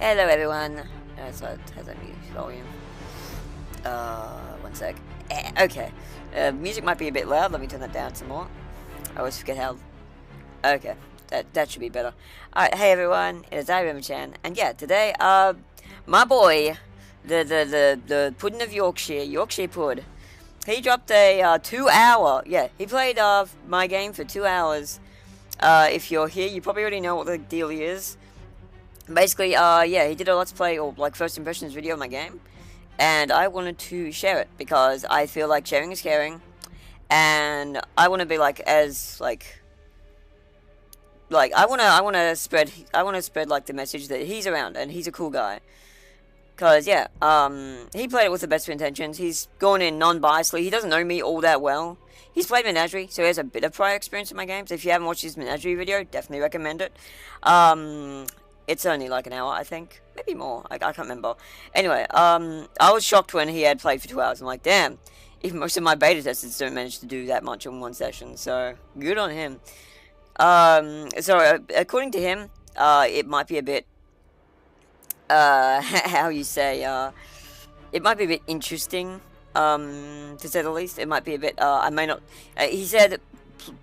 Hello everyone. So it has a music volume. One sec. Okay. Music might be a bit loud. Let me turn that down some more. I always forget how. Okay, that should be better. Alright, hey everyone. It is I, Remi-Chan, and yeah, today, my boy, the Puddin' of Yorkshire Pud. He dropped a 2-hour. Yeah, he played my game for 2 hours. If you're here, you probably already know what the deal is. Basically, yeah, he did a let's play or like first impressions video of my game, and I wanted to share it because I feel like sharing is caring, and I want to be like as like I want to spread like the message that he's around and he's a cool guy. Cause yeah, he played it with the best of intentions. He's gone in non-biasedly. He doesn't know me all that well. He's played Menagerie, so he has a bit of prior experience in my games. If you haven't watched his Menagerie video, definitely recommend it. It's only like an hour, I think. Maybe more. I can't remember. Anyway, I was shocked when he had played for 2 hours. I'm like, damn. Even most of my beta testers don't manage to do that much in one session. So, good on him. According to him, it might be a bit, how you say, it might be a bit interesting, to say the least. It might be a bit, I may not, he said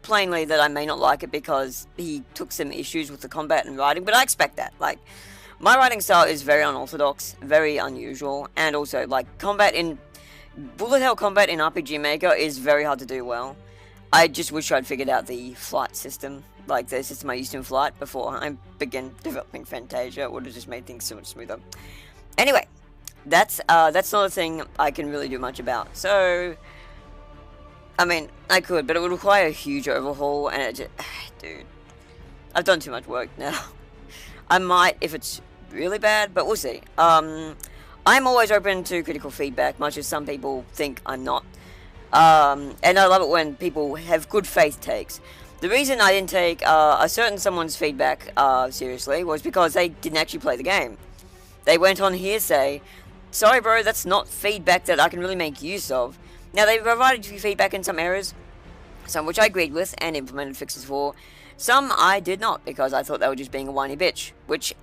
plainly that I may not like it because he took some issues with the combat and writing, but I expect that. Like, my writing style is very unorthodox, very unusual, and also, like, bullet hell combat in RPG Maker is very hard to do well. I just wish I'd figured out the flight system, like the system I used in Flight before I began developing Fantasia. It would have just made things so much smoother. Anyway, that's not a thing I can really do much about. So, I mean, I could, but it would require a huge overhaul, and it just, dude, I've done too much work now. I might if it's really bad, but we'll see. I'm always open to critical feedback, much as some people think I'm not. And I love it when people have good faith takes. The reason I didn't take a certain someone's feedback seriously was because they didn't actually play the game. They went on hearsay. Sorry bro, that's not feedback that I can really make use of. Now they provided you feedback in some areas, some which I agreed with and implemented fixes for. Some I did not because I thought they were just being a whiny bitch, which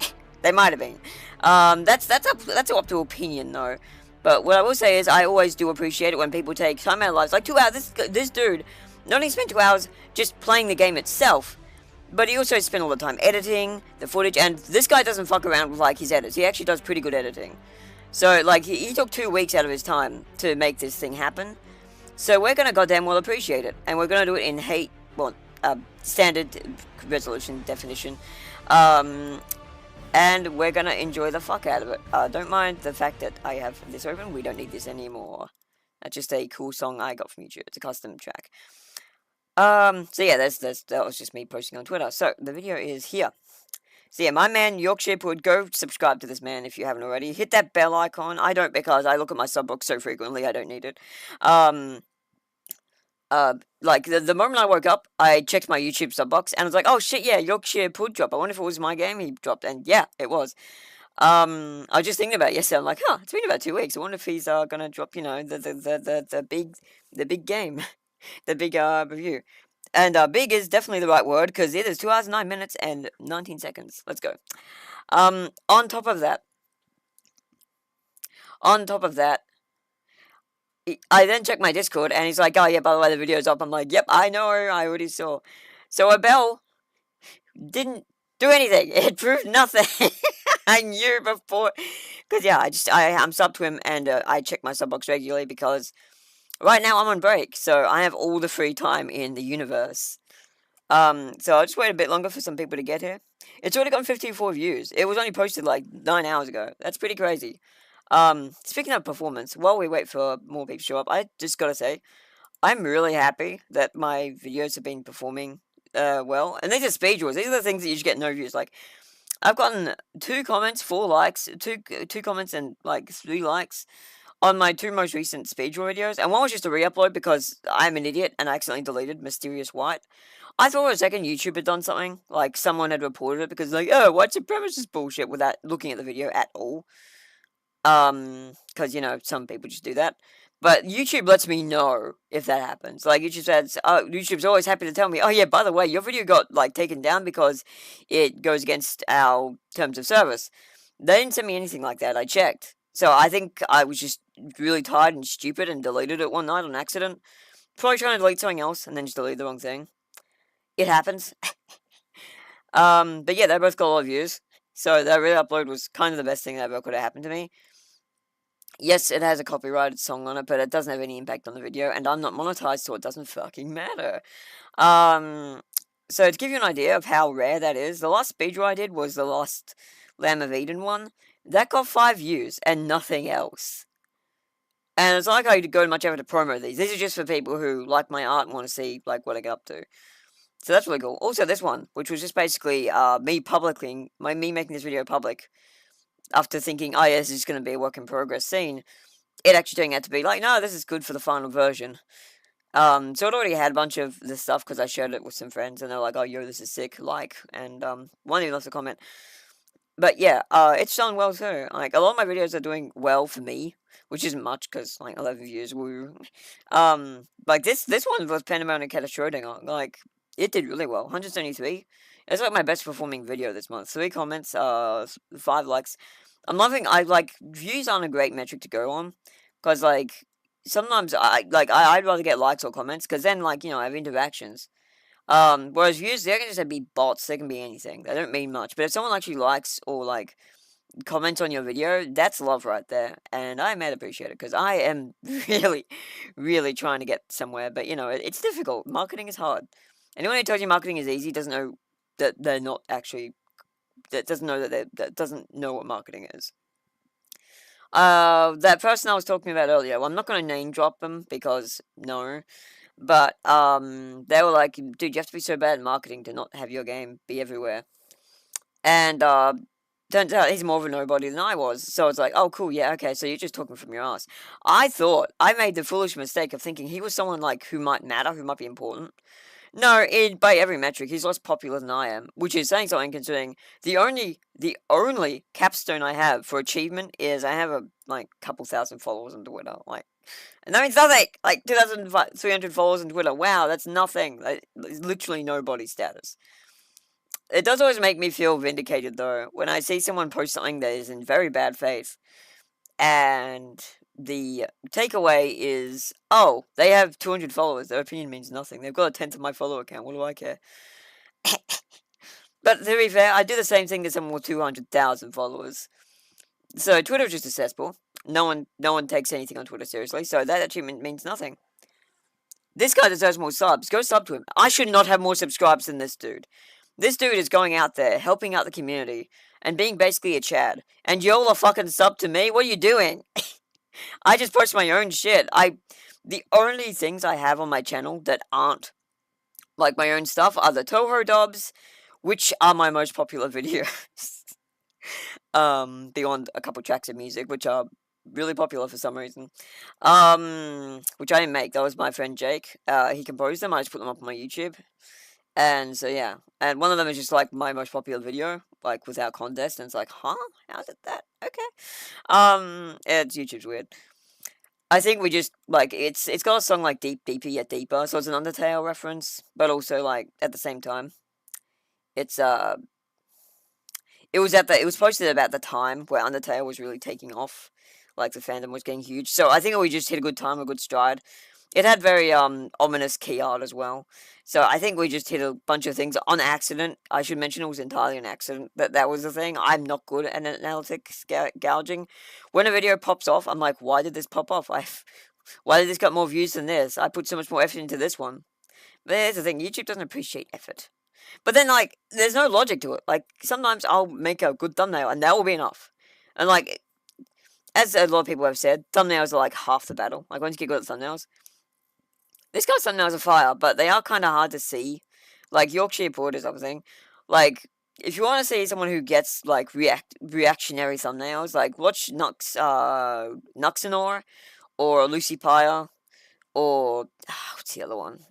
they might have been. That's up to opinion though. But what I will say is I always do appreciate it when people take time out of lives. Like 2 hours, this dude not only spent 2 hours just playing the game itself, but he also spent all the time editing the footage, and this guy doesn't fuck around with like his edits. He actually does pretty good editing. So like he took 2 weeks out of his time to make this thing happen. So we're gonna goddamn well appreciate it, and we're gonna do it in standard resolution definition. And we're gonna enjoy the fuck out of it. Don't mind the fact that I have this open. We don't need this anymore. That's just a cool song I got from YouTube. It's a custom track. So yeah, that was just me posting on Twitter. So the video is here. So yeah, my man Yorkshire Pud, go subscribe to this man if you haven't already. Hit that bell icon. I don't because I look at my sub box so frequently. I don't need it. Like the moment I woke up, I checked my YouTube sub box and I was like, oh shit, yeah, Yorkshire Pud drop. I wonder if it was my game he dropped, and yeah, it was. I was just thinking about it yesterday. I'm like, huh, it's been about 2 weeks. I wonder if he's gonna drop, you know, the big game, the big review. And big is definitely the right word because it is 2 hours 9 minutes and 19 seconds. Let's go. On top of that, I then checked my Discord and he's like, oh yeah, by the way, the video's up. I'm like, yep, I know, I already saw. So a bell didn't do anything. It proved nothing. I knew before. Because yeah, I'm subbed to him and I check my sub box regularly because right now I'm on break. So I have all the free time in the universe. So I'll just wait a bit longer for some people to get here. It's already got 54 views. It was only posted like 9 hours ago. That's pretty crazy. Speaking of performance, while we wait for more people to show up, I just gotta say, I'm really happy that my videos have been performing, well. And these are speed draws. These are the things that you just get no views. Like, I've gotten 2 comments, 4 likes, two comments and like 3 likes on my 2 most recent speed draw videos. And one was just a re-upload because I'm an idiot and I accidentally deleted Mysterious White. I thought for a second YouTube had done something, like someone had reported it because like, oh, white supremacist bullshit without looking at the video at all. Because, you know, some people just do that. But YouTube lets me know if that happens. Like, YouTube's always happy to tell me, oh yeah, by the way, your video got, like, taken down because it goes against our terms of service. They didn't send me anything like that. I checked. So I think I was just really tired and stupid and deleted it one night on accident. Probably trying to delete something else and then just delete the wrong thing. It happens. But yeah, they both got a lot of views. So that re-upload was kind of the best thing that ever could have happened to me. Yes, it has a copyrighted song on it, but it doesn't have any impact on the video, and I'm not monetized, so it doesn't fucking matter. Um, so to give you an idea of how rare that is, the last speedrun I did was the last Lamb of Eden one. That got 5 views and nothing else. And it's not like I go much effort to promo these. These are just for people who like my art and want to see like what I get up to. So that's really cool. Also, this one, which was just basically me making this video public after thinking, oh yeah, this is going to be a work in progress scene. It actually turning out to be like, no, this is good for the final version. So it already had a bunch of this stuff because I shared it with some friends, and they're like, "Oh, yo, this is sick!" And one even left a comment. But yeah, it's done well too. Like a lot of my videos are doing well for me, which isn't much because like 11 views. Woo. Like this one was Pandemonium Cat Schrodinger. Like it did really well, 173. It's like my best performing video this month. 3 comments, 5 likes. I'm loving. I like views aren't a great metric to go on, because like sometimes I'd rather get likes or comments because then like I have interactions. Whereas views, they can just be bots. They can be anything. They don't mean much. But if someone actually likes or like comments on your video, that's love right there. And I mad appreciate it because I am really, really trying to get somewhere. But it's difficult. Marketing is hard. Anyone who tells you marketing is easy doesn't know that they're not actually. That doesn't know that doesn't know what marketing is. That person I was talking about earlier. Well, I'm not going to name drop them because no. But they were like, dude, you have to be so bad at marketing to not have your game be everywhere. And turns out he's more of a nobody than I was. So it's like, oh, cool, yeah, okay, so you're just talking from your ass. I thought I made the foolish mistake of thinking he was someone like who might matter, who might be important. No, by every metric, he's less popular than I am, which is saying something considering the only capstone I have for achievement is I have a couple thousand followers on Twitter, and that means nothing. Like 2,300 followers on Twitter. Wow, that's nothing. It's literally nobody status. It does always make me feel vindicated though when I see someone post something that is in very bad faith, and the takeaway is, oh, they have 200 followers. Their opinion means nothing. They've got a tenth of my follower count. What do I care? But to be fair, I do the same thing to someone with 200,000 followers. So Twitter's just a cesspool. No one takes anything on Twitter seriously. So that achievement means nothing. This guy deserves more subs. Go sub to him. I should not have more subscribers than this dude. This dude is going out there, helping out the community, and being basically a Chad. And y'all are fucking sub to me? What are you doing? I just post my own shit. The only things I have on my channel that aren't like my own stuff are the Toho dubs, which are my most popular videos. Beyond a couple tracks of music, which are really popular for some reason. Which I didn't make. That was my friend Jake. He composed them. I just put them up on my YouTube. And so yeah, and one of them is just like my most popular video, like without contest, and it's like, huh? How's it that? Okay. It's YouTube's weird. I think we just like it's got a song like Deep Deeper Yet Deeper, so it's an Undertale reference, but also like at the same time, it's it was posted about the time where Undertale was really taking off, like the fandom was getting huge. So I think we just hit a good time, a good stride. It had very ominous key art as well. So I think we just hit a bunch of things on accident. I should mention it was entirely an accident. That was the thing. I'm not good at analytics gouging. When a video pops off, I'm like, why did this pop off? Why did this get more views than this? I put so much more effort into this one. But here's the thing, YouTube doesn't appreciate effort. But then, like, there's no logic to it. Like, sometimes I'll make a good thumbnail, and that will be enough. And, like, as a lot of people have said, thumbnails are, like, half the battle. Like, once you get good at thumbnails. This guy's thumbnails are fire, but they are kind of hard to see. Like, Yorkshire Pud is something. Like, if you want to see someone who gets, like, reactionary thumbnails, like, watch Nuxanor, or Lucy Pyre, or, what's the other one?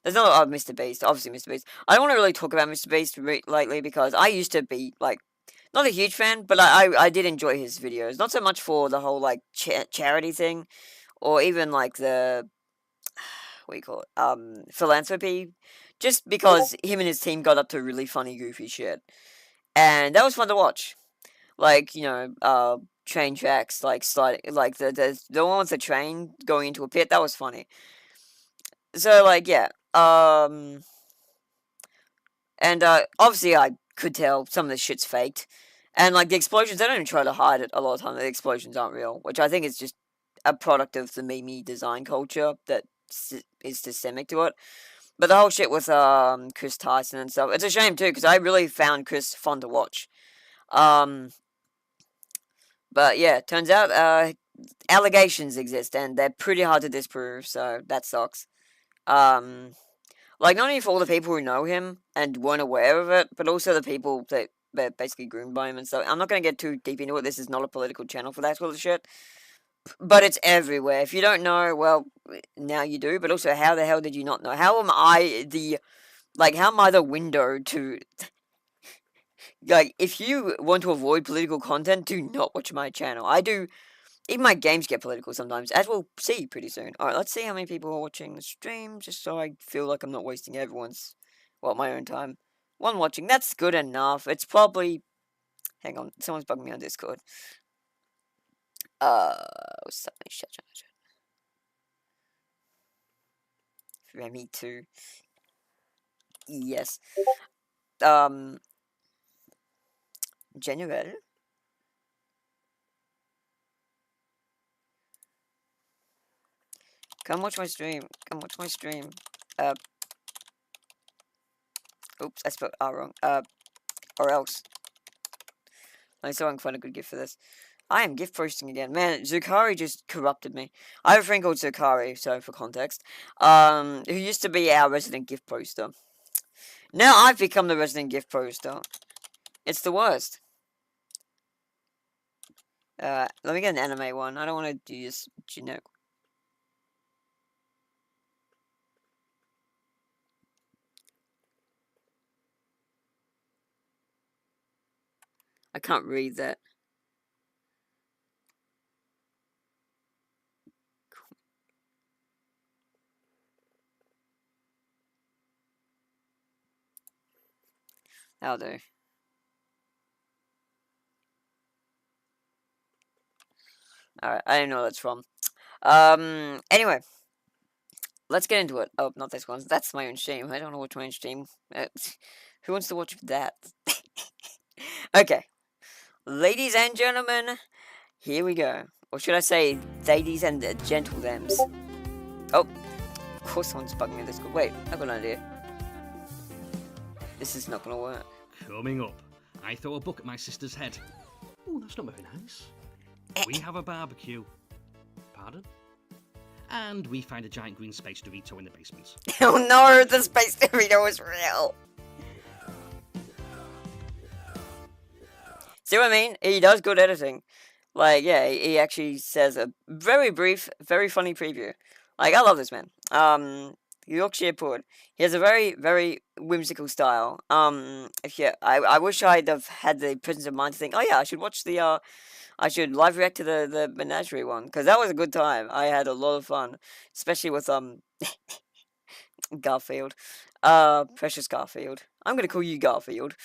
There's no Mr. Beast, obviously Mr. Beast. I don't want to really talk about Mr. Beast lately because I used to be, like, not a huge fan, but I did enjoy his videos. Not so much for the whole, like, charity thing, or even, like, the, what do you call it, philanthropy, just because him and his team got up to really funny, goofy shit. And that was fun to watch. like train tracks like sliding, like the one with the train going into a pit. That was funny. So like yeah, and obviously I could tell some of the shit's faked, and like the explosions, they don't even try to hide it. A lot of time the explosions aren't real, which I think is just a product of the meme design culture that is systemic to it. But the whole shit with Chris Tyson and stuff, it's a shame too because I really found Chris fun to watch. Um, but yeah, turns out allegations exist and they're pretty hard to disprove, so that sucks. Um, like not only for all the people who know him and weren't aware of it, but also the people that basically groomed by him and stuff. I'm not gonna get too deep into it. This is not a political channel for that sort of shit. But it's everywhere. If you don't know, well, now you do. But also, how the hell did you not know? How am I the how am I the window to like? If you want to avoid political content, do not watch my channel. I do. Even my games get political sometimes, as we'll see pretty soon. All right, let's see how many people are watching the stream, just so I feel like I'm not wasting everyone's, well, my own time. One watching, that's good enough. It's probably, hang on, someone's bugging me on Discord. Something shut. Remi too. Yes. Um, General. Come watch my stream. Come watch my stream. Uh, oops, I spelled R wrong. Or else. I saw I can find a good gift for this. I am gift posting again. Man, Zukari just corrupted me. I have a friend called Zukari, so for context, who used to be our resident gift poster. Now I've become the resident gift poster. It's the worst. Let me get an anime one. I don't want to do this generic. I can't read that. That'll do. Alright, I don't know what that's from. Anyway. Let's get into it. Oh, not this one. That's my own stream. I don't know which my own stream. Who wants to watch that? Okay. Ladies and gentlemen, here we go. Or should I say, ladies and gentlethems. Oh, of course someone's bugging me this. Wait, I've got an idea. This is not gonna work. Coming up, I throw a book at my sister's head. Oh, that's not very nice. We have a barbecue. Pardon? And we find a giant green space Dorito in the basement. Oh no, the space Dorito is real. See what I mean? He does good editing. Like, yeah, he actually says a very brief, very funny preview. Like, I love this man. Yorkshire Pud. He has a very, very whimsical style. I wish I'd have had the presence of mind to think, oh yeah, I should watch I should live react to the menagerie one, because that was a good time. I had a lot of fun, especially with Garfield, precious Garfield. I'm gonna call you Garfield.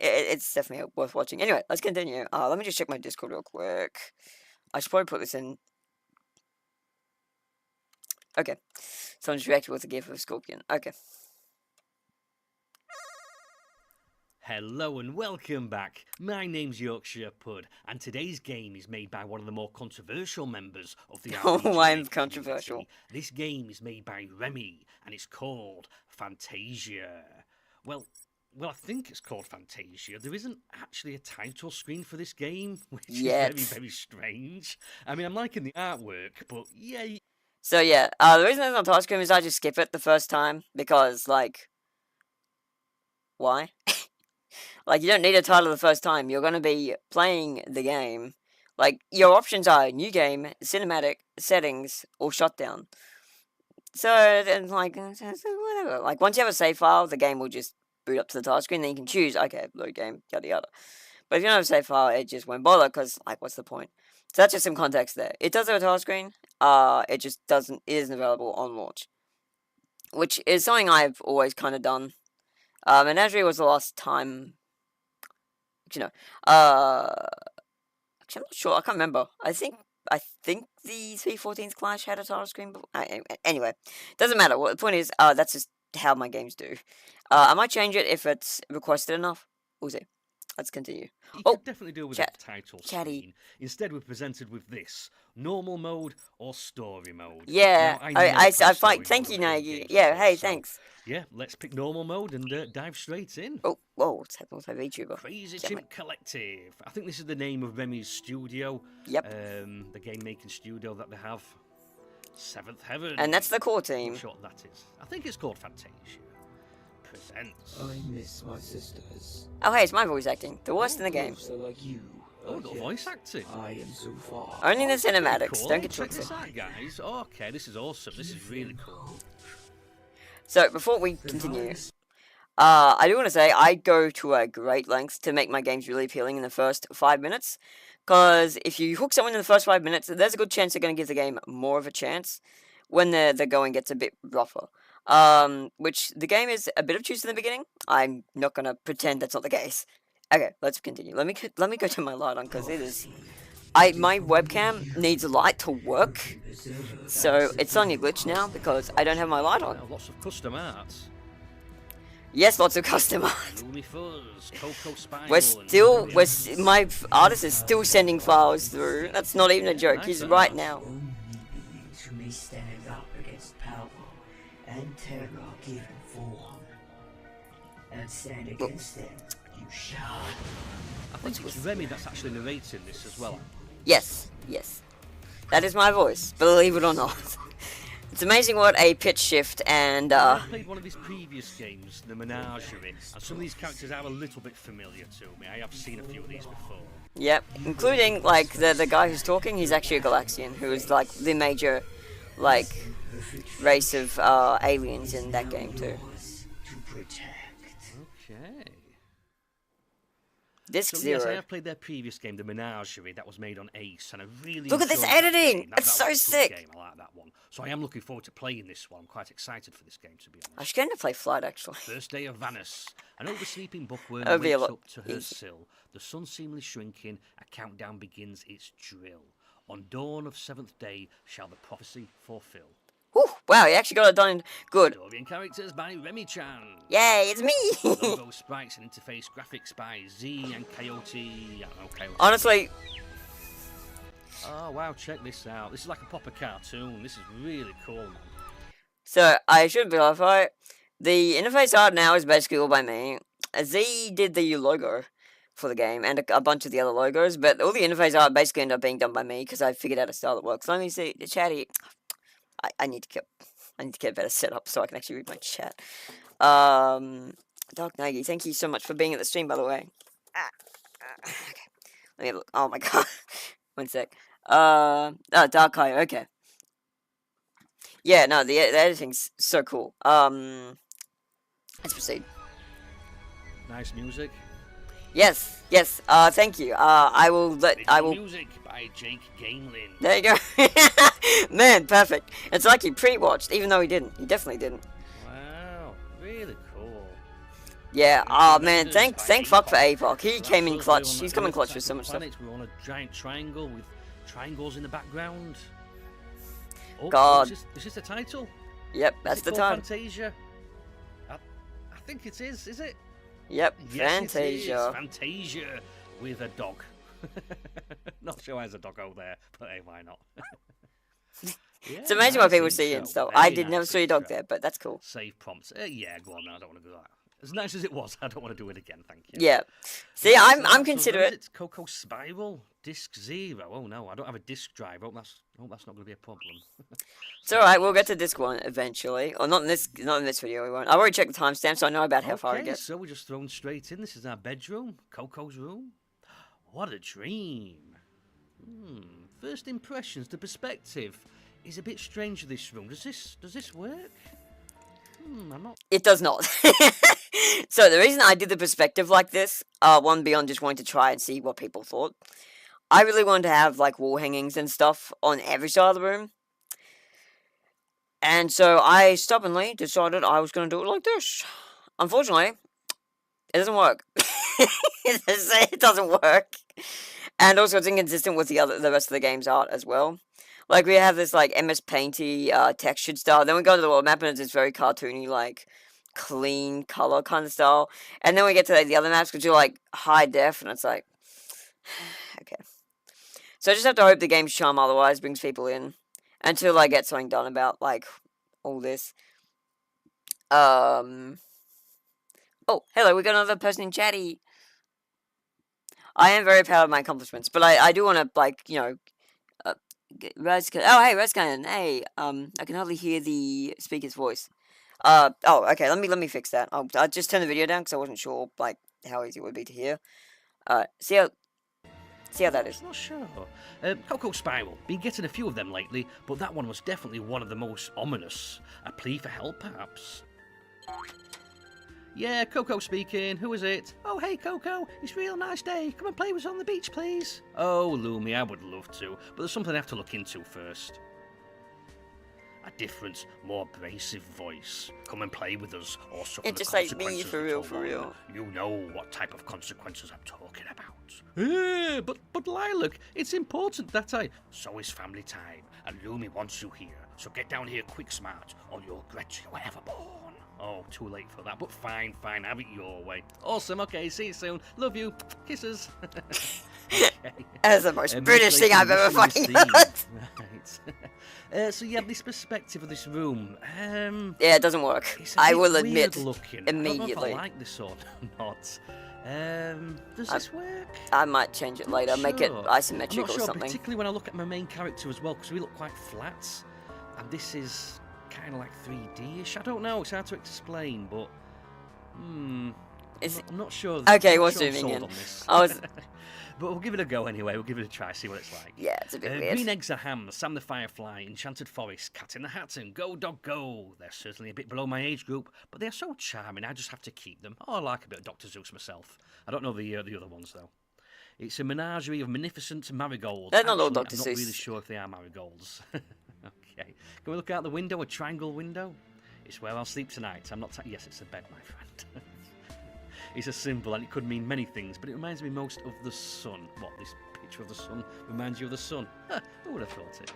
It's definitely worth watching. Anyway, let's continue. Let me just check my Discord real quick. I should probably put this in. Okay, someone's reacted with a gift of a scorpion. Okay. Hello and welcome back. My name's Yorkshire Pud, and today's game is made by one of the more controversial members of the RPG Oh, I'm controversial. community. This game is made by Remi, and it's called Fantasia. Well, I think it's called Fantasia. There isn't actually a title screen for this game, which is very, very strange. I mean, I'm liking the artwork, but yeah. So yeah, the reason it's on title screen is I just skip it the first time, because, like, why? Like, you don't need a title the first time. You're going to be playing the game. Like, your options are new game, cinematic, settings, or shutdown. So, and like, whatever. Like, once you have a save file, the game will just boot up to the title screen. Then you can choose, okay, load game, yada yada. But if you don't have a save file, it just won't bother, because, like, what's the point? So that's just some context there. It does have a title screen. It just isn't available on launch. Which is something I've always kind of done. Menagerie was the last time Actually, no. Actually, I'm not sure. I can't remember. I think the 314's Clash had a title screen before. Anyway, doesn't matter. Well, the point is, that's just how my games do. I might change it if it's requested enough. We'll see. Let's continue. You Oh, could definitely do with a title chatty. screen. Instead, we're presented with this: normal mode or story mode. Yeah, Now, I find. Thank you, Nagy. Yeah, hey, thanks. Yeah, let's pick normal mode and dive straight in. Oh, whoa, what's that VTuber? Crazy Chimp Collective. I think this is the name of Remi's studio. Yep. The game making studio that they have. Seventh Heaven. And that's the core team. I'm not sure what that is. I think it's called Fantasia. Presents. I miss my sisters. Oh, hey, it's my voice acting. The worst in the game. So like you. Oh, got voice acting. I am so far. Only in the cinematics. Cool. Don't get Check twisted. this out, guys. Okay, this is awesome. This is really cool. So, before we continue, I do want to say I go to a great length to make my games really appealing in the first 5 minutes. Because if you hook someone in the first 5 minutes, there's a good chance they're going to give the game more of a chance when the going gets a bit rougher. Which the game is a bit obtuse in the beginning. I'm not going to pretend that's not the case. Okay, let's continue. Let me go to my light on because it is. My webcam needs light to work, so it's on your glitch now because I don't have my light on. Well, lots of custom art. Yes, lots of custom art. Looney Fuzz, Coco Spiral. My artist is still sending files through. That's not even a joke. He's right now. Only beings who may stand up against power and terror given form, and stand against them, you shall. I think it's Remi that's actually narrating this as well. Yes. That is my voice, believe it or not. It's amazing what a pitch shift and, I played one of his previous games, the Menagerie, and some of these characters are a little bit familiar to me. I have seen a few of these before. Yep, including, like, the guy who's talking, he's actually a Galaxian, who is, like, the major, like, race of, aliens in that game, too. Okay. Disc So, Zero. yes, I have played their previous game, the Menagerie, that was made on Ace, and I really Look at this enjoyed that editing! game. It's That so was a good sick! game. I like that one. So I am looking forward to playing this one. I'm quite excited for this game, to be I honest. should get him to play Flight, actually. First day of Vanus. An oversleeping bookworm That'd be a wakes lot up to her easier. sill. The sun seemingly shrinking, a countdown begins its drill. On dawn of seventh day shall the prophecy fulfill. Whew, wow, he actually got it done good. Story and characters by Remi-Chan. Yay, it's me! Logo, sprites, and interface graphics by Z and Coyote. Okay. Honestly, Oh wow, check this out. This is like a proper cartoon. This is really cool, man. so I should verify, the interface art now is basically all by me. Z did the logo for the game and a bunch of the other logos, but all the interface art basically ended up being done by me because I figured out a style that works. Let me see, the chatty. I need to get better set up so I can actually read my chat. Dark Nagy, thank you so much for being at the stream, by the way. Okay, let me look. Oh my god, 1 sec. Dark Kai, okay. Yeah, no, the editing's so cool. Let's proceed. Nice music. Yes, thank you. I will Music by Jake Gamelin. There you go. Man, perfect. It's like he pre-watched, even though he didn't. He definitely didn't. Wow, really cool. Yeah, oh man, thank fuck for APOC. He came in clutch. He's coming clutch with so much stuff. We're on a giant triangle with triangles in the background. Oh, God. Is this the title? Yep, that's the called time. Fantasia. I think it is it? Yep, Yes, Fantasia. It is. Fantasia with a dog. Not sure why there's a dog over there, but hey, why not? Yeah, It's amazing what nice people see and intro. stuff. I Very did never nice saw your dog intro. there, but that's cool. Save prompts. Yeah, go on. No, I don't want to do that. As nice as it was, I don't want to do it again. Thank you. Yeah. See, So I'm what is considerate. it? Coco Spiral Disc Zero. Oh no, I don't have a disc drive. Oh, that's not going to be a problem. It's alright, we'll get to disc 1 eventually. Or not in this video, we won't. I've already checked the timestamp, so I know about how far it Okay, gets. so we're just thrown straight in. This is our bedroom, Coco's room. What a dream. First impressions, the perspective is a bit strange of this room. Does this work? I'm not. It does not. So the reason I did the perspective like this, one beyond just wanting to try and see what people thought, I really wanted to have like wall hangings and stuff on every side of the room. And so I stubbornly decided I was going to do it like this. Unfortunately, It doesn't work. It doesn't work. And also, it's inconsistent with the rest of the game's art as well. Like, we have this, like, MS Painty, textured style. Then we go to the world map, and it's this very cartoony, like, clean color kind of style. And then we get to the other maps, which are, like, high def, and it's like, okay. So I just have to hope the game's charm otherwise brings people in. Until I get something done about, like, all this. Oh, hello, we got another person in chatty. I am very proud of my accomplishments, but I do want to, like, you know, oh, hey, Rescan, hey, I can hardly hear the speaker's voice. Oh, okay, let me fix that. I'll just turn the video down, because I wasn't sure, like, how easy it would be to hear. See how that is. Not sure. Coco Spiral. Been getting a few of them lately, but that one was definitely one of the most ominous. A plea for help, perhaps? Yeah, Coco speaking. Who is it? Oh, hey, Coco. It's a real nice day. Come and play with us on the beach, please. Oh, Lumi, I would love to, but there's something I have to look into first. A different, more abrasive voice. Come and play with us, or suffer It's the just like consequences. me, for real. You know what type of consequences I'm talking about. But Lilac, it's important that I... So is family time, and Lumi wants you here. So get down here quick, smart, or you'll regret you were ever born. Oh, too late for that, but fine, have it your way. Awesome, okay, see you soon. Love you. Kisses. Okay. That's the most British thing I've ever fucking heard. Right. So you have this perspective of this room. Yeah, it doesn't work. I will admit looking. immediately. I don't know if I like this or not. Does this work? I might change it later, make it isometric I'm not sure, or something. particularly when I look at my main character as well, because we look quite flat, and this is kind of like 3D-ish. I don't know. It's hard to explain, but I'm not sure. Okay, we're I'm sure I'm zooming sold in. on this. I was. But we'll give it a go anyway. We'll give it a try, see what it's like. Yeah, it's a bit weird. Green eggs are ham, Sam the Firefly, Enchanted Forest, Cat in the Hat, and Go Dog Go. They're certainly a bit below my age group, but they're so charming, I just have to keep them. Oh, I like a bit of Dr. Zeus myself. I don't know the other ones, though. It's a menagerie of magnificent marigolds. They're not all Actually, Dr. I'm not Seuss. really sure if they are marigolds. Okay. Can we look out the window, a triangle window? It's where I'll sleep tonight. I'm not... Yes, it's a bed, my friend. It's a symbol, and it could mean many things, but it reminds me most of the sun. What, this picture of the sun reminds you of the sun? Who would have thought it?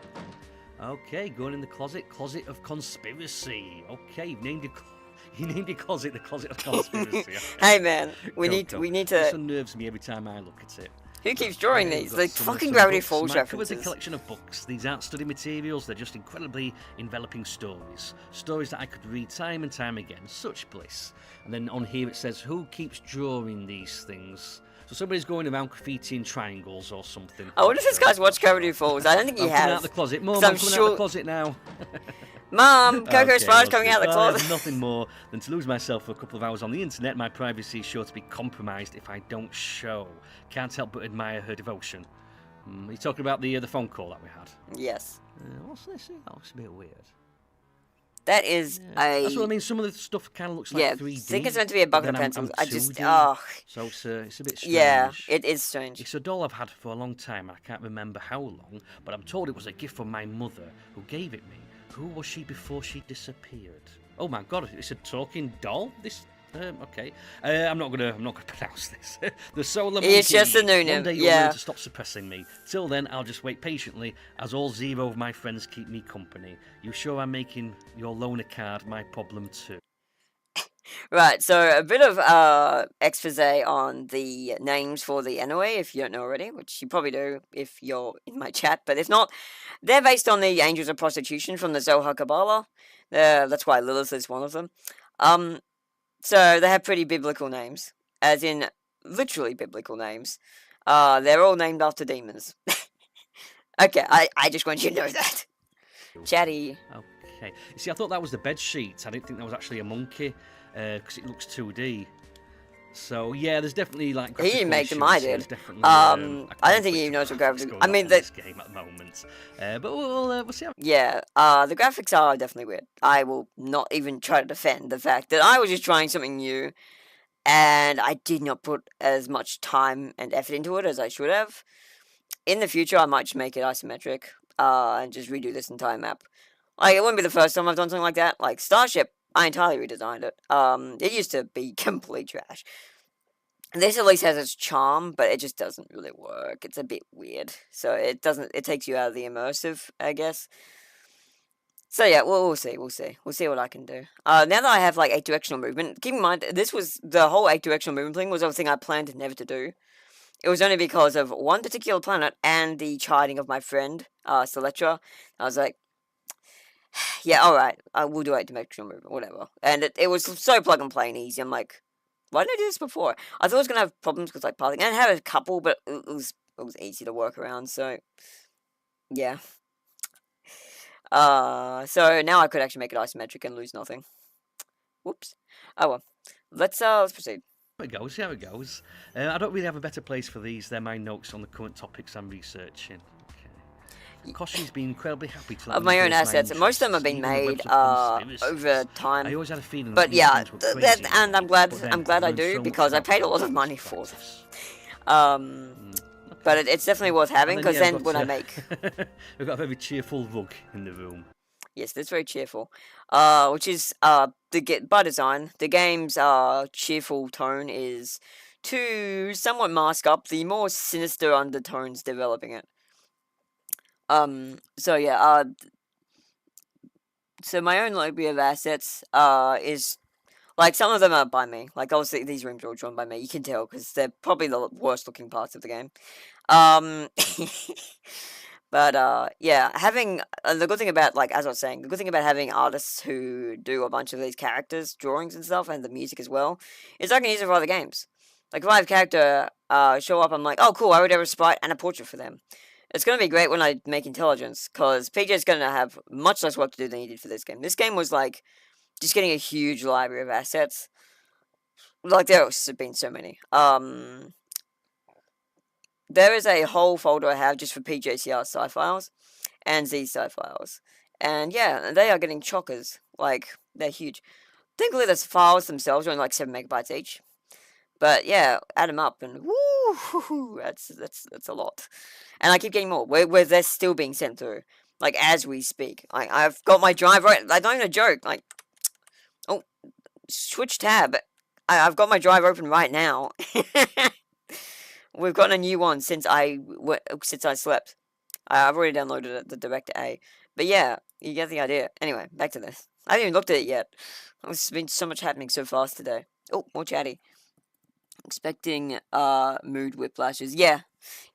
Okay, going in the closet. Closet of conspiracy. Okay, you named your closet the closet of conspiracy. Okay. Hey man, we need to. This unnerves me every time I look at it. Who keeps drawing these? Got Like some fucking Gravity books. Falls My cover's a references. collection of books. These aren't study materials, they're just incredibly enveloping stories. Stories that I could read time and time again. Such bliss. And then on here it says, who keeps drawing these things? So somebody's going around graffitiing triangles or something. I wonder if this guy's watched Gravity Falls. I don't think he I'm coming out has. of the closet. Mom, 'Cause I'm I'm coming out sure- of the closet now. Mom, Coco Spider's coming out of the I closet. have nothing more than to lose myself for a couple of hours on the internet. My privacy is sure to be compromised if I don't show. Can't help but admire her devotion. Are you talking about the phone call that we had? Yes. What's this? That looks a bit weird. That is a... That's what I mean. Some of the stuff kind of looks like yeah, 3D. I think it's meant to be a but bucket of then pencils. I'm I just... 2D. Oh, So it's a bit strange. yeah, it is strange. It's a doll I've had for a long time. I can't remember how long, but I'm told it was a gift from my mother who gave it me. Who was she before she disappeared? Oh my god, it's a talking doll? This... okay. I'm not gonna pronounce this. The solar monkey. It's just a noonim, One day you'll yeah. learn to stop suppressing me. Till then, I'll just wait patiently, as all 0 of my friends keep me company. You sure I'm making your loaner card my problem too? Right, so a bit of expose on the names for the Inoue, if you don't know already, which you probably do if you're in my chat, but if not, they're based on the Angels of Prostitution from the Zohar Kabbalah. That's why Lilith is one of them. So they have pretty biblical names, as in literally biblical names. They're all named after demons. Okay, I just want you to know that. Chatty. Okay. You see, I thought that was the bed sheet. I didn't think that was actually a monkey, because it looks 2D. So yeah, there's definitely like. He didn't make them, I issues, so did. there's definitely, I don't think he even knows what conflict gravity. going I on mean, in the this game at the moment. But we'll see how. yeah, the graphics are definitely weird. I will not even try to defend the fact that I was just trying something new, and I did not put as much time and effort into it as I should have. In the future, I might just make it isometric, and just redo this entire map. Like, it wouldn't be the first time I've done something like that. Like, Starship, I entirely redesigned it. It used to be complete trash. This at least has its charm, but it just doesn't really work. It's a bit weird. So it takes you out of the immersive, I guess. So yeah, we'll see. We'll see what I can do. Now that I have like 8 directional movement, keep in mind this was the whole 8 directional movement thing was a thing I planned never to do. It was only because of one particular planet and the chiding of my friend, Seletra. I was like, yeah, alright, we'll do 8 directional movement, whatever. And it was so plug and play and easy. I'm like, why didn't I do this before? I thought I was gonna have problems with like pathing, and I had a couple, but it was easy to work around. So yeah. So now I could actually make it isometric and lose nothing. Whoops. Oh well. Let's proceed. How it goes, see how it goes. I don't really have a better place for these. They're my notes on the current topics I'm researching. Okay. Koshi's been incredibly happy to of my own assets. Most of them have been made over time. I always had a feeling. But yeah, and I'm glad I do because I paid a lot of money for this. But it's definitely worth having because then when I make, we've got a very cheerful rug in the room. Yes, that's very cheerful. Which is by design. The game's cheerful tone is to somewhat mask up the more sinister undertones developing it. So yeah, so my own library of assets is like some of them are by me. Like obviously these rooms are all drawn by me. You can tell because they're probably the worst looking parts of the game. But yeah, having the good thing about like as I was saying, the good thing about having artists who do a bunch of these characters, drawings and stuff, and the music as well, is I can use it for other games. Like if I have a character show up, I'm like, oh cool, I already have a sprite and a portrait for them. It's going to be great when I make intelligence, because PJ's going to have much less work to do than he did for this game. This game was like just getting a huge library of assets. Like there have been so many. There is a whole folder I have just for PJCR sci files and Z sci files. And yeah, they are getting chockers. Like, they're huge. Thankfully, the files themselves are only like 7 megabytes each. But yeah, add them up and woo, that's a lot. And I keep getting more. Where they're still being sent through. Like, as we speak. I've got my drive right. I don't even a joke. Like, oh, switch tab. I've got my drive open right now. We've gotten a new one since I slept. I've already downloaded it, the Direct A. But yeah, you get the idea. Anyway, back to this. I haven't even looked at it yet. There's been so much happening so fast today. Oh, more chatty. Expecting mood whiplashes. Yeah,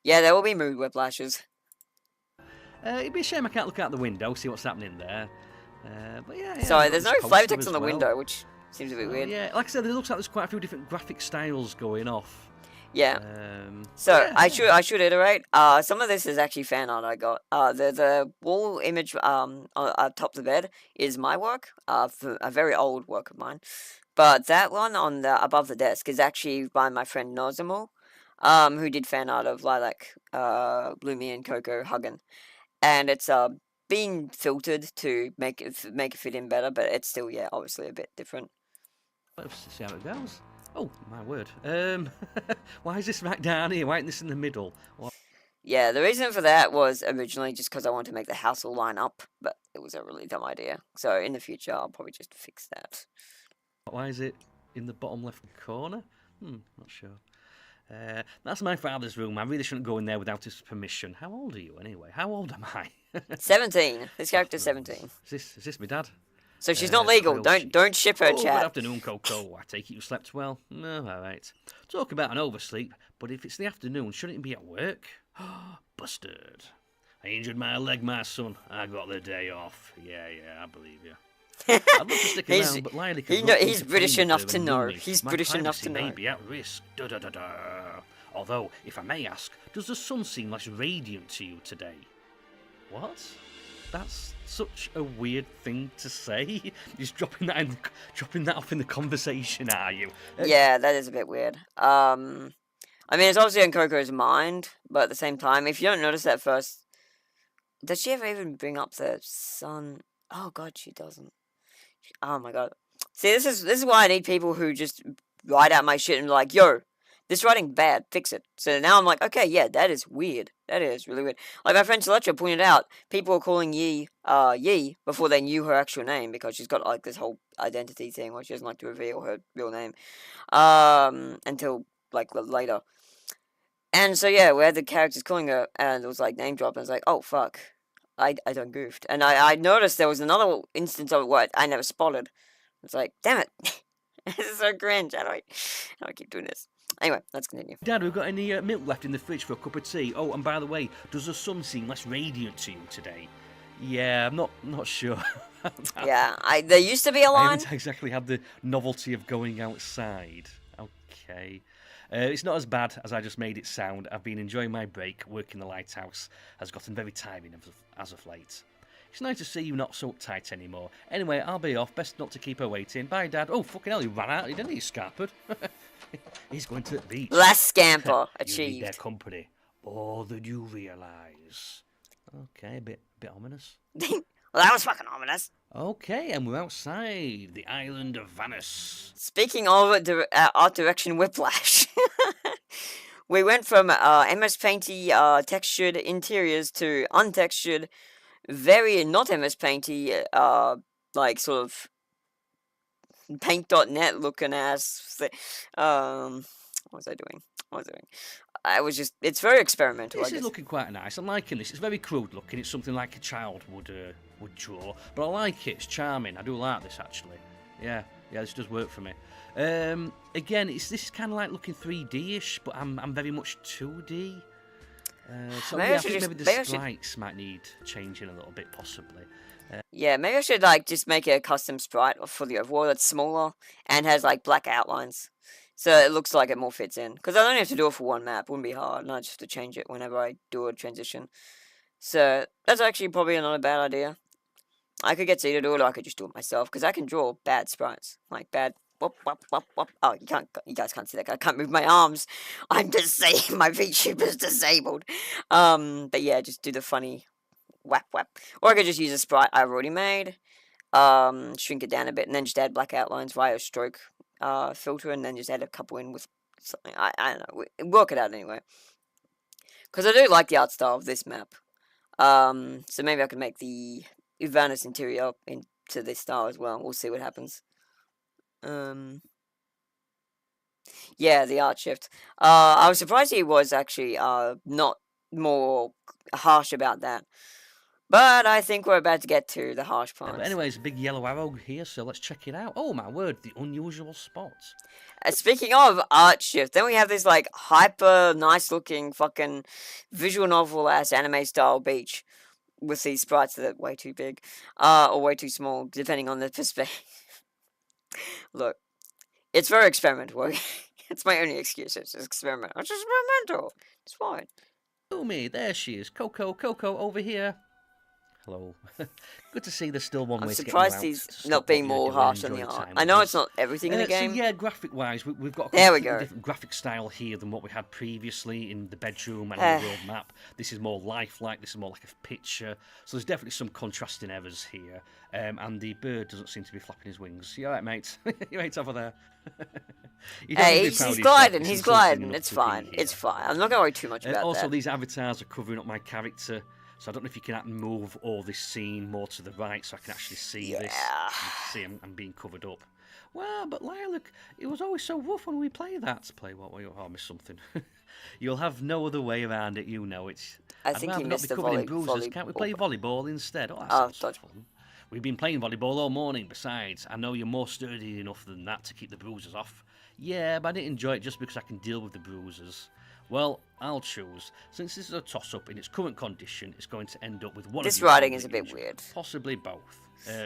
there will be mood whiplashes. It'd be a shame I can't look out the window, see what's happening there. But yeah. Sorry, there's no flavor text on the window, which seems a bit weird. Yeah, like I said, it looks like there's quite a few different graphic styles going off. Yeah. I should iterate. Some of this is actually fan art I got. The wall image on top of the bed is my work. A very old work of mine. But that one on the above the desk is actually by my friend Nozomu, who did fan art of Lilac, Bloomy and Coco hugging, and it's been filtered to make it fit in better, but it's still obviously a bit different. Let's see how it goes. Oh, my word. Why is this right down here? Why isn't this in the middle? What? Yeah, the reason for that was originally just because I wanted to make the house all line up, but it was a really dumb idea. So in the future, I'll probably just fix that. Why is it in the bottom left corner? Not sure. That's my father's room. I really shouldn't go in there without his permission. How old are you, anyway? How old am I? 17. This character's 17. Is this my dad? So she's not legal. Don't ship her, chat. Good afternoon, Coco. I take it you slept well. No, all right. Talk about an oversleep, but if it's the afternoon, shouldn't it be at work? Busted. I injured my leg, my son. I got the day off. Yeah, I believe you. I'd love to stick around, but Lily he's British enough to know. He's British enough to know. May be at risk. Although, if I may ask, does the sun seem less radiant to you today? What? That's such a weird thing to say. Just dropping that off in the conversation, are you? Yeah, that is a bit weird. I mean, it's obviously in Coco's mind, but at the same time, if you don't notice that first, does she ever even bring up the sun? Oh God, she doesn't. Oh my God. See, this is why I need people who just write out my shit and be like, yo, this writing bad, fix it. So now I'm like, okay, yeah, that is weird. That is really weird. Like my friend Seletra pointed out, people were calling Yi, Yi before they knew her actual name because she's got like this whole identity thing where she doesn't like to reveal her real name. Until like later. And so yeah, we had the characters calling her, and it was like name drop. And I was like, oh fuck, I done goofed. And I noticed there was another instance of what I never spotted. It's like, damn it, this is so cringe. How do I keep doing this? Anyway, let's continue. Dad, we've got any milk left in the fridge for a cup of tea? Oh, and by the way, does the sun seem less radiant to you today? Yeah, I'm not sure. Yeah, there used to be a I line. haven't exactly had the novelty of going outside. Okay. It's not as bad as I just made it sound. I've been enjoying my break. Working the lighthouse has gotten very tiring as of late. It's nice to see you not so uptight anymore. Anyway, I'll be off. Best not to keep her waiting. Bye, Dad. Oh, fucking hell, he ran out, didn't he, Scarpard? He's going to the beach. Last scamper You need their achieved. company more than you realise. Okay, a bit ominous. Well, that was fucking ominous. Okay, and we're outside the island of Vannis. Speaking of art direction whiplash, we went from MS Painty textured interiors to untextured, very not MS Painty, like sort of paint.net looking ass. What was I doing? It's very experimental. This is looking quite nice. I'm liking this. It's very crude looking. It's something like a child would draw, but I like it. It's charming. I do like this actually. Yeah, this does work for me. Again, this is kind of like looking 3D-ish, but I'm very much 2D. So Maybe yeah, I I should think just- maybe maybe I the should- sprites might need changing a little bit, possibly. Yeah, maybe I should like just make a custom sprite for the overworld that's smaller and has like black outlines, so it looks like it more fits in. Because I only have to do it for one map; wouldn't be hard, and I just have to change it whenever I do a transition. So that's actually probably not a bad idea. I could get Z to do it, or I could just do it myself because I can draw bad sprites, like bad. Whoop, whoop, whoop, whoop. Oh, you guys can't see that. I can't move my arms. I'm disabled. My VTuber's disabled. But yeah, just do the funny whap whap. Or I could just use a sprite I've already made, shrink it down a bit, and then just add black outlines via a stroke filter, and then just add a couple in with something. I don't know. Work it out anyway. Because I do like the art style of this map. So maybe I could make the Uvanis interior into this style as well. We'll see what happens. Yeah, the art shift. I was surprised he was actually not more harsh about that. But I think we're about to get to the harsh But parts. anyway, it's a big yellow arrow here, so let's check it out. Oh my word, the unusual spots. Speaking of art shift, then we have this like hyper nice looking fucking visual novel ass anime style beach with these sprites that are way too big, or way too small, depending on the perspective. Look, it's very experimental. It's my only excuse. It's experimental. It's experimental. It's fine. Homey, there she is. Coco over here. Hello. Good to see there's still one I'm way to get surprised you out he's to stop not being what you're more doing and harsh on the enjoy art. time I with know us. it's not everything in the game. So yeah, graphic-wise, we've got a There we completely go. different graphic style here than what we had previously in the bedroom and on the world map. This is more lifelike. This is more like a picture. So there's definitely some contrasting errors here. And the bird doesn't seem to be flapping his wings. You all right, mate? You ain't over there. You don't Hey, need to be proud he's of yourself. gliding. It's He's insulting gliding. enough It's to be fine. here. It's fine. I'm not going to worry too much about Also, that. these avatars are covering up my character, so I don't know if you can move all this scene more to the right so I can actually see this. Yeah. You can see I'm being covered up. Well, but Lilac, it was always so rough when we play that. Play what? Oh, I missed something. You'll have no other way around it, you know. I I'd think rather he not missed be the covered in bruises. Can't we play volleyball. volleyball instead? Oh, that Oh, sounds dodge. fun. We've been playing volleyball all morning. Besides, I know you're more sturdy enough than that to keep the bruises off. Yeah, but I didn't enjoy it just because I can deal with the bruises. Well, I'll choose. Since this is a toss-up in its current condition, it's going to end up with one This of you writing holding is a bit each, weird. Possibly both.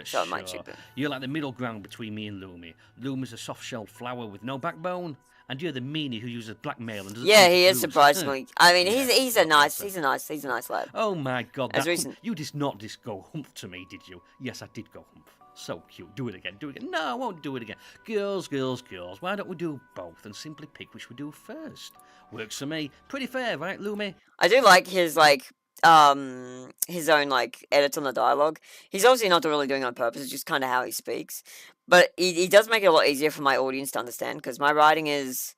So I might Sure. check that. You're like the middle ground between me and Lumi. Lumi's a soft-shelled flower with no backbone, and you're the meanie who uses blackmail and doesn't Yeah, keep he the is bruise. surprisingly. I mean, Yeah, he's a not nice awesome. he's a nice lad. Oh my god, As that recent- you did not just go hump to me, did you? Yes, I did go hump. So cute. Do it again. No, I won't do it again. Girls. Why don't we do both and simply pick which we do first? Works for me. Pretty fair, right, Lumi? I do like his his own like edits on the dialogue. He's obviously not really doing it on purpose. It's just kind of how he speaks. But he does make it a lot easier for my audience to understand because my writing is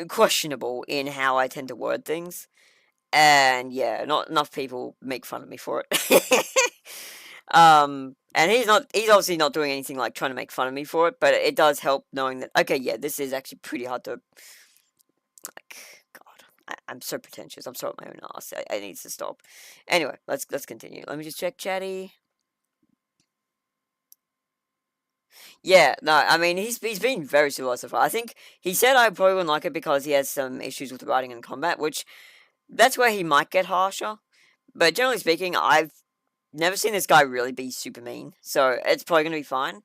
questionable in how I tend to word things. And yeah, not enough people make fun of me for it. And he's obviously not doing anything like trying to make fun of me for it, but it does help knowing that, okay, yeah, this is actually pretty hard to Like, God, I'm so pretentious. I'm sorry, my own ass. I need to stop. Anyway, let's continue. Let me just check chatty. Yeah, no, I mean he's been very similar so far. I think he said I probably wouldn't like it because he has some issues with writing and combat, which that's where he might get harsher. But generally speaking, I've never seen this guy really be super mean, so it's probably gonna be fine.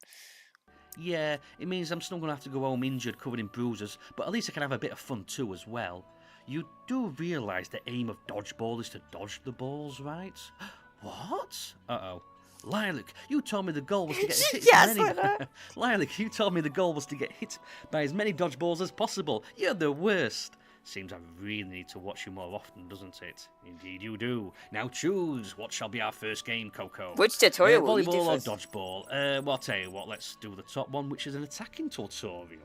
Yeah, it means I'm still going to have to go home injured, covered in bruises, but at least I can have a bit of fun too as well. You do realise the aim of dodgeball is to dodge the balls, right? What? Uh-oh. Lilac, you told me the goal was to get hit Yes, as many... I know. Lilac, you told me the goal was to get hit by as many dodgeballs as possible. You're the worst. Seems I really need to watch you more often, doesn't it? Indeed you do. Now choose. What shall be our first game, Coco? Which tutorial will you do volleyball or first? dodgeball? Well, I'll tell you what. Let's do the top one, which is an attacking tutorial.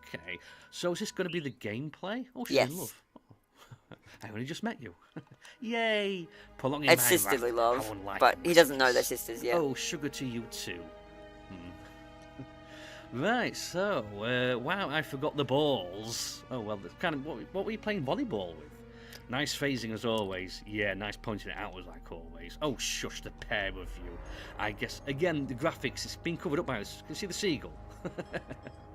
Okay. So is this going to be the gameplay? Oh, she's in Yes. love. Oh. I only just met you. Yay! Prolonging It's my sisterly wrath. love, How unlike but he doesn't know they're recipes. sisters yet. Oh, sugar to you too. Right, so, wow, I forgot the balls. Oh, well, kind of, what were you playing volleyball with? Nice phasing as always. Yeah, nice pointing it out as like always. Oh, shush, the pair of you. I guess, again, the graphics, it's been covered up by this. Can you see the seagull?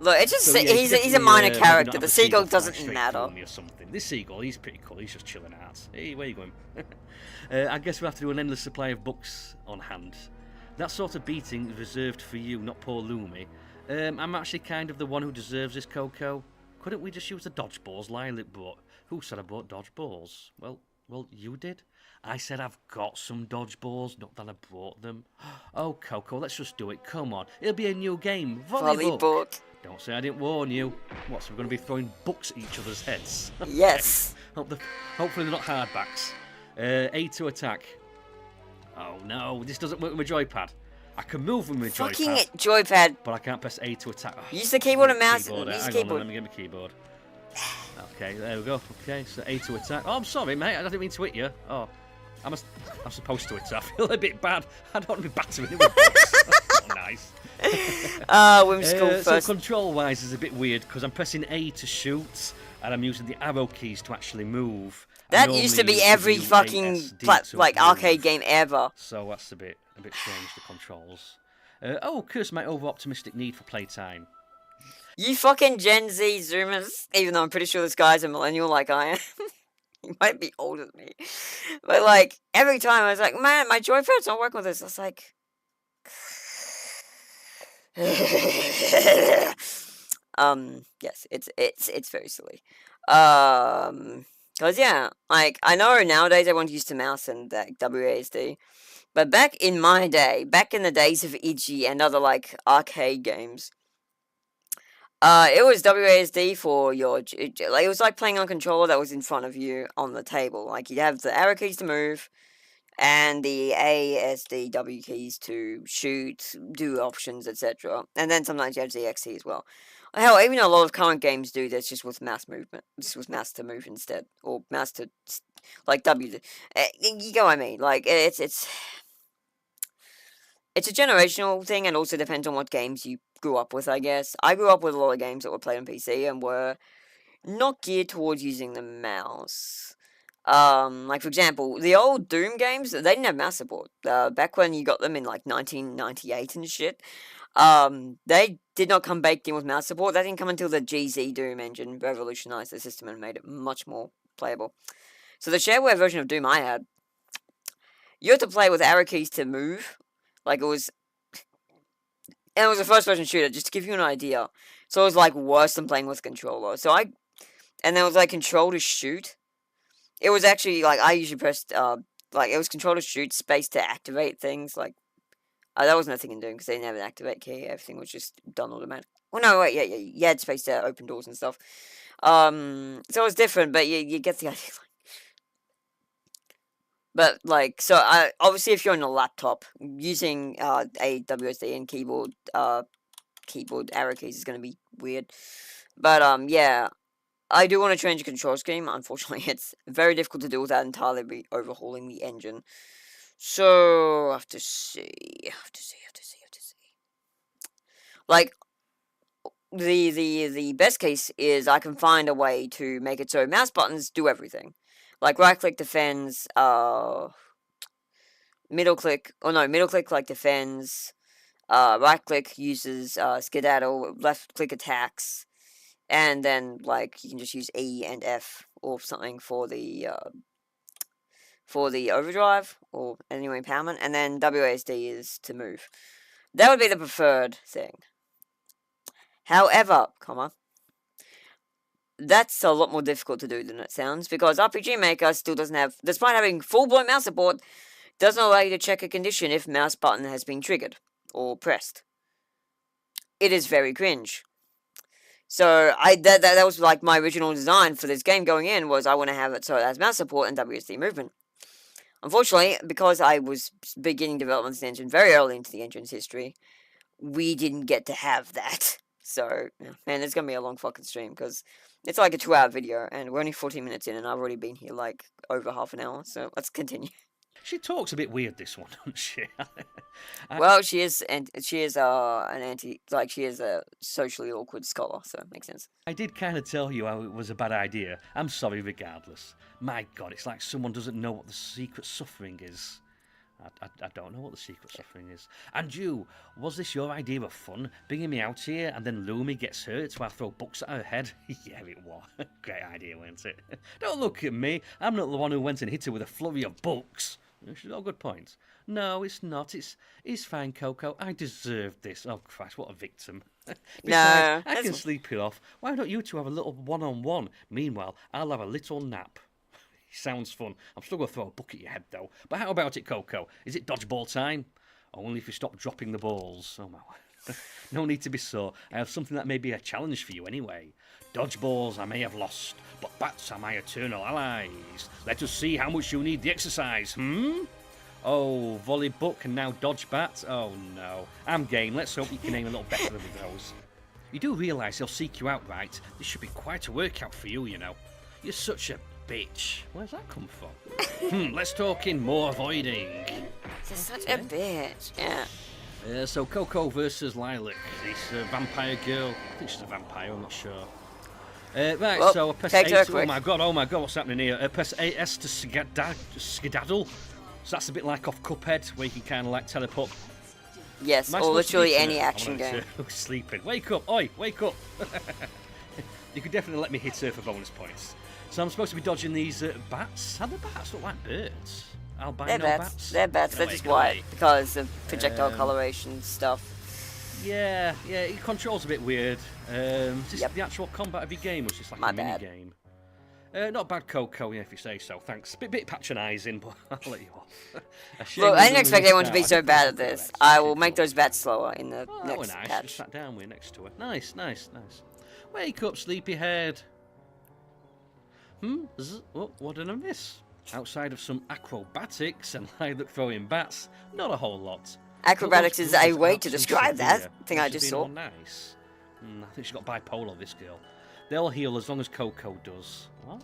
Look, it's just So, yeah, he's a definitely, minor maybe not character. have The a seagull fly straight doesn't through matter. me or something. This seagull, he's pretty cool. He's just chilling out. Hey, where you going? I guess we'll have to do an endless supply of books on hand. That sort of beating is reserved for you, not poor Lumi. I'm actually kind of the one who deserves this, Coco. Couldn't we just use the dodgeballs Lilac brought? Who said I brought dodgeballs? Well, you did. I said I've got some dodgeballs, not that I brought them. Oh, Coco, let's just do it. Come on. It'll be a new game. Volleybook. Volleybook. Don't say I didn't warn you. What, so we're going to be throwing books at each other's heads? Yes. Hopefully they're not hardbacks. A to attack. Oh, no. This doesn't work with my joypad. I can move with my Fucking joypad, joypad. but I can't press A to attack. Oh, Use the keyboard and mouse. keyboard. Use the Hang keyboard. on, let me get my keyboard. Okay, there we go. Okay, so A to attack. Oh, I'm sorry, mate. I didn't mean to hit you. Oh, I'm supposed to hit you. I feel a bit bad. I don't want to be battering it with books. That's not nice. Whimsical So first. control-wise is a bit weird because I'm pressing A to shoot and I'm using the arrow keys to actually move. That used to be every fucking arcade game ever. So that's a bit strange, the controls. Curse my over-optimistic need for playtime. You fucking Gen Z Zoomers. Even though I'm pretty sure this guy's a millennial like I am. He might be older than me. But like, every time I was like, man, my joypad's not working with this. I was like... yes, it's very silly. Cause yeah, like, I know nowadays everyone's used to mouse and WASD. But back in my day, back in the days of Iggy and other, like, arcade games, it was WASD for your, like, it was like playing on a controller that was in front of you on the table. Like, you'd have the arrow keys to move, and the A, S, D, W keys to shoot, do options, etc. And then sometimes you have the X key as well. Hell, even a lot of current games do this just with mouse movement. Just with mouse to move instead. Or mouse to, like, W. You get what I mean? Like, it's a generational thing, and also depends on what games you grew up with, I guess. I grew up with a lot of games that were played on PC and were not geared towards using the mouse. Like, for example, the old Doom games, they didn't have mouse support. Back when you got them in, like, 1998 and shit, they did not come baked in with mouse support. That didn't come until the GZ Doom engine revolutionized the system and made it much more playable. So the shareware version of Doom I had, you had to play with arrow keys to move. Like, it was a first-person shooter, just to give you an idea. So it was, like, worse than playing with a controller. And there was, like, control to shoot. It was actually, like, I usually pressed, like, it was control to shoot, space to activate things, like, that wasn't a thing in Doom, because they didn't have an activate key, everything was just done automatically. Well, no, wait, yeah, you had space to open doors and stuff. So it was different, but you get the idea. But, like, so, obviously, if you're on a laptop, using, a WSD and keyboard arrow keys is gonna be weird. But, yeah, I do want to change the control scheme. Unfortunately, it's very difficult to do without entirely overhauling the engine. So, I have to see. Like, the best case is I can find a way to make it so mouse buttons do everything. Like right click defends, middle click like defends, right click uses skedaddle, left click attacks, and then like you can just use E and F or something for the overdrive or anyway empowerment, and then WASD is to move. That would be the preferred thing. However, that's a lot more difficult to do than it sounds, because RPG Maker still doesn't have, despite having full-blown mouse support, doesn't allow you to check a condition if mouse button has been triggered or pressed. It is very cringe. So that was like my original design for this game going in, was I want to have it so it has mouse support and WSD movement. Unfortunately, because I was beginning development of the engine very early into the engine's history, we didn't get to have that. So, man, it's going to be a long fucking stream, because it's like a 2-hour video, and we're only 14 minutes in, and I've already been here, like, over half an hour, so let's continue. She talks a bit weird, this one, doesn't she? Well, she is an anti, like, she is a socially awkward scholar, so it makes sense. I did kind of tell you how it was a bad idea. I'm sorry regardless. My God, it's like someone doesn't know what the secret suffering is. I don't know what the secret suffering is. And you, was this your idea of fun, bringing me out here, and then Lumi gets hurt so I throw books at her head? Yeah, it was. Great idea, wasn't it? Don't look at me. I'm not the one who went and hit her with a flurry of books. She's got a good point. No, it's not. It's fine, Coco. I deserved this. Oh, Christ, what a victim. Besides, I can sleep it off. Why don't you two have a little one-on-one? Meanwhile, I'll have a little nap. Sounds fun. I'm still going to throw a book at your head, though. But how about it, Coco? Is it dodgeball time? Only if you stop dropping the balls. Oh, my word. No need to be sore. I have something that may be a challenge for you anyway. Dodgeballs I may have lost, but bats are my eternal allies. Let us see how much you need the exercise, Oh, volley book and now dodge bat? Oh, no. I'm game. Let's hope you can aim a little better with those. You do realise they'll seek you out, right? This should be quite a workout for you, you know. You're such a bitch. Where's that come from? Let's talk in more avoiding. You're such a bitch, yeah. So Coco versus Lilac, this vampire girl. I think she's a vampire, I'm not sure. Right, well, so I press A. Oh my god, what's happening here? I press AS to skedaddle. So that's a bit like off Cuphead, where you can kind of like teleport. Yes, or literally any action game. Sleeping. Wake up, oi, wake up. You could definitely let me hit her for bonus points. So I'm supposed to be dodging these bats. How do bats look like birds? Albino bats? They're bats. They're just white because of projectile coloration stuff. Yeah, it controls a bit weird. Is this the actual combat of your game, or is this like a mini game? Not bad, Coco, if you say so. Thanks. Bit patronising, but I'll let you off. Look, I didn't expect anyone to be so bad at this. I will make those bats slower in the next nice. patch. Just sat down with next to her. Nice. Wake up, sleepyhead. What did I miss? Outside of some acrobatics and Lilac throwing bats, not a whole lot. Acrobatics is a way to describe that thing I just saw. Nice. I think she's got bipolar, this girl. They'll heal as long as Coco does. What?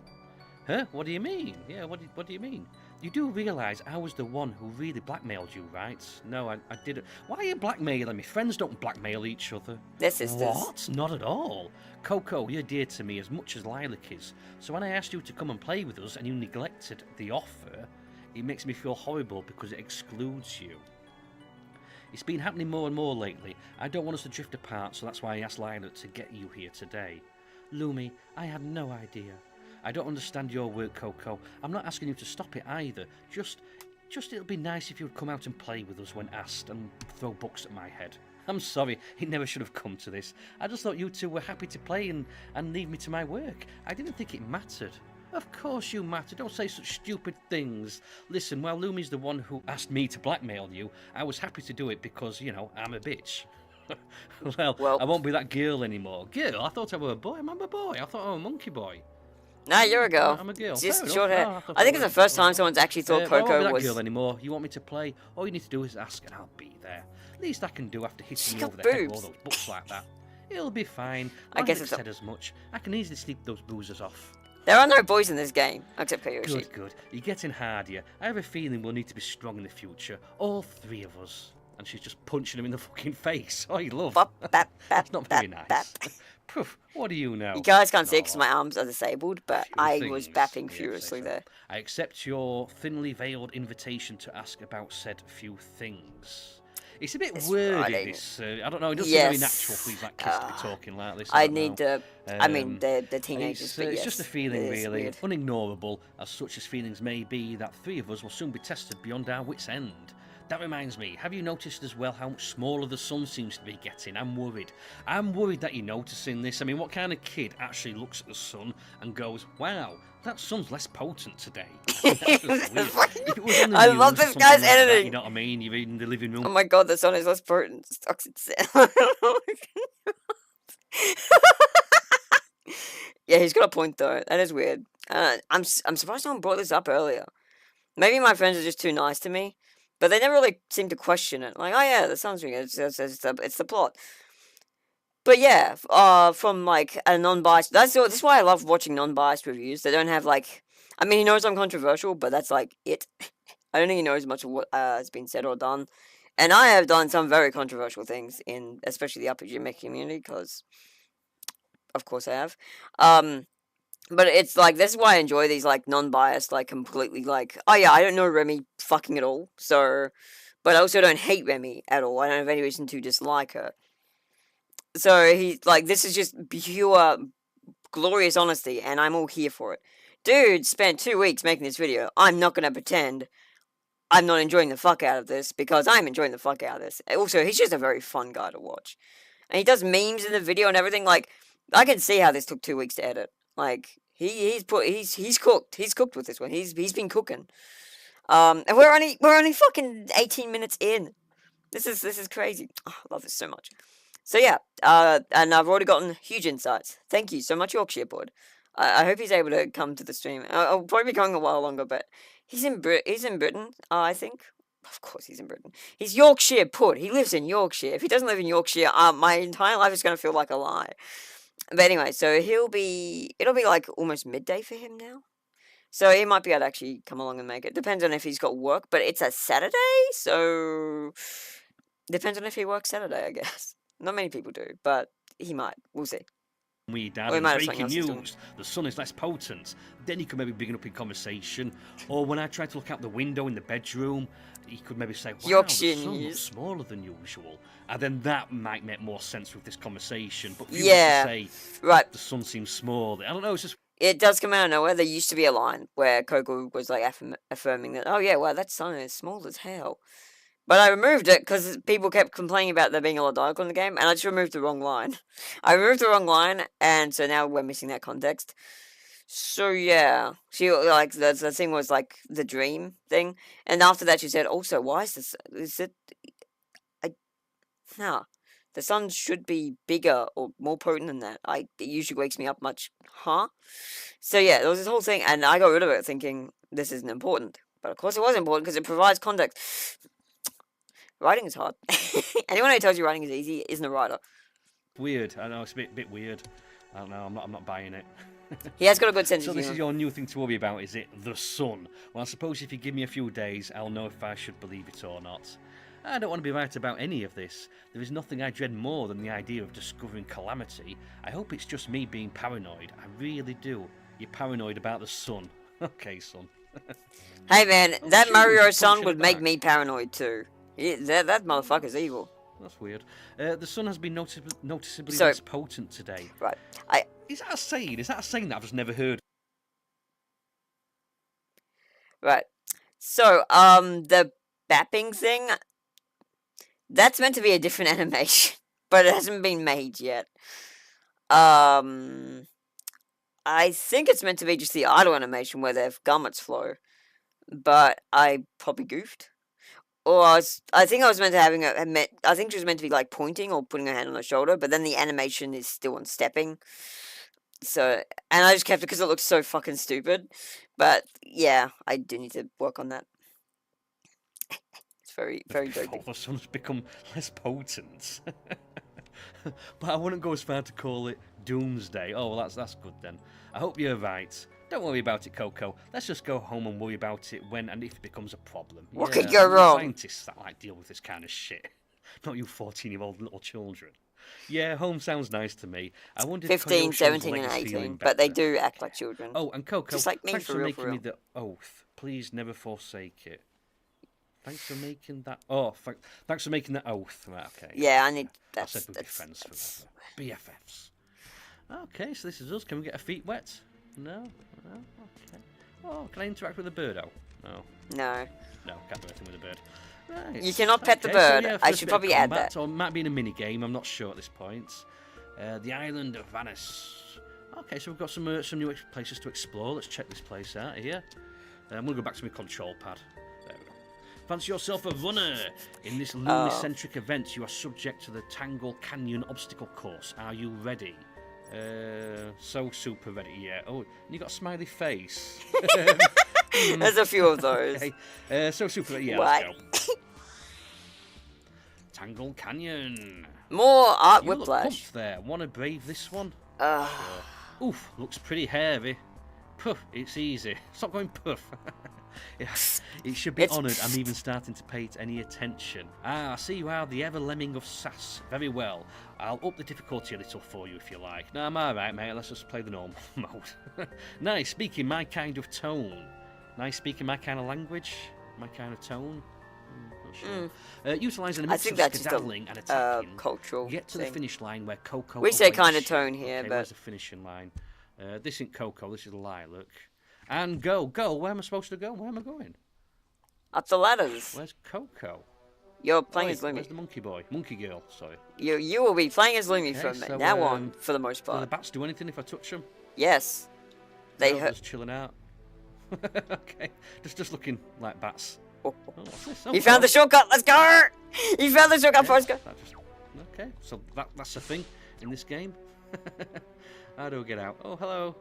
Huh? What do you mean? Yeah, what do you mean? You do realise I was the one who really blackmailed you, right? No, I didn't. Why are you blackmailing me? Friends don't blackmail each other. They're sisters. What? Not at all. Coco, you're dear to me as much as Lilac is. So when I asked you to come and play with us and you neglected the offer, it makes me feel horrible because it excludes you. It's been happening more and more lately. I don't want us to drift apart, so that's why I asked Lilac to get you here today. Lumi, I had no idea. I don't understand your work, Coco. I'm not asking you to stop it either. Just it'll be nice if you would come out and play with us when asked and throw books at my head. I'm sorry, it never should have come to this. I just thought you two were happy to play and leave me to my work. I didn't think it mattered. Of course you matter. Don't say such stupid things. Listen, while Lumi's the one who asked me to blackmail you, I was happy to do it because, I'm a bitch. well, I won't be that girl anymore. Girl? I thought I were a boy. I'm a boy. I thought I was a monkey boy. Nah, you're a girl. I'm a girl. Just short hair. I think it's the first time someone's actually thought Coco I won't be that was... girl anymore. You want me to play? All you need to do is ask and I'll be there. Least I can do after hitting you over the head with all those books like that. It'll be fine. I guess it's said as much. I can easily sleep those boozers off. There are no boys in this game, except Kyoshi. Good. You're getting hardier. I have a feeling we'll need to be strong in the future. All three of us. and she's just punching him in the fucking face. Oh, you love. Bop, bap, bap, That's not very bap, nice. bap. Poof, what do you know? You guys can't see Not it a because lot. my arms are disabled, but Few I was things. bapping Yeah, furiously say so. there. I accept your thinly veiled invitation to ask about said few things. It's a bit It's wordy, writing. this. I don't know, it doesn't seem very natural for these like kids to be talking like this. I don't need know. to. I mean, they're teenagers, It's, but it's yes, just a feeling, it is really, weird. unignorable, as such as feelings may be, that three of us will soon be tested beyond our wits' end. That reminds me, have you noticed as well how much smaller the sun seems to be getting? I'm worried. I'm worried that you're noticing this. I mean, what kind of kid actually looks at the sun and goes, wow, that sun's less potent today? That's just weird. If it was on the I news love or this something guy's like that, editing. you know what I mean? You're in the living room. Oh my god, the sun is less potent. Toxic Yeah, he's got a point though. That is weird. I'm surprised no one brought this up earlier. Maybe my friends are just too nice to me, but they never really seem to question it. Like, oh yeah, that sounds weird. It's the plot. But yeah, from like a non-biased. That's why I love watching non-biased reviews. They don't have like. I mean, he knows I'm controversial, but that's like it. I don't think he knows much of what has been said or done. And I have done some very controversial things in, especially the RPG making community, because, of course, I have. But it's like, this is why I enjoy these like non-biased, like completely like, oh yeah, I don't know Remi fucking at all, so, but I also don't hate Remi at all. I don't have any reason to dislike her. So he's like, this is just pure glorious honesty, and I'm all here for it. Dude spent 2 weeks making this video. I'm not gonna pretend I'm not enjoying the fuck out of this, because I'm enjoying the fuck out of this. Also, he's just a very fun guy to watch. And he does memes in the video and everything. Like, I can see how this took 2 weeks to edit. Like, he's cooked. He's cooked with this one. He's been cooking. And we're only fucking 18 minutes in. This is crazy. Oh, I love this so much. So yeah, and I've already gotten huge insights. Thank you so much, Yorkshire Pud. I hope he's able to come to the stream. I'll probably be going a while longer, but he's in Britain, I think. Of course he's in Britain. He's Yorkshire Pud. He lives in Yorkshire. If he doesn't live in Yorkshire, my entire life is going to feel like a lie. But anyway, so it'll be like almost midday for him now. So he might be able to actually come along and make it. Depends on if he's got work, but it's a Saturday, so depends on if he works Saturday, I guess. Not many people do, but he might. We'll see. We dad Or he and might have breaking something else he's doing. news, the sun is less potent. Then he could maybe begin up in conversation. Or when I try to look out the window in the bedroom, he could maybe say, wow, Yorkshire the sun news. looks smaller than usual. And then that might make more sense with this conversation. But for you Yeah, to say, right. the sun seems small, I don't know, it's just It does come out of nowhere. There used to be a line where Coco was like affirming that, oh yeah, wow, that sun is small as hell. But I removed it because people kept complaining about there being a lot of dialogue in the game, and I just removed the wrong line. I removed the wrong line, and so now we're missing that context. So yeah, she like the thing was like the dream thing, and after that she said, also, why is this? Is it? Nah, the sun should be bigger or more potent than that. It usually wakes me up much, huh? So yeah, there was this whole thing, and I got rid of it thinking this isn't important. But of course it was important because it provides context. Writing is hard. Anyone who tells you writing is easy isn't a writer. weird. I know, it's a bit weird. I don't know, I'm not buying it. He has got a good sense So of this humor. is your new thing to worry about, is it? The sun. Well, I suppose if you give me a few days, I'll know if I should believe it or not. I don't want to be right about any of this. There is nothing I dread more than the idea of discovering calamity. I hope it's just me being paranoid. I really do. You're paranoid about the sun. Okay, son. Hey man, Oh, that shoot, Mario he's song punching would it make back. me paranoid too. That motherfucker's evil. That's weird. The sun has been noticeably So- less potent today. Right. Is that a saying? Is that a saying that I've just never heard? Right. So, the bapping thing, that's meant to be a different animation, but it hasn't been made yet. I think it's meant to be just the idle animation where their garments flow, but I probably goofed. Or I think I was meant to I think she was meant to be like pointing or putting her hand on her shoulder, but then the animation is still on stepping. So, and I just kept it because it looks so fucking stupid. But yeah, I do need to work on that. It's very, very Before dopey. the sun's become less potent. But I wouldn't go as far to call it doomsday. Oh, well, that's good then. I hope you're right. Don't worry about it, Coco. Let's just go home and worry about it when and if it becomes a problem. What could go wrong? Scientists that like deal with this kind of shit. Not you 14-year-old little children. Yeah, home sounds nice to me. I wonder if 15, Koyosho's 17, and legacy 18. better. But they do act like children. Oh, and Coco, Just like me, thanks for for real, making for me real. the oath. Please never forsake it. Thanks for making that. Oh, thanks for making that oath. Right, okay. Yeah, I need. I said we'd be friends forever. BFFs. Okay, so this is us. Can we get our feet wet? No? No? Okay. Oh, can I interact with the birdo? No. No. No, can't do anything with the bird. Right. You cannot pet the Okay, bird. So yeah, I first should bit of probably add combat, that. Or it might be in a mini game. I'm not sure at this point. The island of Venice. Okay, so we've got some new places to explore. Let's check this place out here. I'm going to go back to my control pad. There we go. Fancy yourself a runner. In this Lumi-centric event, you are subject to the Tangle Canyon obstacle course. Are you ready? So super ready, yeah. Oh, and you got a smiley face. There's a few of those. Okay. So super ready, yeah, What? let's go. Tangle Canyon. More art You look whiplash. pumped there. Want to brave this one? Oof, looks pretty hairy. Puff, it's easy. Stop going puff. Yeah, it should be honoured. I'm even starting to pay it any attention. I see you are the ever-lemming of sass. Very well. I'll up the difficulty a little for you if you like. No, I'm alright, mate. Let's just play the normal mode. Nice, speaking my kind of tone. Nice, speaking my kind of language. My kind of tone. Not sure. Utilising a mix of skedaddling and attacking. Cultural Get to thing. the finish line where Coco. We say awaits kind of you. tone here, Okay, but where's the finishing line? This isn't Coco. This is Lilac. And go. Where am I supposed to go? Where am I going? up the ladders. Where's Coco? You're playing Wait, as Lumi. where's the monkey boy? Monkey girl, sorry. You will be playing as Lumi Okay, from so, now on, for the most Do the part. bats do anything if I touch them? Yes. They No, hurt. just chilling out. Okay, just looking like bats. Oh. Oh, what's this? You found the shortcut. Let's go. You found the shortcut. First go. Okay, so that's the thing in this game. How do I get out? Oh, hello.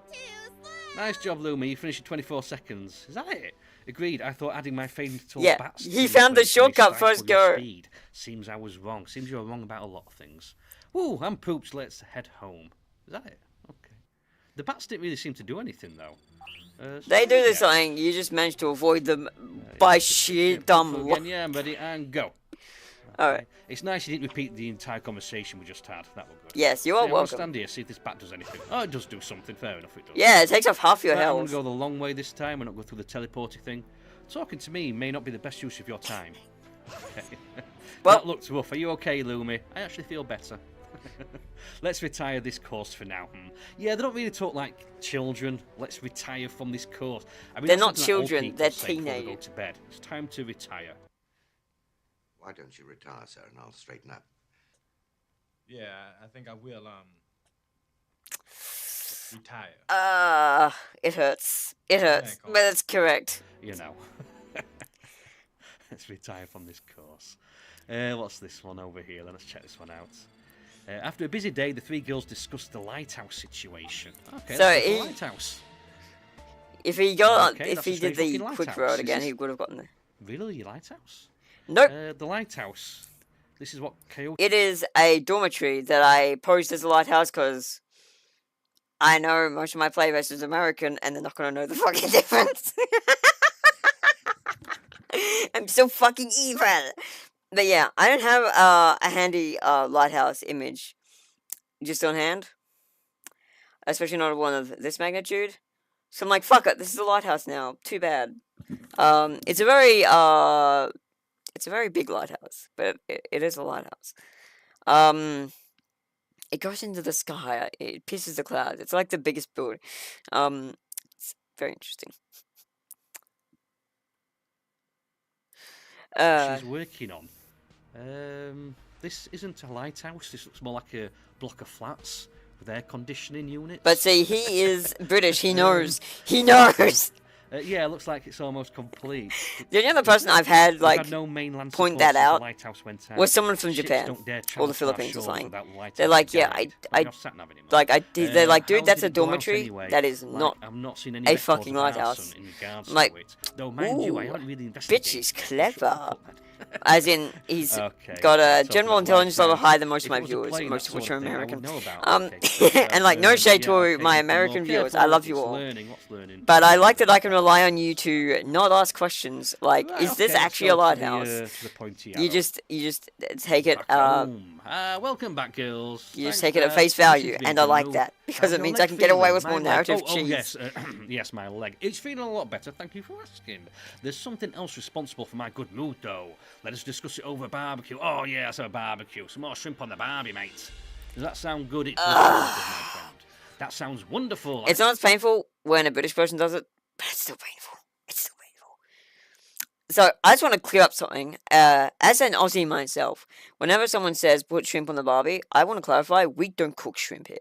Nice job, Lumi. You finished in 24 seconds. Is that it? Agreed. I thought adding my famed tall Yeah, bats. he to found the equate to shortcut stifle first your go. Speed. Seems I was wrong. Seems you were wrong about a lot of things. Woo, I'm pooped. Let's head home. Is that it? Okay. The bats didn't really seem to do anything though. They do this yeah. thing. You just managed to avoid them by sheer dumb luck. Again, yeah, I'm ready and go. Alright. It's nice you didn't repeat the entire conversation we just had. That was good. Yes, you are I'm gonna welcome. stand here, see if this bat does anything. Oh, it does do something. Fair enough, it does. Yeah, it takes off half your Right, I'm going health. to go the long way this time and not go through the teleporty thing. Talking to me may not be the best use of your time. Okay. Well- That looked rough. Are you okay, Lumi? I actually feel better. Let's retire this course for now. Yeah, they don't really talk like children. Let's retire from this course. I mean, They're that's not something that old children, people they're say before they go teenagers. to bed. It's time to retire. Why don't you retire, sir, and I'll straighten up? Yeah, I think I will retire. It hurts. It hurts, Come on. but it's correct. You know. Let's retire from this course. What's this one over here? Let's check this one out. After a busy day, the three girls discussed the lighthouse situation. Okay, So let's go to the he- lighthouse. If he got, Okay, if that's he a did the strange-looking quick lighthouse. road Is again, this- he would have gotten there. Really, your lighthouse? Nope. The lighthouse. This is what Coyote. It is a dormitory that I posed as a lighthouse because I know most of my playbase is American and they're not going to know the fucking difference. I'm so fucking evil. But yeah, I don't have a handy lighthouse image just on hand. Especially not one of this magnitude. So I'm like, fuck it, this is a lighthouse now. Too bad. It's a very big lighthouse, but it is a lighthouse. It goes into the sky. It pierces the clouds. It's like the biggest building. It's very interesting. She's working on. This isn't a lighthouse. This looks more like a block of flats with air conditioning units. But see, he is British. He knows. He knows. Yeah, it looks like it's almost complete. The only other person I've had We've like had no mainland point support that since the out lighthouse went out. was someone from Ships Japan don't dare or travel the to our Philippines or shores something. without the lighthouse They're like, yeah, guide. I don't have sat-nav anymore. they're like, dude, How that's did a it go out dormitory. anyway? That is Like, not. I've not seen any a records fucking of lighthouse. arson in regards Like, to it. Though, mind you, I ooh, haven't really bitch investigated. is it. I should have clever. caught that. As in, he's Okay. got a Talking general about intelligence level lifespan. higher than most of If my it was a viewers, plane, most that of which sort are of thing, I American. would know about. Okay, but, And like, no shade yeah, to okay, my you've been more American viewers. I careful. love you It's all. learning. What's learning? But I like that I can rely on you to not ask questions like, Right, is this okay, let's actually a go lighthouse? to the pointy You arrow. just take it, Back home. Welcome back, girls. you just Thanks, take it at face this seems value, to be and I good like move. that, because How's it your means leg I can get away feeling? with My more leg- narrative oh, cheese. yes, yes, my leg. It's feeling a lot better, thank you for asking. There's something else responsible for my good mood, though. Let us discuss it over a barbecue. Oh, yeah, let's have a barbecue. Some more shrimp on the barbie, mate. Does that sound good? It does sound good, my friend. That sounds wonderful. It's not as painful when a British person does it, but it's still painful. It's still painful. So, I just want to clear up something. As an Aussie myself, whenever someone says put shrimp on the barbie, I want to clarify, we don't cook shrimp here.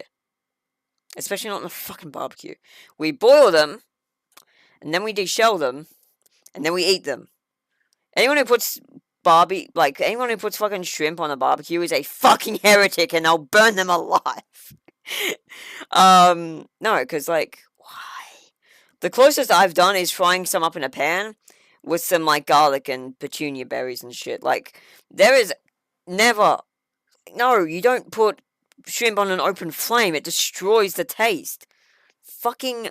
Especially not in a fucking barbecue. We boil them, and then we deshell them, and then we eat them. Anyone who puts anyone who puts fucking shrimp on a barbecue is a fucking heretic, and I'll burn them alive. No, because, like, why? The closest I've done is frying some up in a pan with some, like, garlic and petunia berries and shit. Like, there is never... No, you don't put shrimp on an open flame. It destroys the taste. Fucking...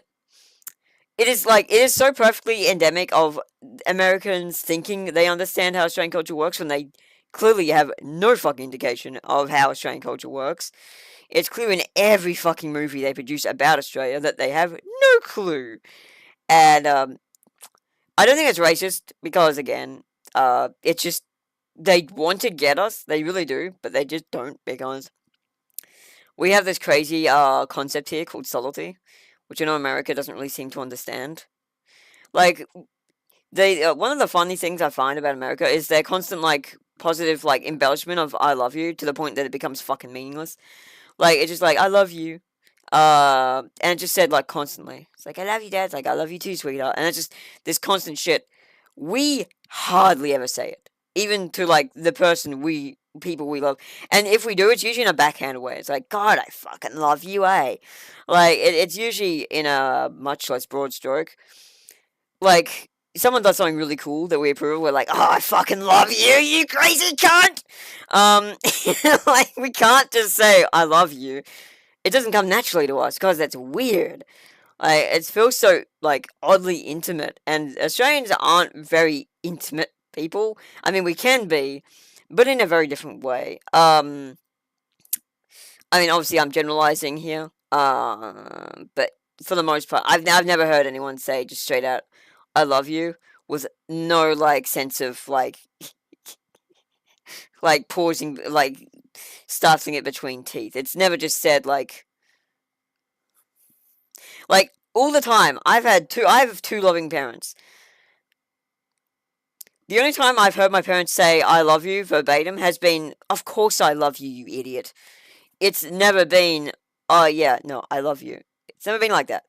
It is so perfectly endemic of Americans thinking they understand how Australian culture works when they clearly have no fucking indication of how Australian culture works. It's clear in every fucking movie they produce about Australia that they have no clue. And, I don't think it's racist, because, again, it's just, they want to get us, they really do, but they just don't, because we have this crazy, concept here called subtlety, which I know America doesn't really seem to understand. Like, one of the funny things I find about America is their constant, like, positive, like, embellishment of I love you, to the point that it becomes fucking meaningless. Like, it's just like, I love you. And it just said, like, constantly. It's like, I love you, Dad. It's like, I love you too, sweetheart. And it's just this constant shit. We hardly ever say it. Even to, like, the people we love. And if we do, it's usually in a backhanded way. It's like, God, I fucking love you, eh? Like, it's usually in a much less broad stroke. Like, someone does something really cool that we approve, we're like, oh, I fucking love you, you crazy cunt! Like, we can't just say, I love you. It doesn't come naturally to us, because that's weird. Like, it feels so, like, oddly intimate, and Australians aren't very intimate people. I mean, we can be, but in a very different way. I mean, obviously, I'm generalizing here, but for the most part, I've never heard anyone say just straight out, "I love you," with no like sense of like pausing, like stuffing it between teeth. It's never just said like all the time. I have two loving parents. The only time I've heard my parents say "I love you" verbatim has been, "Of course I love you, you idiot." It's never been, "Oh yeah, no, I love you." It's never been like that,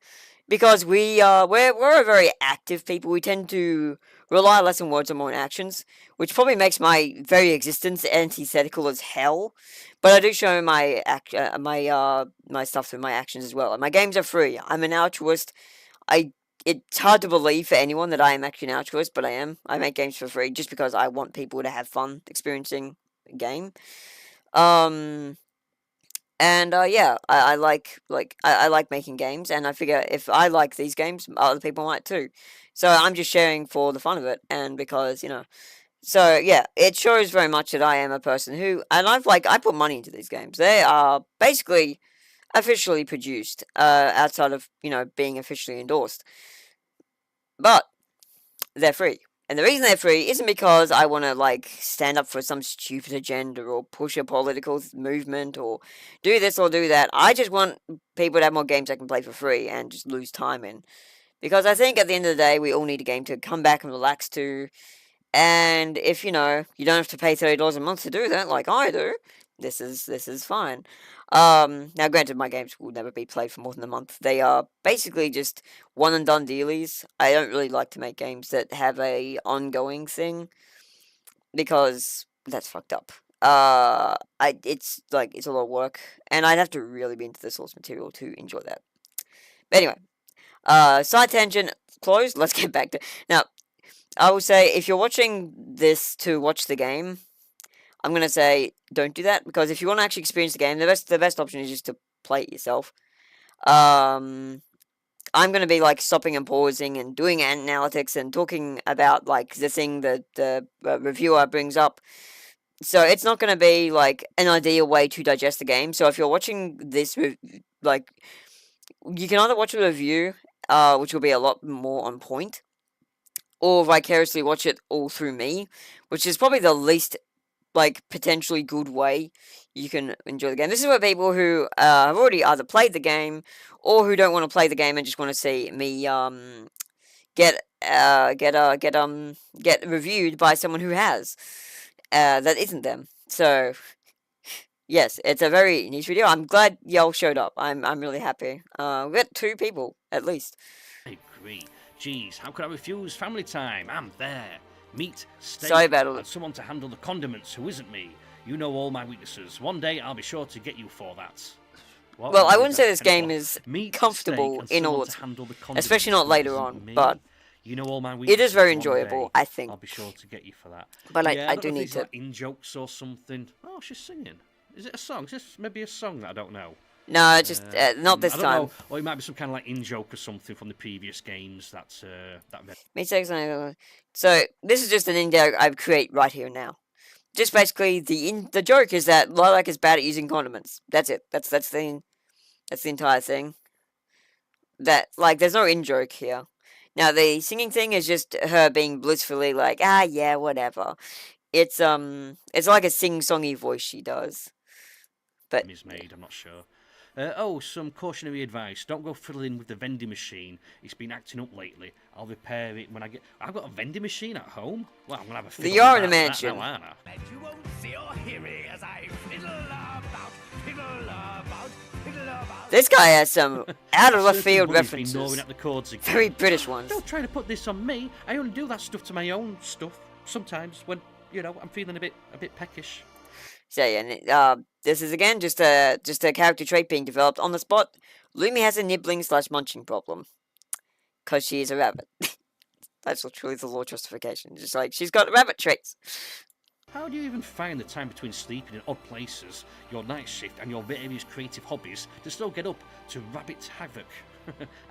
because we're a very active people. We tend to rely less on words and more on actions, which probably makes my very existence antithetical as hell. But I do show my stuff through my actions as well. And my games are free. I'm an altruist. It's hard to believe for anyone that I am actually an altruist, but I am. I make games for free just because I want people to have fun experiencing a game. And yeah, I like making games, and I figure if I like these games, other people might too. So I'm just sharing for the fun of it, and because So yeah, it shows very much that I am a person who, and I put money into these games. They are basically officially produced, outside of being officially endorsed, but they're free. And the reason they're free isn't because I want to stand up for some stupid agenda or push a political movement or do this or do that. I just want people to have more games I can play for free and just lose time in. Because I think at the end of the day, we all need a game to come back and relax to. And if you don't have to pay $30 a month to do that, like I do, this is fine. Now granted, my games will never be played for more than a month. They are basically just one and done dealies. I don't really like to make games that have a ongoing thing, because that's fucked up. It's a lot of work, and I'd have to really be into the source material to enjoy that. But anyway, side tangent closed. Let's get back to now. I will say, if you're watching this to watch the game, I'm gonna say don't do that, because if you want to actually experience the game, the best option is just to play it yourself. I'm gonna be like stopping and pausing and doing analytics and talking about like the thing that the reviewer brings up. So it's not gonna be like an ideal way to digest the game. So if you're watching this, like, you can either watch a review, which will be a lot more on point, or vicariously watch it all through me, which is probably the least like potentially good way you can enjoy the game. This is where people who have already either played the game or who don't want to play the game and just want to see me get reviewed by someone who has that isn't them. So yes, it's a very niche video. I'm glad y'all showed up. I'm really happy. We got 2 people at least. I agree. Jeez, how could I refuse family time? I'm there. Meat, steak, Sorry about it. and someone to handle the condiments who isn't me. You know all my weaknesses. One day I'll be sure to get you for that. What? Well, I wouldn't say this Kind of game what? is Meat, comfortable steak, and in all someone its, to handle the condiments especially not who later isn't on, me. but you know all my it weaknesses. is very One enjoyable, day I think. I'll be sure to get you for that. But Yeah, I don't do know if need it's to. like in jokes or something. Oh, she's singing. Is it a song? Is this maybe a song that I don't know? No, just not this I don't time. know. Or it might be some kind of like in joke or something from the previous games. That's that. Me take something. So this is just an in joke I create right here and now. Just basically the joke is that Lilac is bad at using condiments. That's it. That's the entire thing. That, like, there's no in joke here. Now the singing thing is just her being blissfully like, ah, yeah, whatever. It's like a sing-songy voice she does. But Is made. I'm not sure. Some cautionary advice. Don't go fiddling with the vending machine. It's been acting up lately. I'll repair it when I get... I've got a vending machine at home? Well, I'm going to have a fiddle You are with in a that mansion. now, aren't I? And you won't see or hear me as I fiddle about, fiddle about, fiddle about. this guy has some out of left Certain field buddy's been references. gnawing at the chords again. Very British ones. Don't try to put this on me. I only do that stuff to my own stuff. Sometimes when, I'm feeling a bit peckish. So yeah, this is again just a character trait being developed on the spot. Lumi has a nibbling/munching problem, cause she is a rabbit. That's truly the law justification. Just like she's got rabbit traits. How do you even find the time between sleeping in odd places, your night shift, and your various creative hobbies to still get up to rabbit havoc?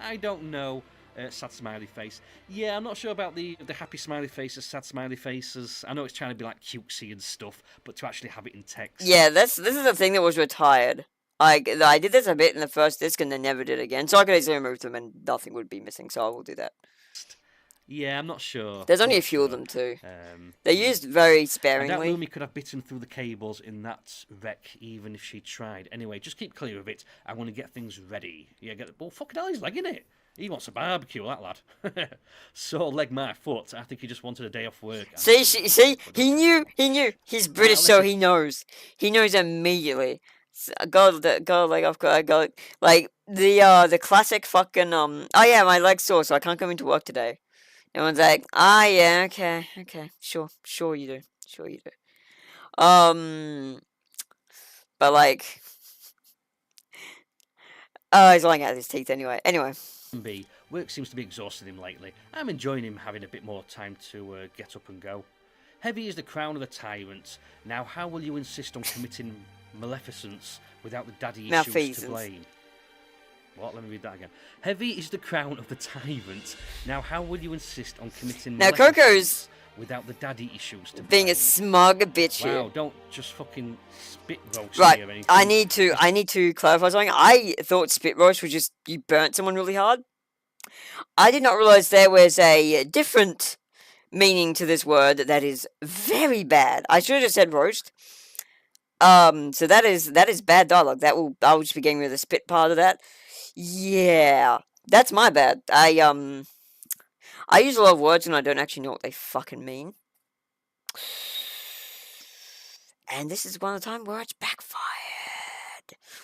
I don't know. Sad smiley face. Yeah, I'm not sure about the happy smiley faces, sad smiley faces. I know it's trying to be like cutesy and stuff, but to actually have it in text. Yeah, this is a thing that was retired. I did this a bit in the first disc and then never did again. So I could easily remove them and nothing would be missing. So I will do that. Yeah, I'm not sure. There's only a Not few of sure. them too. Um, They're used very I doubt sparingly. Lumi could have bitten through the cables in that wreck, even if she tried. Anyway, just keep clear of it. I want to get things ready. Yeah, well, fucking hell, he's legging it. He wants a barbecue, that lad. So leg my foot. I think he just wanted a day off work. See, he knew. He's British, so listen. he knows. He knows immediately. Like the classic fucking Oh yeah, my leg's sore, so I can't come into work today. Everyone's like, ah yeah, okay, sure you do. But like, oh, he's lying out his teeth anyway. B. Work seems to be exhausting him lately. I'm enjoying him having a bit more time to get up and go. Heavy is the crown of the tyrant. Now, how will you insist on committing maleficence without the daddy issues to Malfeasance. blame? What? Let me read that again. Heavy is the crown of the tyrant. Now, how will you insist on committing Now, maleficence Coco's without the daddy issues to being blame? a smug bitch here. Wow, don't just fucking spit roast Right, me or anything. I need to clarify something. I thought spit roast was just you burnt someone really hard. I did not realize there was a different meaning to this word that is very bad. I should have just said roast. So that is bad dialogue. I'll just be getting rid of the spit part of that. Yeah, that's my bad. I use a lot of words and I don't actually know what they fucking mean. And this is one of the time where it's backfired.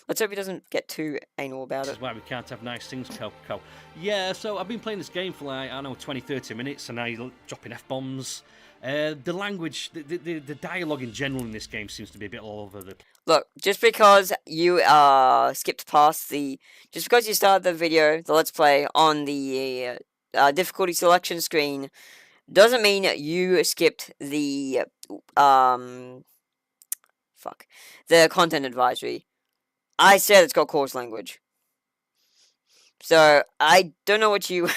Let's hope he doesn't get too anal about This it. is why we can't have nice things, Coco. Yeah, so I've been playing this game for like, I don't know, 20, 30 minutes, and now dropping F-bombs. The language, the dialogue in general in this game seems to be a bit all over the... Look, just because you skipped past just because you started the video, the Let's Play, on the difficulty selection screen, doesn't mean you skipped the the content advisory. I said it's got coarse language. So I don't know what you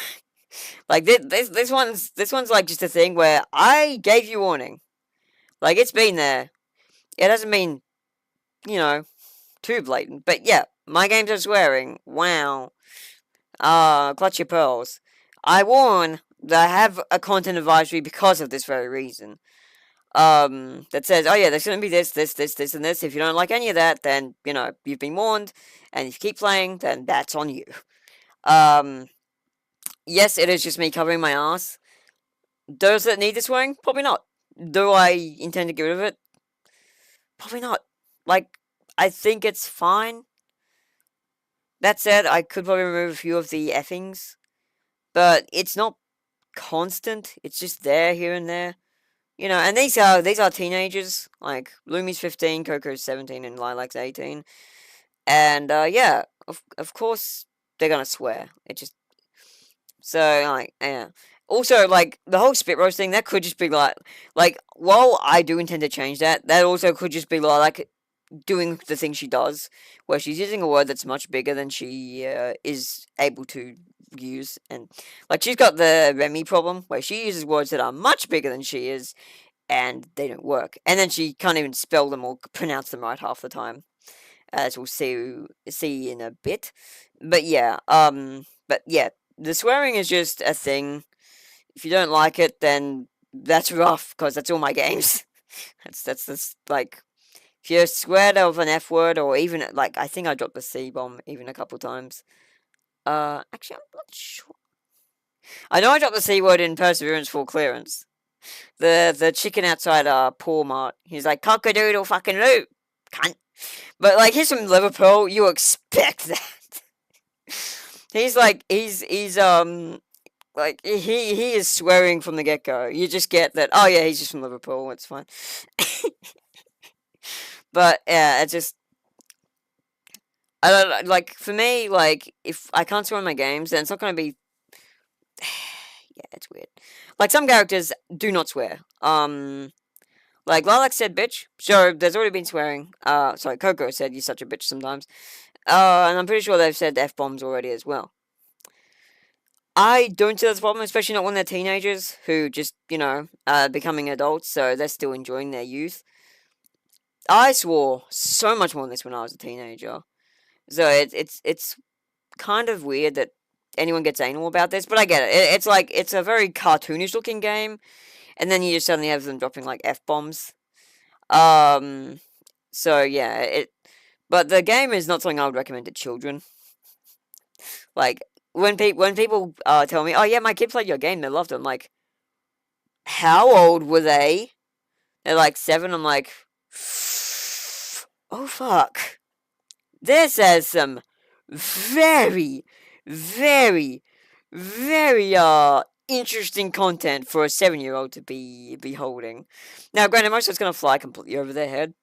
like. This one's like just a thing where I gave you warning. Like, it's been there. It doesn't mean, too blatant. But yeah, my games are swearing. Wow. Clutch your pearls. I warn that I have a content advisory because of this very reason. That says, oh yeah, there's gonna be this, and this. If you don't like any of that, then, you've been warned. And if you keep playing, then that's on you. Yes, it is just me covering my ass. Does it need the swearing? Probably not. Do I intend to get rid of it? Probably not. Like, I think it's fine. That said, I could probably remove a few of the effings, but it's not constant. It's just there, here and there. And these are teenagers. Like, Lumi's 15, Coco's 17, and Lilac's 18. And, yeah, of course they're gonna swear. It just... So, like, yeah. Also, like, the whole spit roast thing, that could just be, like, while I do intend to change that, that also could just be, like, doing the thing she does, where she's using a word that's much bigger than she is able to use, and, like, she's got the Remi problem, where she uses words that are much bigger than she is, and they don't work. And then she can't even spell them or pronounce them right half the time, as we'll see in a bit. But yeah, the swearing is just a thing. If you don't like it, then that's rough, because that's all my games. that's like, if you're scared of an F word, or even, like, I think I dropped the C bomb even a couple times. Actually, I'm not sure. I know I dropped the C word in Perseverance Full Clearance. The chicken outside Paul Mart, he's like, cock-a-doodle fucking loo, cunt. But, like, he's from Liverpool, you expect that. He's like, like, he is swearing from the get-go. You just get that, oh yeah, he's just from Liverpool, it's fine. But, yeah, it's just... I don't, like, for me, like, if I can't swear in my games, then it's not gonna be... Yeah, it's weird. Like, some characters do not swear. Like, Lilac said bitch. Sure, there's already been swearing. Sorry, Coco said you're such a bitch sometimes. And I'm pretty sure they've said F-bombs already as well. I don't see that's a problem, especially not when they're teenagers who just, becoming adults, so they're still enjoying their youth. I swore so much more than this when I was a teenager. So it's kind of weird that anyone gets anal about this, but I get it. It's like, it's a very cartoonish looking game, and then you just suddenly have them dropping, like, F-bombs. So yeah, but the game is not something I would recommend to children. Like, when people tell me, oh yeah, my kid played your game, they loved it, I'm like, how old were they? They're like 7, I'm like, oh fuck. This has some very, very, very, interesting content for a 7-year-old to be holding. Now, granted, most of it's gonna fly completely over their head.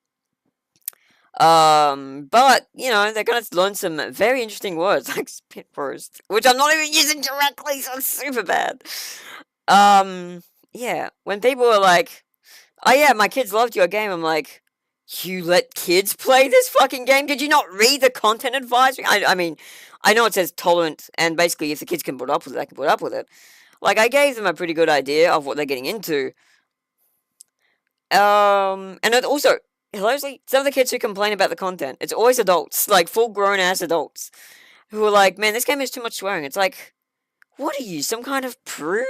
But, they're gonna learn some very interesting words, like spit roast, which I'm not even using directly, so it's super bad. Yeah, when people are like, oh yeah, my kids loved your game, I'm like, you let kids play this fucking game? Did you not read the content advisory? I mean, I know it says tolerant, and basically if the kids can put up with it, they can put up with it. Like, I gave them a pretty good idea of what they're getting into. And it also, hilariously, some of the kids who complain about the content, it's always adults, like full grown ass adults, who are like, man, this game has too much swearing. It's like, what are you, some kind of prude?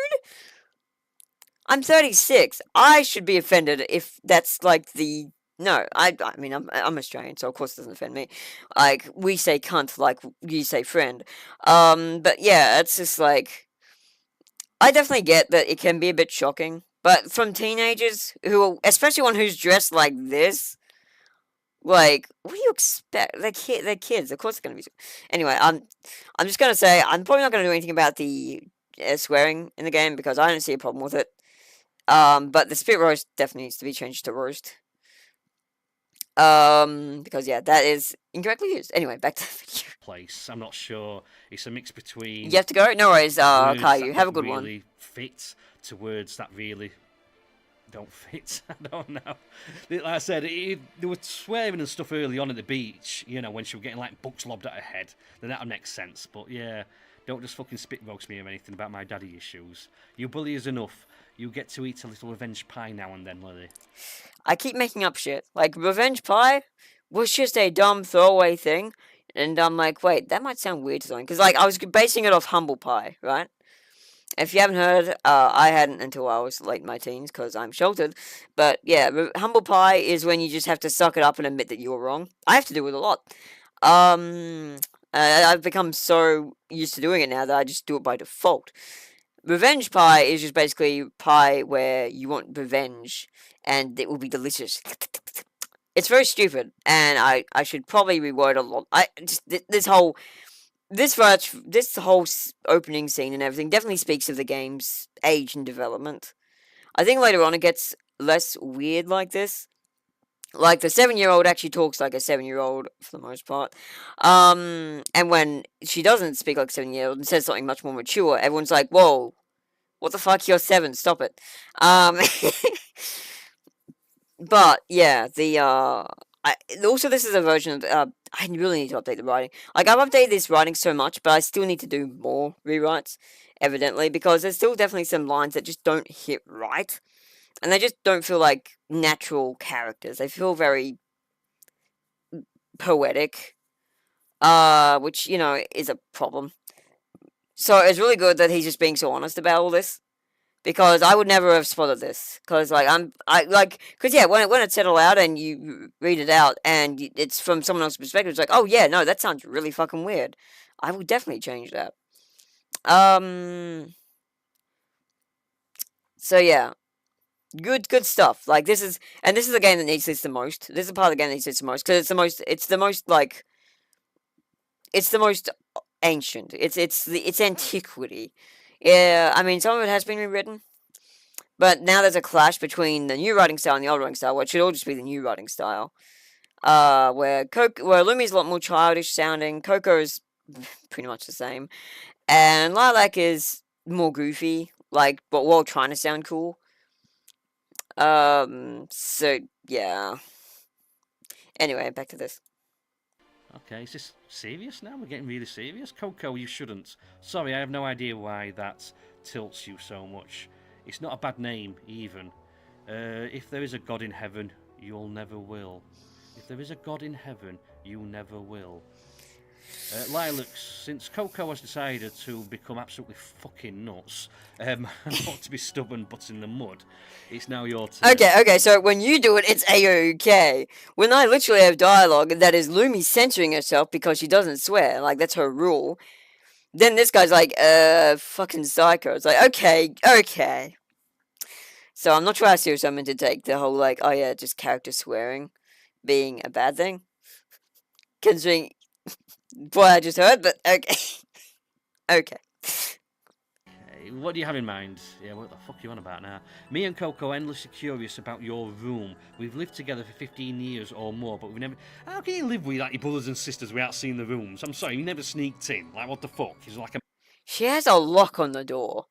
I'm 36. I should be offended if that's like the... No, I mean, I'm Australian, so of course it doesn't offend me. Like, we say cunt like you say friend. But yeah, it's just like... I definitely get that it can be a bit shocking, but from teenagers who, especially one who's dressed like this, like, what do you expect? They're kids. Of course, it's gonna be. Anyway, I'm just gonna say I'm probably not gonna do anything about the swearing in the game because I don't see a problem with it. But the spit roast definitely needs to be changed to roast. Because yeah, that is incorrectly used. Anyway, back to the video. Place. I'm not sure. It's a mix between. You have to go. No worries. words Caillou, that have a good really one. Fit to words that really don't fit. I don't know. Like I said, they were swearing and stuff early on at the beach, you know, when she was getting like books lobbed at her head. Then that would make sense. But yeah, don't just fucking spit roast me or anything about my daddy issues. You bully us enough. You get to eat a little revenge pie now and then, Lily. I keep making up shit. Like, revenge pie was just a dumb throwaway thing. And I'm like, wait, that might sound weird to someone. Because, like, I was basing it off humble pie, right? If you haven't heard, I hadn't until I was late in my teens because I'm sheltered. But yeah, humble pie is when you just have to suck it up and admit that you were wrong. I have to do it a lot. I've become so used to doing it now that I just do it by default. Revenge pie is just basically pie where you want revenge and it will be delicious. It's very stupid, and I should probably reword a lot. This whole opening scene and everything definitely speaks of the game's age and development. I think later on it gets less weird like this. Like, the 7-year-old actually talks like a 7-year-old for the most part. And when she doesn't speak like a 7-year-old and says something much more mature, everyone's like, whoa, what the fuck, you're 7, stop it. But, yeah, also this is a version of, I really need to update the writing. Like, I've updated this writing so much, but I still need to do more rewrites, evidently, because there's still definitely some lines that just don't hit right. And they just don't feel like natural characters. They feel very poetic, which, you know, is a problem. So it's really good that he's just being so honest about all this, because I would never have spotted this. Because, like, when it's said aloud and you read it out and it's from someone else's perspective, it's like, oh yeah, no, that sounds really fucking weird. I would definitely change that. So yeah. Good stuff. Like, this is a game that needs this the most. This is a part of the game that needs this the most, because it's the most ancient. It's antiquity. Yeah, I mean, some of it has been rewritten, but now there's a clash between the new writing style and the old writing style, which should all just be the new writing style. Where Lumi's a lot more childish sounding, Coco is pretty much the same, and Lilac is more goofy, like, but while trying to sound cool. So, yeah. Anyway, back to this. Okay, is this serious now? We're getting really serious? Coco, you shouldn't. Sorry, I have no idea why that tilts you so much. It's not a bad name, even. If there is a God in heaven, you'll never will. If there is a God in heaven, you never will. Lilac, since Coco has decided to become absolutely fucking nuts, not to be stubborn but in the mud, it's now your turn. Okay, so when you do it, it's A-OK. When I literally have dialogue that is Lumi censoring herself because she doesn't swear, like, that's her rule, then this guy's like, fucking psycho. It's like, okay. So I'm not sure how serious I'm meant to take the whole, like, oh yeah, just character swearing being a bad thing. Considering what I just heard, but okay. Okay. What do you have in mind? Yeah, what the fuck are you on about now? Me and Coco are endlessly curious about your room. We've lived together for 15 years or more, but we've never... How can you live with, like, your brothers and sisters without seeing the rooms? I'm sorry, you never sneaked in. Like, what the fuck? He's like a... She has a lock on the door.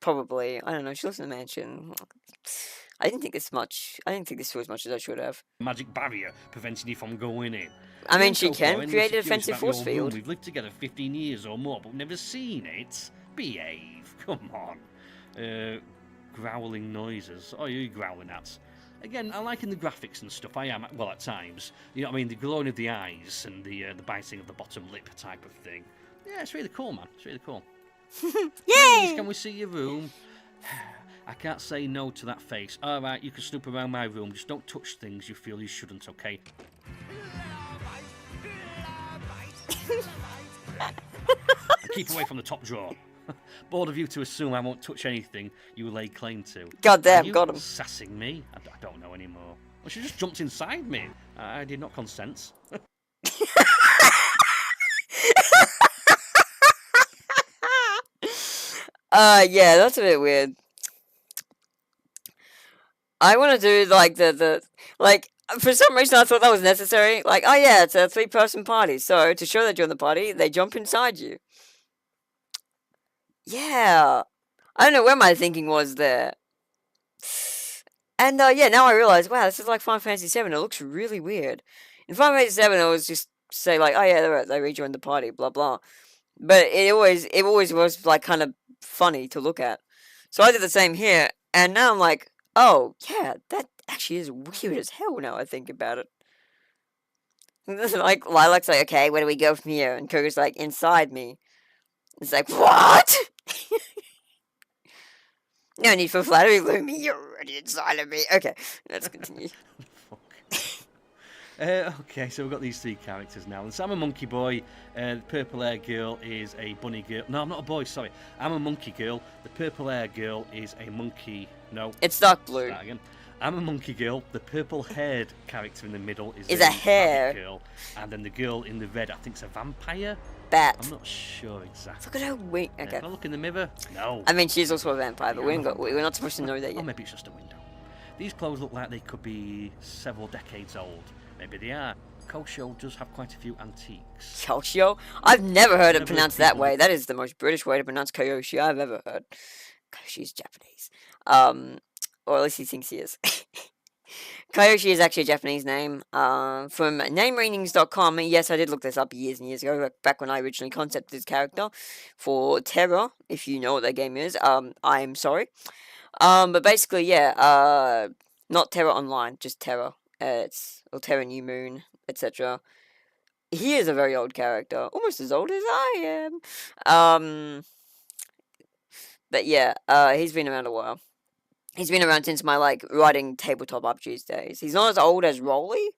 Probably. I don't know, she lives in a mansion. I didn't think this through as much as I should have. Magic barrier preventing you from going in. I mean, she can create a defensive force field. We've lived together 15 years or more, but we've never seen it. Behave. Come on. Growling noises. Oh, you're growling at. Again, I'm liking the graphics and stuff. I am, well, at times. You know what I mean? The glowing of the eyes and the biting of the bottom lip type of thing. Yeah, it's really cool, man. It's really cool. Yay! Please, can we see your room? I can't say no to that face. Alright, you can snoop around my room. Just don't touch things you feel you shouldn't, okay? And keep away from the top drawer. Bored of you to assume I won't touch anything you lay claim to. Goddamn, got him. Sassing me? I don't know anymore. Well, she just jumped inside me. I did not consent. Yeah, that's a bit weird. I want to do, like, for some reason I thought that was necessary. Like, oh yeah, it's a 3-person party, so to show that you're in the party, they jump inside you. Yeah. I don't know where my thinking was there. And yeah, now I realize, wow, this is like Final Fantasy VII. It looks really weird. In Final Fantasy VII, it was just say like, oh yeah, they rejoined the party, blah blah. But it always was like kind of funny to look at. So I did the same here, and now I'm like, oh yeah, that actually is weird as hell. Now I think about it. Like Lilac's like, okay, where do we go from here? And Coco's like, inside me. It's like, what? No need for flattery, Lumi. You're already inside of me. Okay, let's continue. Okay, so we've got these three characters now. And so I'm a monkey boy. The purple hair girl is a bunny girl. No, I'm not a boy, sorry. I'm a monkey girl. The purple hair girl is a monkey. No. It's dark blue. Start again. I'm a monkey girl. The purple haired character in the middle is a hair girl. And then the girl in the red, I think, is a vampire. Bat. I'm not sure exactly. Look at her wing. Okay. Can I look in the mirror? No. I mean, she's also a vampire, but we're not supposed to know that yet. Or maybe it's just a window. These clothes look like they could be several decades old. Maybe they are. Kosho does have quite a few antiques. Kosho? I've never heard it pronounced that way. That is the most British way to pronounce Kyoshi I've ever heard. Koshi's Japanese. Or at least he thinks he is. Kyoshi is actually a Japanese name. From namereadings.com. Yes, I did look this up years and years ago, back when I originally concepted this character for Terra. If you know what that game is, I am sorry. But basically, yeah, not Terra Online, just Terra. It's Terra New Moon, etc. He is a very old character, almost as old as I am. But yeah, he's been around a while. He's been around since my writing tabletop RPGs days. He's not as old as Rolly,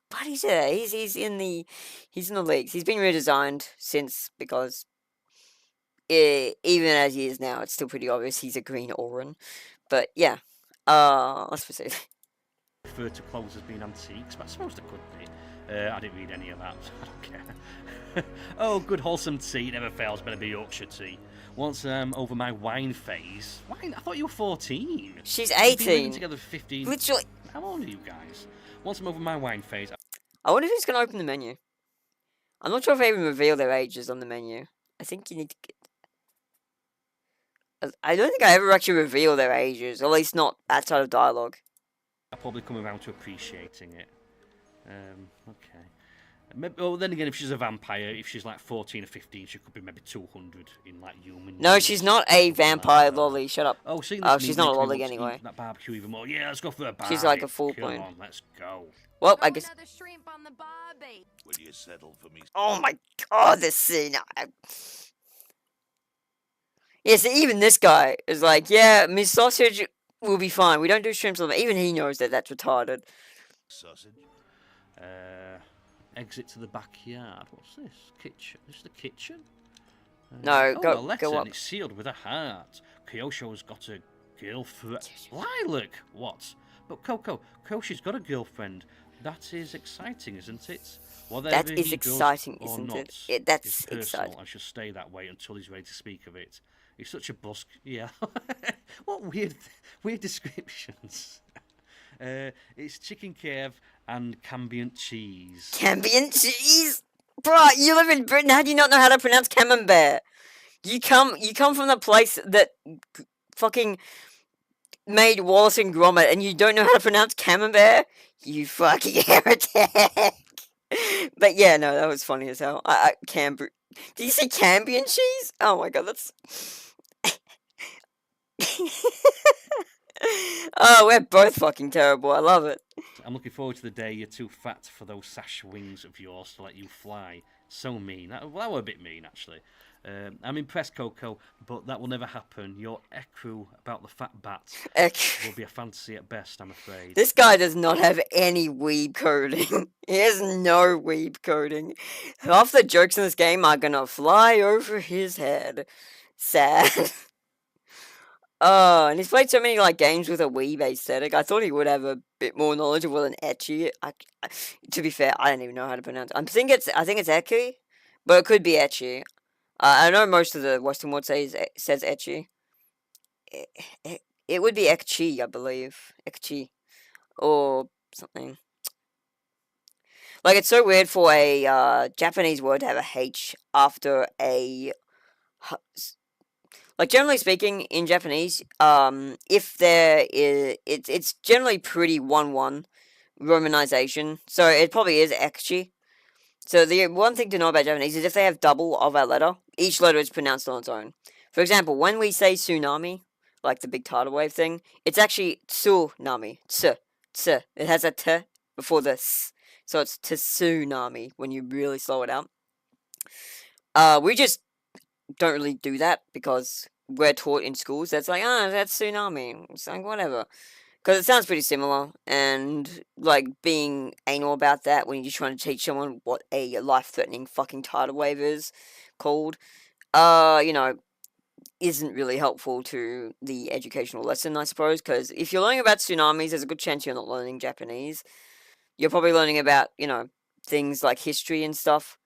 but he's there. He's in the leagues. He's been redesigned since, because even as he is now, it's still pretty obvious he's a green Auron. But yeah, let's proceed. Refer to clothes as being antiques, but I suppose they could be. I didn't read any of that, so I don't care. Oh, good wholesome tea never fails. Better be Yorkshire tea. Once over my wine phase. Wine? I thought you were 14. She's We've been 18. living together for 15. Literally. How old are you guys? Once I'm over my wine phase. I wonder who's gonna open the menu. I'm not sure if they even reveal their ages on the menu. I think you need to get. I don't think I ever actually reveal their ages, at least not outside of dialogue. I'll probably come around to appreciating it. Okay. Maybe, well, then again, if she's a vampire, if she's like 14 or 15, she could be maybe 200 in like human. No, she's not a vampire, Lolly. Shut up. Oh, see, she's not a lolly anyway. That barbecue even more. Yeah, let's go for a barbecue. She's like a full blown. Come on, let's go. Well, I guess. Another shrimp on the barbie. Will you settle for me? Oh my god, this scene. Yeah, so even this guy is like, yeah, Miss Sausage will be fine. We don't do shrimps on them. Even he knows that that's retarded. Sausage? Exit to the backyard. What's this? Kitchen. Is this the kitchen? No, a go letter, up. And it's sealed with a heart. Kyosho's got a girlfriend. Lilac! What? But Koshi's got a girlfriend. That is exciting, isn't it? Whatever That is he exciting, does or isn't not it? That's is personal exciting. and should stay that way until he's ready to speak of it. He's such a busk. Yeah. What weird descriptions. It's chicken Kiev and Cambiant cheese. Cambiant cheese? Bruh, you live in Britain. How do you not know how to pronounce camembert? You come from the place that fucking made Wallace and Gromit, and you don't know how to pronounce camembert? You fucking heretic. But yeah, no, that was funny as hell. Did you say Cambiant cheese? Oh my god, that's... Oh, we're both fucking terrible. I love it. I'm looking forward to the day you're too fat for those sash wings of yours to let you fly. So mean. That were a bit mean, actually. I'm impressed, Coco, but that will never happen. Your ecru about the fat bat will be a fantasy at best, I'm afraid. This guy does not have any weeb coding. He has no weeb coding. Half the jokes in this game are gonna fly over his head. Sad. Oh, and he's played so many games with a weeb aesthetic. I thought he would have a bit more knowledgeable than ecchi. To be fair, I don't even know how to pronounce it. I think it's ecchi, but it could be ecchi. I know most of the Western world says ecchi. It would be ekchi, I believe. Ekchi. Or something. It's so weird for a Japanese word to have a H after a... like generally speaking, in Japanese, if there is, it's generally pretty 1-1 romanization, so it probably is ekchi. So the one thing to know about Japanese is if they have double of a letter, each letter is pronounced on its own. For example, when we say tsunami, like the big tidal wave thing, it's actually tsunami. It has a t before the s, so it's tsunami when you really slow it out. We just don't really do that because we're taught in schools that's like, that's tsunami. It's like, whatever. Because it sounds pretty similar, and, like, being anal about that when you're just trying to teach someone what a life-threatening fucking tidal wave is called, you know, isn't really helpful to the educational lesson, I suppose, because if you're learning about tsunamis, there's a good chance you're not learning Japanese. You're probably learning about, you know, things like history and stuff,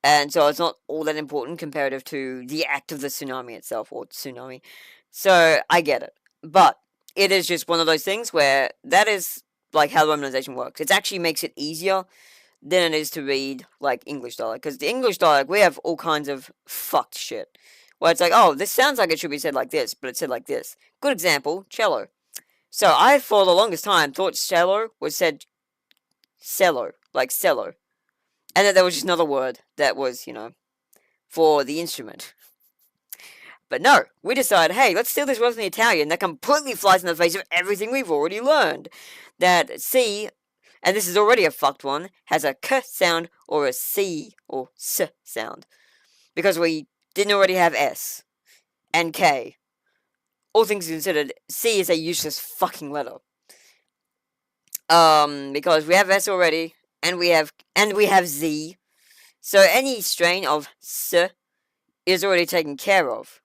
and so it's not all that important comparative to the act of the tsunami itself, or tsunami. So, I get it. But it is just one of those things where that is, like, how romanization works. It actually makes it easier than it is to read, like, English dialect. Because the English dialect, we have all kinds of fucked shit. Where it's like, oh, this sounds like it should be said like this, but it's said like this. Good example, cello. So I, for the longest time, thought cello was said cello, like cello. And that there was just another word that was, you know, for the instrument. But no, we decided, hey, let's steal this word from the Italian that completely flies in the face of everything we've already learned. That C, and this is already a fucked one, has a K sound or a C or S sound. Because we didn't already have S and K. All things considered, C is a useless fucking letter. Because we have S already, and we have Z. So any strain of S is already taken care of.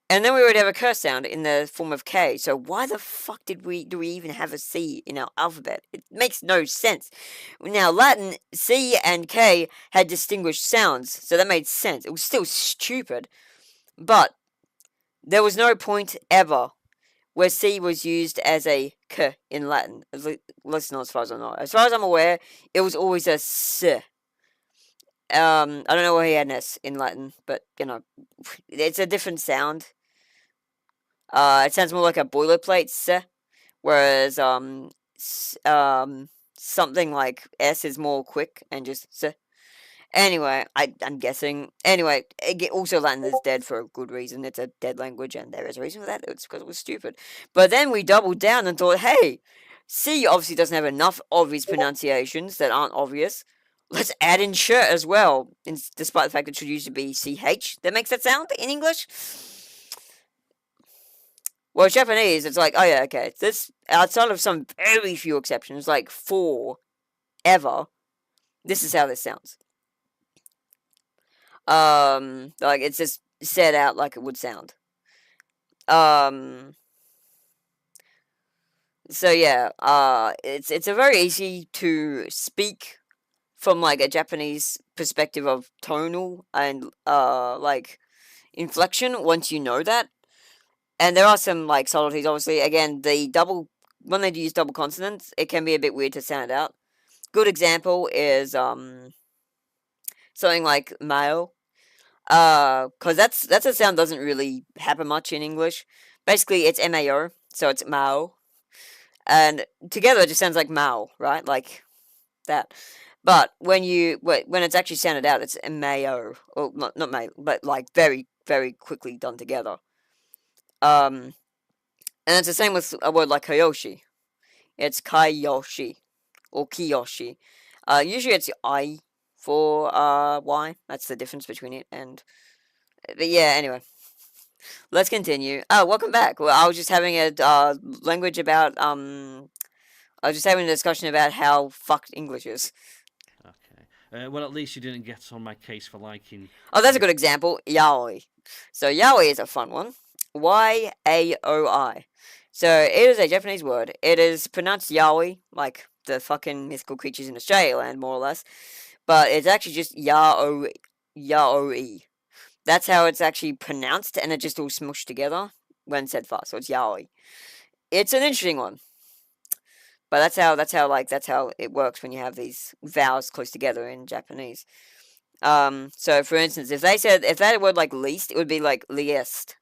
And then we already have a curse sound in the form of K, so why the fuck do we even have a C in our alphabet? It makes no sense. Now, Latin, C and K had distinguished sounds, so that made sense. It was still stupid, but there was no point ever where C was used as a K in Latin. At least not as far as I know. As far as I'm aware, it was always a S. I don't know where he had an S in Latin, but, you know, it's a different sound. It sounds more like a boilerplate S, whereas, something like S is more quick and just S. Anyway, I'm guessing. Anyway, also Latin is dead for a good reason. It's a dead language, and there is a reason for that. It's because it was stupid. But then we doubled down and thought, hey, C obviously doesn't have enough obvious pronunciations that aren't obvious. Let's add in sh as well, despite the fact that it should usually be CH that makes that sound in English. Well, Japanese, it's like, oh yeah, okay. This, outside of some very few exceptions, like 4 ever, this is how this sounds. Like, it's just said out like it would sound. So yeah, it's a very easy to speak from, like, a Japanese perspective of tonal and, like, inflection once you know that. And there are some, like, subtleties, obviously. Again, when they use double consonants, it can be a bit weird to sound it out. Good example is, something like male. Cause that's a sound doesn't really happen much in English. Basically, it's M-A-O, so it's mao. And together it just sounds like mao, right? Like that. But when it's actually sounded out, it's M-A-O. Well, not mao, but, like, very, very quickly done together. And it's the same with a word like Kyoshi. It's Kaiyoshi or Kiyoshi. Usually it's I for Y. That's the difference between it and. But yeah, anyway. Let's continue. Oh, welcome back. Well, I was just having a language about I was just having a discussion about how fucked English is. Okay. Well, at least you didn't get on my case for liking. Oh, that's a good example. Yaoi. So yaoi is a fun one. Y-A-O-I. So it is a Japanese word. It is pronounced yaoi, like the fucking mythical creatures in Australia land, more or less. But it's actually just yaoi. That's how it's actually pronounced, and it just all smushed together when said fast. So it's yaoi. It's an interesting one. But that's how it works when you have these vowels close together in Japanese. So for instance, if that word like least, it would be like liest.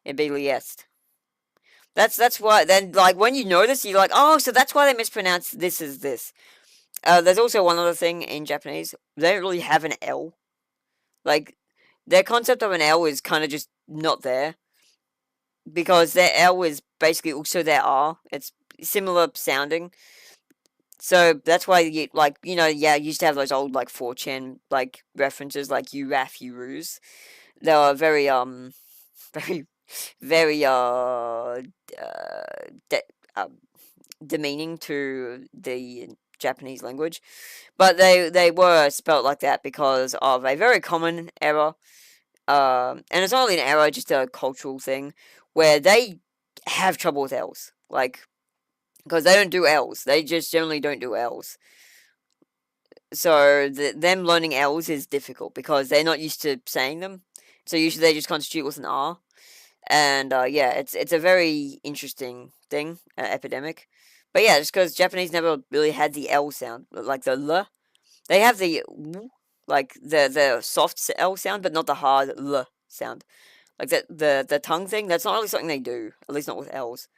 It'd be liest. That's why then like when you know this, you're like, oh, so that's why they mispronounced this as this. There's also one other thing in Japanese. They don't really have an L. Like their concept of an L is kind of just not there because their L is basically also their R. It's similar sounding. So that's why you like you used to have those old like 4chan like references like you raf you ruse. They were very very very de- demeaning to the Japanese language, but they were spelt like that because of a very common error, and it's not really an error, just a cultural thing where they have trouble with L's, like because they don't do L's, they just generally don't do L's. So them learning L's is difficult because they're not used to saying them. So usually they just constitute with an R. And yeah, it's a very interesting thing, epidemic. But yeah, just because Japanese never really had the L sound, like the L. They have the W, like the soft L sound, but not the hard L sound. Like the tongue thing, that's not really something they do, at least not with L's.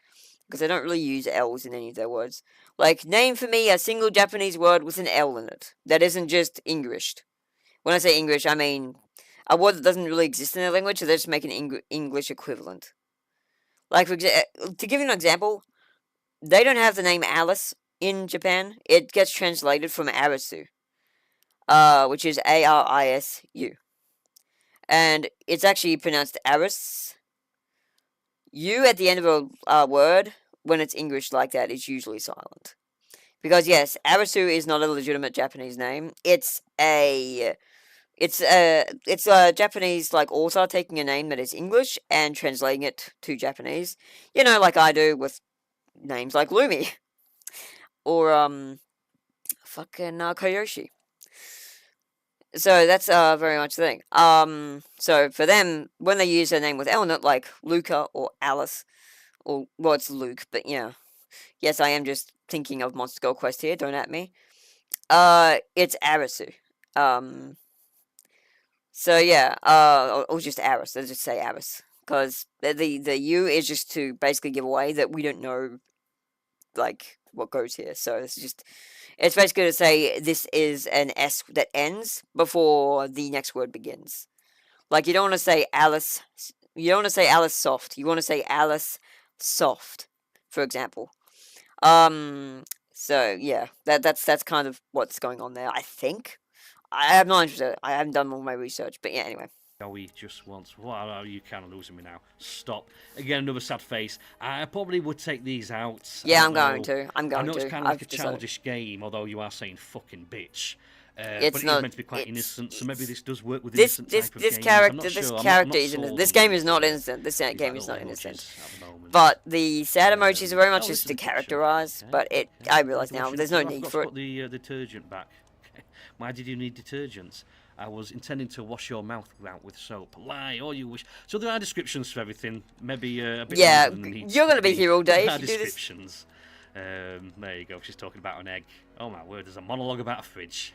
Because they don't really use L's in any of their words. Like, name for me a single Japanese word with an L in it that isn't just English. When I say English, I mean a word that doesn't really exist in their language, so they just make an English equivalent. Like, to give you an example, they don't have the name Alice in Japan. It gets translated from Arisu, which is Arisu. And it's actually pronounced Aris. U at the end of a word, when it's English like that, is usually silent. Because yes, Arisu is not a legitimate Japanese name. It's a Japanese like author taking a name that is English and translating it to Japanese. You know, like I do with names like Lumi or fucking Koyoshi. So that's very much the thing. So for them, when they use a name with L in it, like Luca or Alice, or well, it's Luke, but yeah, yes, I am just thinking of Monster Girl Quest here. Don't at me. It's Arisu. So yeah, or just Aris. Let's just say Aris, because the U is just to basically give away that we don't know, like what goes here. So it's basically to say this is an S that ends before the next word begins. Like you don't want to say Alice. You don't want to say Alice soft. You want to say Alice soft, for example. So yeah, that's kind of what's going on there. I think. I am not interested. I haven't done all my research, but yeah. Anyway. Joey just wants. Wow, you kind of losing me now. Stop. Again, another sad face. I probably would take these out. Yeah, I'm going to. I know it's kind of like a childish game, although you are saying fucking bitch. It's but not, it's meant to be quite innocent, so maybe this does work with this innocent type of games. This character is innocent. This game is not innocent. This game is not innocent. But the sad emojis are very much just to characterize. But I realise now there's no need for it. Put the detergent back. Why did you need detergents? I was intending to wash your mouth out with soap. Lie, all you wish. So there are descriptions for everything. Maybe a bit longer than needs. You're going to be here all day there if you do this. Descriptions. There you go. She's talking about an egg. Oh my word, there's a monologue about a fridge.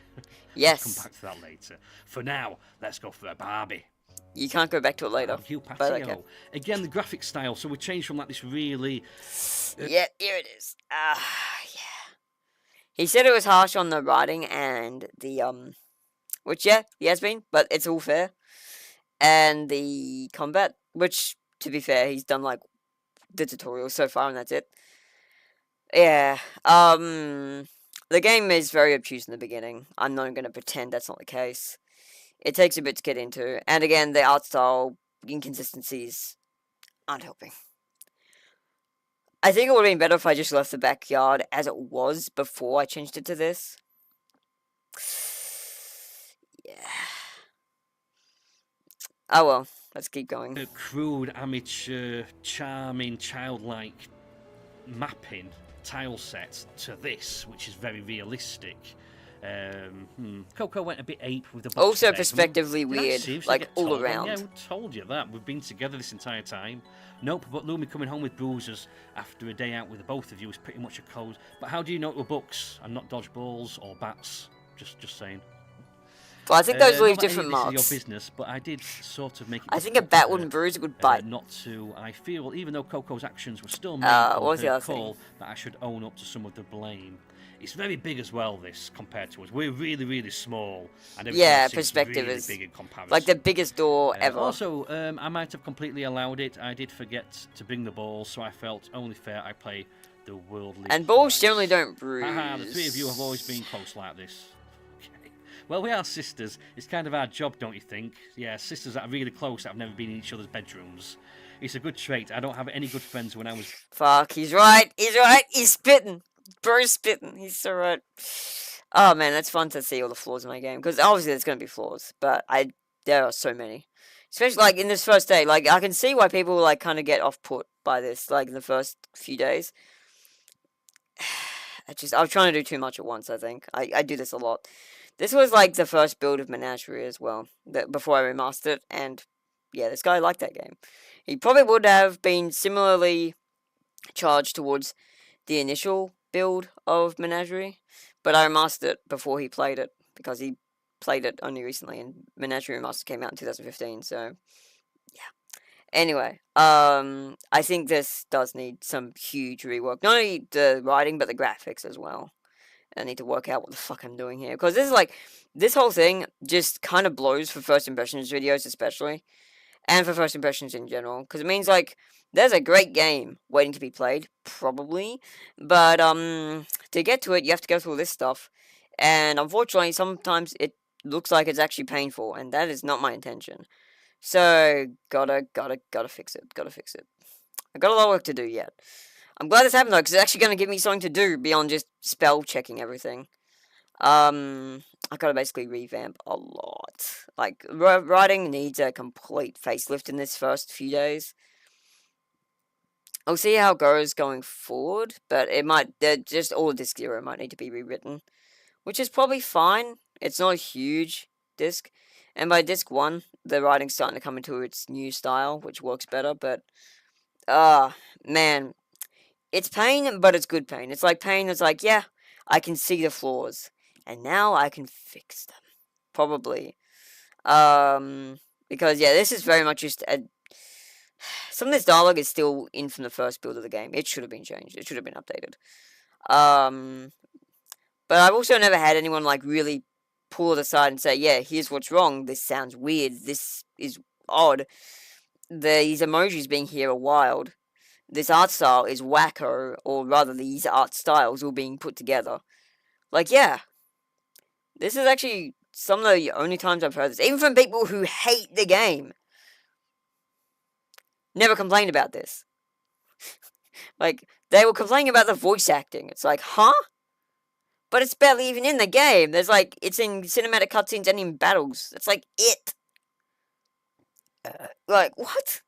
Yes. Come back to that later. For now, let's go for a Barbie. You can't go back to it later. Okay. Again, the graphic style. So we changed from like this really. Yeah, here it is. Yeah. He said it was harsh on the writing and the which yeah, he has been, but it's all fair. And the combat, which to be fair, he's done like the tutorial so far, and that's it. Yeah. The game is very obtuse in the beginning. I'm not going to pretend that's not the case. It takes a bit to get into, and again, the art style inconsistencies aren't helping. I think it would have been better if I just left the backyard as it was before I changed it to this. Yeah. Oh well, let's keep going. A crude, amateur, charming, childlike mapping tile set to this, which is very realistic. Coco went a bit ape with the box also today. prospectively weird, like all around. Yeah, we told you that. We've been together this entire time. Nope, but Lumi coming home with bruises after a day out with the both of you is pretty much a code. But how do you know it were books and not dodgeballs or bats? Just saying. Well, I think those leave not that different any of this marks. is your business, but I did sort of make it. I think a bat wouldn't bruise a good bite. Not to. I feel, even though Coco's actions were still made what on was the her other thing? call, that I should own up to some of the blame. It's very big as well, this, compared to us. We're really, really small. And Yeah, perspective really is big in comparison. like the biggest door ever. Also, I might have completely allowed it. I did forget to bring the ball, so I felt only fair I play the worldly. And balls prize. generally don't bruise. Haha, the three of you have always been close like this. Okay. Well, we are sisters. It's kind of our job, don't you think? Yeah, sisters that are really close that have never been in each other's bedrooms. It's a good trait. I don't have any good friends when I was... Fuck, he's right. He's right. He's spitting. Bro's spitting. He's so right. Oh, man, that's fun to see all the flaws in my game. Because obviously there's going to be flaws. But there are so many. Especially, like, in this first day. Like, I can see why people, like, kind of get off-put by this. Like, in the first few days. I was trying to do too much at once, I think. I do this a lot. This was, like, the first build of Menagerie as well. Before I remastered it. And, yeah, this guy liked that game. He probably would have been similarly charged towards the initial build of Menagerie. But I remastered it before he played it. Because he played it only recently. And Menagerie Remastered came out in 2015. So, yeah. Anyway, I think this does need some huge rework. Not only the writing, but the graphics as well. I need to work out what the fuck I'm doing here. Because this is like, this whole thing just kind of blows for first impressions videos especially. And for first impressions in general. Because it means like, there's a great game waiting to be played, probably. But, to get to it, you have to go through all this stuff. And unfortunately, sometimes it looks like it's actually painful. And that is not my intention. So, gotta fix it. Gotta fix it. I've got a lot of work to do yet. I'm glad this happened though, because it's actually going to give me something to do beyond just spell checking everything. I gotta basically revamp a lot. Like, writing needs a complete facelift in this first few days. I'll see how it goes going forward, but it might, just all of Disc 0 might need to be rewritten. Which is probably fine. It's not a huge disc. And by Disc 1, the writing's starting to come into its new style, which works better, but... man. It's pain, but it's good pain. It's like pain that's like, yeah, I can see the flaws. And now I can fix them. Probably. Because, yeah, this is very much just a... Some of this dialogue is still in from the first build of the game. It should have been changed. It should have been updated. But I've also never had anyone, like, really pull it aside and say, yeah, here's what's wrong. This sounds weird. This is odd. These emojis being here are wild. This art style is wacko, or rather these art styles all being put together. Like, yeah. This is actually some of the only times I've heard this. Even from people who hate the game. Never complained about this. Like, they were complaining about the voice acting. It's like, huh? But it's barely even in the game. There's like, it's in cinematic cutscenes and in battles. It's like, it. Like, what?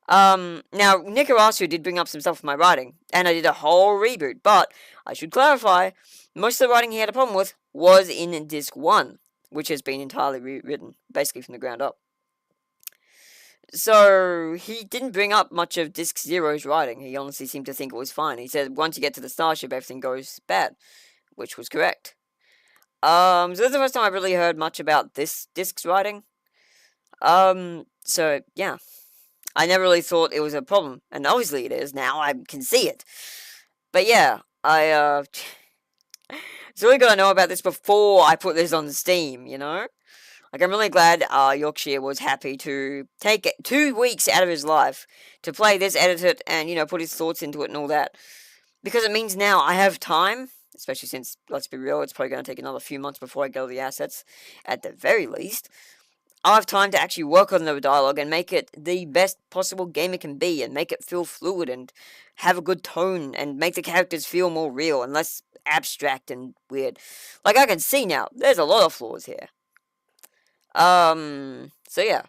Now, Nikarasu did bring up some stuff with my writing, and I did a whole reboot, but I should clarify, most of the writing he had a problem with was in Disc 1, which has been entirely rewritten, basically from the ground up. So, he didn't bring up much of Disc 0's writing. He honestly seemed to think it was fine. He said once you get to the starship, everything goes bad, which was correct. So this is the first time I've really heard much about this disc's writing. So, yeah. I never really thought it was a problem, and obviously it is, now I can see it. But yeah, it's really good I know about this before I put this on Steam, you know? Like, I'm really glad Yorkshire was happy to take 2 weeks out of his life to play this, edit it, and, you know, put his thoughts into it and all that. Because it means now I have time, especially since, let's be real, it's probably going to take another few months before I get all the assets, at the very least. I'll have time to actually work on the dialogue and make it the best possible game it can be, and make it feel fluid and have a good tone and make the characters feel more real and less abstract and weird. Like, I can see now, there's a lot of flaws here. So yeah.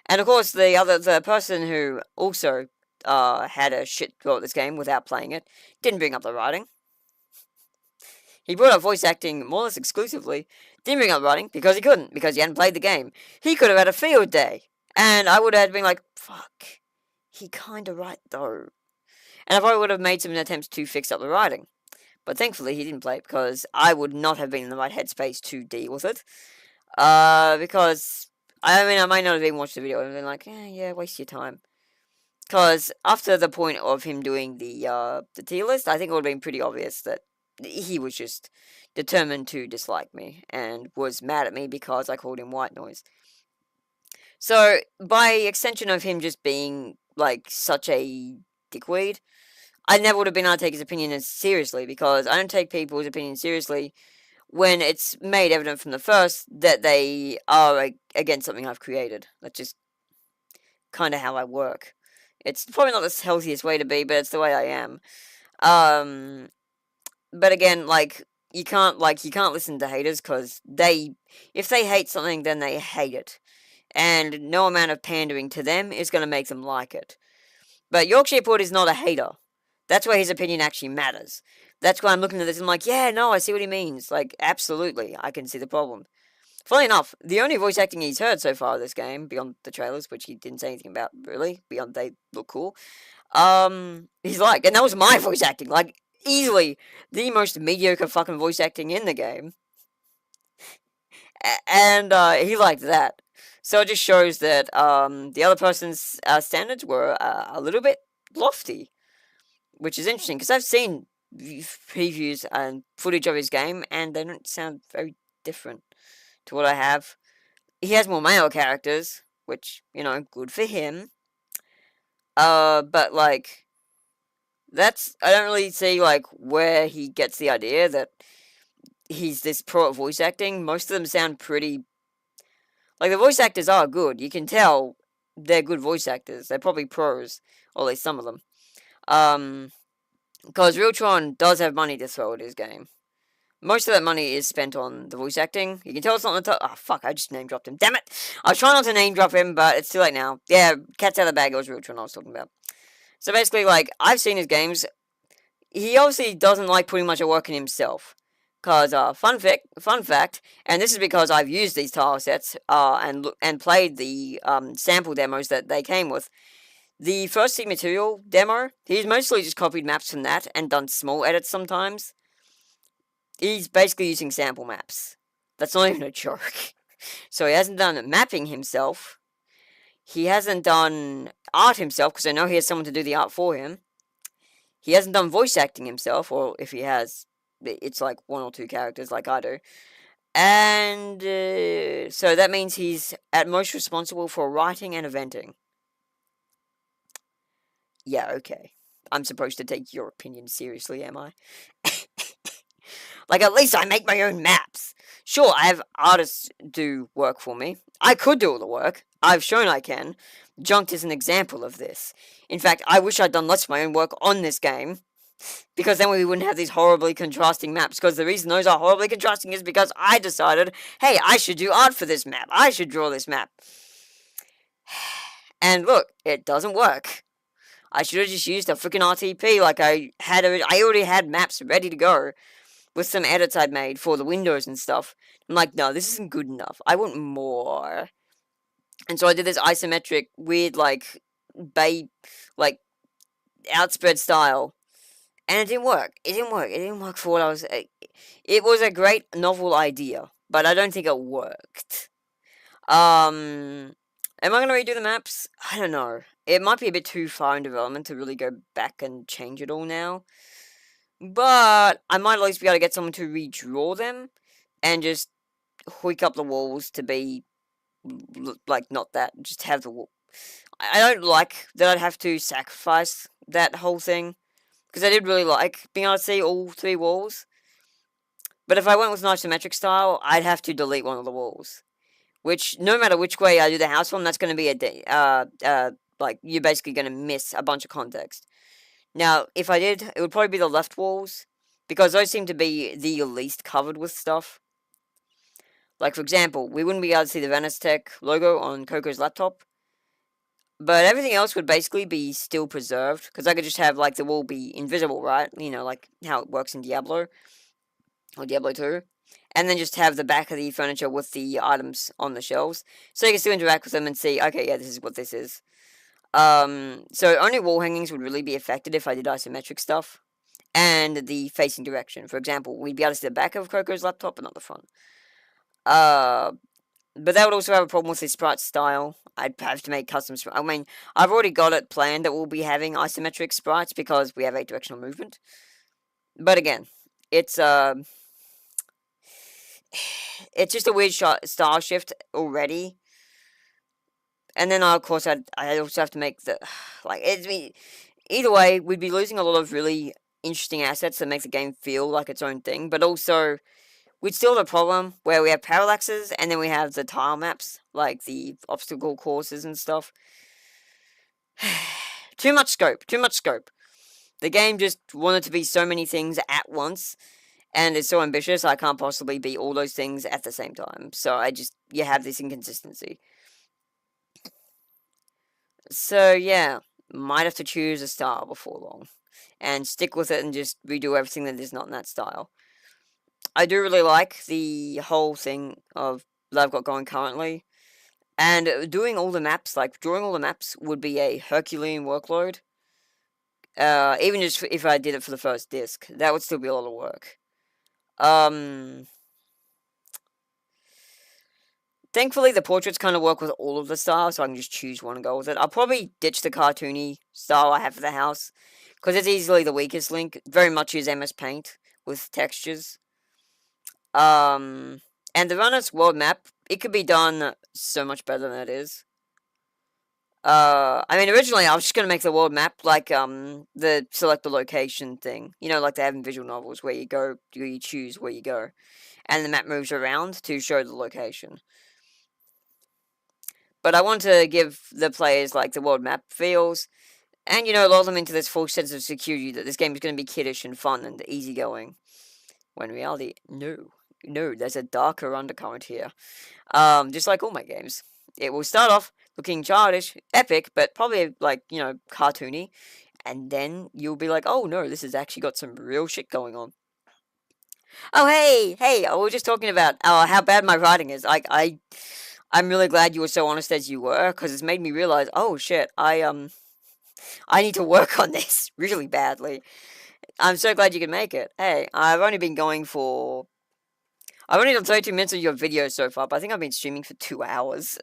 And of course, the person who also, had a shit go at this game without playing it, didn't bring up the writing. He brought up voice acting more or less exclusively. Didn't bring up writing because he couldn't, because he hadn't played the game. He could have had a field day. And I would have been like, fuck, he kinda right though. And I probably would have made some attempts to fix up the writing. But thankfully he didn't play it because I would not have been in the right headspace to deal with it. Because, I mean, I might not have even watched the video and been like, yeah, waste your time. Because after the point of him doing the tier list, I think it would have been pretty obvious that he was just determined to dislike me and was mad at me because I called him white noise. So, by extension of him just being, like, such a dickweed, I never would have been able to take his opinion as seriously, because I don't take people's opinions seriously when it's made evident from the first that they are against something I've created. That's just kind of how I work. It's probably not the healthiest way to be, but it's the way I am. But again, like, you can't listen to haters, because if they hate something, then they hate it. And no amount of pandering to them is going to make them like it. But Yorkshire Pud is not a hater. That's where his opinion actually matters. That's why I'm looking at this and I'm like, yeah, no, I see what he means. Like, absolutely, I can see the problem. Funnily enough, the only voice acting he's heard so far of this game, beyond the trailers, which he didn't say anything about, really, beyond they look cool, he's like, and that was my voice acting, like, easily the most mediocre fucking voice acting in the game. And he liked that. So it just shows that the other person's standards were a little bit lofty, which is interesting, because I've seen previews and footage of his game, and they don't sound very different to what I have. He has more male characters, which, you know, good for him. But, like, I don't really see, like, where he gets the idea that he's this pro at voice acting. Most of them sound pretty... Like, the voice actors are good. You can tell they're good voice actors. They're probably pros, or at least some of them. Because Remi-Chan does have money to throw at his game. Most of that money is spent on the voice acting. You can tell it's not on the top. Oh, fuck, I just name dropped him. Damn it! I was trying not to name drop him, but it's too late now. Yeah, cat's out of the bag. It was Remi-Chan I was talking about. So basically, like, I've seen his games. He obviously doesn't like putting much work in himself. Because, fun fact, and this is because I've used these tile sets, and played the, sample demos that they came with. The first Seed Material demo, he's mostly just copied maps from that, and done small edits sometimes. He's basically using sample maps. That's not even a joke. So he hasn't done mapping himself. He hasn't done art himself, because I know he has someone to do the art for him. He hasn't done voice acting himself, or if he has... it's like 1 or 2 characters like I do. And so that means he's at most responsible for writing and eventing. Yeah, okay. I'm supposed to take your opinion seriously, am I? Like, at least I make my own maps. Sure, I have artists do work for me. I could do all the work. I've shown I can. Junked is an example of this. In fact, I wish I'd done less of my own work on this game, because then we wouldn't have these horribly contrasting maps. Because the reason those are horribly contrasting is because I decided, hey, I should do art for this map. I should draw this map. And look, it doesn't work. I should have just used a freaking RTP like I already had maps ready to go with some edits I'd made for the windows and stuff. I'm like, no, this isn't good enough. I want more. And so I did this isometric, weird, like, outspread style. And it didn't work. It didn't work for what I was... It was a great novel idea, but I don't think it worked. Am I going to redo the maps? I don't know. It might be a bit too far in development to really go back and change it all now. But I might at least be able to get someone to redraw them and just hook up the walls to be, like, not that. Just have the wall. I don't like that I'd have to sacrifice that whole thing, because I did really like being able to see all 3 walls. But if I went with an isometric style, I'd have to delete one of the walls. Which, no matter which way I do the house from, that's going to be like, you're basically going to miss a bunch of context. Now, if I did, it would probably be the left walls, because those seem to be the least covered with stuff. Like, for example, we wouldn't be able to see the Venice Tech logo on Coco's laptop, but everything else would basically be still preserved, because I could just have, like, the wall be invisible, right? You know, like how it works in Diablo, or Diablo 2. And then just have the back of the furniture with the items on the shelves, so you can still interact with them and see, okay, yeah, this is what this is. So only wall hangings would really be affected if I did isometric stuff. and the facing direction. For example, we'd be able to see the back of Coco's laptop, but not the front. But that would also have a problem with the sprite style. I'd have to make custom sprites. I mean, I've already got it planned that we'll be having isometric sprites because we have 8-directional movement. But again, it's just a weird style shift already. And then, of course, I also have to make the... Like, either way, we'd be losing a lot of really interesting assets that make the game feel like its own thing. But also, we'd still have a problem where we have parallaxes, and then we have the tile maps, like the obstacle courses and stuff. Too much scope. The game just wanted to be so many things at once, and it's so ambitious, I can't possibly be all those things at the same time. So you have this inconsistency. So yeah, might have to choose a style before long, and stick with it and just redo everything that is not in that style. I do really like the whole thing that I've got going currently, and doing all the maps, like drawing all the maps, would be a Herculean workload. Even just if I did it for the first disc, that would still be a lot of work. Thankfully, the portraits kind of work with all of the styles, so I can just choose one and go with it. I'll probably ditch the cartoony style I have for the house, because it's easily the weakest link. Very much use MS Paint with textures. And the runner's world map, it could be done so much better than it is. I mean, originally I was just going to make the world map like, the select the location thing. You know, like they have in visual novels, where you choose where you go. And the map moves around to show the location. But I want to give the players, like, the world map feels, and, lull them into this false sense of security that this game is going to be kiddish and fun and easygoing. When in reality, no, there's a darker undercurrent here. Just like all my games. It will start off looking childish, epic, but probably, like, cartoony, and then you'll be like, oh no, this has actually got some real shit going on. Oh, hey, we were just talking about how bad my writing is. I'm really glad you were so honest as you were, because it's made me realize, oh shit, I need to work on this really badly. I'm so glad you can make it. Hey, I've only done 32 minutes of your video so far, but I think I've been streaming for 2 hours.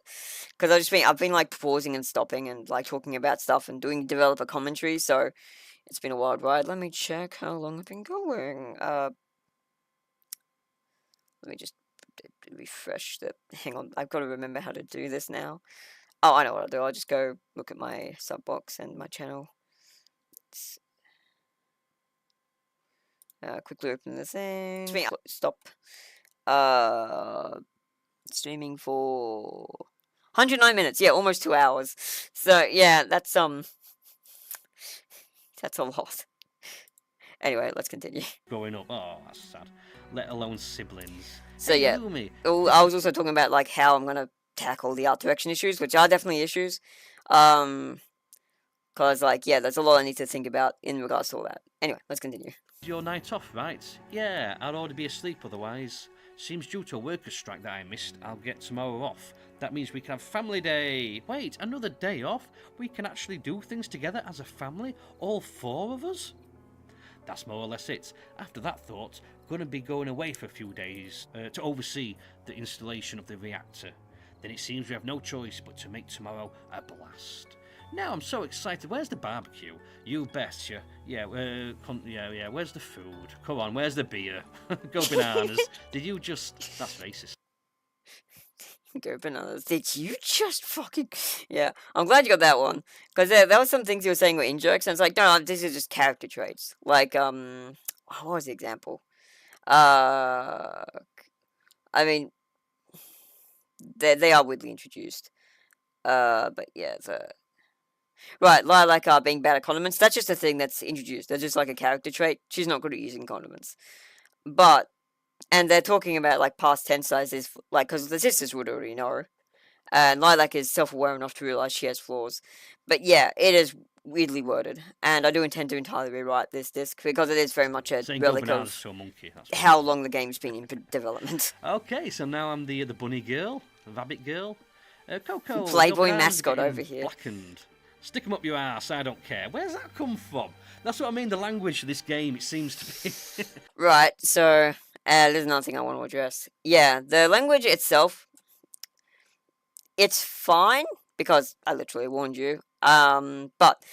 Because I've been like pausing and stopping and like talking about stuff and doing developer commentary, so it's been a wild ride. Let me check how long I've been going. Let me just refresh the... Hang on, I've got to remember how to do this now. Oh, I know what I'll do. I'll just go look at my sub box and my channel. Quickly open the thing. Stop. Streaming for 109 minutes. Yeah, almost 2 hours. So yeah, that's a lot. Anyway, let's continue. Growing up, oh, that's sad. Let alone siblings. So yeah, I was also talking about like how I'm gonna tackle the art direction issues, which are definitely issues. Cause like yeah, there's a lot I need to think about in regards to all that. Anyway, let's continue. Your night off, right? Yeah, I'd already be asleep otherwise. Seems due to a workers' strike that I missed, I'll get tomorrow off. That means we can have family day. Wait, another day off? We can actually do things together as a family? All 4 of us? That's more or less it. After that thought, going to be going away for a few days to oversee the installation of the reactor. Then it seems we have no choice but to make tomorrow a blast. Now I'm so excited. Where's the barbecue? You betcha. Yeah, where's the food? Come on, where's the beer? Go bananas. Did you just... That's racist. Go bananas. Did you just fucking... Yeah, I'm glad you got that one. Because there was some things you were saying were in-jokes, and it's like, no, this is just character traits. Like, what was the example? I mean, they are weirdly introduced. But yeah, right, like being bad at condiments, that's just a thing that's introduced. That's just like a character trait. She's not good at using condiments. And they're talking about like past tense sizes, like, because the sisters would already know. And Lilac is self-aware enough to realize she has flaws. But yeah, it is weirdly worded. And I do intend to entirely rewrite this disc, because it is very much a relic of how long the game's been in development. Okay, so now I'm the bunny girl, the rabbit girl. Coco, Playboy mascot over here. Blackened. Stick 'em up your arse, I don't care. Where's that come from? That's what I mean, the language of this game, it seems to be. Right, so, there's another thing I want to address. Yeah, the language itself, it's fine, because I literally warned you. But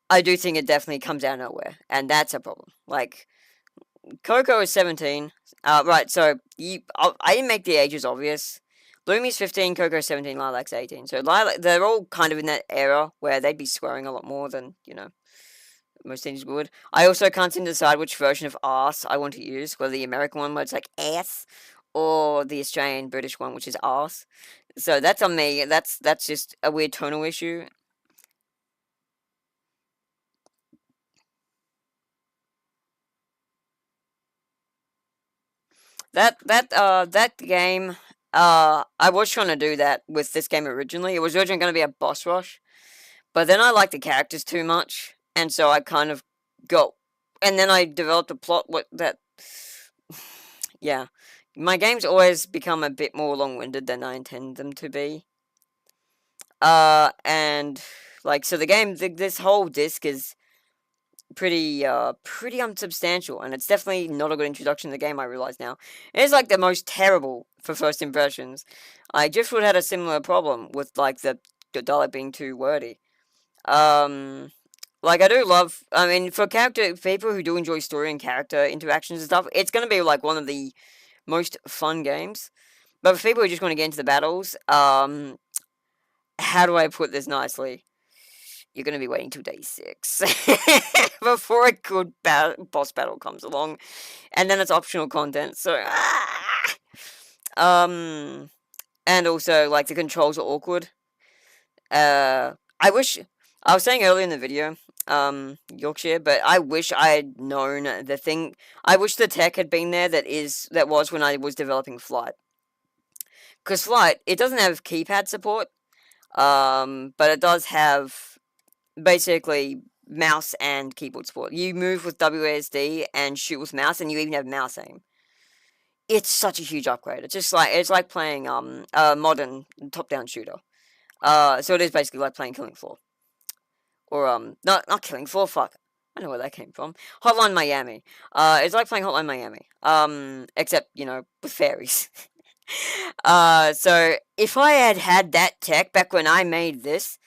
I do think it definitely comes out of nowhere, and that's a problem. Like, Coco is 17. Right, so, I didn't make the ages obvious. Lumi's 15, Coco's 17, Lilac's 18. So, they're all kind of in that era where they'd be swearing a lot more than, most things would. I also can't seem to decide which version of arse I want to use, whether the American one where it's like ass, or the Australian British one which is arse. So that's on me. That's just a weird tonal issue. That game, I was trying to do that with this game originally. It was originally going to be a boss rush, but then I liked the characters too much, and so I kind of and then I developed a plot yeah. My games always become a bit more long-winded than I intend them to be. And, like, so the game, this whole disc is pretty unsubstantial, and it's definitely not a good introduction to the game, I realize now. It is, like, the most terrible for first impressions. Driftwood had a similar problem with, like, the dialogue being too wordy. Like, I do love, I mean, for people who do enjoy story and character interactions and stuff, it's gonna be, like, one of the most fun games. But for people who just want to get into the battles, how do I put this nicely? You're going to be waiting till day 6 before a good boss battle comes along, and then it's optional content. So, and also, like, the controls are awkward. I was saying earlier in the video, Yorkshire, but I wish I had known I wish the tech had been there that was when I was developing Flight. Because Flight, it doesn't have keypad support, but it does have, basically, mouse and keyboard support. You move with WASD and shoot with mouse, and you even have mouse aim. It's such a huge upgrade. It's like playing, a modern top-down shooter. So it is basically like playing Killing Floor. Or, not Killing Floor, fuck. I know where that came from. Hotline Miami. It's like playing Hotline Miami. Except, with fairies. So, if I had had that tech back when I made this,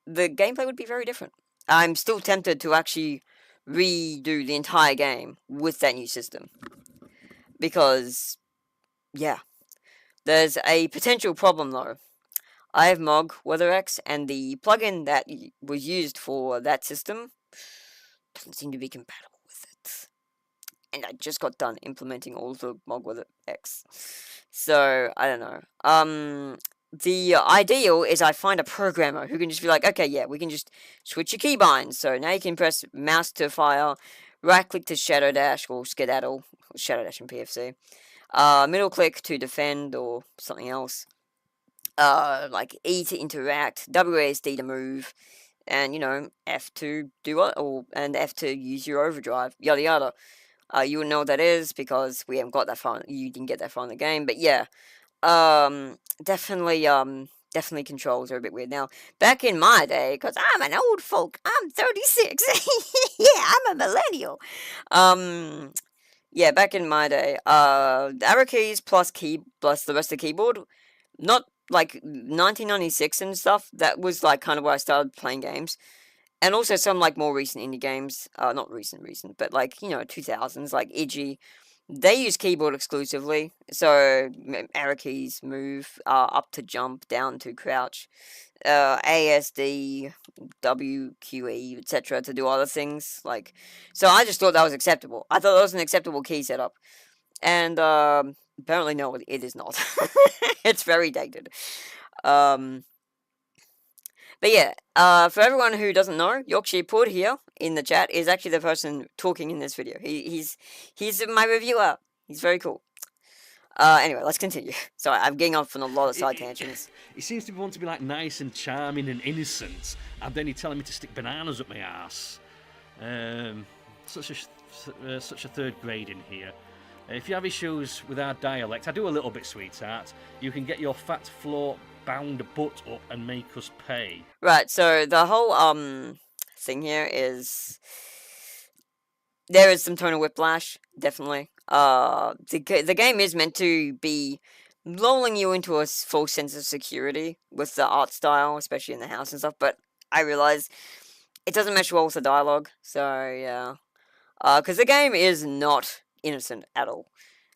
the gameplay would be very different. I'm still tempted to actually redo the entire game with that new system. Because, yeah. There's a potential problem, though. I have Mog WeatherX, and the plugin that was used for that system doesn't seem to be compatible with it. And I just got done implementing all of the Mog WeatherX. So, I don't know. The ideal is I find a programmer who can just be like, okay, yeah, we can just switch your keybinds. So now you can press mouse to fire, right click to shadow dash or skedaddle, shadow dash in PFC, middle click to defend or something else. Like E to interact, WASD to move, and F to do it, and F to use your overdrive, yada yada. You will know what that is because we haven't got that far. You didn't get that far in the game, but yeah, definitely controls are a bit weird now. Back in my day, because I'm an old folk, I'm 36. Yeah, I'm a millennial. Yeah, back in my day, arrow keys plus the rest of the keyboard, not like 1996 and stuff, that was like kind of where I started playing games. And also some like more recent indie games, not recent, but like, 2000s, like Iggy, they use keyboard exclusively. So arrow keys move, up to jump, down to crouch, ASD, WQE, etc. to do other things. Like, so I just thought that was acceptable. I thought that was an acceptable key setup. And, apparently, no, it is not. It's very dated. But yeah, for everyone who doesn't know, Yorkshire Pud here in the chat is actually the person talking in this video. He's my reviewer. He's very cool. Anyway, let's continue. Sorry, I'm getting off on a lot of side tangents. He seems to want to be like nice and charming and innocent, and then he's telling me to stick bananas up my ass. Such a third grade in here. If you have issues with our dialect, I do a little bit, sweetheart. You can get your fat floor bound a butt up and make us pay. Right, so the whole thing here is there is some tonal whiplash, definitely. The game is meant to be lulling you into a false sense of security with the art style, especially in the house and stuff, but I realize it doesn't mesh well with the dialogue, so yeah. Because the game is not innocent at all.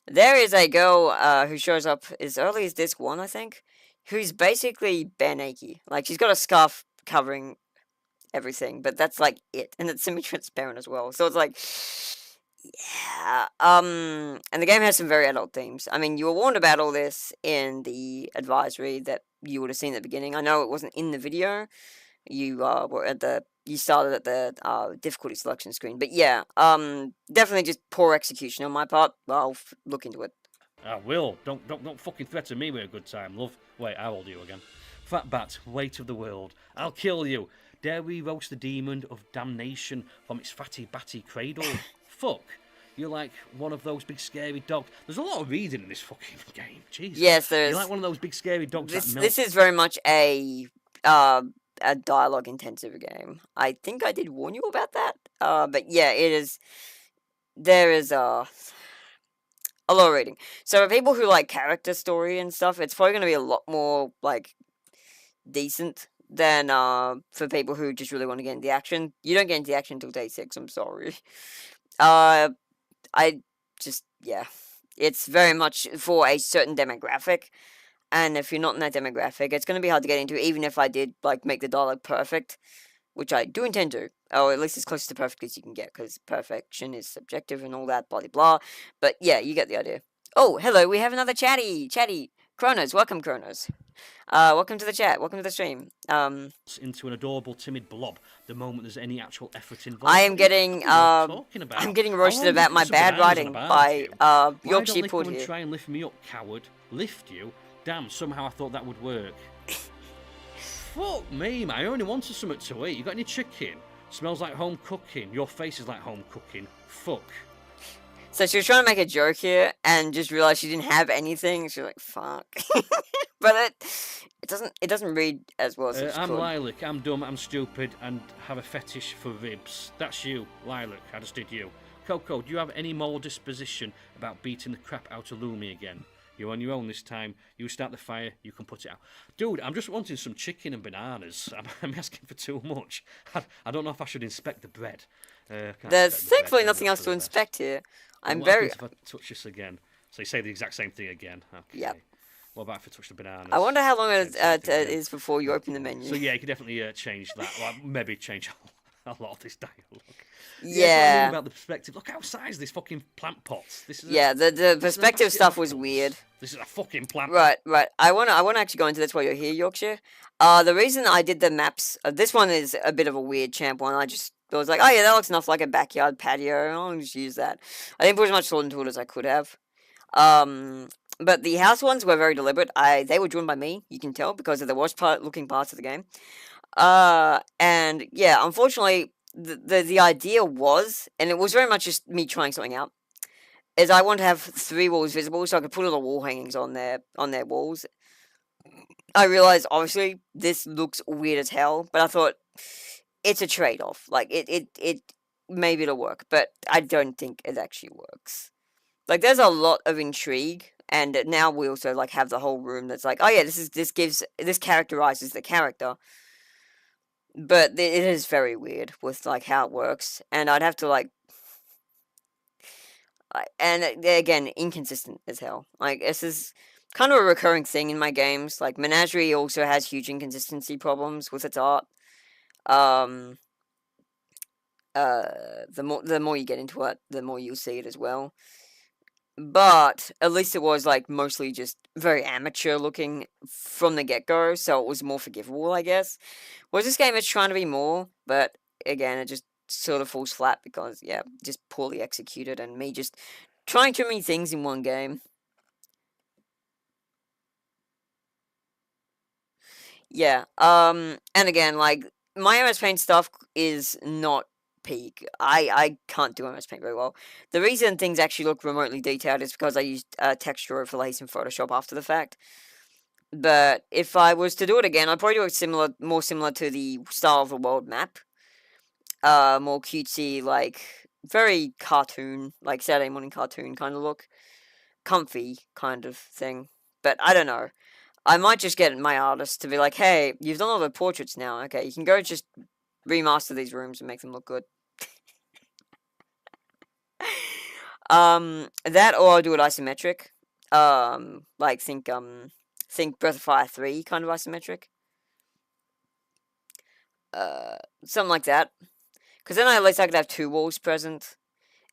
There is a girl who shows up as early as disc 1, I think, who's basically bare naked. Like, she's got a scarf covering everything, but that's like it, and it's semi-transparent as well. So it's like, yeah. And the game has some very adult themes. I mean, you were warned about all this in the advisory that you would have seen at the beginning. I know it wasn't in the video. You started at the difficulty selection screen, but yeah, definitely just poor execution on my part. I'll look into it. I will. Don't fucking threaten me with a good time, love. Wait, how old are you again? Fat bat, weight of the world. I'll kill you. Dare we roast the demon of damnation from its fatty batty cradle? Fuck. You're like one of those big scary dogs. There's a lot of reading in this fucking game. Jesus. Yes, there is. You're like one of those big scary dogs. This is very much a dialogue intensive game. I think I did warn you about that. But yeah, it is. There is a lot of reading. So for people who like character story and stuff, it's probably going to be a lot more like decent than for people who just really want to get into the action. You don't get into the action until day 6. I'm sorry. It's very much for a certain demographic. And if you're not in that demographic, it's going to be hard to get into, even if I did, like, make the dialogue perfect, which I do intend to, or at least as close to perfect as you can get, because perfection is subjective and all that, blah, blah, blah. But, yeah, you get the idea. Oh, hello, we have another chatty. Kronos, welcome, Kronos. Welcome to the chat, welcome to the stream. Into an adorable, timid blob the moment there's any actual effort involved. I am getting, I'm getting roasted about my bad writing by, Yorkshire Pud here. Try and lift me up, coward. Lift you? Damn, somehow I thought that would work. Fuck me, man. I only wanted something to eat. You got any chicken? Smells like home cooking. Your face is like home cooking. Fuck. So she was trying to make a joke here and just realized she didn't have anything. She's like, fuck. But it doesn't read as well as it I'm could. Lilac. I'm dumb. I'm stupid and have a fetish for ribs. That's you, Lilac. I just did you. Coco, do you have any more disposition about beating the crap out of Lumi again? You're on your own this time. You start the fire, you can put it out. Dude, I'm just wanting some chicken and bananas. I'm asking for too much. I don't know if I should inspect the bread. There's thankfully nothing else to inspect here. What happens if I touch this again? So you say the exact same thing again? Okay. Yep. What about if I touch the bananas? I wonder how long it is before you open the menu. So yeah, you could definitely change that. Well, maybe change a lot of this dialogue. Yeah. About the perspective. Look how size this fucking plant pot. This is the perspective stuff was weird. This is a fucking plant. Right. I wanna actually go into this while you're here, Yorkshire. The reason I did the maps, this one is a bit of a weird champ one. I was like, oh yeah, that looks enough like a backyard patio. I'll just use that. I didn't put as much thought into it as I could have. But the house ones were very deliberate. They were drawn by me. You can tell because of the worst looking parts of the game. And yeah, unfortunately, the idea was, and it was very much just me trying something out, is I want to have 3 walls visible so I could put all the wall hangings on their walls. I realized, obviously, this looks weird as hell, but I thought, it's a trade-off. Like, it maybe it'll work, but I don't think it actually works. Like, there's a lot of intrigue, and now we also, like, have the whole room that's like, oh yeah, this characterizes the character. But it is very weird with, like, how it works. And I'd have to, like... And, again, inconsistent as hell. Like, this is kind of a recurring thing in my games. Like, Menagerie also has huge inconsistency problems with its art. The more you get into it, the more you'll see it as well. But at least it was, like, mostly just very amateur looking from the get-go, so it was more forgivable, I guess. Whereas this game is trying to be more, but again, it just sort of falls flat because, yeah, just poorly executed and me just trying too many things in one game. Yeah, and again, like, my MS Paint stuff is not peak. I can't do MS Paint very well. The reason things actually look remotely detailed is because I used texture overlays in Photoshop after the fact. But if I was to do it again, I'd probably do it more similar to the style of the world map. More cutesy, like very cartoon, like Saturday morning cartoon kind of look, comfy kind of thing. But I don't know. I might just get my artist to be like, "Hey, you've done all the portraits now. Okay, you can go just remaster these rooms and make them look good." That or I'll do it isometric. Like think Breath of Fire 3 kind of isometric. Something like that. Because then at least I could have 2 walls present,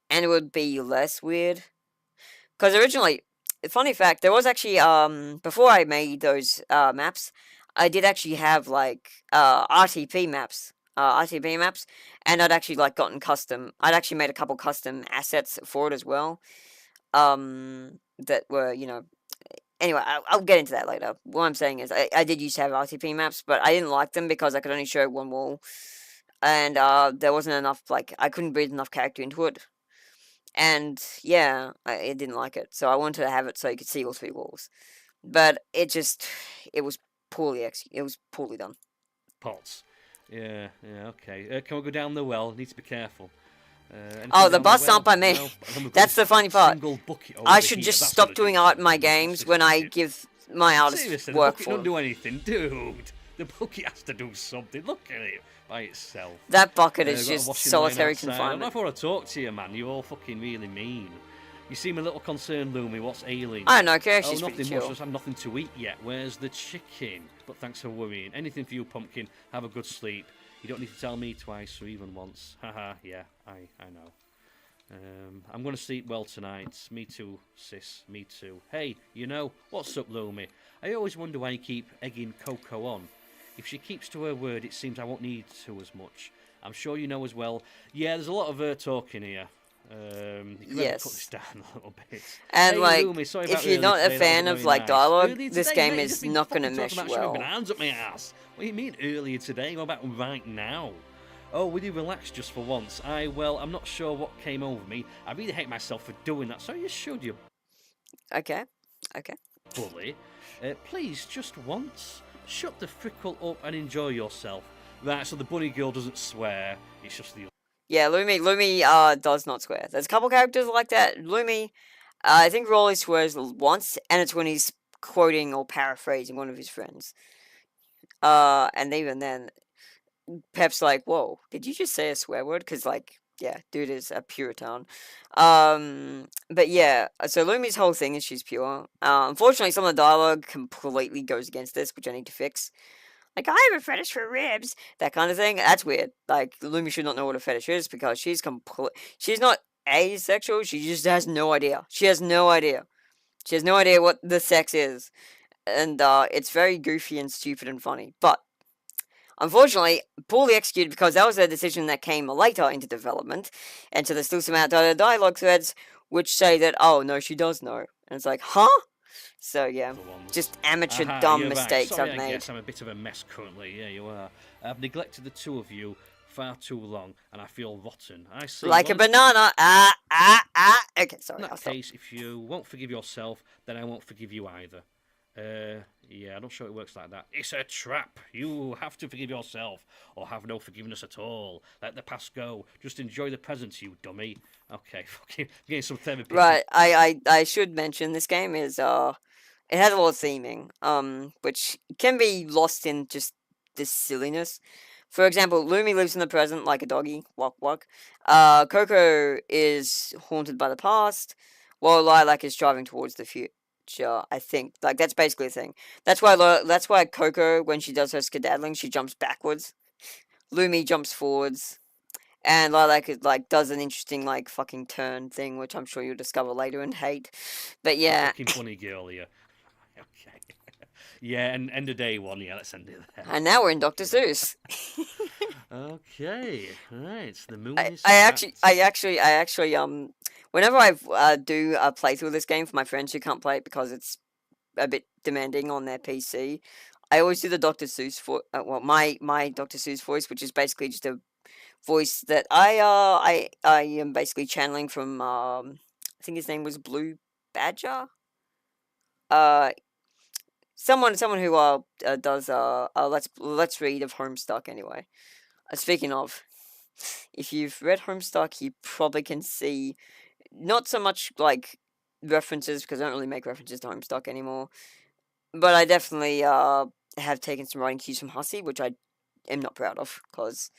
and it would be less weird. Because originally, funny fact, there was actually before I made those maps, I did actually have like RTP maps, and I'd actually like gotten custom. I'd actually made a couple custom assets for it as well. That were Anyway, I'll get into that later. What I'm saying is, I did used to have RTP maps, but I didn't like them because I could only show 1 wall, and there wasn't enough. Like I couldn't breathe enough character into it. And yeah, I didn't like it, so I wanted to have it so you could see all 3 walls. But it was poorly done. Pots. Yeah, okay. Can we go down the well? Need to be careful. Oh, the bus aren't by me. That's the funny part. I should just stop doing art in my games when I give my artists Seriously, work the bucket for don't them. do anything, dude. The bucket has to do something. Look at it by itself. That bucket is Got a just washing solitary line outside. I don't know confinement. if I want to talk to you, man. You're all fucking really mean. You seem a little concerned, Lumi. What's ailing? I don't know, Kirsty's Oh, pretty nothing chill. much. Just have nothing to eat yet. Where's the chicken? But thanks for worrying. Anything for you, Pumpkin. Have a good sleep. You don't need to tell me twice or even once. Haha, yeah, I know. I'm going to sleep well tonight. Me too, sis. Me too. Hey, what's up, Lumi? I always wonder why you keep egging Coco on. If she keeps to her word, it seems I won't need to as much. I'm sure you know as well. Yeah, there's a lot of talking here. You can Yes. cut this down a little bit. And Hey, like, Lumi, sorry if about you're early not a today, that fan wasn't of very like nice. dialogue, Earlier this today, game mate, is just been not fucking going to talking mesh about shoving well. bananas up my ass. What do you mean earlier today? What about right now? Oh, will you relax just for once? I'm not sure what came over me. I really hate myself for doing that, so you should, you Okay. bully. Please, just once, shut the frickle up and enjoy yourself. Right, so the bunny girl doesn't swear. It's just the... Yeah, Lumi does not swear. There's a couple characters like that. Lumi, I think Rolly swears once, and it's when he's quoting or paraphrasing one of his friends. And even then, Pep's like, "Whoa, did you just say a swear word?" Because like, yeah, dude is a Puritan. But yeah, so Lumi's whole thing is she's pure. Unfortunately, some of the dialogue completely goes against this, which I need to fix. Like, I have a fetish for ribs, that kind of thing. That's weird. Like, Lumi should not know what a fetish is because she's not asexual. She just has no idea. She has no idea. She has no idea what the sex is, and it's very goofy and stupid and funny. But unfortunately, poorly executed because that was a decision that came later into development, and so there's still some outdated dialogue threads which say that, oh no, she does know, and it's like, huh? So yeah, just amateur dumb you're right. mistakes Sorry, I've I made. guess I'm a bit of a mess currently. Yeah, you are. I've neglected the two of you far too long, and I feel rotten. I see. Like a Well, banana. Okay, sorry. in I'll that stop. case, if you won't forgive yourself, then I won't forgive you either. Yeah, I'm not sure it works like that. It's a trap. You have to forgive yourself, or have no forgiveness at all. Let the past go. Just enjoy the present, you dummy. Okay, fucking getting some therapy. Right. I should mention this game is it has a lot of theming, which can be lost in just this silliness. For example, Lumi lives in the present like a doggy, walk walk. Coco is haunted by the past, while Lilac is driving towards the future. I think like that's basically a thing. That's why Coco, when she does her skedaddling, she jumps backwards. Lumi jumps forwards, and Lilac does an interesting like fucking turn thing, which I'm sure you'll discover later and hate. But yeah, Fucking bunny girl here. Okay. Yeah, and end of day one. Yeah, let's end it there. and now we're in Dr. Seuss. Okay, right. The moon is. I actually, whenever I do a playthrough of this game for my friends who can't play it because it's a bit demanding on their PC, I always do the Dr. Seuss my Dr. Seuss voice, which is basically just a voice that I am basically channeling from I think his name was Blue Badger. Uh, someone who does let's read of Homestuck anyway. Speaking of, if you've read Homestuck, you probably can see not so much like references because I don't really make references to Homestuck anymore, but I definitely have taken some writing cues from Hussey, which I am not proud of because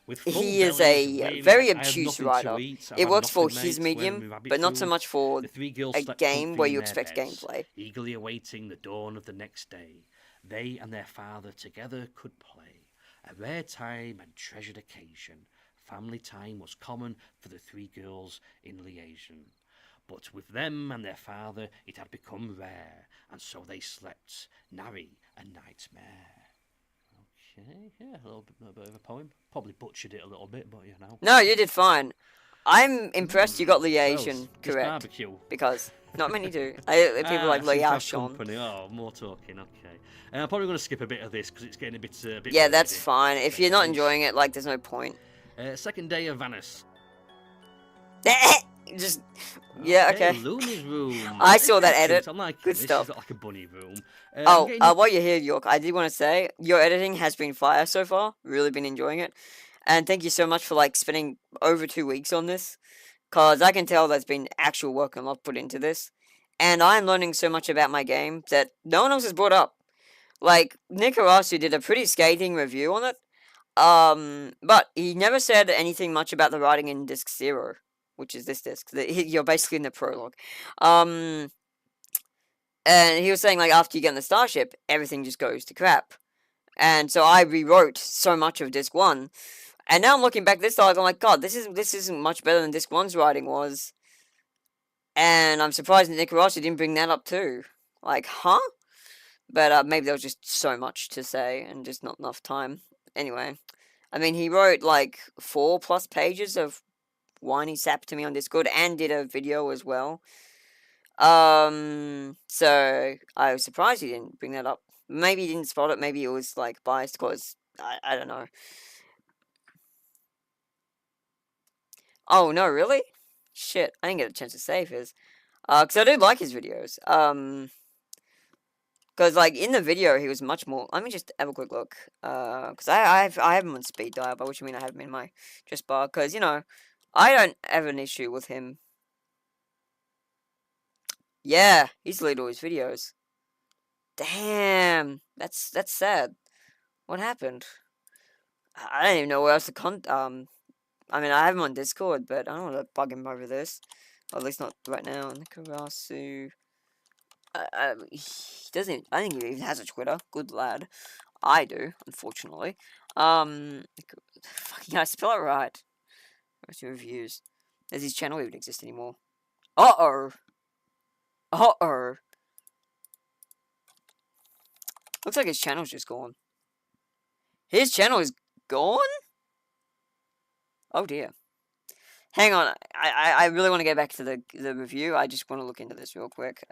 With full he is bellies, a really, very I had obtuse nothing writer. to eat. I've It had works for nothing, his mate, when medium, my rabbit but not so food. much for The three girls a slept game comfy where in you their expect beds, gameplay. eagerly awaiting the dawn of the next day. They and their father together could play. A rare time and treasured occasion. Family time was common for the three girls in liaison. But with them and their father it had become rare, and so they slept, nary a nightmare. Okay, yeah, a little bit of a poem. Probably butchered it a little bit, but you know. No, you did fine. I'm impressed you got Well, liaison this correct barbecue. because not many do. People like I seem to have liaison. company. Oh, more talking. Okay, I'm probably going to skip a bit of this because it's getting a bit. Yeah, that's wordy, fine. to If say you're the not least. enjoying it, like, there's no point. Second day of Venice. Just, yeah, okay. Luna's room. I saw that It's edit. cute. I like Good this. stuff. She's got like a bunny room. Oh, while you're here, York, I did want to say your editing has been fire so far. Really been enjoying it, and thank you so much for like spending over 2 weeks on this, cause I can tell there's been actual work and love put into this, and I'm learning so much about my game that no one else has brought up. Like Nick Harasu did a pretty scathing review on it, but he never said anything much about the writing in Disc 0, which is this disc. You're basically in the prologue. And he was saying, like, after you get in the starship, everything just goes to crap. And so I rewrote so much of Disc 1. And now I'm looking back this time, I'm like, God, this isn't much better than Disc 1's writing was. And I'm surprised that Nick Rossi didn't bring that up too. Like, huh? But maybe there was just so much to say and just not enough time. Anyway, I mean, he wrote like 4+ pages of whiny sap to me on Discord and did a video as well. So I was surprised he didn't bring that up. Maybe he didn't spot it. Maybe it was like biased because I don't know. Oh no, really? Shit, I didn't get a chance to save his. Because I do like his videos. Because like in the video he was much more. Let me just have a quick look. Because I have him on speed dial, by which I mean I have him in my just bar. Because you know, I don't have an issue with him. Yeah, he's deleted all his videos. Damn, that's sad. What happened? I don't even know where else to I mean, I have him on Discord, but I don't want to bug him over this. Or at least not right now. Nikarasu. He doesn't. I think he even has a Twitter. Good lad. I do, unfortunately. Fucking, I spell it right. Where's your reviews? Does his channel even exist anymore? Uh-oh. Uh-oh. Looks like his channel's just gone. His channel is gone? Oh dear. Hang on, I really want to get back to the review. I just want to look into this real quick.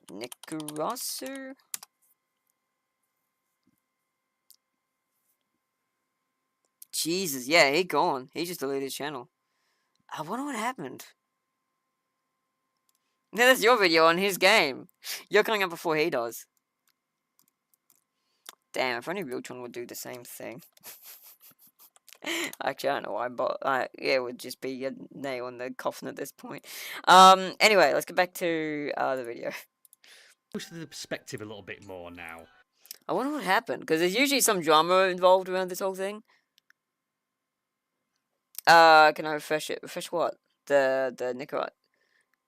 Nikarasu? Jesus, yeah, he gone. He just deleted his channel. I wonder what happened. Yeah, that's your video on his game. You're coming up before he does. Damn, if only Remi-Chan would do the same thing. Actually, I don't know why, but yeah, it would just be a nail in the coffin at this point. Anyway, let's get back to the video. Push the perspective a little bit more now. I wonder what happened, because there's usually some drama involved around this whole thing. Can I refresh it? Refresh what? The Nicaragua.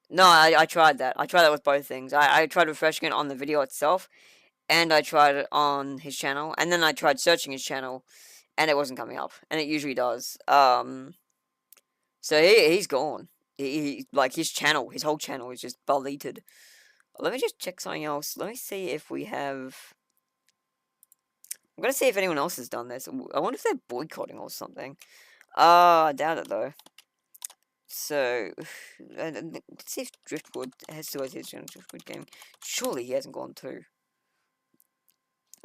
No, I tried that. I tried that with both things. I tried refreshing it on the video itself, and I tried it on his channel, and then I tried searching his channel, and it wasn't coming up, and it usually does. So he's gone. He like his channel, his whole channel is just deleted. Let me just check something else. Let me see if we have. I'm gonna see if anyone else has done this. I wonder if they're boycotting or something. I doubt it though. So, let's see if Driftwood has still has his channel. Driftwood Gaming. Surely he hasn't gone too.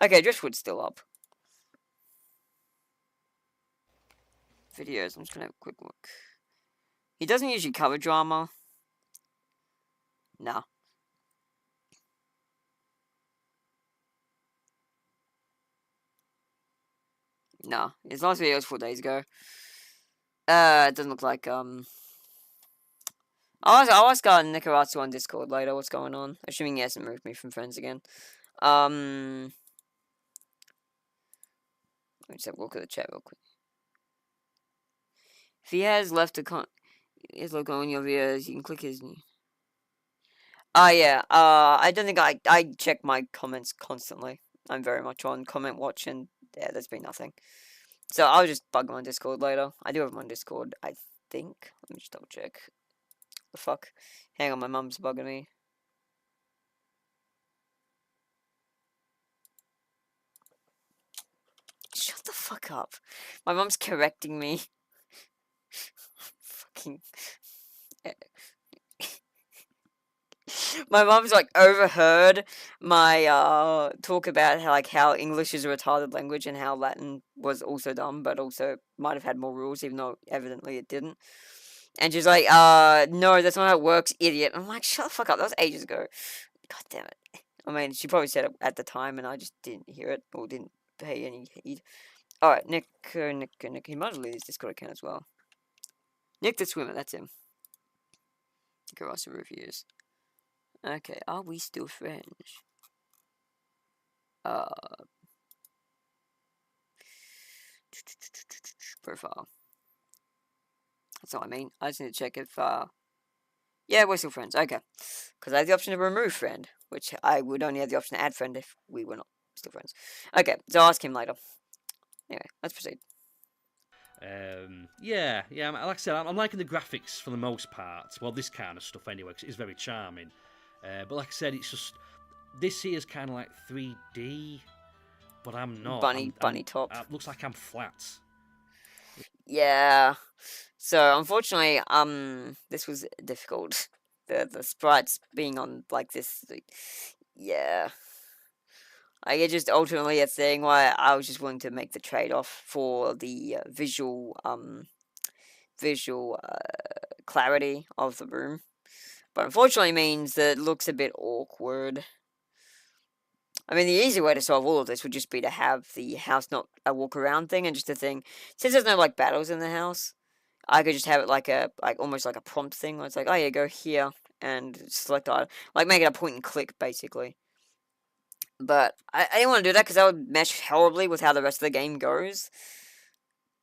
Okay, Driftwood's still up. Videos. I'm just gonna have a quick look. He doesn't usually cover drama. Nah. No, his last video was 4 days ago. It doesn't look like I'll ask Nikaratsu on Discord later what's going on. Assuming he hasn't moved me from friends again. Let me just have a look at the chat real quick. If he has left a his logo on your videos, you can click his new. Yeah. I don't think I check my comments constantly. I'm very much on comment watch, and yeah, there's been nothing. So I'll just bug him on Discord later. I do have him on Discord, I think. Let me just double check. The fuck? Hang on, my mum's bugging me. Shut the fuck up. My mum's correcting me. Fucking. My mum's like overheard my talk about how English is a retarded language and how Latin was also dumb, but also might have had more rules, even though evidently it didn't. And she's like, no, that's not how it works, idiot. And I'm like, shut the fuck up, that was ages ago. God damn it. I mean, she probably said it at the time, and I just didn't hear it, or didn't pay any heed. Alright, Nick, he might have leave his Discord account as well. Nick the Swimmer, that's him. Go some reviews. Okay, are we still friends? Profile. That's all I mean. I just need to check if, yeah, we're still friends. Okay. Because I have the option to remove friend, which I would only have the option to add friend if we were not still friends. Okay, so I'll ask him later. Anyway, let's proceed. Yeah, like I said, I'm liking the graphics for the most part. Well, this kind of stuff anyway, because it's very charming. But like I said, it's just, this here is kind of like 3D, but I'm not. Bunny top. Looks like I'm flat. Yeah. So, unfortunately, this was difficult. The sprites being on, like, this, yeah. I get just ultimately a thing why I was just willing to make the trade-off for the visual clarity of the room. But unfortunately means that it looks a bit awkward. I mean, the easy way to solve all of this would just be to have the house not a walk-around thing, and just a thing. Since there's no, like, battles in the house, I could just have it like almost like a prompt thing, where it's like, oh yeah, go here, and select item. Like, make it a point and click, basically. But I didn't want to do that because that would mesh horribly with how the rest of the game goes.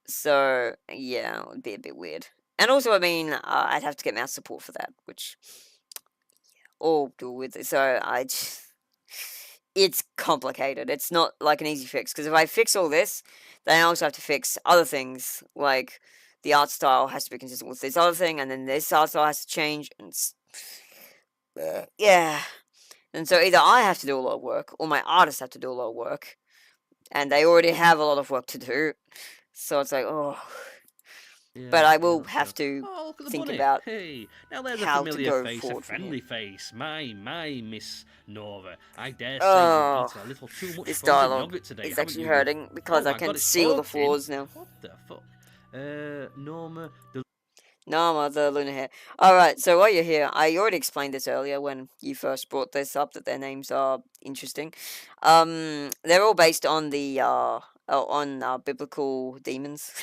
So, yeah, it would be a bit weird. And also, I mean, I'd have to get mouse support for that, which all do with it. So, it's complicated. It's not like an easy fix. Because if I fix all this, then I also have to fix other things. Like, the art style has to be consistent with this other thing, and then this art style has to change. And yeah. And so either I have to do a lot of work, or my artists have to do a lot of work. And they already have a lot of work to do. So it's like, oh. Yeah, but I will have to think about now there's how a familiar to go face, forward a friendly face. My Miss Nora. I dare say Oh, you eaten a little too much this frozen dialogue yogurt today. is haven't actually you? hurting because Oh I my can God, it's see all the floating. flaws now. What the fuck? Norma, the Nama, the lunar hair. Alright, so while you're here, I already explained this earlier when you first brought this up, that their names are interesting. They're all based on the, biblical demons.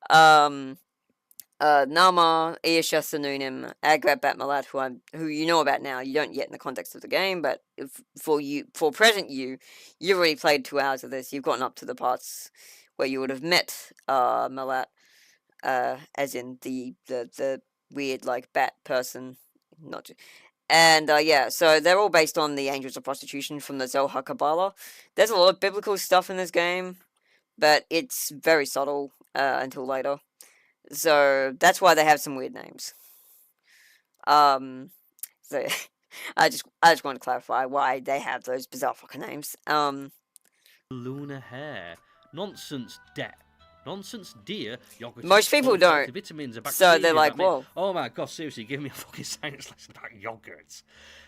Nama, Eisha Sanunim, Agrat Batmalat, who you know about now. You don't yet in the context of the game, but for present you've already played 2 hours of this. You've gotten up to the parts where you would have met Malat, as in the weird like bat person, not. And yeah, so they're all based on the Angels of Prostitution from the Zohar Kabbalah. There's a lot of biblical stuff in this game, but it's very subtle until later. So that's why they have some weird names. So I just want to clarify why they have those bizarre fucking names. lunar hair. Nonsense, dear. Yogurt Most people don't. Vitamins, So they're like, whoa. Oh my God, seriously, give me a fucking science lesson about yogurts.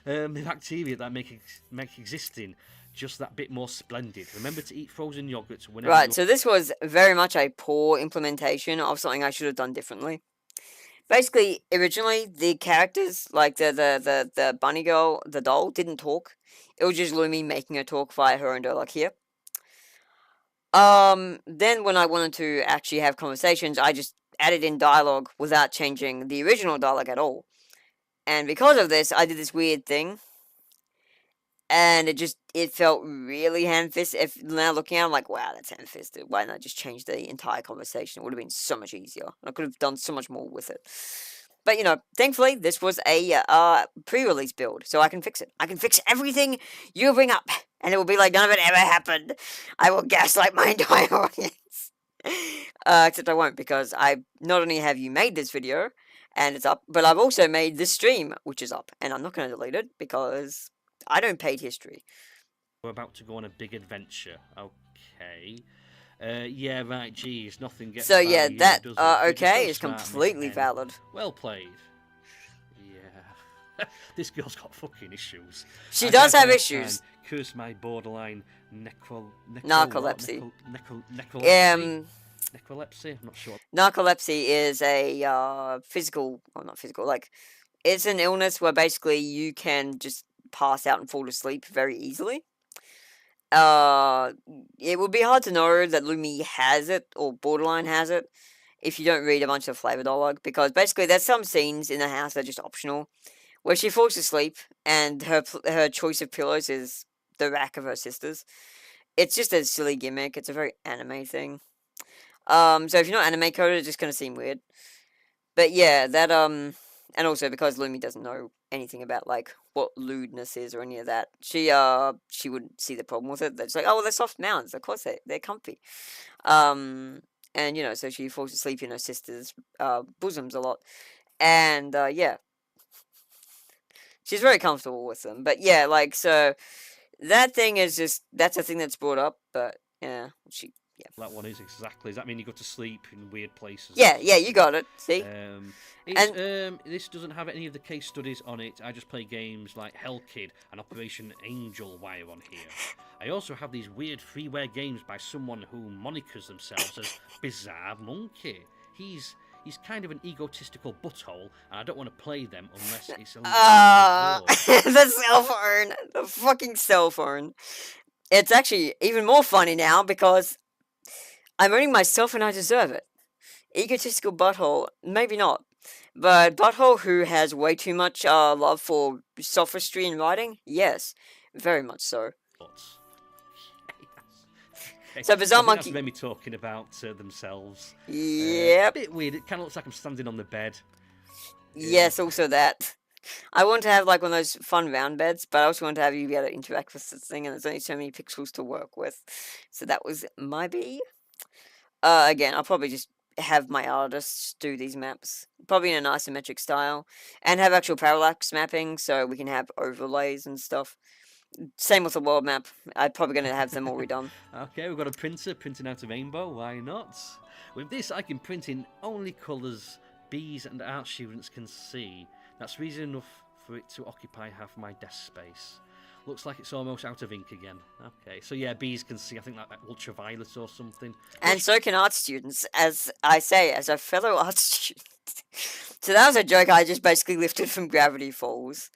The bacteria that make existing just that bit more splendid. Remember to eat frozen yogurts whenever. Right, so this was very much a poor implementation of something I should have done differently. Basically, originally, the characters, like the bunny girl, the doll, didn't talk. It was just Lumi making her talk via her own dialogue here. Then when I wanted to actually have conversations, I just added in dialogue without changing the original dialogue at all. And because of this, I did this weird thing. And it felt really ham-fisted. If now looking at it, I'm like, wow, that's ham-fisted. Why not just change the entire conversation? It would have been so much easier. I could have done so much more with it. But, you know, thankfully, this was a pre-release build, so I can fix it. I can fix everything you bring up, and it will be like none of it ever happened. I will gaslight my entire audience. Except I won't, because I not only have you made this video, and it's up, but I've also made this stream, which is up. And I'm not going to delete it, because I don't paid history. We're about to go on a big adventure. Okay. Yeah, right, geez, nothing gets So yeah, by, that does it? okay is Just don't start me completely again. valid. Well played. Yeah. This girl's got fucking issues. She I does guess have I issues. Curse my borderline Narcolepsy. Necrolepsy. Necrolepsy? I'm not sure. Narcolepsy is a physical, well, not physical, like, it's an illness where basically you can just pass out and fall asleep very easily. It would be hard to know that Lumi has it, or borderline has it, if you don't read a bunch of flavor dialogue, because basically there's some scenes in the house that are just optional, where she falls asleep, and her choice of pillows is the rack of her sister's. It's just a silly gimmick, it's a very anime thing. So if you're not anime coded, it's just gonna seem weird. But yeah, that, and also because Lumi doesn't know anything about, like, what lewdness is or any of that, she wouldn't see the problem with it. That's like, oh, well, they're soft mounts, of course they're comfy. And, you know, so she falls asleep in her sister's, bosoms a lot. And, yeah. She's very comfortable with them. But yeah, like, so, that thing is just, that's a thing that's brought up, but, yeah, yeah. That one is exactly. Does that mean you go to sleep in weird places? Yeah, you got it. See? This doesn't have any of the case studies on it. I just play games like Hell Kid and Operation Angel Wire on here. I also have these weird freeware games by someone who monikers themselves as Bizarre Monkey. He's kind of an egotistical butthole, and I don't want to play them unless it's a the cell phone. The fucking cell phone. It's actually even more funny now because I'm owning myself and I deserve it. Egotistical butthole, maybe not. But butthole who has way too much love for sophistry in writing, yes, very much so. Okay. So Bizarre Monkey. That's Remi talking about themselves. Yep. A bit weird. It kind of looks like I'm standing on the bed. Yes, also that. I want to have like one of those fun round beds, but I also want to have you be able to interact with this thing, and there's only so many pixels to work with. So that was my B. Again, I'll probably just have my artists do these maps, probably in an isometric style, and have actual parallax mapping, so we can have overlays and stuff. Same with the world map. I'm probably going to have them all redone. Okay, we've got a printer printing out a rainbow. Why not? With this, I can print in only colours bees and art students can see. That's reason enough for it to occupy half my desk space. Looks like it's almost out of ink again. Okay, so yeah, bees can see, I think, like ultraviolet or something. And so can art students, as I say, as a fellow art student. So that was a joke I just basically lifted from Gravity Falls.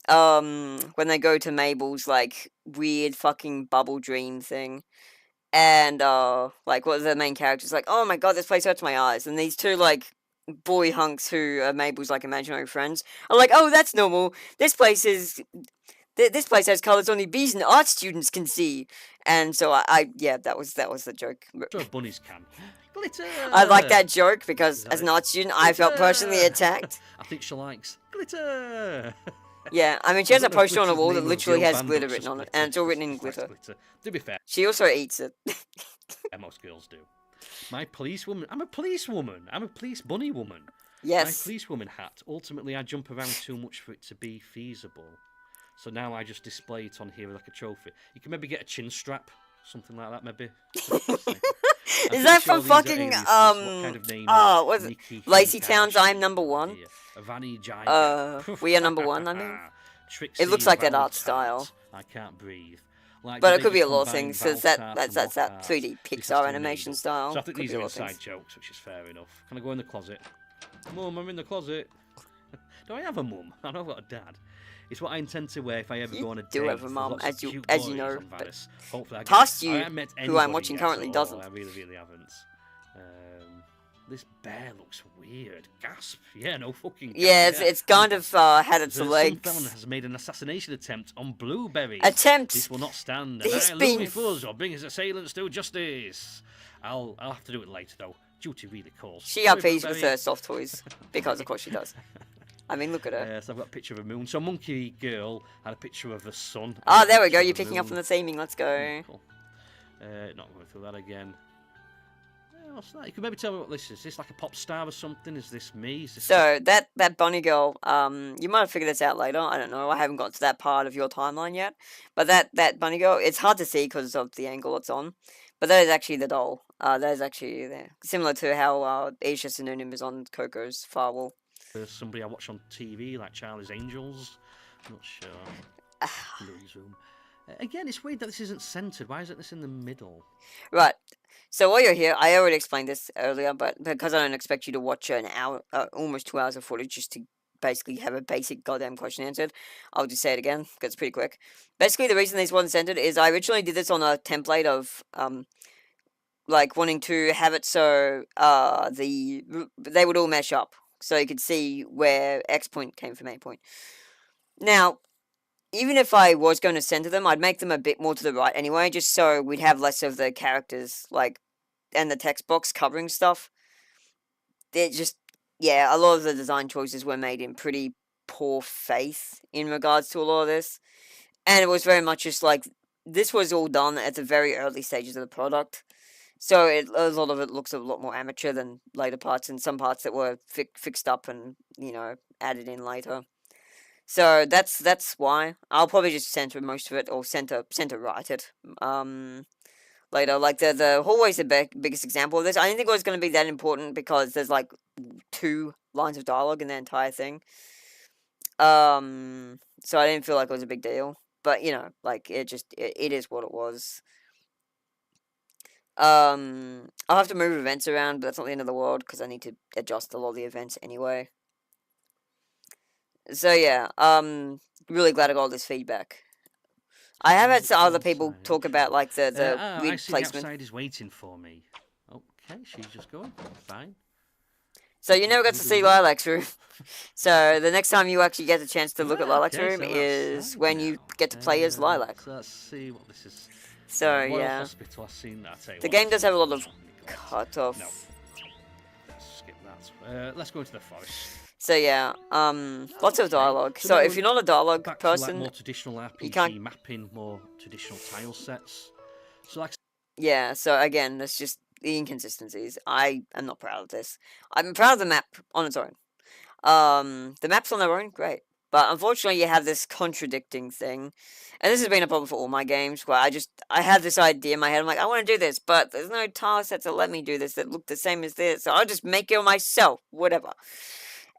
When they go to Mabel's, like, weird fucking bubble dream thing. And, like, what are the main characters? Like, oh my god, this place hurts my eyes. And these two, like, boy hunks who are Mabel's, like, imaginary friends are like, oh, that's normal. This place has colours only bees and art students can see. And so yeah, that was the joke. Sure, bunnies can. Glitter! I like that joke because as an art student, I felt personally attacked. I think she likes glitter. Yeah, I mean, she has a poster on a wall that literally has glitter written on it, and it's all written in glitter. To be fair, she also eats it. Most girls do. My policewoman. I'm a policewoman. I'm a police bunny woman. Yes. My policewoman hat. Ultimately, I jump around too much for it to be feasible. So now I just display it on here like a trophy. You can maybe get a chin strap, something like that, maybe. Is that from fucking what was it? Lazy Town's I'm Number One? We Are Number One, I mean. It looks like that art style. I can't breathe. Like, but it could be a lot of things, because that's that 3D Pixar animation style. So I think these are inside jokes, which is fair enough. Can I go in the closet? Mum, I'm in the closet. Do I have a mum? I know I've got a dad. It's what I intend to wear if I ever You go on a date. do have a with mum, lots as of you- cute as you boys know, on but Varys. Hopefully I past I you, haven't met who I'm anybody watching yet, currently so doesn't. I really haven't. This bear looks weird. Gasp. Yeah, no fucking gasp. Yeah, it's kind of had its Some legs. felon has made an assassination attempt on Blueberry. Attempt. This will not stand. He's And been- Louis Fuzz or bring his assailants to justice. I'll have to do it later though. Duty really calls. She Sorry, upheaves with Blueberry. her soft toys. Because, of course, she does. I mean, look at her. So I've got a picture of a moon. So Monkey Girl had a picture of the sun. Oh, and a there we go. picture You're of the picking up on moon. the theming. Let's go. Cool. Not going through that again. What's that? You can maybe tell me what this is. Is this like a pop star or something? Is this me? Is this So that bunny girl, you might have figured this out later. I don't know. I haven't got to that part of your timeline yet. But that bunny girl, it's hard to see because of the angle it's on. But that is actually the doll. That is actually there, similar to how Asia Synonym is on Coco's Firewall. somebody I watch on TV, like Charlie's Angels? I'm not sure. Louis' room. Again, it's weird that this isn't centered. Why isn't this in the middle? Right. So while you're here, I already explained this earlier, but because I don't expect you to watch an hour, almost 2 hours of footage just to basically have a basic goddamn question answered, I'll just say it again because it's pretty quick. Basically, the reason this wasn't centered is I originally did this on a template of like wanting to have it so they would all mesh up, so you could see where X point came from A point. Now, even if I was going to center them, I'd make them a bit more to the right anyway, just so we'd have less of the characters, like, and the text box covering stuff. They're just, yeah, a lot of the design choices were made in pretty poor faith in regards to a lot of this. And it was very much just like, this was all done at the very early stages of the product. So a lot of it looks a lot more amateur than later parts, and some parts that were fixed up and, you know, added in later. So that's why I'll probably just center most of it, or center right it later. Like the hallway's the biggest example of this. I didn't think it was going to be that important because there's like 2 lines of dialogue in the entire thing. So I didn't feel like it was a big deal. But you know, like it is what it was. I'll have to move events around, but that's not the end of the world because I need to adjust a lot of the events anyway. So yeah, really glad I got all this feedback. I have had some other people talk about like the I see the placement. outside is waiting for me. Okay, she's just going. Fine. So you never got to see Lilac's room. So the next time you actually get a chance to look at Lilac's Okay, room so is outside when now. you get to play as Lilac. So let's see what this is. So Royal yeah, Hospital, I've seen that. the game does have a lot of cut off. No. Let's skip that. Let's go into the forest. So yeah, lots of dialogue. So now if you're not a dialogue Back to like person, more traditional RPG can't- mapping, more traditional tile sets. So like yeah. So again, that's just the inconsistencies. I am not proud of this. I'm proud of the map on its own. The maps on their own, great. But unfortunately, you have this contradicting thing. And this has been a problem for all my games, where I have this idea in my head. I'm like, I want to do this, but there's no tile sets that let me do this that look the same as this. So I'll just make it myself, whatever.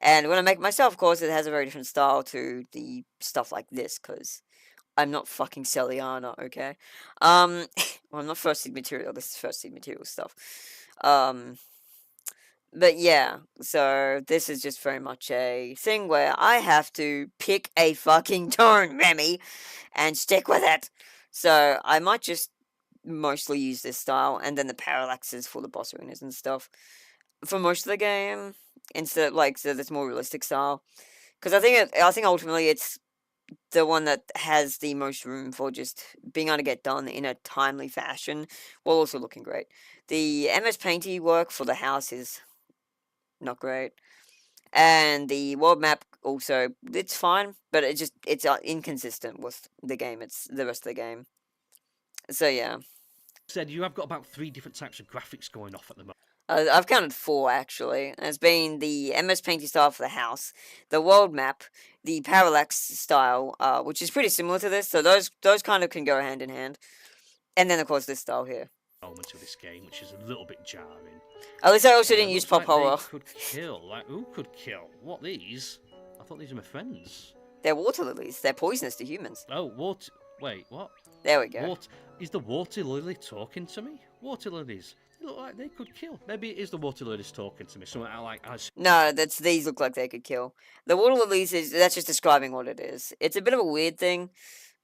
And when I make it myself, of course, it has a very different style to the stuff like this, because I'm not fucking Celiana, okay? Well, I'm not First Seed Material. This is First Seed Material stuff. But yeah, so this is just very much a thing where I have to pick a fucking tone, Remy, and stick with it. So I might just mostly use this style, and then the parallaxes for the boss arenas and stuff for most of the game, instead of like this more realistic style. Because I think ultimately it's the one that has the most room for just being able to get done in a timely fashion while also looking great. The MS Painty work for the house is not great, and the world map also, it's fine, but it's inconsistent with the game. It's the rest of the game. So yeah, said, you have got about 3 different types of graphics going off at the moment. I've counted 4 actually. It's been the MS Painty style for the house, the world map, the parallax style, which is pretty similar to this. So those kind of can go hand in hand, and then of course this style here. Element of this game, which is a little bit jarring. At least I also didn't use Looks pop like horror. They could kill. Like, who could kill? What, these? I thought these were my friends. They're water lilies. They're poisonous to humans. Oh, water. Wait, what? There we go. Is the water lily talking to me? Water lilies. They look like they could kill. Maybe it is the water lilies talking to me. Something like No, these look like they could kill. The water lilies that's just describing what it is. It's a bit of a weird thing,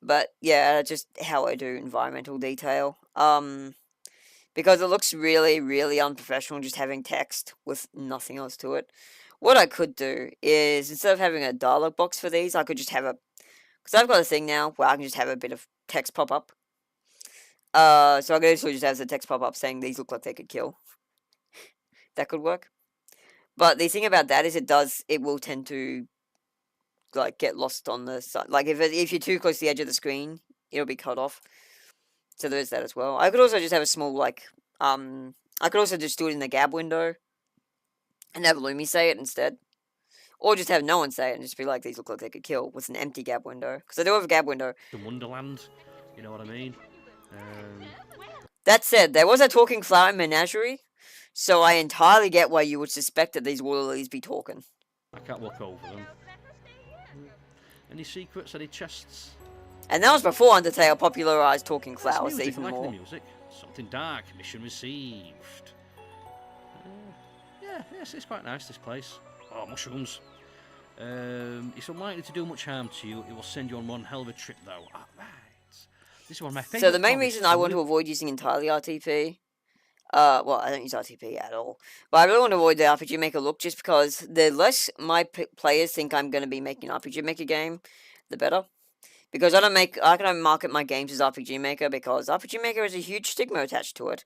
but yeah, just how I do environmental detail. Because it looks really, really unprofessional just having text with nothing else to it. What I could do is, instead of having a dialog box for these, I could just have because I've got a thing now where I can just have a bit of text pop up. So I could actually just have the text pop up saying these look like they could kill. That could work. But the thing about that is it will tend to, like, get lost on the side. Like, if you're too close to the edge of the screen, it'll be cut off. So there's that as well. I could also just have a small, like, I could also just do it in the Gab window and have Lumi say it instead. Or just have no one say it and just be like, these look like they could kill with an empty Gab window. Because I do have a Gab window. The Wonderland, you know what I mean? That said, there was a talking flower menagerie, so I entirely get why you would suspect that these water lilies be talking. I can't walk over them. Any secrets? Any chests? And that was before Undertale popularized talking flowers music, even like more. the music. Something dark. Mission received. Yes, it's quite nice, this place. Oh, mushrooms. It's unlikely to do much harm to you. It will send you on one hell of a trip, though. Ah, right. This is one of my favourite. So the main reason I want to avoid using entirely RTP, well, I don't use RTP at all, but I really want to avoid the RPG Maker look, just because the less my players think I'm going to be making an RPG Maker game, the better. Because I don't market my games as RPG Maker, because RPG Maker has a huge stigma attached to it.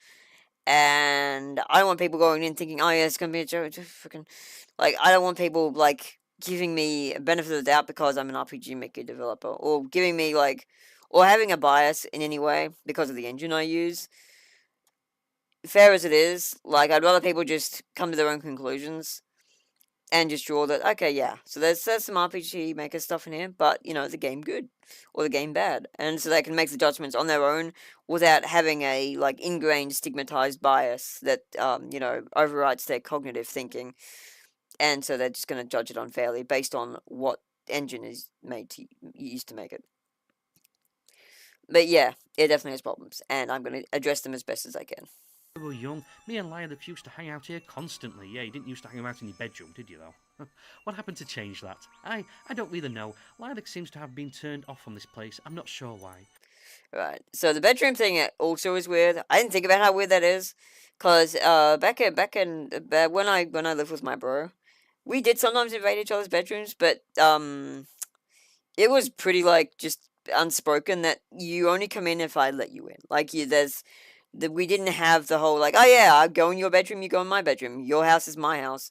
And I don't want people going in thinking, oh yeah, it's going to be a joke. Freaking, like, I don't want people, like, giving me a benefit of the doubt because I'm an RPG Maker developer. Or giving me, like, or having a bias in any way because of the engine I use. Fair as it is, like, I'd rather people just come to their own conclusions. And just draw that, okay, yeah, so there's some RPG Maker stuff in here, but, you know, the game good, or the game bad. And so they can make the judgments on their own without having a, like, ingrained, stigmatized bias that, you know, overrides their cognitive thinking. And so they're just going to judge it unfairly based on what engine is used to make it. But yeah, it definitely has problems, and I'm going to address them as best as I can. When we were young, me and Lilac used to hang out here constantly. Yeah, you didn't used to hang out in your bedroom, did you, though? What happened to change that? I don't really know. Lilac seems to have been turned off from this place. I'm not sure why. Right. So the bedroom thing also is weird. I didn't think about how weird that is, cause back when I lived with my bro, we did sometimes invade each other's bedrooms, but it was pretty, like, just unspoken that you only come in if I let you in. Like, we didn't have the whole, like, oh yeah, I go in your bedroom, you go in my bedroom. Your house is my house.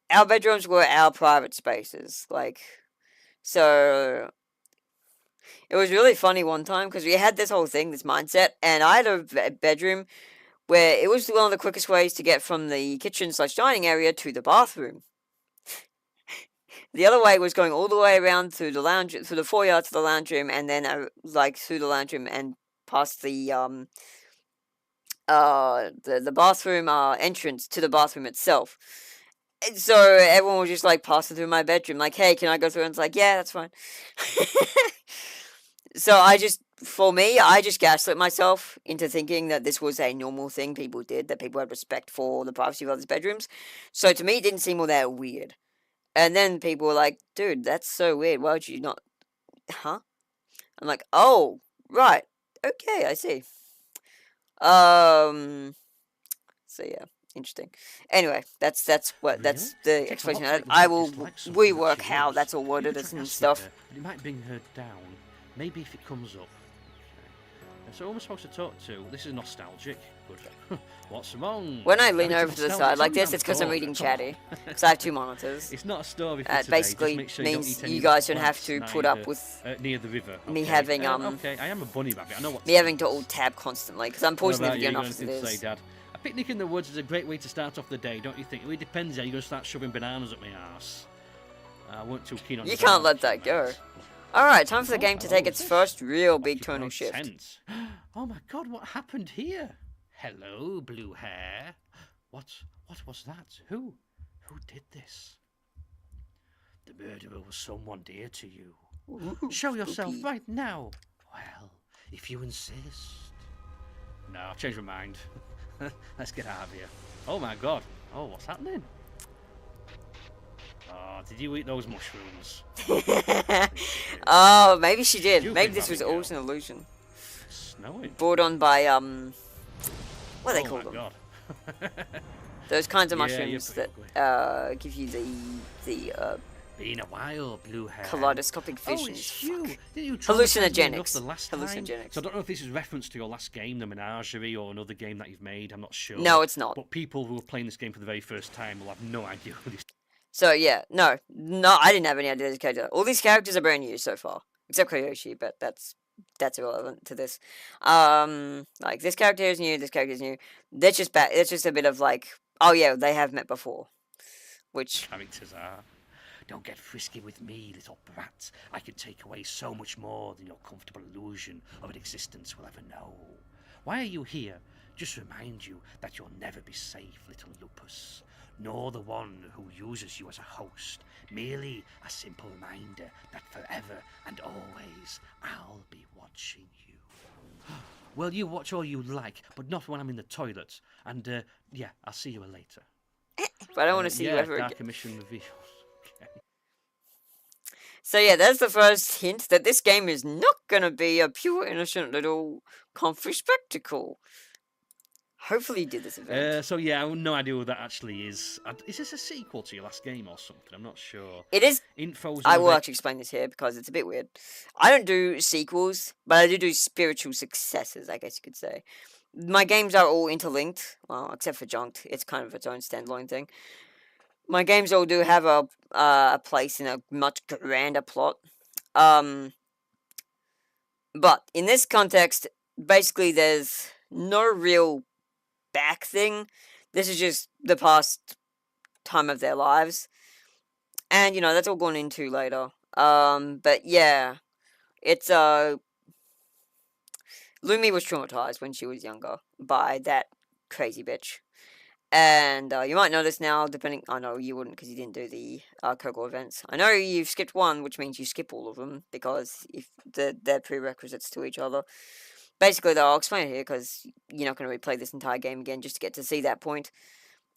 Our bedrooms were our private spaces. Like, so it was really funny one time because we had this whole thing, this mindset, and I had a bedroom where it was one of the quickest ways to get from the kitchen/dining area to the bathroom. The other way was going all the way around through the foyer to the lounge room, and then like through the lounge room and past the bathroom entrance to the bathroom itself. And so everyone was just, like, passing through my bedroom, like, hey, can I go through? And it's like, yeah, that's fine. So I just gaslit myself into thinking that this was a normal thing people did, that people had respect for the privacy of others' bedrooms. So to me, it didn't seem all that weird. And then people were like, dude, that's so weird. Why would you not? Huh? I'm like, oh, right. Okay, I see. So yeah, interesting. Anyway, that's the explanation. I will rework how that's all worded and stuff. It might bring her down. Maybe if it comes up. So who am I supposed to talk to? This is nostalgic. Good. What's wrong? When I lean over to the side like this, it's because I'm reading Chatty. Because I have two monitors. It's not a story for today. Basically sure means you guys don't have to put up with near the river. Me having okay, I am a bunny rabbit. I know what. Me having to alt tab constantly because I'm pausing the video enough as it is. Say, Dad? A picnic in the woods is a great way to start off the day, don't you think? It really depends how you're going to start shoving bananas up my arse. I weren't too keen on. You can't let that go. Alright, time for the game to take its first real big tonal shift. Oh my god, what happened here? Hello, blue hair. What was that? Who did this? The murderer was someone dear to you. Ooh, Show yourself spooky. right now. Well, if you insist. No, I'll change my mind. Let's get out of here. Oh my god. Oh, what's happening? Oh, did you eat those mushrooms? Oh, maybe she did. Stupid Maybe this was rabbit always an illusion. It's snowing. Brought on by, what do they Oh call my them? god. Those kinds of Yeah, mushrooms you're that give you the Been a while, blue hair. kaleidoscopic Oh, visions. it's you. Fuck. Didn't you traumatize me enough Hallucinogenics. the last time? Hallucinogenics. So I don't know if this is reference to your last game, the Menagerie, or another game that you've made. I'm not sure. No, it's not. But people who are playing this game for the very first time will have no idea who this. So yeah, no, I didn't have any idea this character. All these characters are brand new so far, except Koyoshi, but that's irrelevant to this. Like this character is new, this character is new. That's just It's just a bit of like, oh yeah, they have met before, which Characters are. Don't get frisky with me, little brat. I can take away so much more than your comfortable illusion of an existence will ever know. Why are you here? Just remind you that you'll never be safe, little lupus. Nor the one who uses you as a host. Merely a simple reminder that forever and always I'll be watching you. Well, you watch all you like, but not when I'm in the toilet. And, yeah, I'll see you later. but I don't want to see you ever Dark again. Emission reveals. Okay. So yeah, that's the first hint that this game is not gonna be a pure innocent little comfy spectacle. Hopefully you did this event. So yeah, I have no idea what that actually is. Is this a sequel to your last game or something? I'm not sure. It is. Info's I on will the- actually explain this here because it's a bit weird. I don't do sequels, but I do spiritual successors, I guess you could say. My games are all interlinked, well, except for Junked. It's kind of its own standalone thing. My games all do have a place in a much grander plot. But in this context, basically there's no real back thing. This is just the past time of their lives. And, you know, that's all gone into later. But yeah, it's, Lumi was traumatized when she was younger by that crazy bitch. And you might know this now, depending. I know you wouldn't because you didn't do the Kogel events. I know you've skipped one, which means you skip all of them because if they're prerequisites to each other. Basically, though, I'll explain it here because you're not going to replay this entire game again just to get to see that point.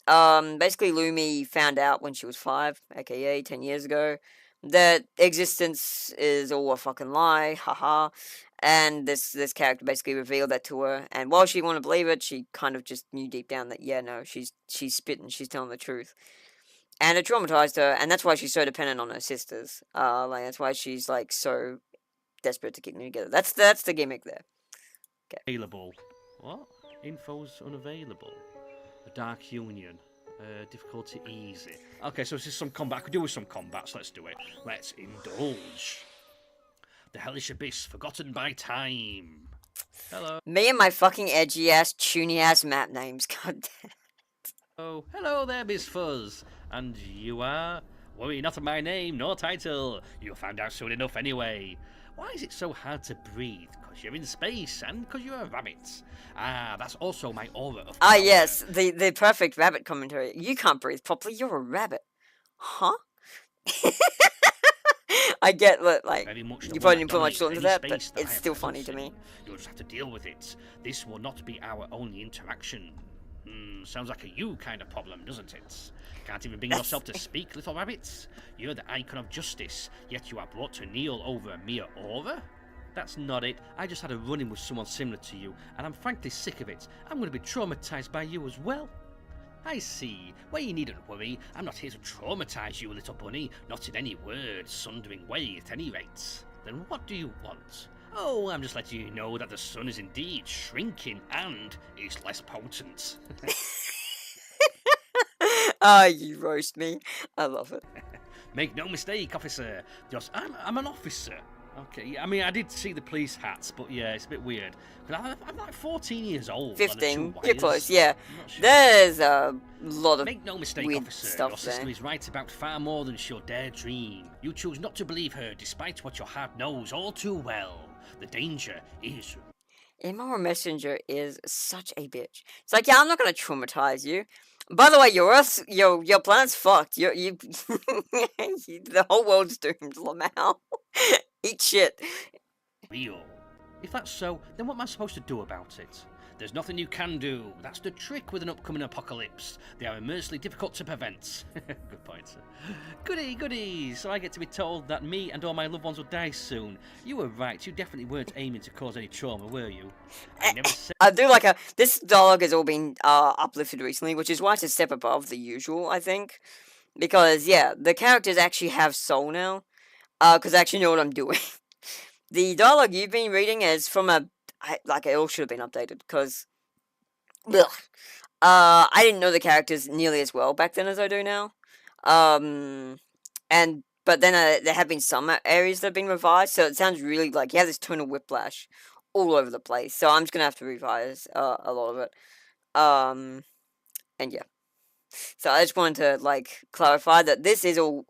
Basically, Lumi found out when she was 5, aka 10 years ago, that existence is all a fucking lie, haha. And this character basically revealed that to her, and while she wouldn't believe it, she kind of just knew deep down that, yeah, no, she's spitting, she's telling the truth. And it traumatized her, and that's why she's so dependent on her sisters. Like, that's why she's, like, so desperate to keep them together. That's the gimmick there. Available. What? Info's unavailable. A Dark Union. Difficulty easy. Okay, so this is some combat. I could do with some combats. Let's do it. Let's indulge. The hellish abyss, forgotten by time. Hello. Me and my fucking edgy-ass, tuny-ass map names, god damn. Oh, hello there, Miss Fuzz. And you are? Worry not of my name nor title. You'll find out soon enough anyway. Why is it so hard to breathe? Because you're in space and because you're a rabbit. Ah, that's also my aura of Ah, power. yes, the perfect rabbit commentary. You can't breathe properly, you're a rabbit. Huh? I get that, like, Very much the you one probably that didn't put much thought dominates into any that, but space that I it's have still funny presence to me. in. You'll just have to deal with it. This will not be our only interaction. Sounds like a you kind of problem, doesn't it? Can't even bring yourself to speak, little rabbits. You're the icon of justice, yet you are brought to kneel over a mere aura? That's not it. I just had a run-in with someone similar to you, and I'm frankly sick of it. I'm going to be traumatized by you as well. I see. Well, you needn't worry. I'm not here to traumatize you, little bunny. Not in any word, sundering way, at any rate. Then what do you want? Oh, I'm just letting you know that the sun is indeed shrinking and is less potent. Ah, you roast me. I love it. Make no mistake, officer. I'm an officer. Okay, I mean, I did see the police hats, but yeah, it's a bit weird. I'm like 14 years old. 15. You're You're close, yeah. I'm not sure. There's a lot of Make no mistake, weird officer. stuff Your sister there. is right about far more than she'll dare dream. You choose not to believe her, despite what your heart knows all too well. The danger is. Immoral Messenger is such a bitch. It's like, yeah, I'm not gonna traumatize you. By the way, your planet's fucked. You the whole world's doomed, Lamau. Eat shit. Real. If that's so, then what am I supposed to do about it? There's nothing you can do. That's the trick with an upcoming apocalypse. They are immensely difficult to prevent. Good point, sir. Goody, goody. So I get to be told that me and all my loved ones will die soon. You were right. You definitely weren't aiming to cause any trauma, were you? I never said... I do like this dialogue has all been uplifted recently, which is why it's a step above the usual, I think. Because, yeah, the characters actually have soul now. Because I actually know what I'm doing. The dialogue you've been reading is from it all should have been updated, because... I didn't know the characters nearly as well back then as I do now. But then there have been some areas that have been revised, so it sounds really like you have this tonal whiplash all over the place. So I'm just gonna have to revise a lot of it. And yeah. So I just wanted to clarify that this is all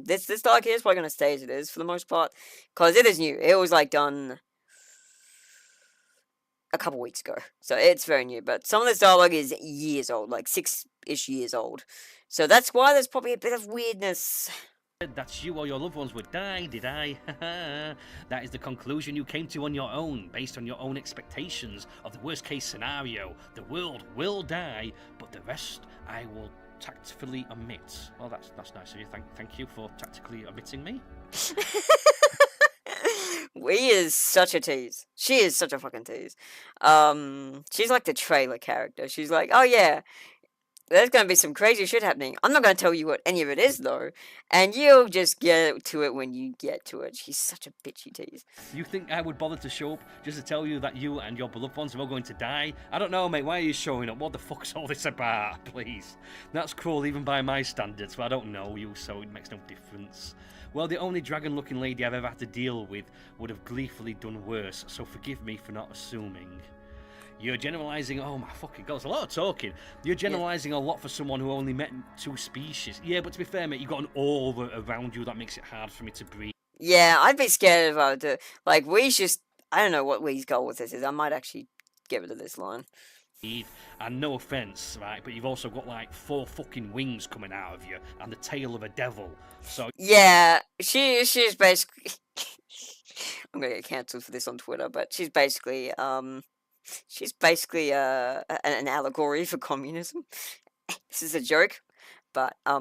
this dialogue here is probably gonna stay as it is for the most part, because it is new. It was done a couple weeks ago, so it's very new. But some of this dialogue is years old, like 6-ish years old. So that's why there's probably a bit of weirdness. That you or your loved ones would die, did I? That is the conclusion you came to on your own, based on your own expectations of the worst case scenario. The world will die, but the rest I will tactfully omit. Well, that's nice of you. Thank you for tactically omitting me. Wee is such a tease. She is such a fucking tease. She's like the trailer character. She's like, oh yeah, there's gonna be some crazy shit happening. I'm not gonna tell you what any of it is though, and you'll just get to it when you get to it. She's such a bitchy tease. You think I would bother to show up just to tell you that you and your beloved ones are all going to die? I don't know, mate. Why are you showing up? What the fuck's all this about? Please. That's cruel even by my standards, but I don't know you, so it makes no difference. Well, the only dragon-looking lady I've ever had to deal with would have gleefully done worse, so forgive me for not assuming. You're generalising... Oh, my fucking God, there's a lot of talking. You're generalising a lot for someone who only met 2 species. Yeah, but to be fair, mate, you've got an aura around you that makes it hard for me to breathe. Yeah, I'd be scared about it. Wee's just... I don't know what Wee's goal with this is. I might actually get rid of this line. And no offence, right, but you've also got 4 fucking wings coming out of you and the tail of a devil. So yeah, she's basically I'm gonna get cancelled for this on Twitter, but she's basically an allegory for communism. This is a joke, but who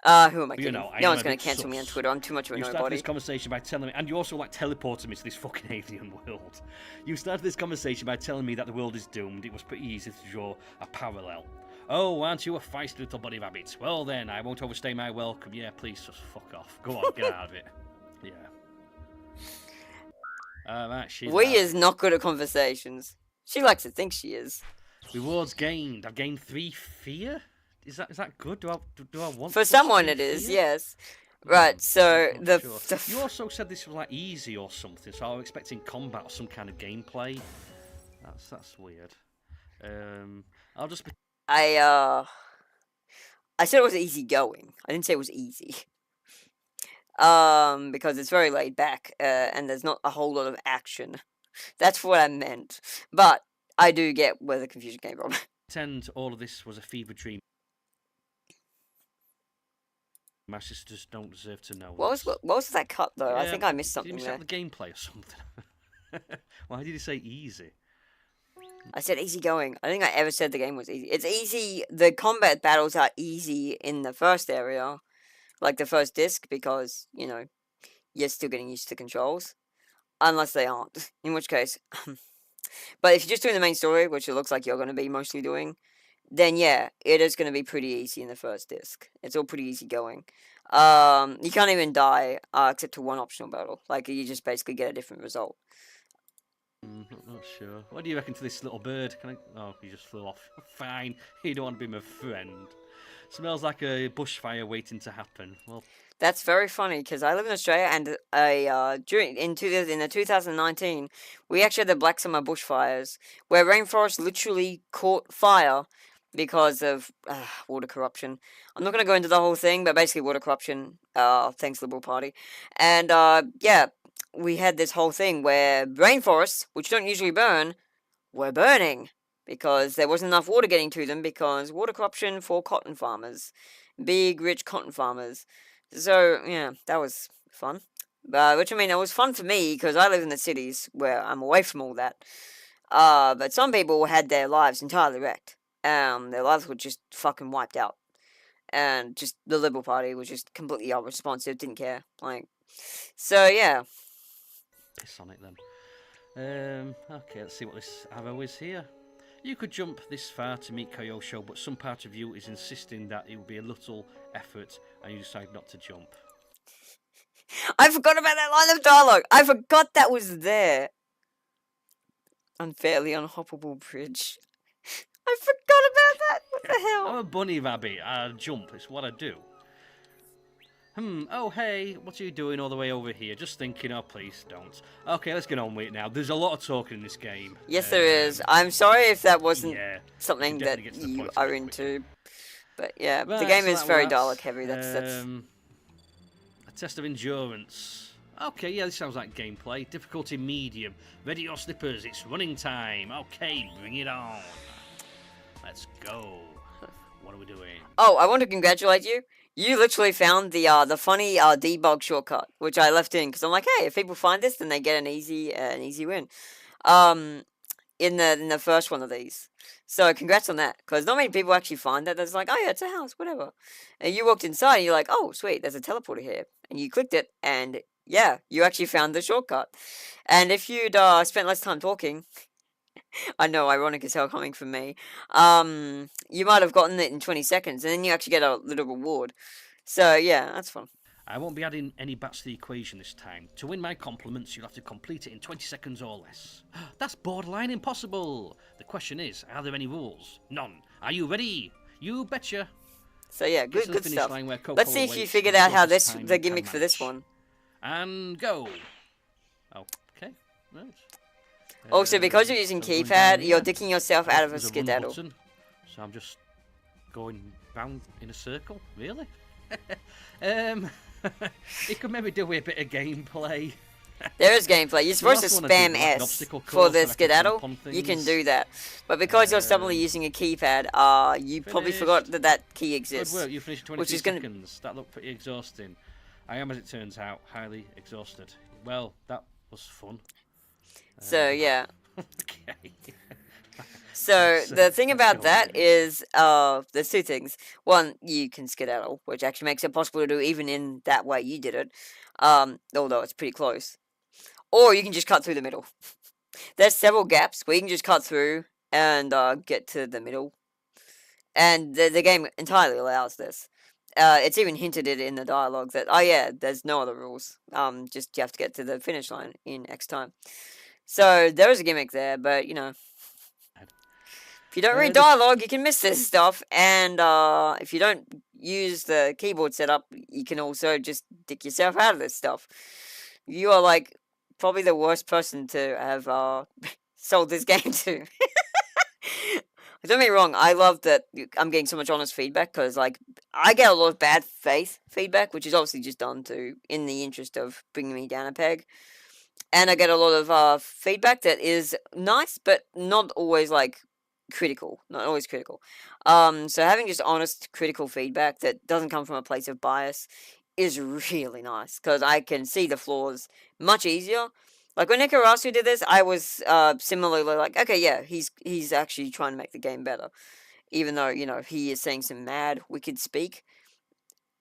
am I kidding? No one's going to cancel me on Twitter. I'm too much of a nobody. You started this conversation by telling me, and you also teleported me to this fucking alien world. You started this conversation by telling me that the world is doomed. It was pretty easy to draw a parallel. Oh, aren't you a feisty little bloody rabbit? Well then, I won't overstay my welcome. Yeah, please just fuck off. Go on, get out of it. Yeah. Right, she's Wee is not good at conversations. She likes to think she is. Rewards gained. I've gained 3 fear. Is that good? Do I want? For someone, it is. Fear? Yes. Right. So you also said this was easy or something. So I was expecting combat or some kind of gameplay. That's weird. I'll just. I said it was easy going. I didn't say it was easy. Because it's very laid back, and there's not a whole lot of action. That's what I meant. But I do get where the confusion came from. Pretend all of this was a fever dream. My sisters don't deserve to know. What was that cut though? I think I missed something there. Did you miss out the gameplay or something? Why did you say easy? I said easy going. I think I ever said the game was easy. It's easy. The combat battles are easy in the first area, like the first disc, because you're still getting used to controls, unless they aren't. In which case, but if you're just doing the main story, which it looks like you're going to be mostly doing, then yeah, it is going to be pretty easy in the first disc. It's all pretty easy going. You can't even die except to one optional battle. You just basically get a different result. Not sure. What do you reckon to this little bird? Oh, he just flew off. Fine. You don't want to be my friend. Smells like a bushfire waiting to happen. Well, that's very funny because I live in Australia, and in the 2019, we actually had the Black Summer bushfires where rainforests literally caught fire because of water corruption. I'm not going to go into the whole thing, but basically water corruption, thanks Liberal Party. And yeah, we had this whole thing where rainforests, which don't usually burn, were burning because there wasn't enough water getting to them because water corruption for cotton farmers. Big, rich cotton farmers. So, yeah, that was fun. Which, I mean, it was fun for me because I live in the cities where I'm away from all that. But some people had their lives entirely wrecked. Their lives were just fucking wiped out. And just the Liberal Party was just completely unresponsive, didn't care. Like, so yeah. Piss on it then. Okay, let's see what this arrow is here. You could jump this far to meet Kyosho, but some part of you is insisting that it will be a little effort, and you decide not to jump. I forgot about that line of dialogue. I forgot that was there. Unfairly unhoppable bridge. I forgot about that. What the hell? I'm a bunny rabbit. I jump. It's what I do. Oh, hey, what are you doing all the way over here? Just thinking, oh, please don't. Okay, let's get on with it now. There's a lot of talking in this game. Yes, there is. I'm sorry if that wasn't something you that you are into. But yeah, right, the game so is very dialogue heavy. That's a test of endurance. Okay, yeah, this sounds like gameplay. Difficulty medium. Ready your slippers. It's running time. Okay, bring it on. Let's go. What are we doing? Oh, I want to congratulate you. You literally found the funny debug shortcut, which I left in because I'm like, hey, if people find this, then they get an easy win. In the first one of these. So congrats on that, because not many people actually find that. That's like, oh yeah, it's a house, whatever. And you walked inside, and you're like, oh sweet, there's a teleporter here, and you clicked it, and yeah, you actually found the shortcut. And if you'd spent less time talking, I know, ironic as hell coming from me, you might have gotten it in 20 seconds, and then you actually get a little reward. So yeah, that's fun. I won't be adding any bats to the equation this time. To win my compliments, you'll have to complete it in 20 seconds or less. That's borderline impossible. The question is, are there any rules? None. Are you ready? You betcha. So yeah, good stuff. Let's see if you figured out how the gimmick for this one. And go. Okay. Right. Also, because you're using keypad, you're dicking yourself out of a skedaddle. So I'm just going round in a circle, really? It could maybe do with a bit of gameplay. There is gameplay. You're supposed to spam S for the skedaddle. You can do that. But because you're stubbornly using a keypad, you probably forgot that key exists. Good work, you finished 23 seconds. That looked pretty exhausting. I am, as it turns out, highly exhausted. Well, that was fun. So, yeah. Okay. So, the thing about that is, there's two things. One, you can skedaddle, which actually makes it possible to do even in that way you did it. Although it's pretty close. Or you can just cut through the middle. There's several gaps where you can just cut through and get to the middle. And the game entirely allows this. It's even hinted it in the dialogue that, oh yeah, there's no other rules. Just you have to get to the finish line in X time. So there is a gimmick there, but you know, if you don't read dialogue, you can miss this stuff. And if you don't use the keyboard setup, you can also just dick yourself out of this stuff. You are like probably the worst person to have sold this game to. Don't get me wrong, I love that I'm getting so much honest feedback, because like I get a lot of bad faith feedback, which is obviously just done to in the interest of bringing me down a peg. And I get a lot of feedback that is nice, but not always like critical. Not always critical. So having just honest, critical feedback that doesn't come from a place of bias is really nice, because I can see the flaws much easier. Like when Ikarasu did this, I was similarly like, okay, yeah, he's actually trying to make the game better, even though, you know, he is saying some mad, wicked speak.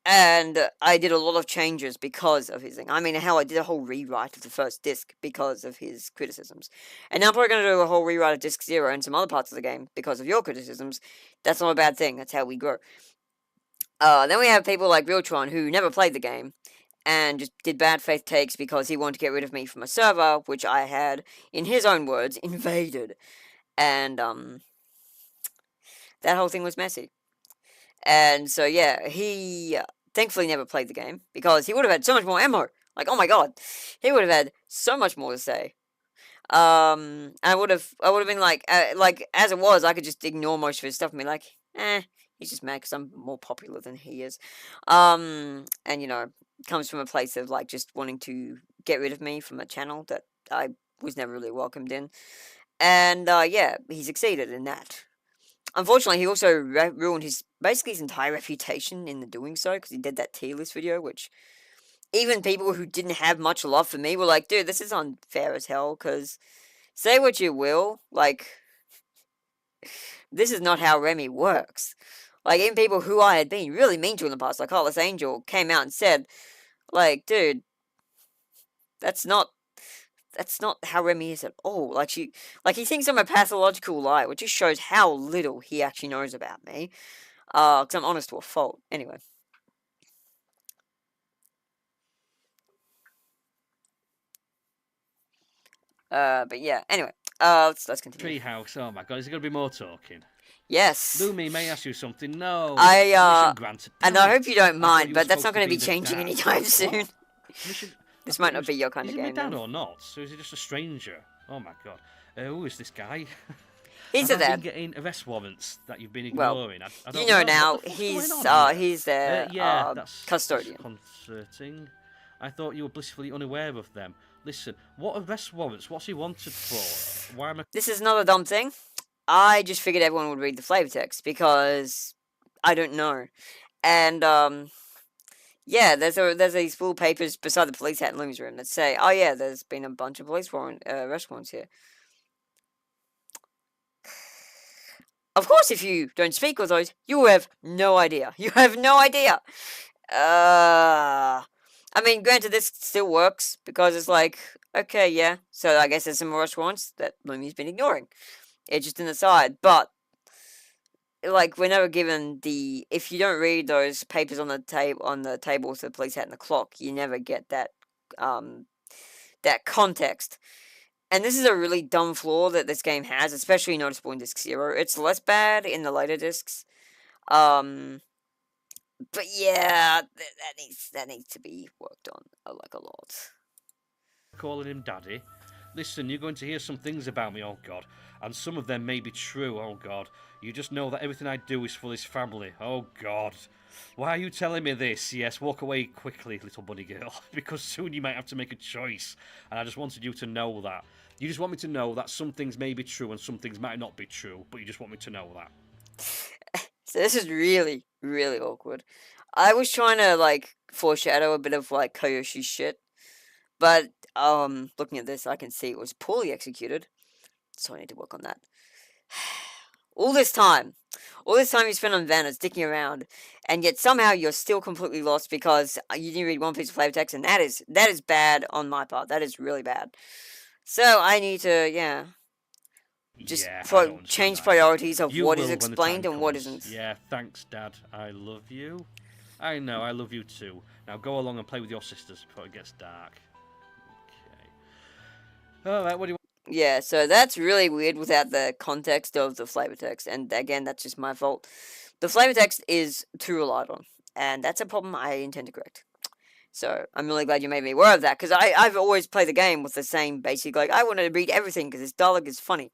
And I did a lot of changes because of his thing. I mean, how I did a whole rewrite of the first disc because of his criticisms. And now I'm probably going to do a whole rewrite of Disc 0 and some other parts of the game because of your criticisms. That's not a bad thing. That's how we grow. Then we have people like Remi-Chan who never played the game and just did bad faith takes because he wanted to get rid of me from a server, which I had, in his own words, invaded. And that whole thing was messy. And so, yeah, he thankfully never played the game, because he would have had so much more ammo. Like, oh my god, he would have had so much more to say. I would have been like, as it was, I could just ignore most of his stuff and be like, he's just mad because I'm more popular than he is. And, you know, comes from a place of, like, just wanting to get rid of me from a channel that I was never really welcomed in. And, yeah, he succeeded in that. Unfortunately, he also ruined basically his entire reputation in the doing so, because he did that tier list video, which even people who didn't have much love for me were like, dude, this is unfair as hell, because say what you will, like, this is not how Remi works. Like, even people who I had been really mean to in the past, like Heartless Angel, came out and said, like, dude, that's not how Remi is at all. Like, he thinks I'm a pathological liar, which just shows how little he actually knows about me. Because I'm honest to a fault. Anyway. But yeah, anyway. Let's continue. Treehouse, oh my god, is there going to be more talking? Yes. Lumi, may I ask you something? No. Mission granted. and I hope you don't mind, you but were that's not supposed going to to be be the changing dad. anytime soon. This might not be your kind is of he game. my dad then. or not? So is he just a stranger? Oh my god. Who is this guy? He's Have a I dad. been getting arrest warrants that you've been Well, ignoring? I don't You know know. now, What the fuck's he's going on here? he's their that's custodian. disconcerting. I thought you were blissfully unaware of them. Listen, what arrest warrants? What's he wanted for? Why am I... This is not a dumb thing. I just figured everyone would read the flavor text because I don't know. And yeah, there's these little papers beside the police hat in Lumi's room that say, oh yeah, there's been a bunch of arrest warrants here. Of course, if you don't speak with those, you have no idea. You have no idea. I mean, granted, this still works because it's like, okay, yeah. So I guess there's some arrest warrants that Lumi's been ignoring. It's just an aside, but like we're never given the. If you don't read those papers on the table with the police hat and the clock, you never get that that context. And this is a really dumb flaw that this game has, especially noticeable in Disc 0. It's less bad in the later discs. But yeah, that needs to be worked on like a lot. calling him daddy? Listen, you're going to hear some things about me, oh god. And some of them may be true, oh god. You just know that everything I do is for this family, oh god. Why are you telling me this? Yes, walk away quickly, little bunny girl, because soon you might have to make a choice. And I just wanted you to know that. You just want me to know that some things may be true and some things might not be true, but you just want me to know that. So this is really, really awkward. I was trying to, like, foreshadow a bit of, like, Koyoshi's shit. But, looking at this, I can see it was poorly executed. So I need to work on that. All this time you spent on Vanna sticking around, and yet somehow you're still completely lost because you didn't read one piece of flavor text, and that is bad on my part. That is really bad. So I need to, change priorities of what is explained and what isn't. Yeah, thanks, Dad. I love you. I know, I love you too. Now go along and play with your sisters before it gets dark. Okay. Alright, what do you want? Yeah, so that's really weird without the context of the flavor text, and again, that's just my fault. The flavor text is too relied on, and that's a problem I intend to correct. So, I'm really glad you made me aware of that, because I've always played the game with the same basic, like, I want to read everything, because this dialogue is funny.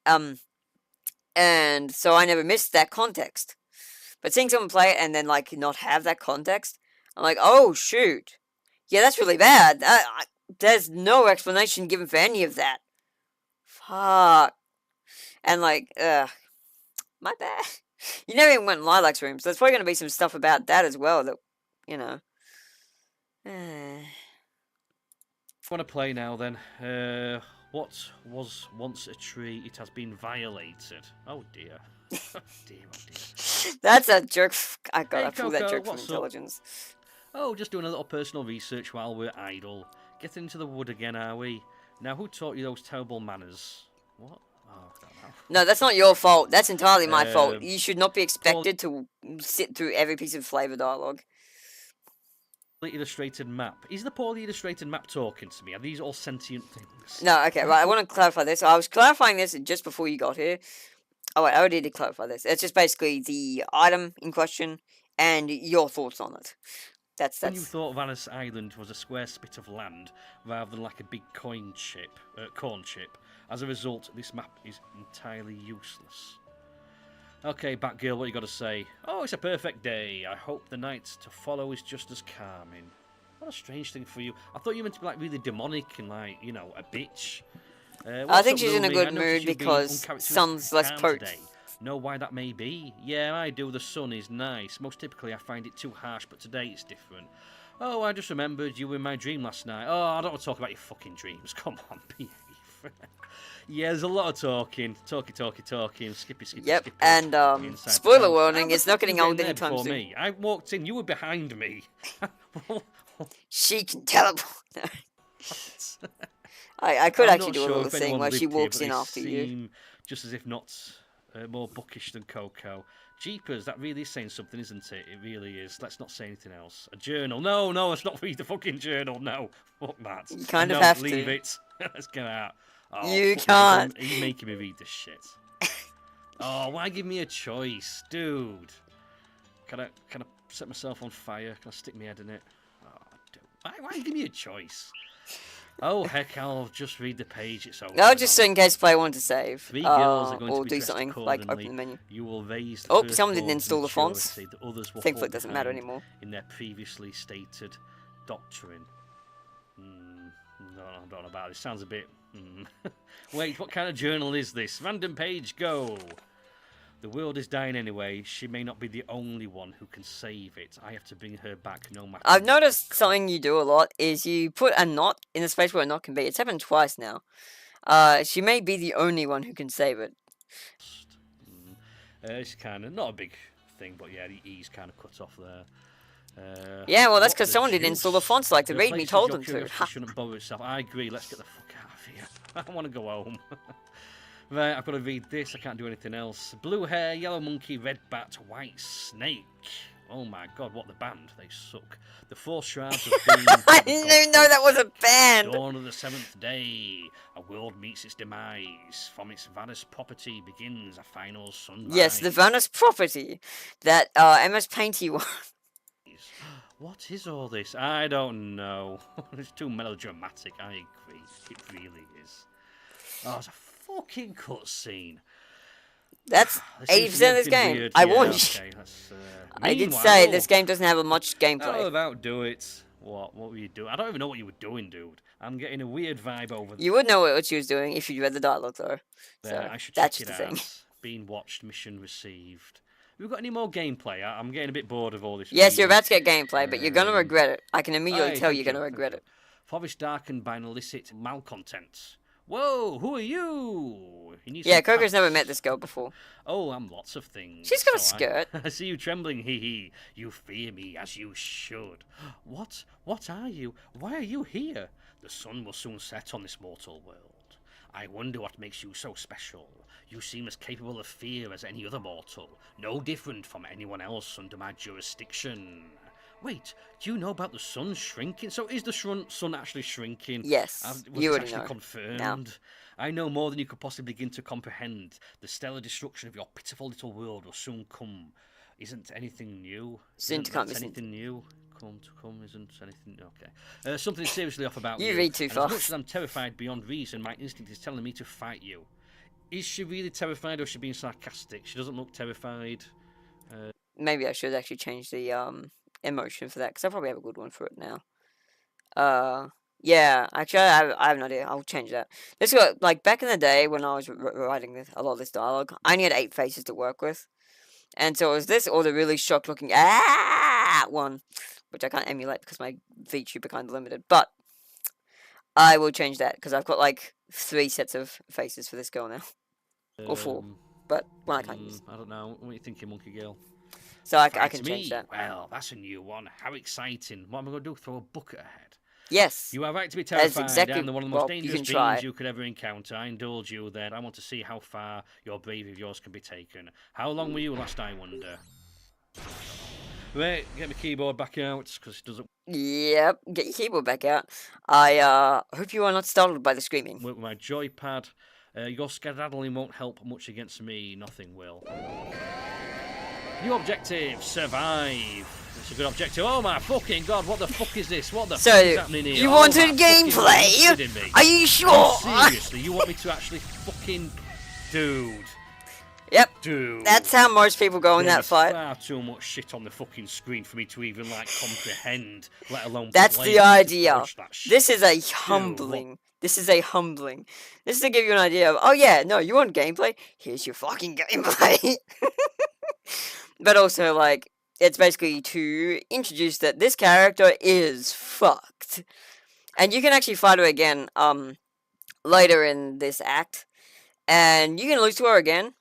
And so I never missed that context. But seeing someone play it and then, like, not have that context, I'm like, oh, shoot. Yeah, that's really bad. There's no explanation given for any of that. Fuck. And, like, my bad. You never even went in Lilac's room, so there's probably going to be some stuff about that as well that, you know. I want to play now then. What was once a tree, it has been violated. Oh dear. Oh dear. That's a jerk. I Hey, pull that Coco, jerk from what's up? intelligence. Oh, just doing a little personal research while we're idle. Getting into the wood again, are we? Now, who taught you those terrible manners? What? Oh, I don't know. No, that's not your fault. That's entirely my fault. You should not be expected to sit through every piece of flavor dialogue. Illustrated map. Is the poorly illustrated map talking to me? Are these all sentient things? No, okay, right. I want to clarify this. I was clarifying this just before you got here. Oh, wait, I already did clarify this. It's just basically the item in question and your thoughts on it. That's. When you thought Vannis Island was a square spit of land rather than like a big corn chip. As a result, this map is entirely useless. Okay, Batgirl, what you got to say? Oh, it's a perfect day. I hope the night to follow is just as calming. What a strange thing for you. I thought you meant to be like really demonic and like, you know, a bitch. I think she's in a good mood because Sun's less potent. Know why that may be? Yeah, I do. The sun is nice. Most typically I find it too harsh, but today it's different. Oh, I just remembered you were in my dream last night. Oh, I don't want to talk about your fucking dreams. Come on, behave. Yeah, there's a lot of talking. Talking. Skippy. Yep, Skippy, and inside spoiler town. warning, How it's the not fuck getting you old there anytime before soon. me? I walked in, you were behind me. She can teleport. No. I could I'm actually not do a sure little if thing anyone where she lived here, walks but in they after you. seem just as if not more bookish than Coco. Jeepers, that really is saying something, isn't it? It really is. Let's not say anything else. A journal. No, let's not read the fucking journal. No, fuck that. You kind of no, have leave to. it. Let's get out. Oh, You fuck can't. Are you making me read this shit? Oh, why give me a choice, dude? Can I set myself on fire? Can I stick my head in it? Oh, dude. Why give me a choice? Oh, heck, I'll just read the page. It's over. No, just so in case player wanted to save. 3 girls are going or to be do dressed something like accordingly. open the menu. You will raise the Oh, first someone didn't born install the fonts. maturity, the others will Thankfully, fall it doesn't matter behind anymore. in their previously stated doctrine. No, I don't know about this. Sounds a bit. Wait, what kind of journal is this? Random page, go. The world is dying anyway. She may not be the only one who can save it. I have to bring her back no matter I've what. noticed something you do a lot is you put a knot in the space where a knot can be. It's happened twice now. She may be the only one who can save it. It's kind of not a big thing, but yeah, the E's kind of cut off there. Yeah, well, that's What because the someone didn't install the juice? fonts like the place readme is told your them to. curiosity shouldn't bother itself. I agree. Let's get the fuck out of here. I want to go home. Right, I've got to read this. I can't do anything else. Blue hair, yellow monkey, red bat, white snake. Oh my god, what the band? They suck. The 4 shrouds of being. I didn't know that was a band. Dawn of the 7th day. A world meets its demise. From its Vanus property begins a final sunrise. Yes, the Vanus property that MS Painty won. What is all this? I don't know. It's too melodramatic. I agree. It really is. Oh, it's a fucking cutscene. That's 80% of this game. Weird. I Yeah, warned okay, you. I I did say this game doesn't have much How gameplay. about do it? What were you doing? I don't even know what you were doing, dude. I'm getting a weird vibe over there. You would know what she was doing if you read the dialogue, though. So I should that's check just it the thing. out. Being watched, mission received. Have we got any more gameplay? I'm getting a bit bored of all this. Yes, you're reading. about to get gameplay, but you're gonna regret it. I can immediately Aye, tell thank you're gonna you, regret thank it. you. Forest darkened by an illicit malcontent. Whoa, who are you? You Yeah, some Coco's pats. never met this girl before. Oh, I'm lots of things. She's got a so skirt. I see you trembling, hee hee. You fear me as you should. What? What are you? Why are you here? The sun will soon set on this mortal world. I wonder what makes you so special. You seem as capable of fear as any other mortal. No different from anyone else under my jurisdiction. Wait, do you know about the sun shrinking? So is the sun actually shrinking? Yes, Was you it already actually know. confirmed? Now. I know more than you could possibly begin to comprehend. The stellar destruction of your pitiful little world will soon come. Isn't anything new? Soon Isn't to come, that isn't anything new? Come to come isn't anything. Okay. Something seriously off about You you. read too And fast. as much as I'm terrified beyond reason, my instinct is telling me to fight you. Is she really terrified, or is she being sarcastic? She doesn't look terrified. Maybe I should actually change the emotion for that, because I probably have a good one for it now. Yeah, actually, I have no idea. I'll change that. This got, like, back in the day when I was writing a lot of this dialogue, I only had 8 faces to work with. And so it was this or the really shocked looking one, which I can't emulate because my VTuber kind of limited. But I will change that because I've got like 3 sets of faces for this girl now, or 4. But one I can't use, I don't know. What are you thinking, Monkey Girl? so I Fight can me? change that. Well, that's a new one. How exciting. What am I going to do? Throw a bucket ahead? Yes, You are right to be That is terrified. exactly- I'm one of the well, most you dangerous can try. beings you could ever encounter. I indulge you then. I want to see how far your bravery of yours can be taken. How long were you last, I wonder? Right, get my keyboard back out, because it doesn't Yep. Get your keyboard back out. I hope you are not startled by the screaming. work with my joypad. Your skedaddling won't help much against me. Nothing will. New objective, survive. It's a good objective. Oh my fucking god, what the fuck is this? What the So, fuck is happening here? you Oh wanted my fucking god, are you gameplay? kidding me? Are you sure? Seriously, you want me to actually fucking... Dude. Yep. Dude. That's how most people go in There that is fight. far too much shit on the fucking screen for me to even, like, comprehend, let alone That's play the it. idea. Watch that shit. This is a humbling. This is a humbling. This is to give you an idea of, oh yeah, no, you want gameplay? Here's your fucking gameplay. But also, like, it's basically to introduce that this character is fucked. And you can actually fight her again later in this act. And you can lose to her again.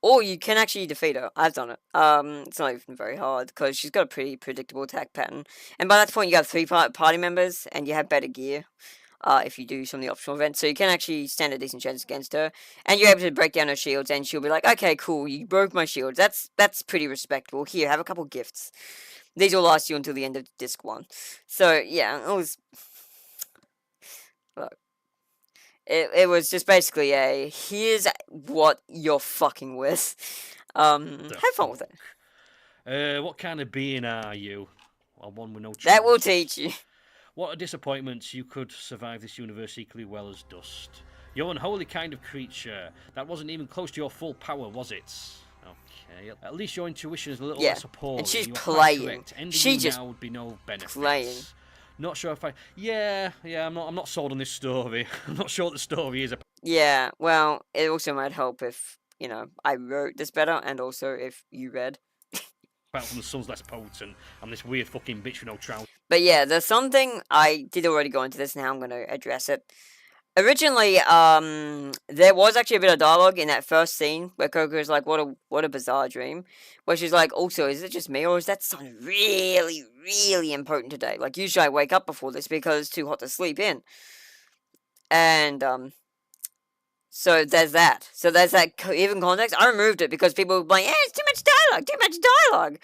Or you can actually defeat her. I've done it. It's not even very hard because she's got a pretty predictable attack pattern. And by that point, you have 3 party members and you have better gear. If you do some of the optional events, so you can actually stand a decent chance against her, and you're able to break down her shields, and she'll be like, "Okay, cool, you broke my shields. That's pretty respectable. Here, have a couple gifts. These will last you until the end of disc 1." So yeah, it was. Look, it was just basically a here's what you're fucking with. Have fun with it. What kind of being are you? Well, one with no choice. That will teach you. What a disappointment. You could survive this universe equally well as dust. You're an unholy kind of creature. That wasn't even close to your full power, was it? Okay. At least your intuition is a little less appalling. And she's you playing. She just now would be no benefits. playing. Not sure if I. Yeah. I'm not sold on this story. I'm not sure what the story is. Yeah. Well, it also might help if I wrote this better, and also if you read. Apart from the sun's less potent, and this weird fucking bitch with no trousers. But yeah, there's something I did already go into this. Now I'm going to address it. Originally, there was actually a bit of dialogue in that first scene where Coco's like, "What a bizarre dream," where she's like, "Also, is it just me, or is that sun really, really impotent today? Like, usually I wake up before this because it's too hot to sleep in." And so there's that. So there's that even context. I removed it because people were like, "Yeah, it's too much dialogue.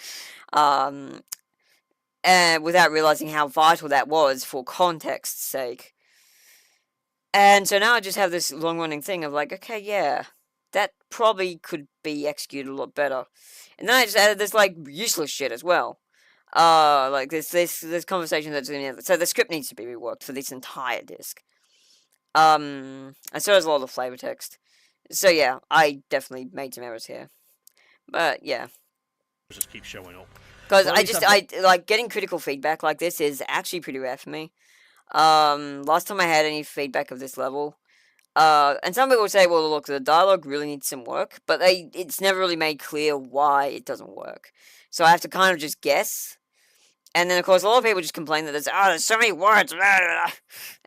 And without realizing how vital that was for context's sake. And so now I just have this long-running thing of like, okay, yeah, that probably could be executed a lot better. And then I just added this like useless shit as well. Like this conversation that's in there. So the script needs to be reworked for this entire disc. And so does a lot of the flavor text. So yeah, I definitely made some errors here. But yeah. Just keep showing up. Because I like getting critical feedback like this is actually pretty rare for me. Last time I had any feedback of this level, and some people say, well, look, the dialogue really needs some work, but it's never really made clear why it doesn't work. So I have to kind of just guess. And then, of course, a lot of people just complain that there's so many words, blah, blah, blah,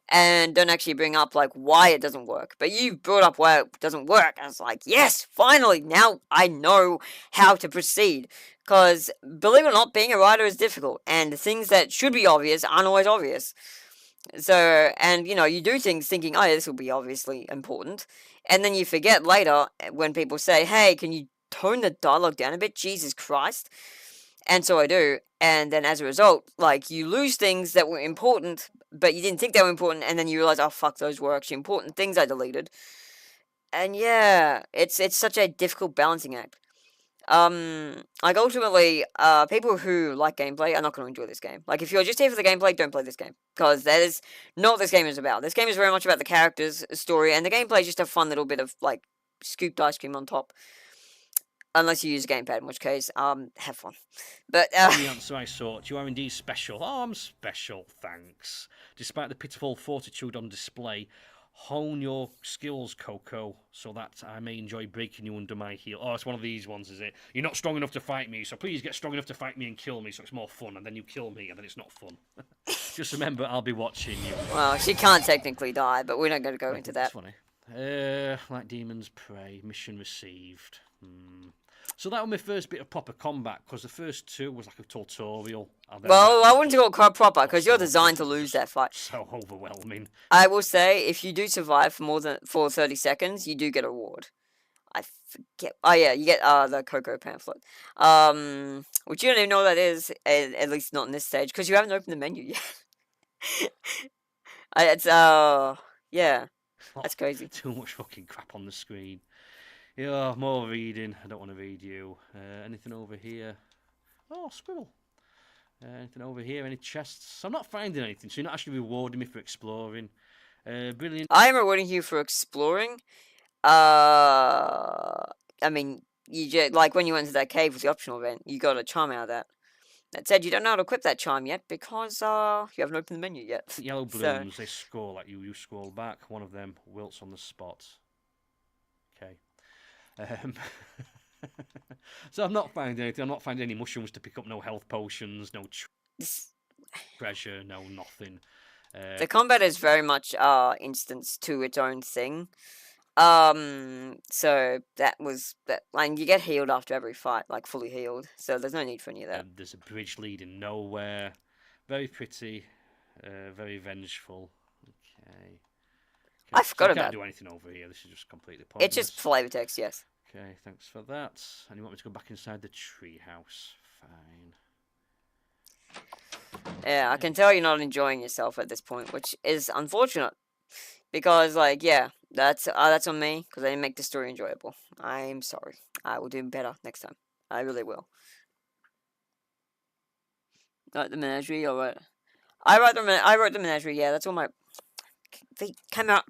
and don't actually bring up, like, why it doesn't work. But you brought up why it doesn't work. I was like, yes, finally, now I know how to proceed. Because, believe it or not, being a writer is difficult. And things that should be obvious aren't always obvious. So, and, you do things thinking, oh, yeah, this will be obviously important. And then you forget later when people say, hey, can you tone the dialogue down a bit? Jesus Christ. And so I do. And then as a result, like, you lose things that were important, but you didn't think they were important. And then you realize, oh, fuck, those were actually important things I deleted. And yeah, it's such a difficult balancing act. Like, ultimately, people who like gameplay are not going to enjoy this game. Like, if you're just here for the gameplay, don't play this game. Because that is not what this game is about. This game is very much about the character's story, and the gameplay is just a fun little bit of, like, scooped ice cream on top. Unless you use a gamepad, in which case, have fun. But, The answer I sought. You are indeed special. Oh, I'm special, thanks. Despite the pitiful fortitude on display, hone your skills, Coco, so that I may enjoy breaking you under my heel. Oh, it's one of these ones, is it? You're not strong enough to fight me, so please get strong enough to fight me and kill me, so it's more fun, and then you kill me, and then it's not fun. Just remember, I'll be watching you. Well, she can't technically die, but we're not going to go into that. That's funny. Like demons prey, mission received. So that was my first bit of proper combat, because the first two was like a tutorial. Well, I wouldn't call it proper, because you're designed to lose that fight. So overwhelming. I will say, if you do survive for 30 seconds, you do get a reward. I forget. Oh yeah, you get the Coco pamphlet. Which you don't even know what that is, at least not in this stage, because you haven't opened the menu yet. It's yeah, that's crazy. Too much fucking crap on the screen. Yeah, more reading. I don't want to read you. Anything over here? Oh, squirrel. Anything over here? Any chests? I'm not finding anything, so you're not actually rewarding me for exploring. Brilliant. I am rewarding you for exploring. I mean, you just, like when you went to that cave with the optional event, you got a charm out of that. That said, you don't know how to equip that charm yet because you haven't opened the menu yet. Yellow blooms, they scroll at you. You scroll back. One of them wilts on the spot. Okay. So I'm not finding anything. I'm not finding any mushrooms to pick up. No health potions. No treasure. No nothing. The combat is very much instance to its own thing. So that was that. Like, you get healed after every fight, like fully healed. So there's no need for any of that. There's a bridge leading nowhere. Very pretty. Very vengeful. Okay. I forgot so about. Can't do anything over here. This is just completely pointless. It's just flavor text, yes. Okay, thanks for that. And you want me to go back inside the treehouse? Fine. Yeah, I can tell you're not enjoying yourself at this point, which is unfortunate. Because, like, yeah, that's on me, because I didn't make the story enjoyable. I'm sorry. I will do better next time. I really will. Not the menagerie, alright. I wrote the menagerie, yeah, that's all my... Camera!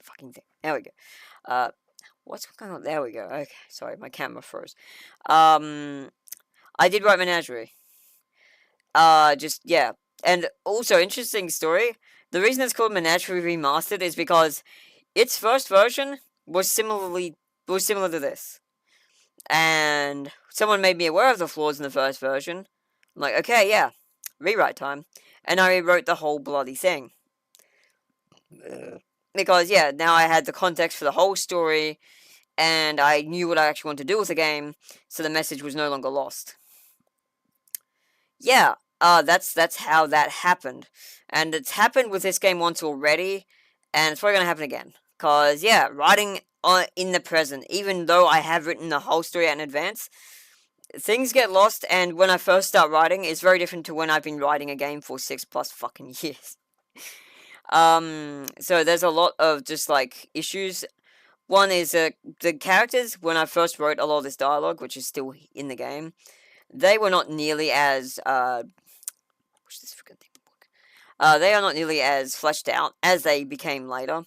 Fucking thing. There we go. What's going on? There we go. Okay, sorry, my camera froze. I did write menagerie. Yeah. And also, interesting story. The reason it's called Menagerie Remastered is because its first version was similar to this. And someone made me aware of the flaws in the first version. I'm like, okay, yeah, rewrite time. And I rewrote the whole bloody thing. Because, yeah, now I had the context for the whole story, and I knew what I actually wanted to do with the game, so the message was no longer lost. Yeah, that's how that happened. And it's happened with this game once already, and it's probably going to happen again. Because, yeah, writing in the present, even though I have written the whole story out in advance, things get lost, and when I first start writing, it's very different to when I've been writing a game for 6+ fucking years. So there's a lot of just, like, issues. One is, the characters, when I first wrote a lot of this dialogue, which is still in the game, they were not nearly as, what's this freaking thing? They are not nearly as fleshed out as they became later.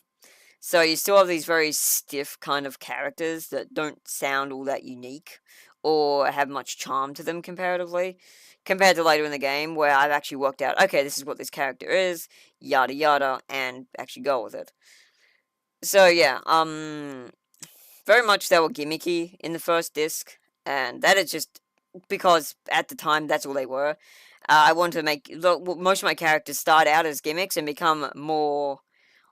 So you still have these very stiff kind of characters that don't sound all that unique, or have much charm to them comparatively, compared to later in the game, where I've actually worked out, okay, this is what this character is, yada yada, and actually go with it. So yeah, very much they were gimmicky in the first disc, and that is just because at the time that's all they were. I wanted to make most of my characters start out as gimmicks and become more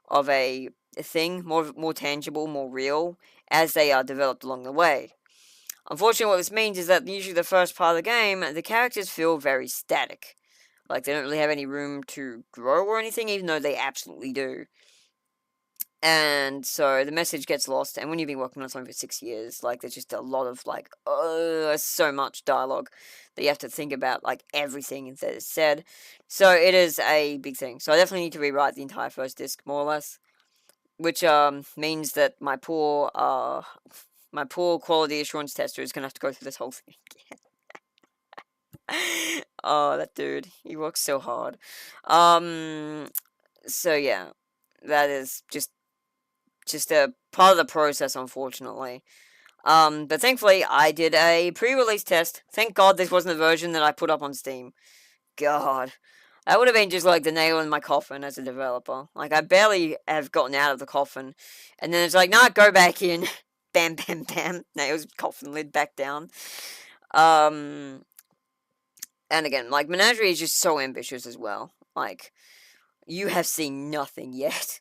of a thing, more tangible, more real, as they are developed along the way. Unfortunately, what this means is that usually the first part of the game, the characters feel very static. Like, they don't really have any room to grow or anything, even though they absolutely do. And so the message gets lost, and when you've been working on something for 6 years, like, there's just a lot of, like, so much dialogue that you have to think about, like, everything that is said. So it is a big thing. So I definitely need to rewrite the entire first disc, more or less. Which, means that my poor quality assurance tester is gonna have to go through this whole thing again. Oh, that dude. He works so hard. So yeah. That is just a part of the process, unfortunately. But thankfully, I did a pre-release test. Thank God this wasn't a version that I put up on Steam. God. That would have been just like the nail in my coffin as a developer. Like, I barely have gotten out of the coffin. And then it's like, nah, go back in. Bam, bam, bam. Nails, coffin lid back down. And again, like, Menagerie is just so ambitious as well. Like, you have seen nothing yet.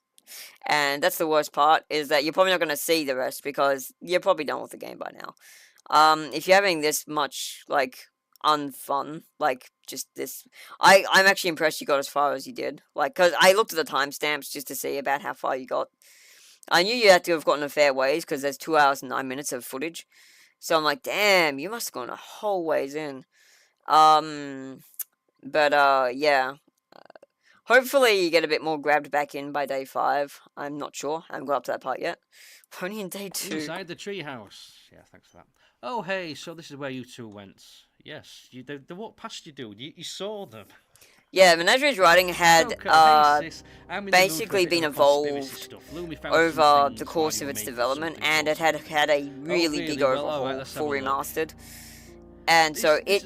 And that's the worst part, is that you're probably not going to see the rest, because you're probably done with the game by now. If you're having this much, like, unfun, like, just this... I'm actually impressed you got as far as you did. Like, because I looked at the timestamps just to see about how far you got. I knew you had to have gotten a fair ways, because there's 2 hours and 9 minutes of footage. So I'm like, damn, you must have gone a whole ways in. Yeah. Hopefully you get a bit more grabbed back in by day 5. I'm not sure. I haven't got up to that part yet. We're only in day 2. Inside the treehouse. Yeah, thanks for that. Oh, hey, so this is where you two went. Yes, they walked past you, dude. You saw them. Yeah, Menagerie's writing had basically been evolved over the course of its development, and it had a really big overhaul for Remastered. And so it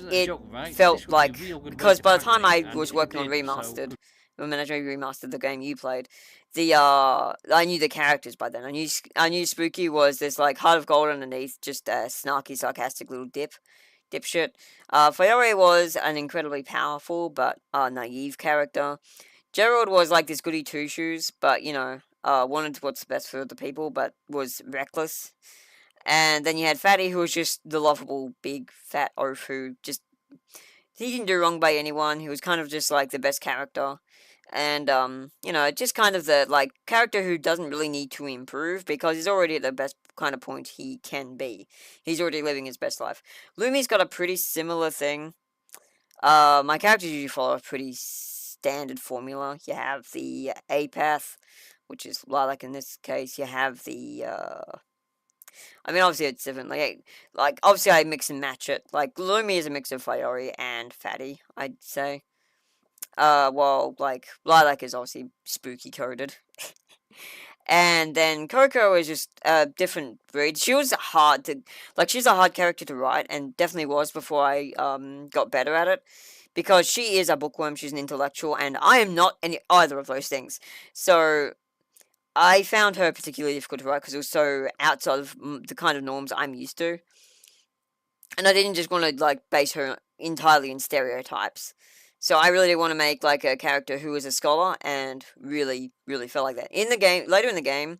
felt like, because by the time I was working on Remastered, when I remastered the game you played. I knew the characters by then. I knew Spooky was this like heart of gold underneath, just a snarky, sarcastic little dipshit. Fiore was an incredibly powerful but naive character. Gerald was like this goody two shoes, but wanted what's best for the people, but was reckless. And then you had Fatty, who was just the lovable big fat oaf who just he didn't do wrong by anyone. He was kind of just like the best character. And just kind of the like character who doesn't really need to improve because he's already at the best kind of point he can be. He's already living his best life. Lumi's got a pretty similar thing. My characters usually follow a pretty standard formula. You have the A path, which is Lilac in this case. You have the obviously it's different. Like obviously I mix and match it. Like Lumi is a mix of Fiore and Fatty, I'd say. While like Lilac is obviously spooky coded. And then Coco is just a different breed. She was she's a hard character to write, and definitely was before I got better at it. Because she is a bookworm, she's an intellectual, and I am not either of those things. So I found her particularly difficult to write because it was so outside of the kind of norms I'm used to. And I didn't just want to like base her entirely in stereotypes. So I really did want to make like a character who is a scholar and really, really felt like that. In the game, later in the game,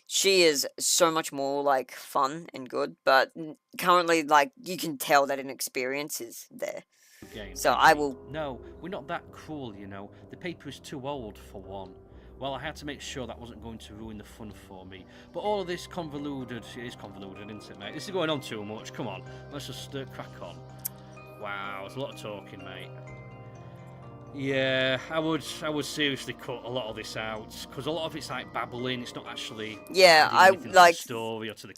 she is so much more like fun and good, but currently like you can tell that inexperience is there. So I will... No, we're not that cruel, you know. The paper is too old, for one. Well, I had to make sure that wasn't going to ruin the fun for me. But all of this convoluted... It is convoluted, isn't it, mate? This is going on too much. Come on, let's just crack on. Wow, there's a lot of talking, mate. Yeah, I would seriously cut a lot of this out. Because a lot of it's like babbling. It's not actually... Yeah, I like... To the story or to the...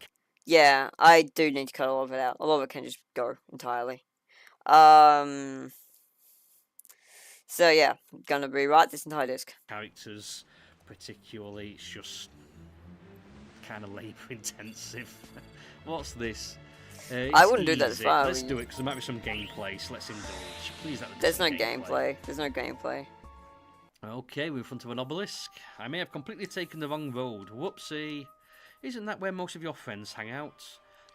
Yeah, I do need to cut a lot of it out. A lot of it can just go entirely. So yeah, I'm gonna rewrite this entire disc. Characters, particularly, it's just kind of labour intensive. What's this? I wouldn't do that as far. Let's do it because there might be some gameplay. So let's indulge. Please let There's no gameplay. There's no gameplay. Okay, we're in front of an obelisk. I may have completely taken the wrong road. Whoopsie. Isn't that where most of your friends hang out?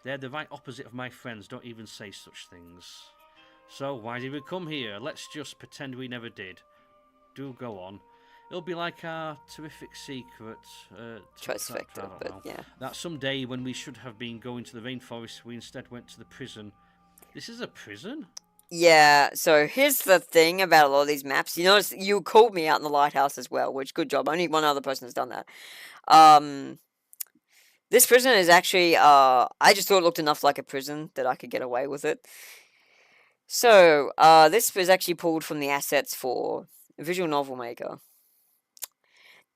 They're the right opposite of my friends. Don't even say such things. So, why did we come here? Let's just pretend we never did. Do go on. It'll be like our terrific secret. Trifecta, but yeah. That someday when we should have been going to the rainforest, we instead went to the prison. This is a prison? Yeah, so here's the thing about a lot of these maps. You notice you called me out in the lighthouse as well, which, good job. Only one other person has done that. This prison is actually, I just thought it looked enough like a prison that I could get away with it. So, this was actually pulled from the assets for Visual Novel Maker.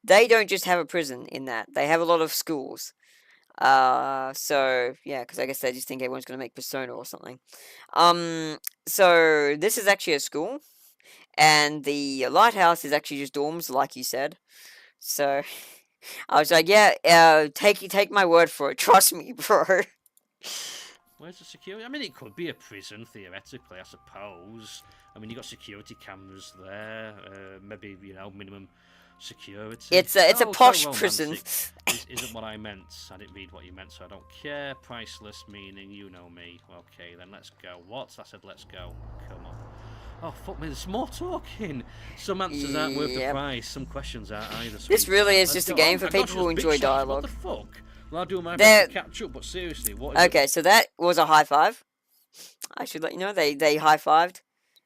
They don't just have a prison in that. They have a lot of schools. So, yeah, because I guess they just think everyone's going to make Persona or something. So, this is actually a school. And the lighthouse is actually just dorms, like you said. So, I was like, yeah, take my word for it. Trust me, bro. Where's the security? I mean, it could be a prison, theoretically, I suppose. I mean, you got security cameras there, maybe, minimum security. It's a posh prison. Isn't what I meant. I didn't read what you meant, so I don't care. Priceless, meaning you know me. Okay, then let's go. What? I said let's go. Come on. Oh, fuck me, there's more talking. Some answers aren't worth the price. Some questions aren't either. This really is just a game for people who enjoy dialogue. What the fuck? Well, I'll do my best to catch up, but seriously, what is okay, so that was a high five. I should let you know, they high-fived.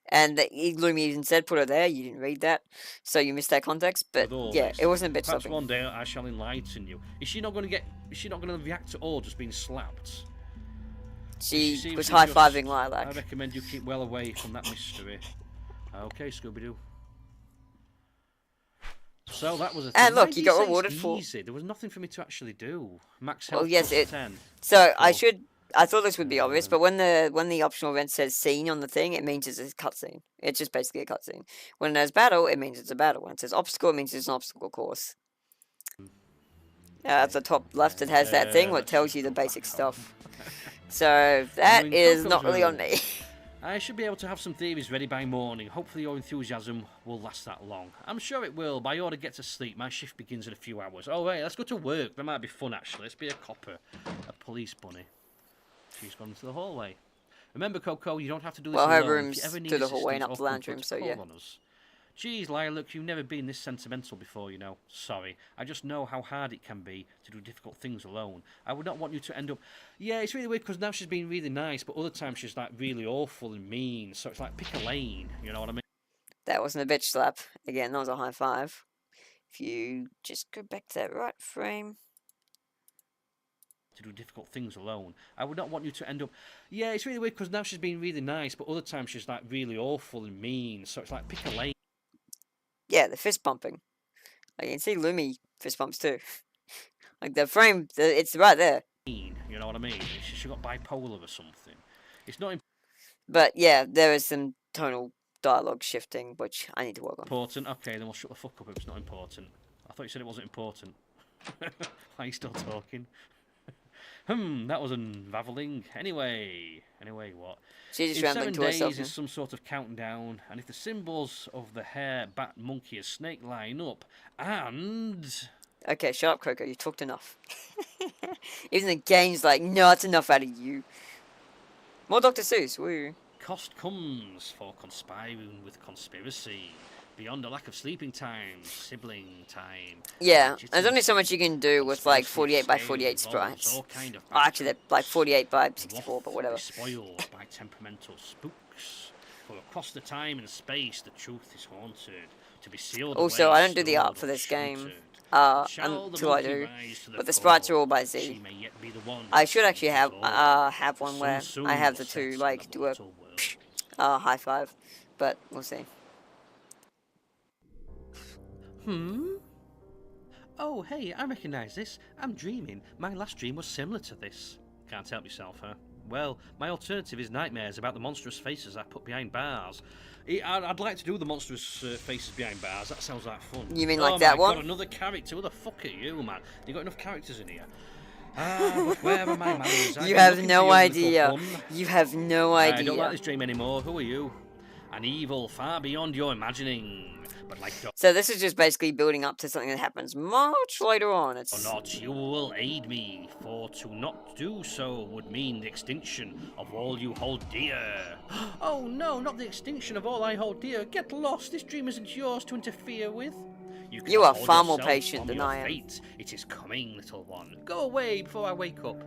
And Lumi even said, put it there, you didn't read that. So you missed that context, but yeah, it wasn't a bit perhaps stopping. One day I shall enlighten you. Is she not going to react at all, just being slapped? She was high-fiving Lilac. I recommend you keep well away from that mystery. Okay, Scooby-Doo. So that was a thing. And look, you got rewarded for... Easy. There was nothing for me to actually do. Max health yes, 10. So I thought this would be obvious, but when the optional event says scene on the thing, it means it's a cutscene. It's just basically a cutscene. When there's battle, it means it's a battle. When it says obstacle, it means it's an obstacle course. At the top left, it has that thing where it tells you the basic stuff. So that is not really on me. I should be able to have some theories ready by morning. Hopefully your enthusiasm will last that long. I'm sure it will, but I ought to get to sleep. My shift begins in a few hours. Oh, wait, let's go to work. That might be fun, actually. Let's be a copper. A police bunny. She's gone into the hallway. Remember, Coco, you don't have to do this Well, her alone. room's If you ever need to the hallway and assistance up the or lounge room, comfort, so call yeah. on us. Geez, Lilac, you've never been this sentimental before, you know. Sorry. I just know how hard it can be to do difficult things alone. I would not want you to end up... Yeah, it's really weird because now she's being really nice, but other times she's like really awful and mean. So it's like pick a lane, you know what I mean? That wasn't a bitch slap. Again, that was a high five. If you just go back to that right frame. To do difficult things alone. I would not want you to end up... Yeah, it's really weird because now she's being really nice, but other times she's like really awful and mean. So it's like pick a lane. Yeah, the fist bumping. Like, you can see Lumi fist bumps too. Like the frame, it's right there. You know what I mean? She got bipolar or something. It's not But yeah, there is some tonal dialogue shifting, which I need to work on. important. Okay, then we'll shut the fuck up if it's not important. I thought you said it wasn't important. Why are you still talking? That was unraveling. Anyway, what? She's just In rambling 7 to herself. days is some sort of countdown, and if the symbols of the hare, bat, monkey, and snake line up, and... Okay, shut up, Coco. You talked enough. Even the game's like, no, it's enough out of you. More Dr. Seuss, woo. Cost comes for conspiring with conspiracy. Beyond a lack of sleeping time, sibling time. Yeah, there's only so much you can do with like 48 by 48 sprites. Kind of Actually, they're like 48 by 64, but whatever. Spoiled by temperamental spooks. For across the time and space, the truth is haunted. To be sealed Also, away, I don't do the art for this game. Until I do. But the sprites are all by Z. I should actually have one where I have the two like do a high five, but we'll see. Oh, hey, I recognise this. I'm dreaming. My last dream was similar to this. Can't help yourself, huh? Well, my alternative is nightmares about the monstrous faces I put behind bars. I'd like to do the monstrous faces behind bars. That sounds like fun. You mean like that one? Oh my god, another character. Who the fuck are you, man? You got enough characters in here? But where are my manners? You have no idea. You have no idea. I don't like this dream anymore. Who are you? An evil far beyond your imagining. But like so this is just basically building up to something that happens much later on. It's or not, you will aid me, for to not do so would mean the extinction of all you hold dear. Oh no, not the extinction of all I hold dear. Get lost. This dream isn't yours to interfere with. You are far more patient than I am. Fate. It is coming, little one. Go away before I wake up.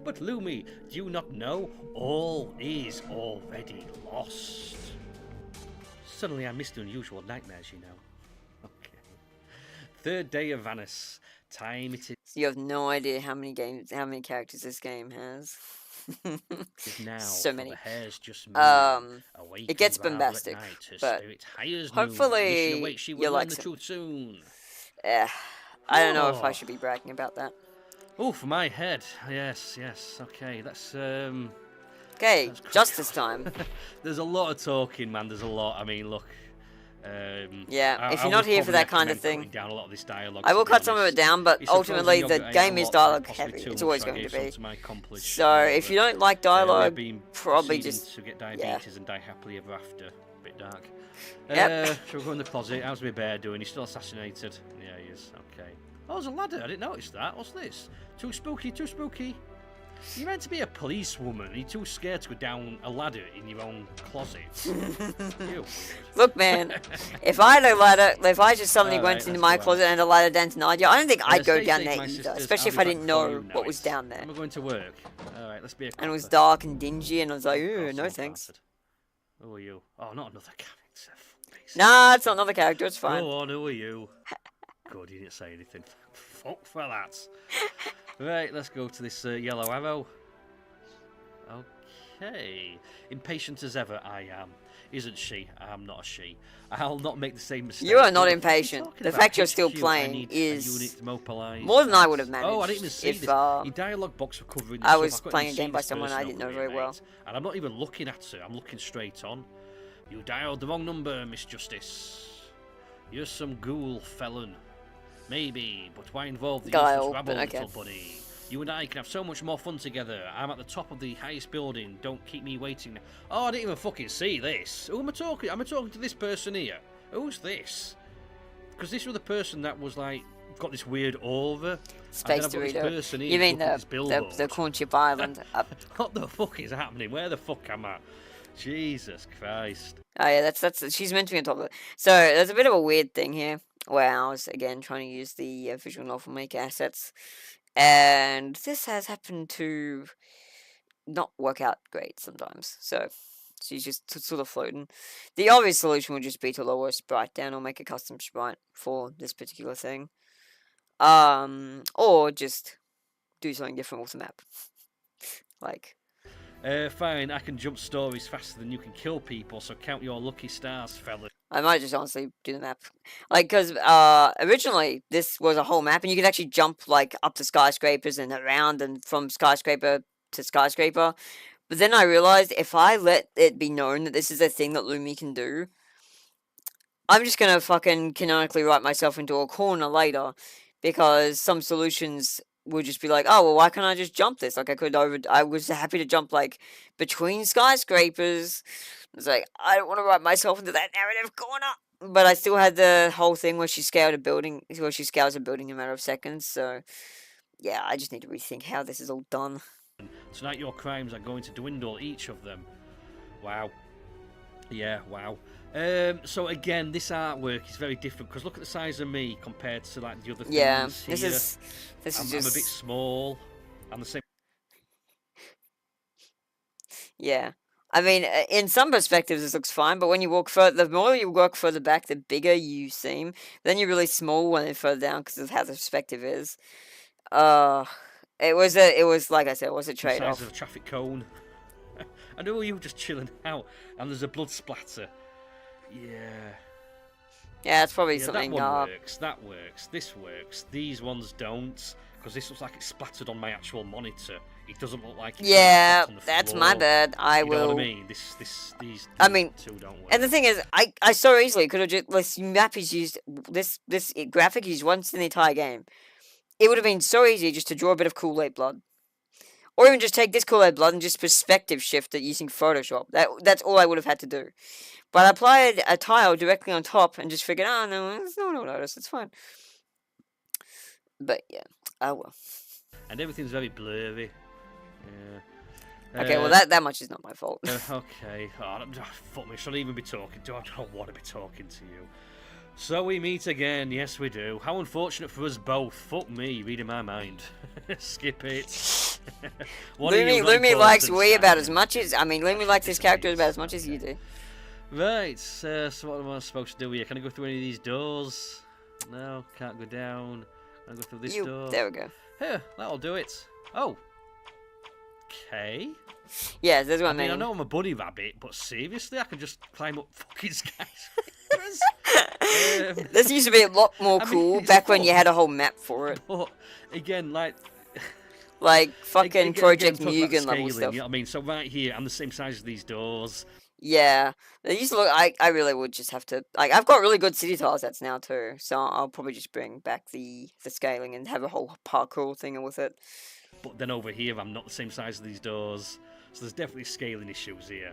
But Lumi, do you not know? All is already lost. Suddenly I missed the unusual nightmares, you know. Okay. Third day of Venice. Time it is. You have no idea how many characters this game has. Now, so many. The hares just it gets bombastic, but hopefully you'll like the truth soon. I don't know if I should be bragging about that. Oh, for my head. Yes. Okay, that's Okay, justice time. There's a lot of talking, man. There's a lot. I mean, look. Yeah, if you're not here for that kind of thing, down a lot of this dialogue, I will cut some of it down, but ultimately the game is dialogue heavy. It's always going to be. So if you don't like dialogue, probably just to get diabetes and die happily ever after. A bit dark. Yep. Shall we go in the closet? How's my bear doing? He's still assassinated. Yeah, he is. Okay. Oh, there's a ladder. I didn't notice that. What's this? Too spooky. Too spooky. You're meant to be a policewoman. You're too scared to go down a ladder in your own closet. Look, man, if I had a ladder, if I just suddenly went into my closet and had a ladder down tonight, I don't think I'd go down there either, especially if I didn't know what was down there. I'm going to work. Alright, let's be a and it was dark and dingy, and I was like, ooh, no thanks. Who are you? Oh, not another character. Nah, it's not another character, it's fine. Go on, who are you? Good, you didn't say anything. Fuck for that. Right, let's go to this yellow arrow. Okay. Impatient as ever, I am. Isn't she? I am not a she. I'll not make the same mistake. You are not impatient. The fact you're still playing is more than I would have managed. Oh, I didn't even see this. Your dialogue box covering I was playing a game by someone I didn't know very well. And I'm not even looking at her. I'm looking straight on. You dialed the wrong number, Miss Justice. You're some ghoul felon. Maybe, but why involve the useless rabble, little buddy? You and I can have so much more fun together. I'm at the top of the highest building. Don't keep me waiting. Oh, I didn't even fucking see this. Who am I talking? Am I talking to this person here? Who's this? Because this was the person that was like got this weird aura. Space Dorito. You mean the Cornchip Island? What the fuck is happening? Where the fuck am I? Jesus Christ. Oh yeah, that's she's meant to be on top of it. So there's a bit of a weird thing here where I was again trying to use the visual novel maker assets, and this has happened to not work out great sometimes. So she's just sort of floating. The obvious solution would just be to lower a sprite down or make a custom sprite for this particular thing, or just do something different with the map, like. Fine, I can jump stories faster than you can kill people, so count your lucky stars, fella. I might just honestly do the map. Like, because originally this was a whole map, and you could actually jump, like, up the skyscrapers and around and from skyscraper to skyscraper. But then I realized if I let it be known that this is a thing that Lumi can do, I'm just gonna fucking canonically write myself into a corner later, because some solutions would just be like, oh, well, why can't I just jump this? Like, I was happy to jump, like, between skyscrapers. It's like, I don't want to write myself into that narrative corner. But I still had the whole thing where she scaled a building, where she scales a building in a matter of seconds. So, yeah, I just need to rethink how this is all done. Tonight your crimes are going to dwindle, each of them. Wow. Yeah, wow. So again, this artwork is very different because look at the size of me compared to like the other things. Yeah, this here. is just. I'm a bit small. I'm the same. Yeah, I mean, in some perspectives this looks fine, but when you walk further, the more you walk further back, the bigger you seem. Then you're really small when you're further down because of how the perspective is. It was like I said, it was a trade-off. The size of a traffic cone. I know you were just chilling out, and there's a blood splatter. Yeah. Yeah, it's probably something. That one works. That works. This works. These ones don't, because this looks like it's splattered on my actual monitor. It doesn't look like. It's on the that's floor. my bad. I will. You know what I mean? These. I mean, two don't work. And the thing is, I so easily could have just this map is used. This graphic is used once in the entire game. It would have been so easy just to draw a bit of Kool-Aid blood. Or even just take this Kool-Aid blood and just perspective shift it using Photoshop. That's all I would have had to do. But I applied a tile directly on top and just figured, oh, no, it's no notice, it's fine. But, yeah, oh well. And everything's very blurry. Yeah. Okay, well, that much is not my fault. Okay. Oh, fuck me, should I even be talking to you? I don't want to be talking to you. So we meet again, yes we do. How unfortunate for us both. Fuck me, reading my mind. Skip it. Lumi likes we about as much as... I mean, Lumi likes his character about as much as you do. Right, so what am I supposed to do here? Can I go through any of these doors? No, can't go down. Can I go through this door? There we go. Here, that'll do it. Oh. Okay. Yeah, that's what I mean. I know I'm a bunny rabbit, but seriously, I can just climb up fucking skyscrapers. This used to be a lot more cool back when you had a whole map for it. But again, like fucking Project Mugen level stuff. You know what I mean? So right here, I'm the same size as these doors. Yeah, they used to look. I really would just have to. Like, I've got really good city tile sets now too, so I'll probably just bring back the scaling and have a whole parkour thing with it. But then over here, I'm not the same size as these doors, so there's definitely scaling issues here.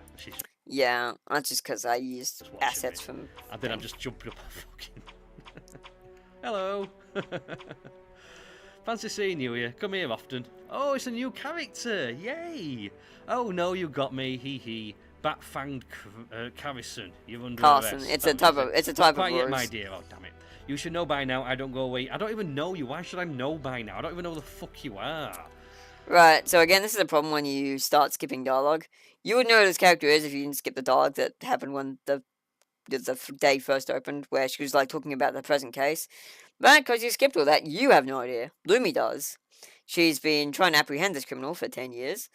Yeah, that's just because I used assets from. And then I'm just jumping up. Fucking. Hello. Fancy seeing you here. Come here often. Oh, it's a new character. Yay. Oh no, you got me. Hee hee. Bat-fanged Carrison. You're under Carson. arrest. It's a type of Quite yet, rose. my dear. Oh damn it. You should know by now. I don't go away. I don't even know you. Why should I know by now? I don't even know who the fuck you are. Right. So again, this is a problem when you start skipping dialogue. You would know who this character is if you didn't skip the dialogue that happened when the day first opened, where she was like talking about the present case. But because you skipped all that, you have no idea. Lumi does. She's been trying to apprehend this criminal for 10 years,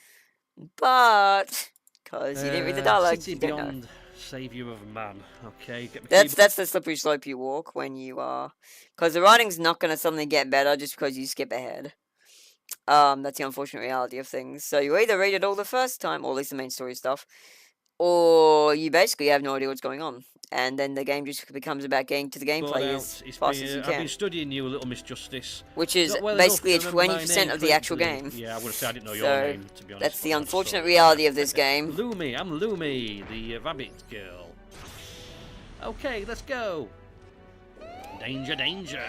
but because you didn't read the dialogue, you don't know. Savior of man. Okay. That's the slippery slope you walk when you are, because the writing's not going to suddenly get better just because you skip ahead. That's the unfortunate reality of things. So you either read it all the first time, or at least the main story stuff, or you basically have no idea what's going on, and then the game just becomes about getting to the gameplay as fast as you I've can, been studying you a little, Miss Justice. which is Not well basically enough to remember my 20% name of the actual correctly. game. Yeah, I would say I didn't know your So, name, to be honest. that's the but I'm unfortunate sorry. reality of this game. Lumi, I'm Lumi, the rabbit girl. Okay, let's go. Danger, danger.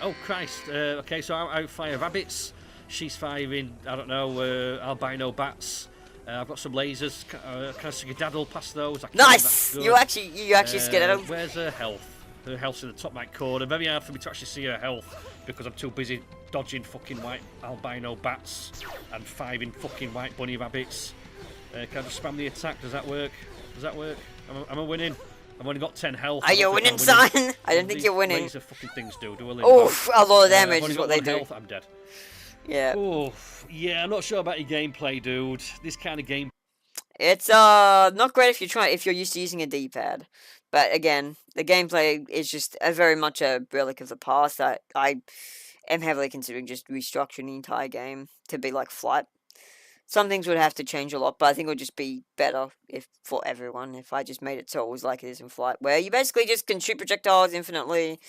Oh, Christ. Okay, so I fire rabbits. She's firing, I don't know, albino bats. I've got some lasers. Can I skedaddle past those? Nice! You actually skedaddled. Where's her health? Her health's in the top right corner. Very hard for me to actually see her health because I'm too busy dodging fucking white albino bats and firing fucking white bunny rabbits. Can I just spam the attack? Does that work? Does that work? Am I winning? I've only got 10 health. Are you winning, son? I don't think you're winning. Laser fucking things do a Oof, a lot of damage is what they do. Health, I'm dead. Yeah. Oof. Yeah, I'm not sure about your gameplay, dude. This kind of game. It's not great if you're used to using a D-pad. But again, the gameplay is just very much a relic of the past. I am heavily considering just restructuring the entire game to be like Flight. Some things would have to change a lot, but I think it would just be better for everyone if I just made it so it was like it is in Flight, where you basically just can shoot projectiles infinitely,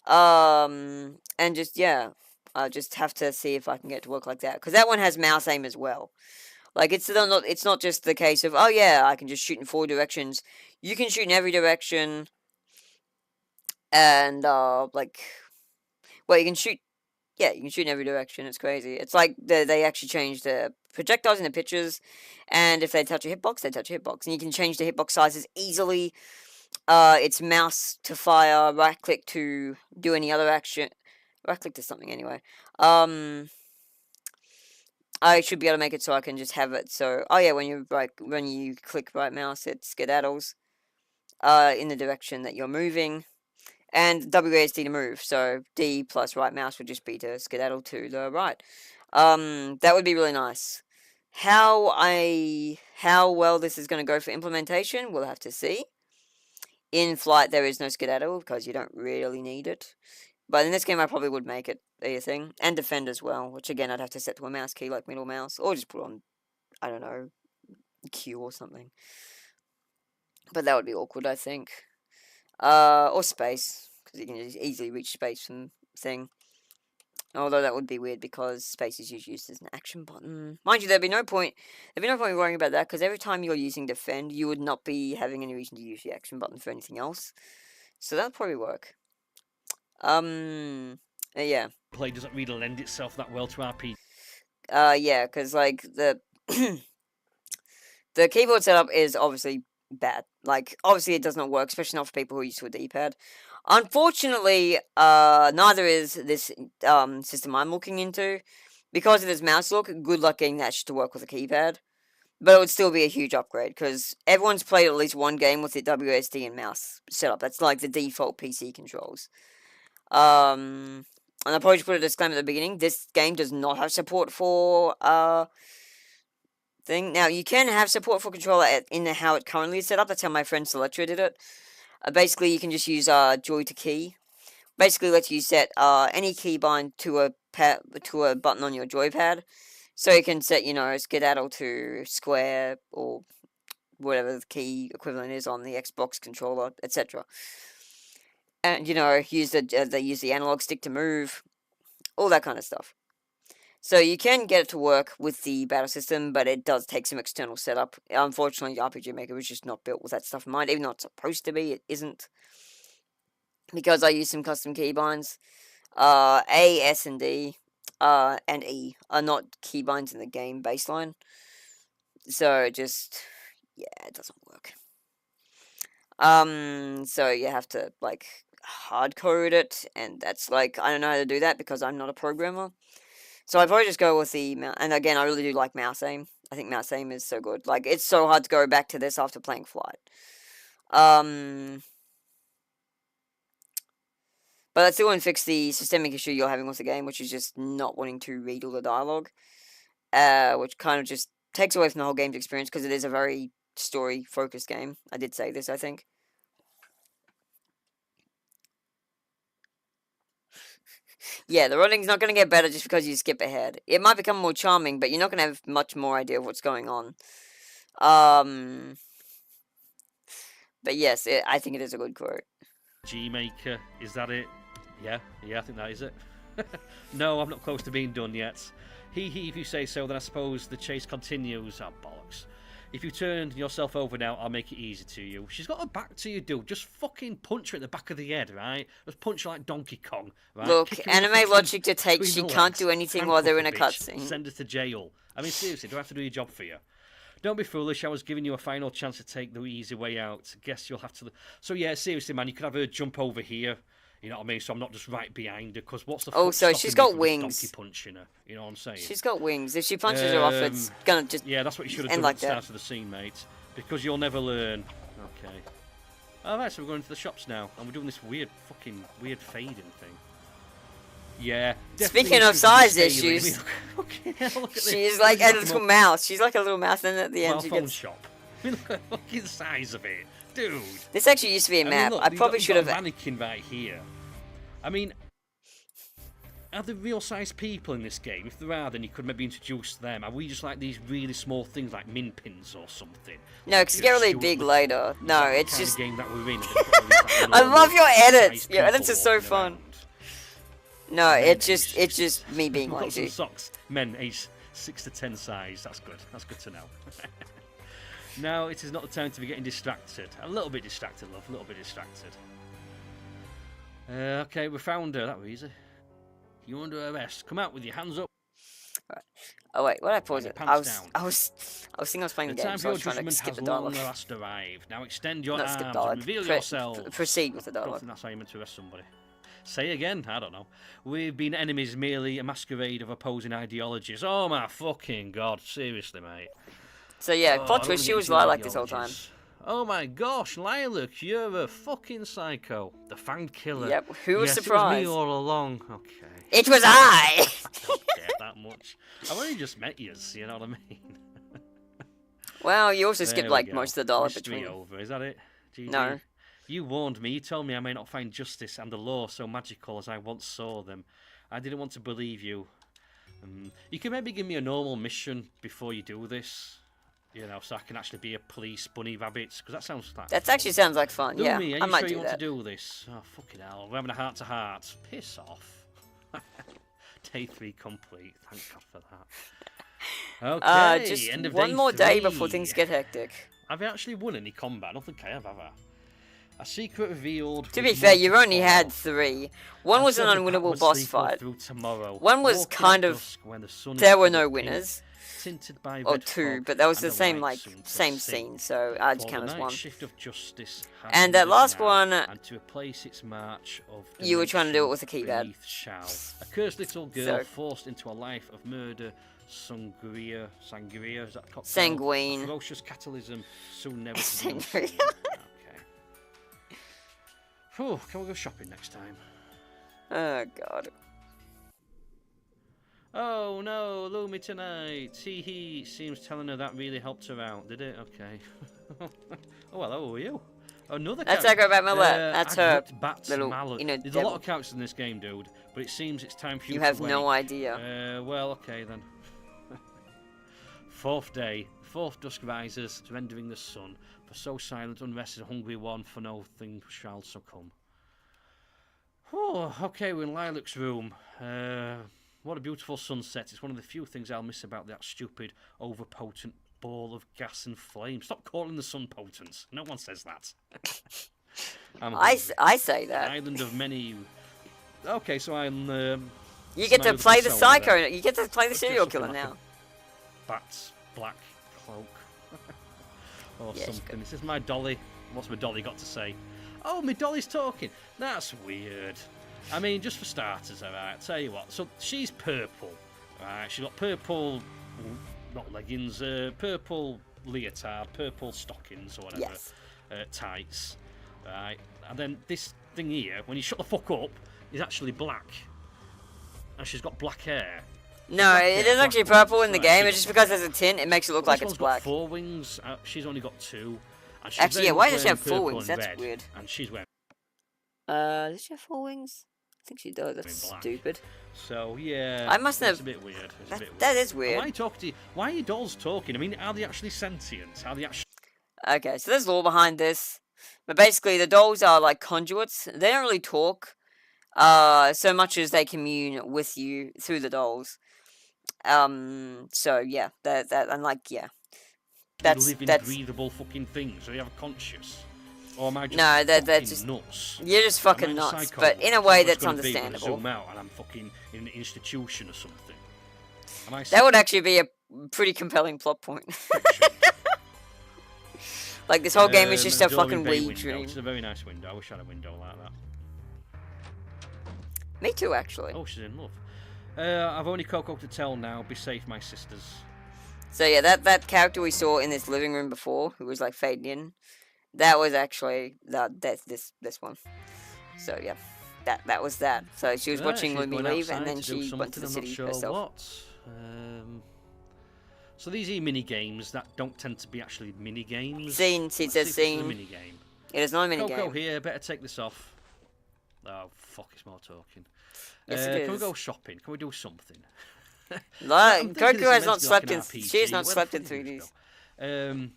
and just I just have to see if I can get it to work like that, because that one has mouse aim as well. Like it's not just the case of, oh yeah, I can just shoot in 4 directions. You can shoot in every direction, and you can shoot. Yeah, you can shoot in every direction. It's crazy. It's like they actually changed the projectiles in the pictures, and if they touch a hitbox, they touch a hitbox, and you can change the hitbox sizes easily. It's mouse to fire, right click to do any other action. Right click to something anyway. I should be able to make it so I can just have it. So, oh yeah, when you click right mouse, it skedaddles in the direction that you're moving. And WASD to move, so D plus right mouse would just be to skedaddle to the right. That would be really nice. How well this is going to go for implementation, we'll have to see. In Flight, there is no skedaddle, because you don't really need it. But in this game, I probably would make it a thing. And defend as well, which again, I'd have to set to a mouse key, like middle mouse. Or just put on, I don't know, Q or something. But that would be awkward, I think. Or space, because you can just easily reach space from thing. Although that would be weird, because space is usually used as an action button. Mind you, there'd be no point worrying about that, because every time you're using defend, you would not be having any reason to use the action button for anything else. So that'll probably work. Yeah. Play doesn't really lend itself that well to RPG. Yeah, because like the the keyboard setup is obviously bad. Like, obviously it does not work, especially not for people who are used to a D-pad. Unfortunately, neither is this system I'm looking into. Because of this mouse look, good luck getting that shit to work with a keypad. But it would still be a huge upgrade, because everyone's played at least one game with the WSD and mouse setup. That's like the default PC controls. And I probably should put a disclaimer at the beginning. This game does not have support for thing. Now, you can have support for controller in how it currently is set up. That's how my friend Selectra did it. Basically, you can just use joy to key. Basically, lets you set any keybind to a button on your joypad. So you can set, skedaddle to square or whatever the key equivalent is on the Xbox controller, etc. And they use the analog stick to move, all that kind of stuff. So you can get it to work with the battle system, but it does take some external setup. Unfortunately, RPG Maker was just not built with that stuff in mind, even though it's supposed to be, it isn't. Because I use some custom keybinds. A, S, and D, and E are not keybinds in the game baseline. So it doesn't work. So you have to, hard code it, and that's, I don't know how to do that because I'm not a programmer. So I'd probably just go with the mouse, and again, I really do like mouse aim. I think mouse aim is so good. It's so hard to go back to this after playing Flight. But that still won't fix the systemic issue you're having with the game, which is just not wanting to read all the dialogue. Which kind of just takes away from the whole game's experience, because it is a very story-focused game. I did say this, I think. Yeah, the running's not going to get better just because you skip ahead. It might become more charming, but you're not going to have much more idea of what's going on. But yes, I think it is a good quote. G-Maker, is that it? Yeah, I think that is it. No, I'm not close to being done yet. If you say so, then I suppose the chase continues. Oh, bollocks. If you turn yourself over now, I'll make it easy to you. She's got her back to you, dude. Just fucking punch her at the back of the head, right? Just punch her like Donkey Kong, right? Look, anime logic to take, she can't do anything while they're in a cutscene. Send her to jail. I mean, seriously, do I have to do your job for you? Don't be foolish. I was giving you a final chance to take the easy way out. Guess you'll have to... So, yeah, seriously, man, you could have her jump over here. You know what I mean? So I'm not just right behind her, because what's the Oh, so she's got wings. Donkey punching her, you know what I'm saying? She's got wings. If she punches her off, it's gonna just yeah, that's what you should have done at the start of the scene, mate. Because you'll never learn. Okay. Alright, so we're going to the shops now, and we're doing this weird fading thing. Yeah. Speaking of size issues, look at she's like a little mouse. She's like a little mouse, and at the end she phone gets... shop. I mean, look at the fucking size of it. Dude. This actually used to be a map. I probably should have... a mannequin right here. I mean, are there real sized people in this game? If there are, then you could maybe introduce them. Are we just like these really small things like min pins or something? No, because you get really big later. No, it's just... game that we're in. I love your edits! Your edits are so fun. No, it's just me being We've got lazy. some socks. Men, age 6 to 10 size. That's good. That's good to know. Now, it is not the time to be getting distracted. A little bit distracted, love. A little bit distracted. Okay, we found her. That was easy. You under arrest. Come out with your hands up. Right. Oh wait, what did I pause it? I was thinking I was playing the game, time so I for was your trying to judgment skip has the long dialogue. last arrived. Now extend your Not skip arms dialogue. and reveal yourself. Proceed with the I don't dialogue. think that's how you meant to arrest somebody. Say again? I don't know. We've been enemies, merely a masquerade of opposing ideologies. Oh my fucking god, seriously, mate. So yeah, I plot don't twist, really she was get into lilac this whole time. ideologies. Oh my gosh, Lilac, you're a fucking psycho. The fanged killer. Yep, who was yes, surprised? It was me all along. Okay. It was I! I don't care that much. I've only just met yous, you know what I mean? Well, you also There skipped we like go. most of the dialogue Mystery between. over, is that it? GG? No. You warned me. You told me I may not find justice and the law so magical as I once saw them. I didn't want to believe you. You can maybe give me a normal mission before you do this. You know, so I can actually be a police bunny rabbit, because that sounds like That actually sounds like fun, yeah. me. Are I you might sure do you want that. to do this? Oh, fucking hell. We're having a heart-to-heart. Piss off. Day 3 complete. Thank God for that. Okay, Just end of one day more day 3. before things get hectic. Have I actually won any combat? I don't think I have I? A secret revealed. To be fair, you only had 3. One was an unwinnable boss fight. One was kind of... There were no winners. Or 2, but that was the same same scene, so I'd count as 1. And that last one, you were trying to do it with a keypad. A cursed little girl forced into a life of murder, sangria, is that cocktail? Sanguine. Ferocious catalysm, soon never to be Sangria. unseen. Okay. Whew, can we go shopping next time? Oh god. Oh no, Lumi tonight. He seems telling her that really helped her out, did it? Okay. Oh, hello, who are you? Another That's character. Acrobat Mallet. That's her Bat's little, mallet. you know, There's a devil. lot of characters in this game, dude, but it seems it's time for you You to have wait. no idea. Well, okay then. 4th day. 4th dusk rises, rendering the sun. For so silent, unrest is a hungry one, for no thing shall succumb. Oh, okay, we're in Lilac's room. What a beautiful sunset. It's one of the few things I'll miss about that stupid, overpotent ball of gas and flame. Stop calling the sun potent. No one says that. I say that. Island of many... Okay, so I'm... You get to play the psycho. You get to play the serial killer now. Bat's black cloak. Or Yes, something. This is my dolly. What's my dolly got to say? Oh, my dolly's talking. That's weird. I mean, just for starters, alright, tell you what. So, she's purple, right? She's got purple, not leggings, purple leotard, purple stockings, or whatever. Yes. Tights, right? And then this thing here, when you shut the fuck up, is actually black. And she's got black hair. No, it is actually purple in the game. It's just because there's a tint, it makes it look like it's black. Got 4 wings. She's only got 2. And she's Actually, yeah, very why much does she have wearing 4 purple wings? and That's red, weird. And she's wearing Does she have 4 wings? I think she does. That's black. stupid. So yeah, I must have- It's a bit weird. It's a bit weird. That is And weird. why are you talking to you? Why are your dolls talking? I mean, are they actually sentient? Are they actually? Okay, so there's lore behind this. But basically, the dolls are like conduits. They don't really talk, so much as they commune with you through the dolls. So yeah, that and like yeah, Living, that's breathable fucking things. So you have a conscious. Or am I just no, fucking that's just nuts? you're just Am I fucking a nuts. psycho? But in a Is way that what it's that's gonna be when I understandable. zoom out and I'm fucking in an institution or something. Am I That would actually be a pretty compelling plot point. Like this whole game is just a fucking bay weed window. dream. It's a very nice window. I wish I had a window like that. Me too, actually. Oh, she's in love. I've only Coco to tell now. Be safe, my sisters. So yeah, that character we saw in this living room before, who was like fading in, that was actually this one. So yeah, that was that. So she was watching she's Lumi going leave, and outside then to do she went to the something, city I'm not sure herself. what. So these are mini games that don't tend to be actually mini games. Scene, it Let's says see if it's scene. a mini game. It is not a mini Coco game. here. Better take this off. Oh fuck! It's more talking. Yes, it Can we is. go shopping? Can we do something? Like, thinking Coco this has is not meant to be like slept an in. RPG. She has not Where the slept in fuck did 3Ds. this go?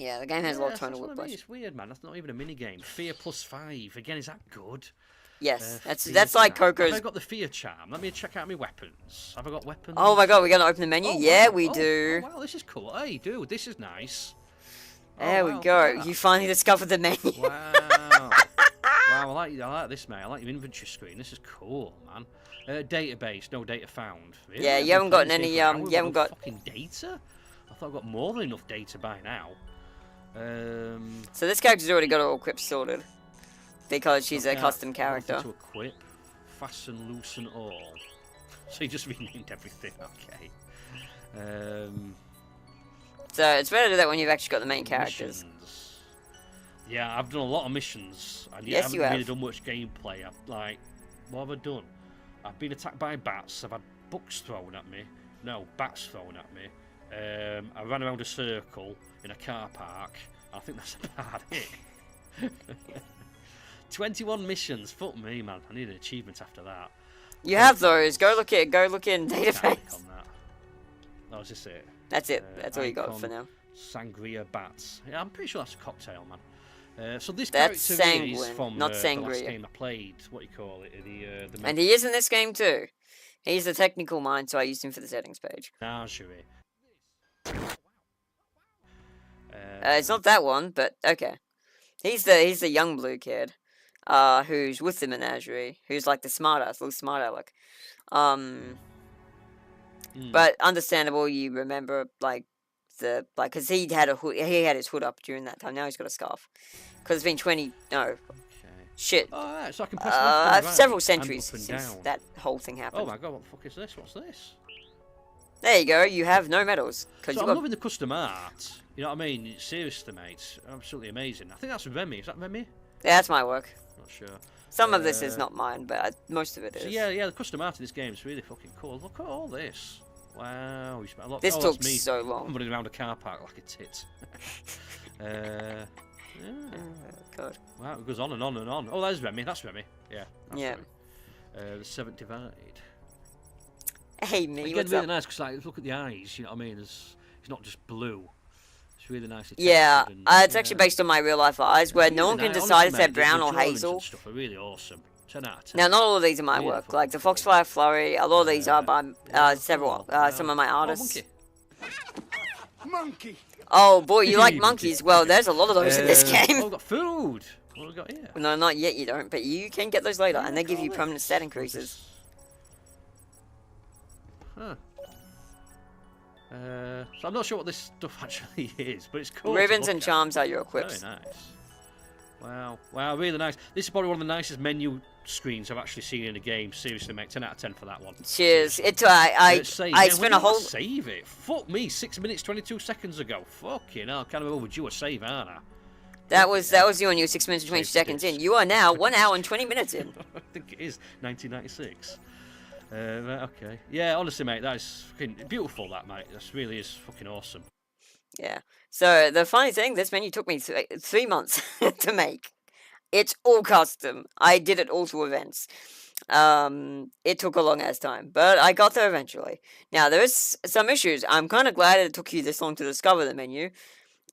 Yeah, the game has a lot of Yes, tonal that's what I mean. whiplash. It's weird, man. That's not even a mini game. Fear +5. Again, is that good? Yes, Fear that's like charm. Coco's. Have I got the fear charm? Let me check out my weapons. Have I got weapons? Oh my god, we're gonna open the menu. Oh, Yeah, wow. we Oh, do. Oh, wow, this is cool. Hey, dude, this is nice. There we wow, go. look at You finally discovered the menu. Wow. Wow, I like this, mate. I like your inventory screen. This is cool, man. Database, no data found. Really? Yeah, I've you been haven't playing gotten this any, game for an hour, you I've haven't no got- fucking data. I thought I got more than enough data by now. So this character's already got all equipped sorted because she's a Okay, custom nothing character. to equip. Fasten, loosen all. So you just renamed everything. Okay. So it's better to do that when you've actually got the main characters. Missions. Yeah, I've done a lot of missions. And Yes, I you haven't really have. done much gameplay. What have I done? I've been attacked by bats. I've had books thrown at me. No, bats thrown at me. I ran around a circle in a car park. I think that's about it. 21 missions. Fuck me, man. I need an achievement after that. You have those. Go look in Can't database. click on that. Oh, is this it? That's it. That's all you got Icon, for now. Sangria bats. Yeah, I'm pretty sure that's a cocktail, man. So this That's character here is sanguine, from not the last sangria. game I played. What do you call it? The And he is in this game too. He's the technical mind, so I used him for the settings page. Menagerie. It's not that one, but okay. He's the young blue kid, who's with the menagerie, who's like the smartass, little smart aleck. But understandable. You remember because he had his hood up during that time. Now he's got a scarf. Because it's been 20. No, Okay. shit. Oh, right, so I can press left and right Several and centuries up and since down. that whole thing happened. Oh my god, what the fuck is this? What's this? There you go. You have no medals because So you I'm got. loving the custom art. You know what I mean? Seriously, mate. Absolutely amazing. I think that's Remi. Is that Remi? Yeah, that's my work. Not sure. Some of this is not mine, but most of it is. So yeah, the custom art in this game is really fucking cool. Look at all this. Wow, you spent a lot. This oh, took that's me. so I'm long. running around a car park like a tit. Yeah. Oh, God. Wow, it goes on and on and on. Oh, there's Remi. That's Remi. Yeah. That's Yeah. Remi. The Seventh Divide. Hey, me, Again, what's really up? nice because like, look at the eyes. You know what I mean? It's not just blue. It's really nice. Yeah, it's actually based on my real life eyes, where no one can decide if they're brown or hazel. Stuff are really awesome. 10 out of 10. Now, not all of these are my Really work. fucking Like the cool. Foxfire Flurry, a lot of these are by several, Oh, some of my oh, artists. monkey. Monkey. Oh boy, you like Monkey. monkeys? Well, there's a lot of those in this Oh, game. we've got food. What have we got here? No, not yet. You don't, but you can get those later, and they give you permanent stat What's increases. this? Huh. So I'm not sure what this stuff actually is, but it's cool. to Ribbons look and at. charms are your Very equips. nice. Wow, really nice. This is probably one of the nicest menu screens I've actually seen in a game. Seriously, mate, 10 out of 10 for that one. Cheers. Seriously. It's I Save. I Yeah, spent when a did I whole. save it. Fuck me, 6 minutes 22 seconds ago. Fucking hell, kind of overdue a save, aren't I? That was you when you were 6 minutes and 20 Save the seconds in. disc. You are now 1 hour and 20 minutes in. I think it is 1996. Right, okay. Yeah, honestly, mate, that is fucking beautiful. That, mate, that really is fucking awesome. Yeah. So the funny thing, this menu took me 3 months to make. It's all custom. I did it all through events. It took a long ass time, but I got there eventually. Now there is some issues. I'm kind of glad it took you this long to discover the menu.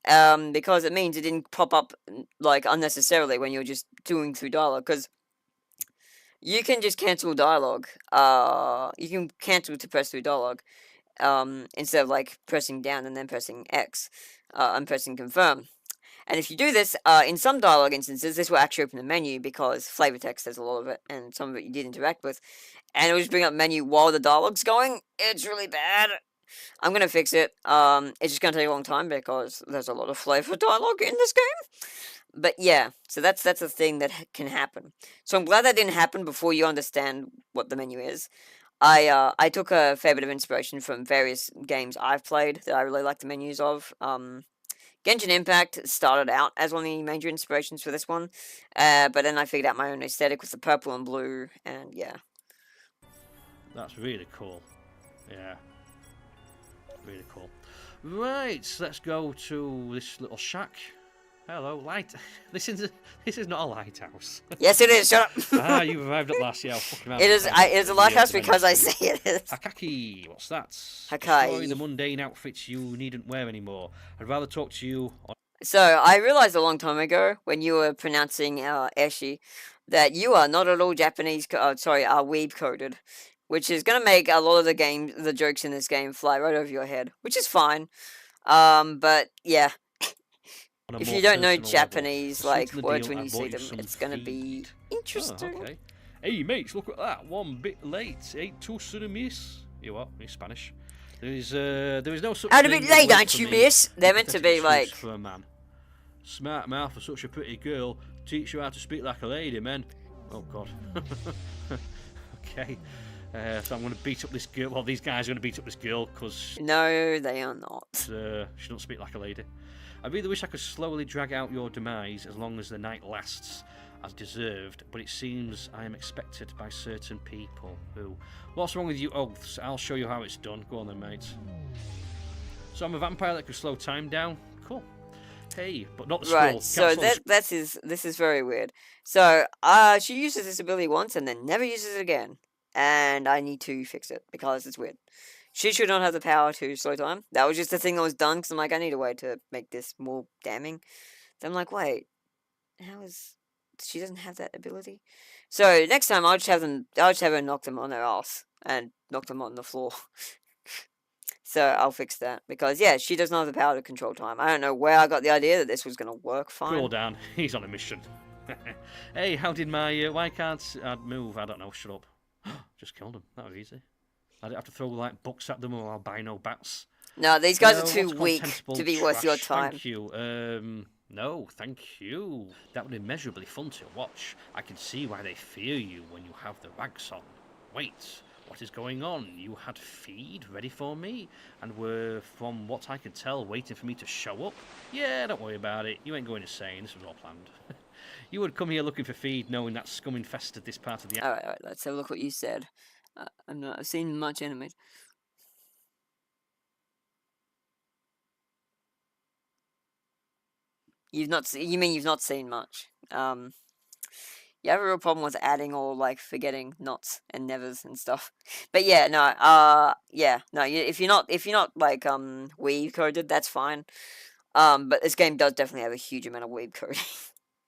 because it means it didn't pop up like unnecessarily when you're just doing through dialogue. Because you can just cancel dialogue. You can cancel to press through dialogue. Instead of like pressing down and then pressing X, and pressing confirm. And if you do this, in some dialogue instances, this will actually open the menu because flavor text has a lot of it, and some of it you did interact with. And it will just bring up menu while the dialogue's going. It's really bad. I'm gonna fix it. It's just gonna take a long time because there's a lot of flavor dialogue in this game. But yeah, so that's a thing that can happen. So I'm glad that didn't happen before you understand what the menu is. I took a fair bit of inspiration from various games I've played that I really like the menus of. Genshin Impact started out as one of the major inspirations for this one, but then I figured out my own aesthetic with the purple and blue, and yeah. That's really cool. Yeah. Really cool. Right, let's go to this little shack. Hello, light. This is not a lighthouse. Yes, it is. Shut up. You've arrived at last. Yeah, I'll fucking out. It is a lighthouse because I say it is. Hakaki, what's that? Hakai. Destroy the mundane outfits you needn't wear anymore. I'd rather talk to you. So I realized a long time ago when you were pronouncing Eshi that you are not at all Japanese. Weeb coded, which is gonna make a lot of the jokes in this game fly right over your head, which is fine. But yeah. If you don't know Japanese, like, words when you see them, it's gonna be interesting. Oh, okay. Hey, mates, look at that. One bit late. Ain't too soon a miss. You what? You're Spanish. There is no such Out a bit late, aren't you, miss? They're meant to be, like... For a man. Smart mouth for such a pretty girl. Teach you how to speak like a lady, man. Oh, God. Okay. So I'm going to beat up this girl. Well, these guys are going to beat up this girl because... No, they are not. She don't speak like a lady. I really wish I could slowly drag out your demise as long as the night lasts as deserved, but it seems I am expected by certain people who... What's wrong with you oaths? I'll show you how it's done. Go on then, mate. So I'm a vampire that can slow time down. Cool. Hey, but not the scroll. Right, so this is very weird. So, she uses this ability once and then never uses it again. And I need to fix it because it's weird. She should not have the power to slow time. That was just the thing that was done, because I'm like, I need a way to make this more damning. Then I'm like, wait, she doesn't have that ability? So, next time, I'll just have her knock them on their ass, and knock them on the floor. So, I'll fix that, because, yeah, she does not have the power to control time. I don't know where I got the idea that this was going to work fine. Scroll down, he's on a mission. Hey, how did my, why can't I move? I don't know, shut up. Just killed him, that was easy. I didn't have to throw like books at them or albino bats. No, these guys are too weak to be worth your time. Thank you. No, thank you. That would be immeasurably fun to watch. I can see why they fear you when you have the rags on. Wait, what is going on? You had feed ready for me and were, from what I could tell, waiting for me to show up? Yeah, don't worry about it. You ain't going insane. This was all planned. You would come here looking for feed knowing that scum infested this part of the... Alright, let's have a look what you said. I've seen much anime. You mean you've not seen much? You have a real problem with adding or like forgetting nots and nevers and stuff. But yeah, no, if you're not like weeb coded, that's fine. But this game does definitely have a huge amount of weeb coding.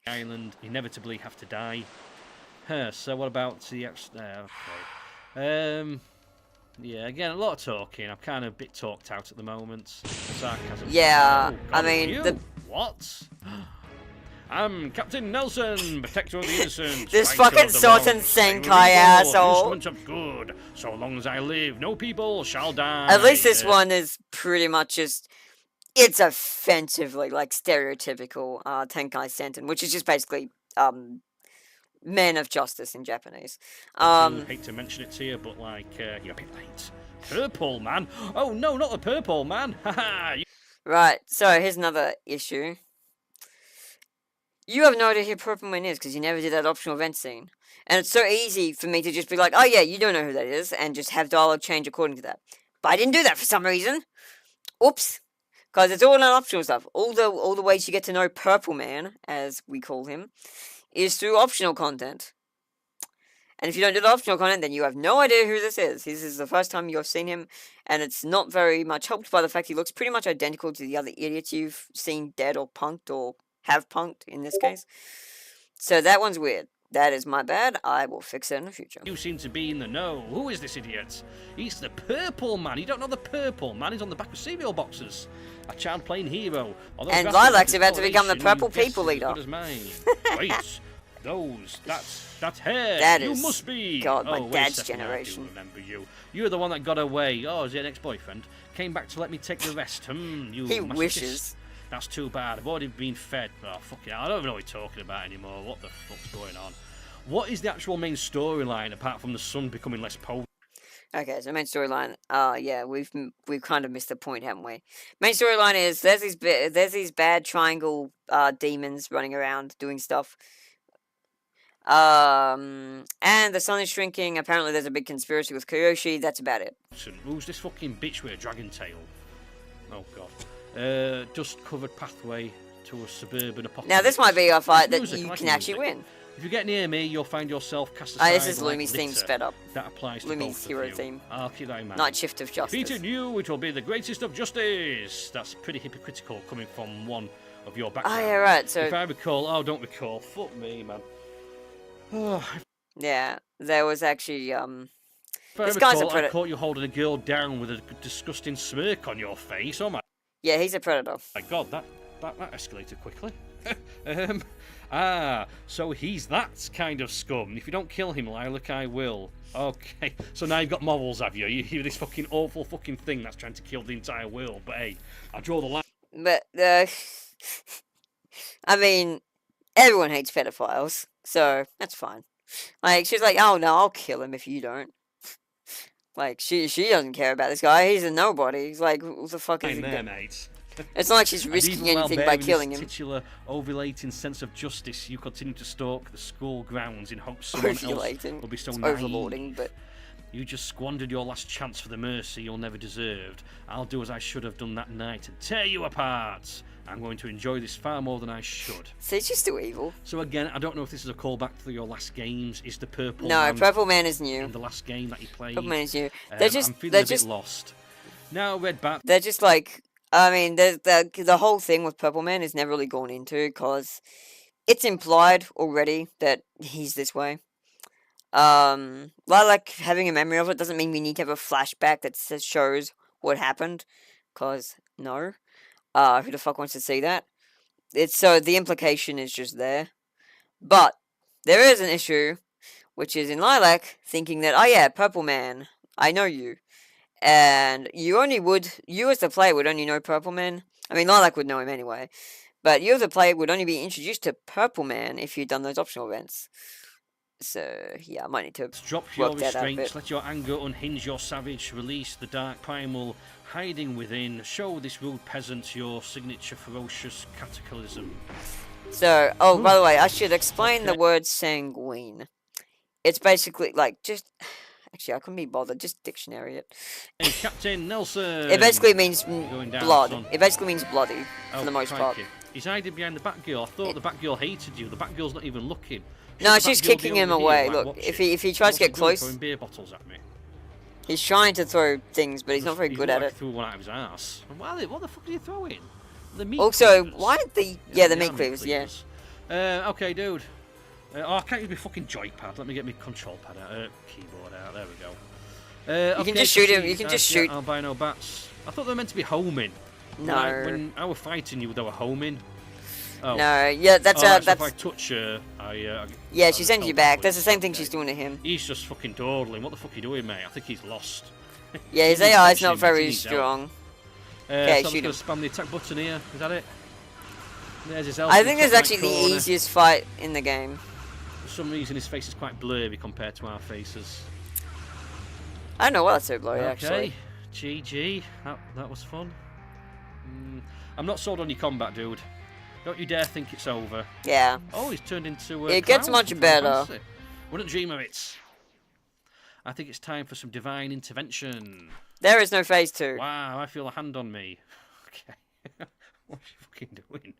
Island inevitably have to die. So what about the okay. Yeah, again, a lot of talking. I'm kind of a bit talked out at the moment. Sarcasm. Yeah, God, I mean, what? I'm Captain Nelson, protector of the innocent. This fucking Sultan Senkai asshole. Instrument of good. So long as I live, no people shall die. At least this one is pretty much just... It's offensively, like, stereotypical Tenkai Senton, which is just basically, men of justice in Japanese. I hate to mention it to you, but, like, you're a bit late. Purple man? Oh, no, not the purple man. Haha. Right, so here's another issue. You have no idea who Purple Man is, because you never did that optional event scene. And it's so easy for me to just be like, oh yeah, you don't know who that is, and just have dialogue change according to that. But I didn't do that for some reason. Oops. Because it's all in optional stuff. All the ways you get to know Purple Man, as we call him, is through optional content. And if you don't do the optional content, then you have no idea who this is. This is the first time you've seen him, and it's not very much helped by the fact he looks pretty much identical to the other idiots you've seen dead or punked or have punked in this case. So that one's weird. That is my bad. I will fix it in the future. You seem to be in the know. Who is this idiot? He's the Purple Man. You don't know the Purple Man? He's on the back of cereal boxes. A child playing hero. Although and Lilac's about to become the Purple People Leader. Wait, that's hair. That you is, must be. God, my wait dad's a second, generation. I do remember you. You're the one that got away. Oh, is it an ex-boyfriend? Came back to let me take the rest. You he masochist. Wishes. That's too bad. I've already been fed. Oh, fuck it. I don't even know what you're talking about anymore. What the fuck's going on? What is the actual main storyline apart from the sun becoming less potent? Okay, so main storyline. Yeah, we've kind of missed the point, haven't we? Main storyline is there's these bad triangle demons running around doing stuff. And the sun is shrinking. Apparently, there's a big conspiracy with Kyoshi. That's about it. Who's this fucking bitch with a dragon tail? Oh god. Dust-covered pathway to a suburban apocalypse. Now, this might be a fight that you can actually win. If you get near me, you'll find yourself cast aside. This is like Lumi's theme sped up. That applies to Lumi's both hero of you. theme. I'll keep that in mind. Night Shift of Justice. Defeating you, it will be the greatest of justice. That's pretty hypocritical coming from one of your backgrounds. Oh, yeah, right. So if I recall, don't recall. Fuck me, man. Yeah, there was actually If this I guy's a recall, I predator. caught you holding a girl down with a disgusting smirk on your face. Oh my. Yeah, he's a predator. My God, that escalated quickly. So he's that kind of scum. If you don't kill him, Lilac, I will. Okay, so now you've got morals, have you? You're this fucking awful fucking thing that's trying to kill the entire world. But hey, I draw the line. But I mean, everyone hates pedophiles, so that's fine. Like, she's like, oh no, I'll kill him if you don't. Like, she doesn't care about this guy. He's a nobody. He's like, what the fuck is he there, mate. It's not like she's risking anything by killing him. Titular, ovulating sense of justice, you continue to stalk the school grounds in hopes someone else will be so it's naive. overlording, but you just squandered your last chance for the mercy you'll never deserved. I'll do as I should have done that night and tear you apart. I'm going to enjoy this far more than I should. See, she's still evil. So again, I don't know if this is a callback to your last games. Is the Purple No, Man Purple Man is new. in the last game that he played? Purple Man is new. I'm They're feeling a just bit lost. Now, Red Bat. They're just like, I mean, the whole thing with Purple Man is never really gone into because it's implied already that he's this way. Like having a memory of it doesn't mean we need to have a flashback that shows what happened. Cause no, who the fuck wants to see that? So the implication is just there. But there is an issue, which is in Lilac thinking that, oh yeah, Purple Man, I know you. And you as the player would only know Purple Man. I mean, Lilac would know him anyway. But you as the player would only be introduced to Purple Man if you'd done those optional events. So, yeah, I might need to Drop your work that out a restraints, bit. let your anger unhinge your savage, release the dark primal hiding within, show this rude peasant your signature ferocious cataclysm. So, oh, by the way, I should explain the word sanguine. It's basically, like, just... Actually, I couldn't be bothered. Just dictionary it. Hey, Captain Nelson! It basically means Going down, blood. son. It basically means bloody, for the most part. crikey. He's hiding behind the Batgirl. I thought the Batgirl hated you. The Batgirl's not even looking. No, Should the she's Batgirl kicking be him over here, away. like, Look, watching? if he tries to get What's he doing, close, throwing beer bottles at me. he's trying to throw things, but he's not very good at it. Threw one out of his ass. What the fuck are you throwing? The meat Also, cleavers. why did the... Yeah, Yeah, the they meat are cleavers, yeah. Okay, dude. I can't use my fucking joypad. Let me get my control pad out. Keyboard out. There we go. You can just shoot him. You can just shoot. Albino bats. I thought they were meant to be homing. No. When I was fighting you, they were homing. Oh. No, yeah, that's... So that's if I touch her, yeah, she sends you back. That's the same thing she's doing to him. He's just fucking dawdling. What the fuck are you doing, mate? I think he's lost. Yeah, his He's AI is touching not him, but he very needs help. strong. So Okay, I'm just shoot going to spam the attack button here. Is that it? There's his elf I in think the it's top actually right the corner. easiest fight in the game. For some reason, his face is quite blurry compared to our faces. I don't know why that's so blurry, Okay, actually. GG. That was fun. I'm not sold on your combat, dude. Don't you dare think it's over. Yeah. Oh, he's turned into It gets Cloud much from better. Final Fantasy. Wouldn't dream of it. I think it's time for some divine intervention. There is no phase 2. Wow, I feel a hand on me. Okay. What's she fucking doing?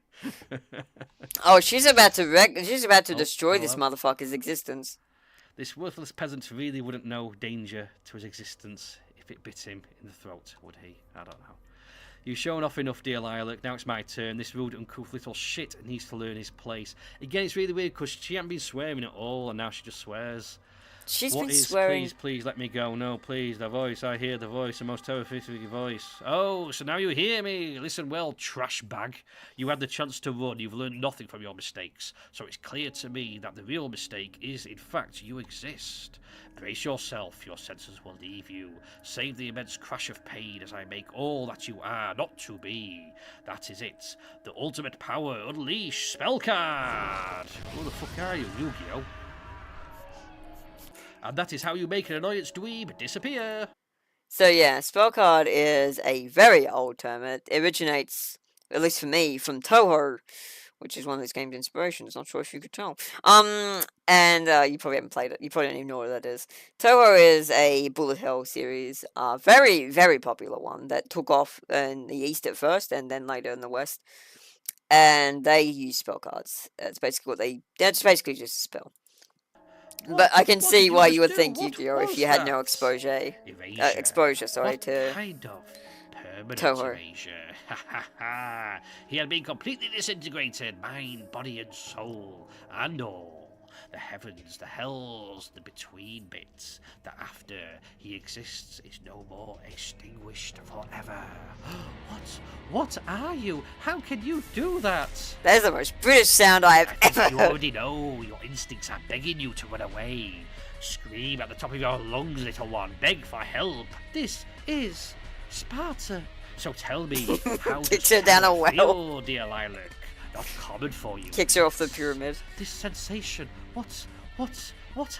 Oh, she's about to destroy Oh, this hello. motherfucker's existence. This worthless peasant really wouldn't know danger to his existence if it bit him in the throat, would he? I don't know. You've shown off enough, dear Lilac. Now it's my turn. This rude, uncouth little shit needs to learn his place. Again, it's really weird because she hasn't been swearing at all, and now she just swears. She's been swearing. Please let me go. No, please, the voice. I hear the voice, the most terrifying voice. Oh, so now you hear me. Listen well, trash bag. You had the chance to run. You've learned nothing from your mistakes. So it's clear to me that the real mistake is, in fact, you exist. Brace yourself. Your senses will leave you. Save the immense crash of pain as I make all that you are not to be. That is it. The ultimate power. Unleash. Spell card. Who the fuck are you, Yu-Gi-Oh? And that is how you make an annoyance dweeb disappear. So yeah, spell card is a very old term. It originates, at least for me, from Toho, which is one of those games' inspirations. Not sure if you could tell. And you probably haven't played it. You probably don't even know what that is. Toho is a bullet hell series, very, very popular one that took off in the East at first, and then later in the West. And they use spell cards. That's basically what they. That's basically just a spell. But I can see why you would think Yu-Gi-Oh if you had no exposure. Exposure, sorry, to kind of permanent Toho. erasure. Ha ha ha! He had been completely disintegrated, mind, body, and soul, and all. The heavens, the hells, the between bits. The after he exists is no more extinguished forever. What are you? How can you do that? That is the most British sound I have ever You heard. already know. Your instincts are begging you to run away. Scream at the top of your lungs, little one. Beg for help. This is Sparta. So tell me, how Kicks does her down a power well. feel, dear Lilac? Not common for you. Kicks her off the pyramid. This sensation. What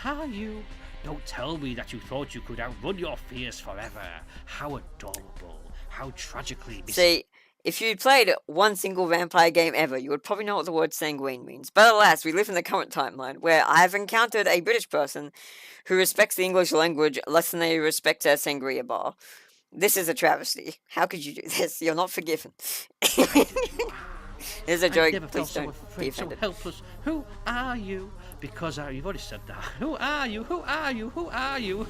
are you? Don't tell me that you thought you could outrun your fears forever. How adorable. How tragically See, if you'd played one single vampire game ever, you would probably know what the word sanguine means. But alas, we live in the current timeline, where I've encountered a British person who respects the English language less than they respect a sangria bar. This is a travesty. How could you do this? You're not forgiven. Here's a joke. I've never felt Please so don't be afraid, so offended. helpless. Who are you? Because you've already said that. Who are you? Who are you? Who are you?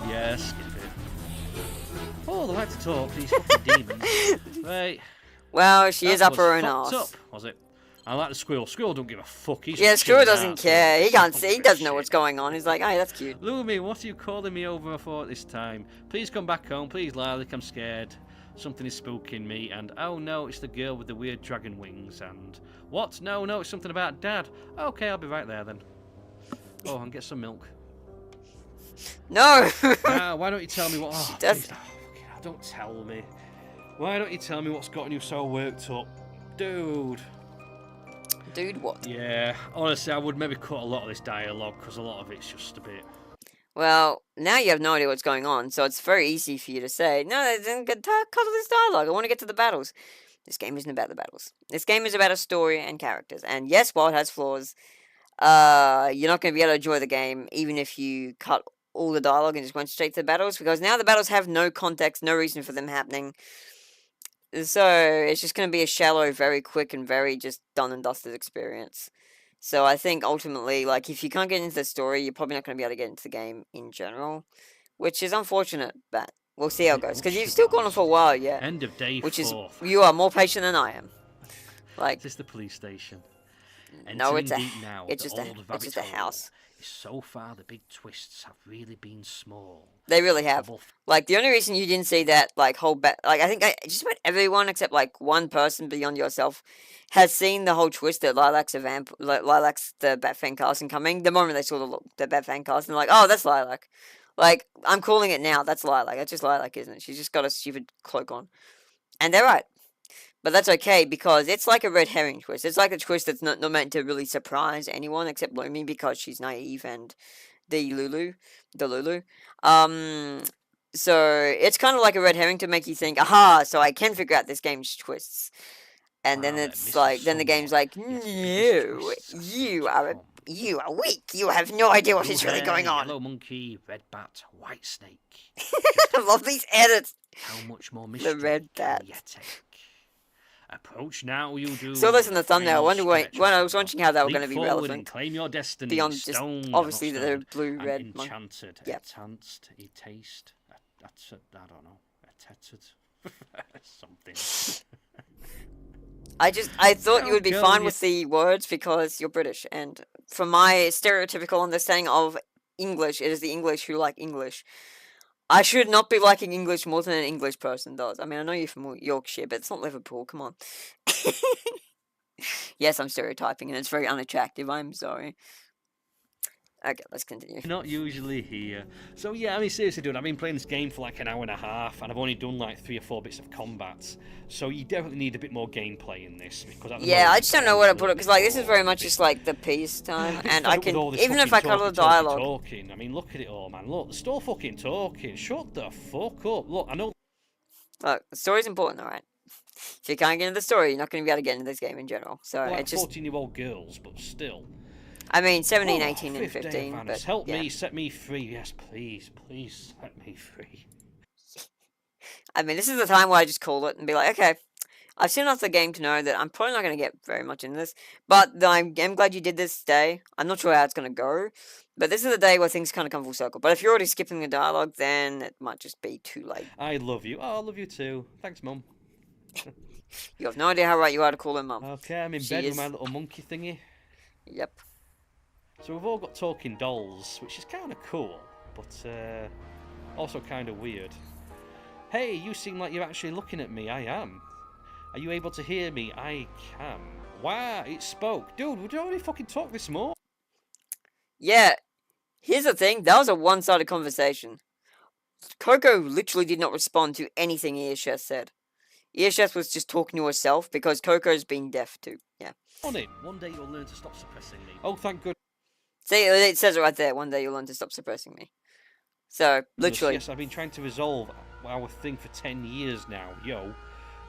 Yes, skip it. Oh, they like to talk, these fucking demons. Right. Well, she is that up her was own fucked arse. up, was it? I like the squirrel. Squirrel don't give a fuck. He's Yeah, just Screw chilling doesn't out. care. He can't see. He Fucking doesn't know shit. what's going on. He's like, hey, that's cute. Lumi, what are you calling me over for this time? Please come back home. Please, Lilac, I'm scared. Something is spooking me, and oh no, it's the girl with the weird dragon wings, and what? No, it's something about Dad. Okay, I'll be right there then. Oh, and get some milk. No! Now, why don't you tell me what... Oh, does- please, don't tell me. Why don't you tell me what's gotten you so worked up? Dude. Dude, what? Yeah, honestly, I would maybe cut a lot of this dialogue, because a lot of it's just a bit... Well, now you have no idea what's going on, so it's very easy for you to say, no, then cut all this dialogue. I want to get to the battles. This game isn't about the battles. This game is about a story and characters. And yes, while it has flaws, you're not going to be able to enjoy the game, even if you cut all the dialogue and just went straight to the battles, because now the battles have no context, no reason for them happening. So it's just going to be a shallow, very quick, and very just done and dusted experience. So I think ultimately, like, if you can't get into the story, you're probably not going to be able to get into the game in general, which is unfortunate, but we'll see how it goes. Because you've still gone on for a while, yeah. End of day Which is, 4. you are more patient than I am. Like, Is this the police station? no, it's Entering deep now, it's the just a, old it's just a rabbit hole house. is so far the big twists have really been small. They really have. Double Like, the only reason you didn't see that, like, whole like, I think just about everyone except, like, one person beyond yourself has seen the whole twist that Lilac's Lilac's the Batfang casting coming. The moment they saw the Batfang casting, they're like, oh, that's Lilac. Like, I'm calling it now. That's Lilac. That's just Lilac, isn't it? She's just got a stupid cloak on. And they're right. But that's okay, because it's like a red herring twist. It's like a twist that's not meant to really surprise anyone except Lumi, because she's naive and the Lulu. So it's kind of like a red herring to make you think, aha, so I can figure out this game's twists. And then Wow, it's that like, misses then the game's like, somewhat. Yes, no, biggest twists you have are come. you are weak. You have no idea what Blue is really hare, going on. Yellow monkey, red bat, white snake. I love these edits. How much more mystery red can bat. you take? Approach now, you do. Saw this in the thumbnail. I wonder Stretch when I was yourself. watching how they were Leap going to be forward and relevant. claim your destiny. Beyond just Stoned, obviously not the stoned. blue, I'm red. enchanted. Yep. Enhanced. A taste. That's I don't know. Tetted. Something. I thought you would be Go, fine you- with the words because you're British, and from my stereotypical understanding of English, it is the English who like English. I should not be liking English more than an English person does. I mean, I know you're from Yorkshire, but it's not Liverpool. Come on. Yes, I'm stereotyping, and it's very unattractive. I'm sorry. Okay, let's continue. Not usually here. So yeah, I mean seriously dude, I've been playing this game for like an hour and a half and I've only done like 3 or 4 bits of combat. So you definitely need a bit more gameplay in this because at the Yeah, moment, I just don't know where to put it because like this is bored very of much it. just like the peace time, Bit and fed I up with can all this even if fucking I cut all the talking, dialogue. talking. I mean look at it all man, look, they're still fucking talking. Shut the fuck up. Look, I know Look, the story's important, alright? If you can't get into the story, you're not going to be able to get into this game in general. So like it's just, 14-year-old girls, but still. I mean, 17, Oh, 18, and 5th day 15, of but Vanus. Help yeah. me, set me free. Yes, please, please set me free. I mean, this is the time where I just call it and be like, okay, I've seen enough of the game to know that I'm probably not going to get very much into this, but I'm glad you did this day. I'm not sure how it's going to go, but this is the day where things kind of come full circle. But if you're already skipping the dialogue, then it might just be too late. I love you. Oh, I love you too. Thanks, Mum. You have no idea how right you are to call her mum. Okay, I'm in She bed is- with my little monkey thingy. Yep. So we've all got talking dolls, which is kind of cool, but also kind of weird. Hey, you seem like you're actually looking at me. I am. Are you able to hear me? I can. Wow, it spoke. Dude, we'd already fucking talked this morning. Yeah, here's the thing, that was a one-sided conversation. Coco literally did not respond to anything Earchest said. Earchest was just talking to herself because Coco's been deaf too. Yeah. One day you'll learn to stop suppressing me. Oh, thank goodness. See, it says it right there. One day you'll learn to stop suppressing me. So, literally. Yes, I've been trying to resolve our thing for 10 years now, yo.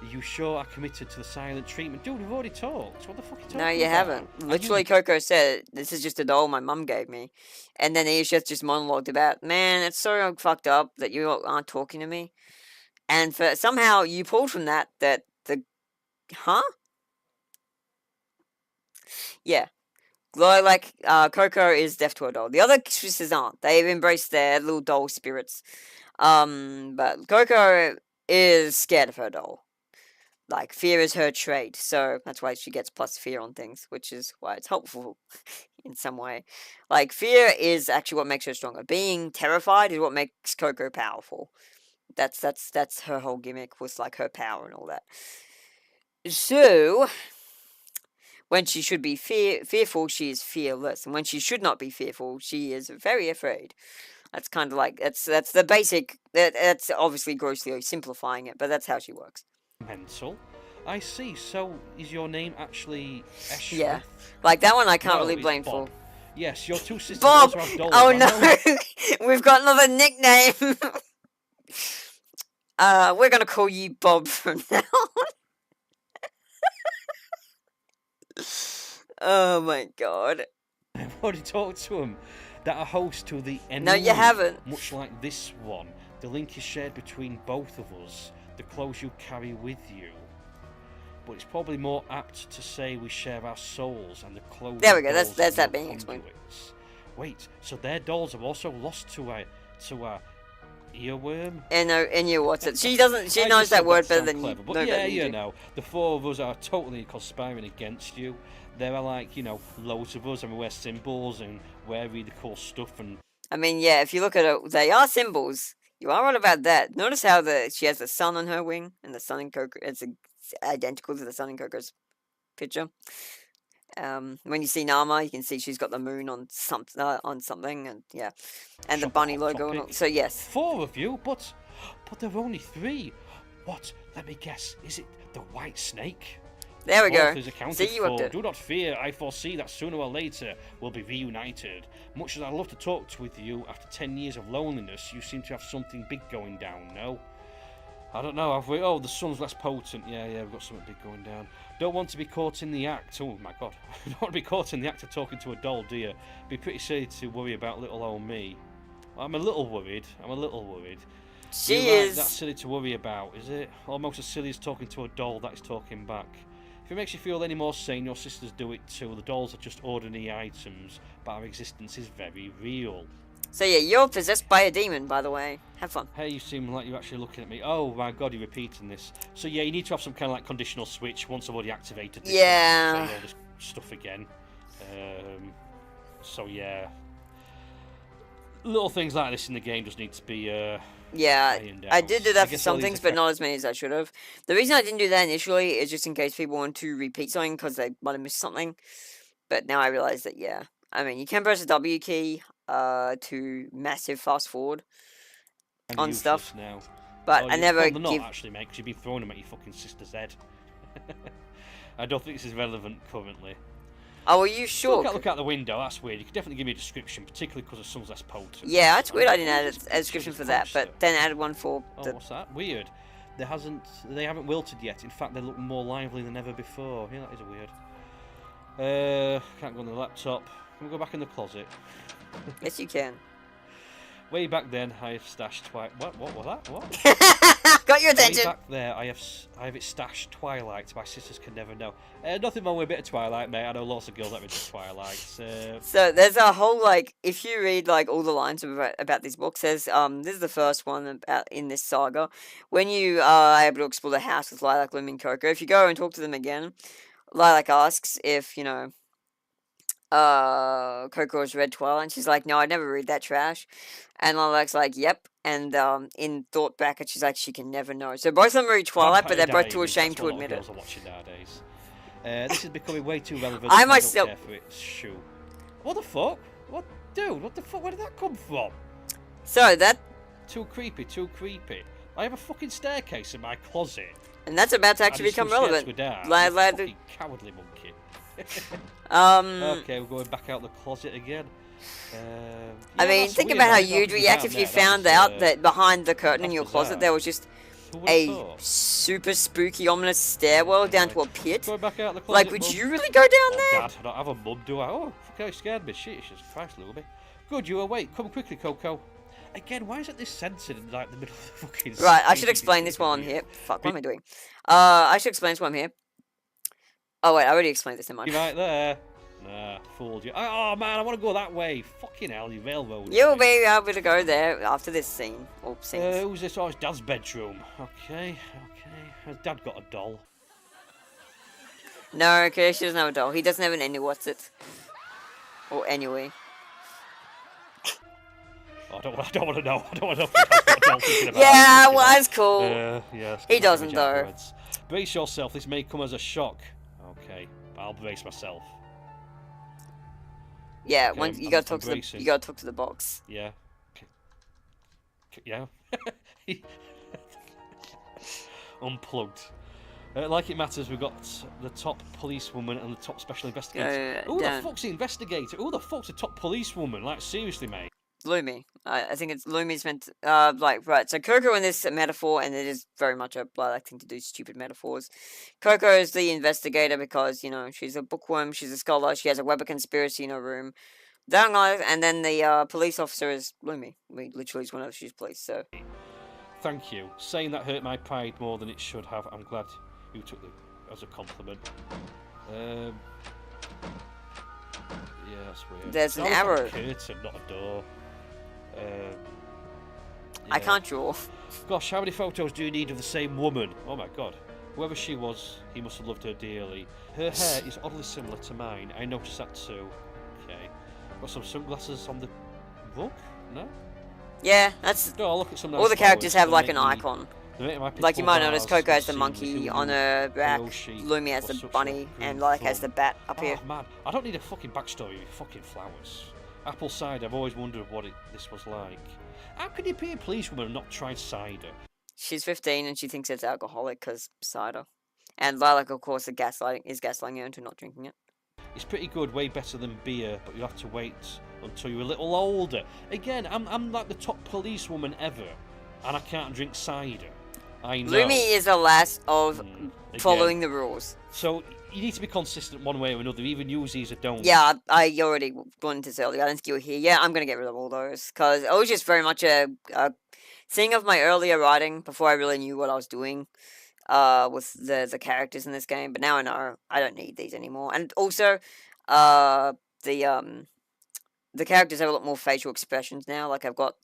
Are you sure I committed to the silent treatment? Dude, we've already talked. What the fuck are you talking No, about? you haven't. Literally, Coco said, this is just a doll my mum gave me. And then Earchest just monologued about, man, it's so fucked up that you aren't talking to me. And for somehow you pulled from that the... Huh? Yeah. Like, Coco is deaf to a doll. The other sisters aren't. They've embraced their little doll spirits. But Coco is scared of her doll. Like, fear is her trait, so that's why she gets plus fear on things, which is why it's helpful in some way. Like, fear is actually what makes her stronger. Being terrified is what makes Coco powerful. That's her whole gimmick, was like her power and all that. So, when she should be fearful, she is fearless, and when she should not be fearful, she is very afraid. That's kind of like that's the basic. That's obviously grossly simplifying it, but that's how she works. Mental. I see. So, is your name actually Esh? Yeah, like that one I can't No, really it's blame Bob. for. Yes, your two sisters Bob. also have dolls. Oh I know. no, we've got another nickname. We're gonna call you Bob from now on. Oh my god. I've already talked to him. That a host to the enemy. No, you haven't. Much like this one, the link is shared between both of us. The clothes you carry with you. But it's probably more apt to say we share our souls and the clothes. There we go, of that's- dolls that's are that no being explained. conduits. Wait, so their dolls are also lost to a earworm? And you what's it? She doesn't. She I knows just that said word better sound than clever, you. but No, yeah, better than you do. know, the 4 of us are totally conspiring against you. There are like, you know, loads of us and we wear symbols and wear really cool stuff and I mean, yeah. If you look at it, they are symbols. You are right about that. Notice how she has the sun on her wing, and the sun in Coco. It's identical to the sun in Coco's picture. When you see Nama, you can see she's got the moon on something, and yeah, and the Shop bunny Hot logo. And all, Topic. so yes, 4 of you, but there are only 3. What? Let me guess. Is it the white snake? there we go. Both is accounted See, you upped for. it. Do not fear. I foresee that sooner or later we'll be reunited. Much as I love to talk with you, after 10 years of loneliness, you seem to have something big going down. No? I don't know. Have we? Oh, the sun's less potent. Yeah, we've got something big going down. Don't want to be caught in the act. Oh my god. Don't want to be caught in the act of talking to a doll, do you? Be pretty silly to worry about little old me. I'm a little worried. She You're right, is. that's silly to worry about, is it? Almost as silly as talking to a doll that is talking back. If it makes you feel any more sane, your sisters do it too. The dolls are just ordinary items, but our existence is very real. So yeah, you're possessed by a demon, by the way. Have fun. Hey, you seem like you're actually looking at me. Oh my god, you're repeating this. So yeah, you need to have some kind of like conditional switch once I've already activated this. Yeah. Say all this stuff again. So yeah. Little things like this in the game just need to be Yeah, ironed I out. did do that for guess some all these things, but not as many as I should have. The reason I didn't do that initially is just in case people want to repeat something because they might have missed something. But now I realize that, yeah. I mean, you can press the W key to massive fast forward I'm on useless stuff. now. But Oh, I you- never well, they're give... not actually, mate, because you've been throwing them at your fucking sister's head. I don't think this is relevant currently. Oh, are you sure? Look out the window, that's weird. You could definitely give me a description, particularly because the sun's less potent. Yeah, that's weird I didn't add This a description picture's for that, poster. but then added one for Oh, the... what's that? Weird. They haven't wilted yet. In fact, they look more lively than ever before. Yeah, that is weird. Can't go on the laptop. Can we go back in the closet? Yes, you can. Way back then, I have stashed What was that? What? Got your Way attention! back there, I have it stashed Twilight. My sisters can never know. Nothing wrong with a bit of Twilight, mate. I know lots of girls that are into Twilight. So there's a whole, like, if you read, like, all the lines about this book, says, this is the first one about in this saga. When you are able to explore the house with Lilac, Loom, and Coco, if you go and talk to them again, Lilac asks if, you know, Coco has read Twilight, and she's like, no, I never read that trash. And Lilac's like, yep. And in thought bracket, she's like, she can never know. So both of them read Twilight, but they're both too ashamed to admit it. Girls are watching nowadays. This is becoming way too relevant. I don't myself- care for its shoe. What the fuck? What, dude? What the fuck? Where did that come from? So that, Too creepy. Too creepy. I have a fucking staircase in my closet. and that's about to actually and become it's too scared relevant. to die. La- You la- fucking cowardly monkey. Okay, we're going back out the closet again. I Yeah, mean, that's think weird, about how man. you'd That react was if you bizarre. found That out was, that behind the curtain in that's your closet bizarre. there was just who would've a thought? super spooky, ominous stairwell down to a pit. Going back out the closet, Like, would Mum. you really go down Oh, there? Dad, I don't have a mum, do I? Oh, fuck, you scared me. Shit, Jesus Christ, Louie. Good, you awake. Come quickly, Coco. Again, why isn't this censored in like the middle of the fucking Right, I scene? should explain this while I'm Weird. here. Fuck, what am I doing? I should explain this while I'm here. Oh wait, I already explained this in my. You right there? Nah, fooled you. Oh man, I want to go that way. Fucking hell, you railroad. You'll be able to go there after this scene. Or scenes. Who's this? Oh, it's Dad's bedroom. Okay. Has Dad got a doll? No, okay, she doesn't have a doll. He doesn't have an any what's it. Or anyway. Oh, I don't want to know. I don't want to know if Dad's got a doll thinking about Yeah, it. well, that's cool. Yes, He good doesn't, image though. afterwards. Brace yourself. This may come as a shock. Okay, I'll brace myself. Yeah, Okay, once you I'm gotta talk to the bracing. you gotta talk to the box. Yeah. Yeah. Unplugged. Like it matters, we've got the top policewoman and the top special investigator. Who the Dan. fuck's the investigator? Who the fuck's the top policewoman? Like, seriously, mate. Lumi. I think it's Lumi's meant to, like, right, so Coco in this metaphor, and it is very much a Lilac thing to do stupid metaphors. Coco is the investigator because, you know, she's a bookworm, she's a scholar, she has a web of conspiracy in her room. And then the police officer is Lumi. We literally just went over she's police, so. Thank you. Saying that hurt my pride more than it should have. I'm glad you took it as a compliment. Yeah, that's weird. There's an That looks like arrow. a curtain, not a door. I yeah. can't draw. Gosh, how many photos do you need of the same woman? Oh my god. Whoever she was, he must have loved her dearly. Her hair is oddly similar to mine. I noticed that too. Okay. Got some sunglasses on the book? No? Yeah, that's. No, I'll look at some nice All the characters flowers. have They like make an me- icon. they make my Like you pickled might notice, bars Coco has the seem monkey who on you- her back, Hiroshi Lumi has was the such a bunny, green and Lilac has thumb. the bat up here. Oh man, I don't need a fucking backstory with fucking flowers. Apple cider, I've always wondered what this was like. How can you be a policewoman and not try cider? She's 15 and she thinks it's alcoholic because cider. And Lilac, of course, is gaslighting her into not drinking it. It's pretty good, way better than beer, but you have to wait until you're a little older. Again, I'm like the top policewoman ever, and I can't drink cider. I know. Lumi is the last of Again. following the rules. So you need to be consistent one way or another, even use these or don't. Yeah, I already wanted to say earlier, I didn't think you were here. Yeah, I'm going to get rid of all those because it was just very much a seeing of my earlier writing before I really knew what I was doing with the characters in this game, but now I know I don't need these anymore. And also, uh, the characters have a lot more facial expressions now. Like I've got